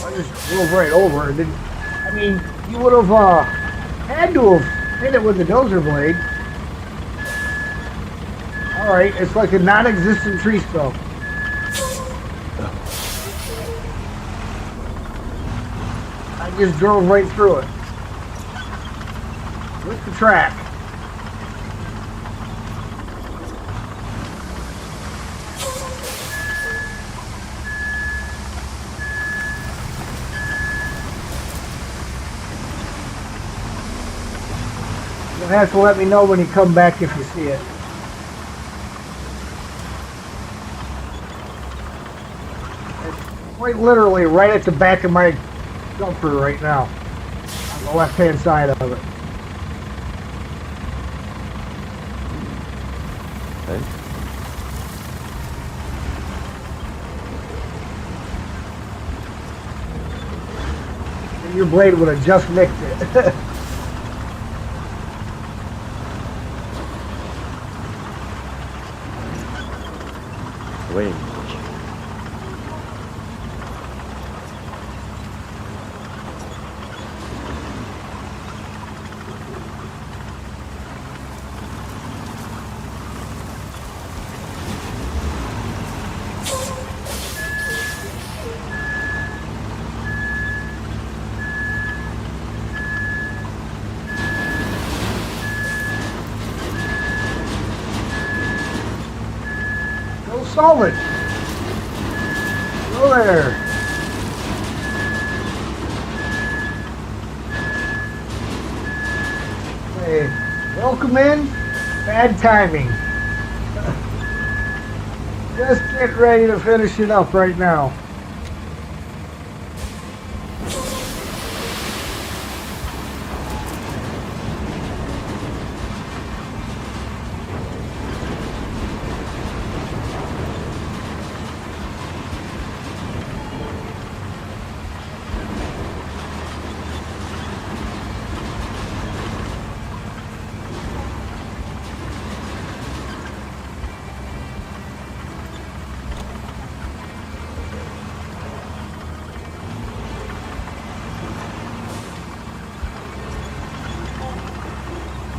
I just drove right over it. Didn't, I mean, you would have had to have hit it with the dozer blade. Alright, it's like a non-existent tree stump. I just drove right through it. With the track. You'll have to let me know when you come back if you see it. It's quite literally right at the back of my jumper right now. On the left-hand side of it. Okay. And your blade would have just nicked it. range. Go solid. Go there. Hey, welcome in. Bad timing. Just get ready to finish it up right now.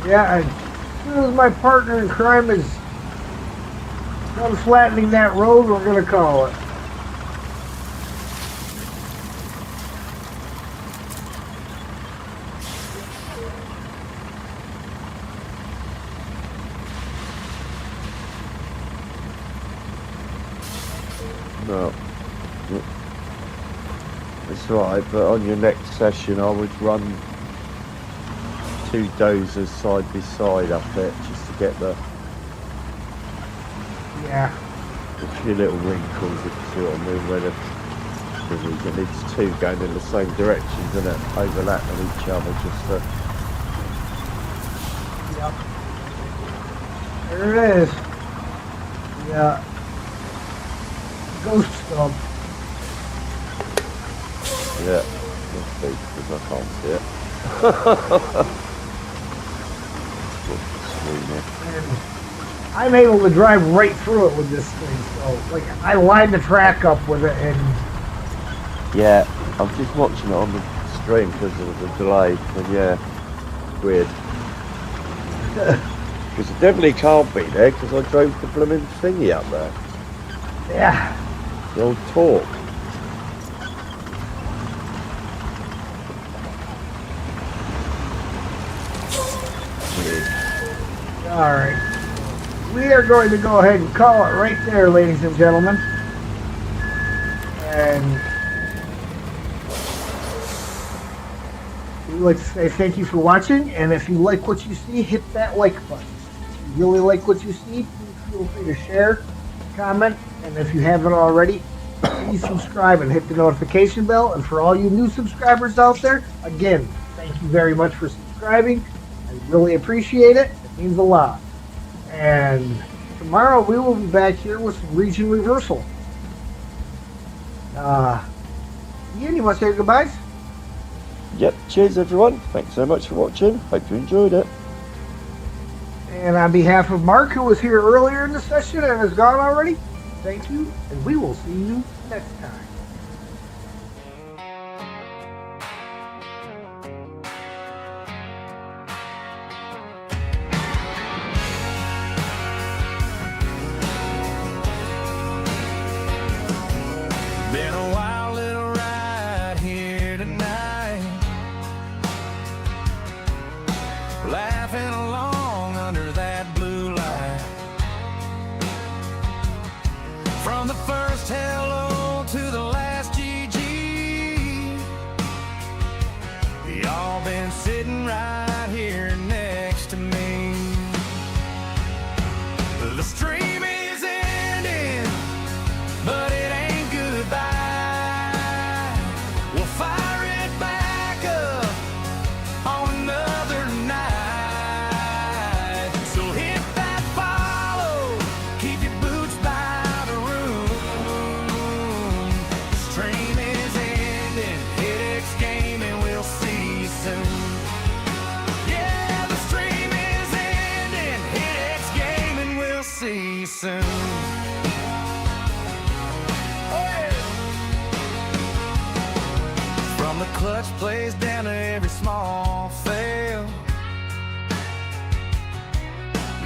Yeah, as soon as my partner in crime is done flattening that road, we're gonna call it. No. That's right, but on your next session I would run 2 dozers side by side up it just to get the Yeah. few little wrinkles, if you see what I mean, where and it's 2 going in the same directions and it overlapping each other just to... Yep. There it is. Yeah. Ghost stump. Yeah, must be, because I can't see it. And I'm able to drive right through it with this thing, so like I line the track up with it, and Yeah, I'm just watching it on the stream because of the delay, and yeah, weird. Because it definitely can't be there because I drove the blooming thingy up there. yeah. The old torque. Weird. All right. We are going to go ahead and call it right there, ladies and gentlemen. And we'd like to say thank you for watching. And if you like what you see, hit that like button. If you really like what you see, please feel free to share, comment, and if you haven't already, please subscribe and hit the notification bell. And for all you new subscribers out there, again, thank you very much for subscribing. I really appreciate it. It means a lot. And tomorrow we will be back here with some region reversal. Ian, you want to say goodbyes? Yep, cheers everyone. Thanks so much for watching. Hope you enjoyed it. And on behalf of Mark, who was here earlier in the session and is gone already, thank you, and we will see you next time. Been a wild little ride here tonight, laughing along under that blue light. From the first hello to the the clutch plays down to every small fail.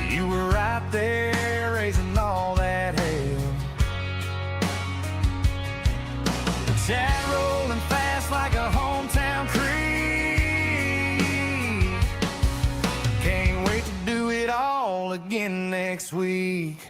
You were right there raising all that hell. Chat rolling fast like a hometown creek. Can't wait to do it all again next week.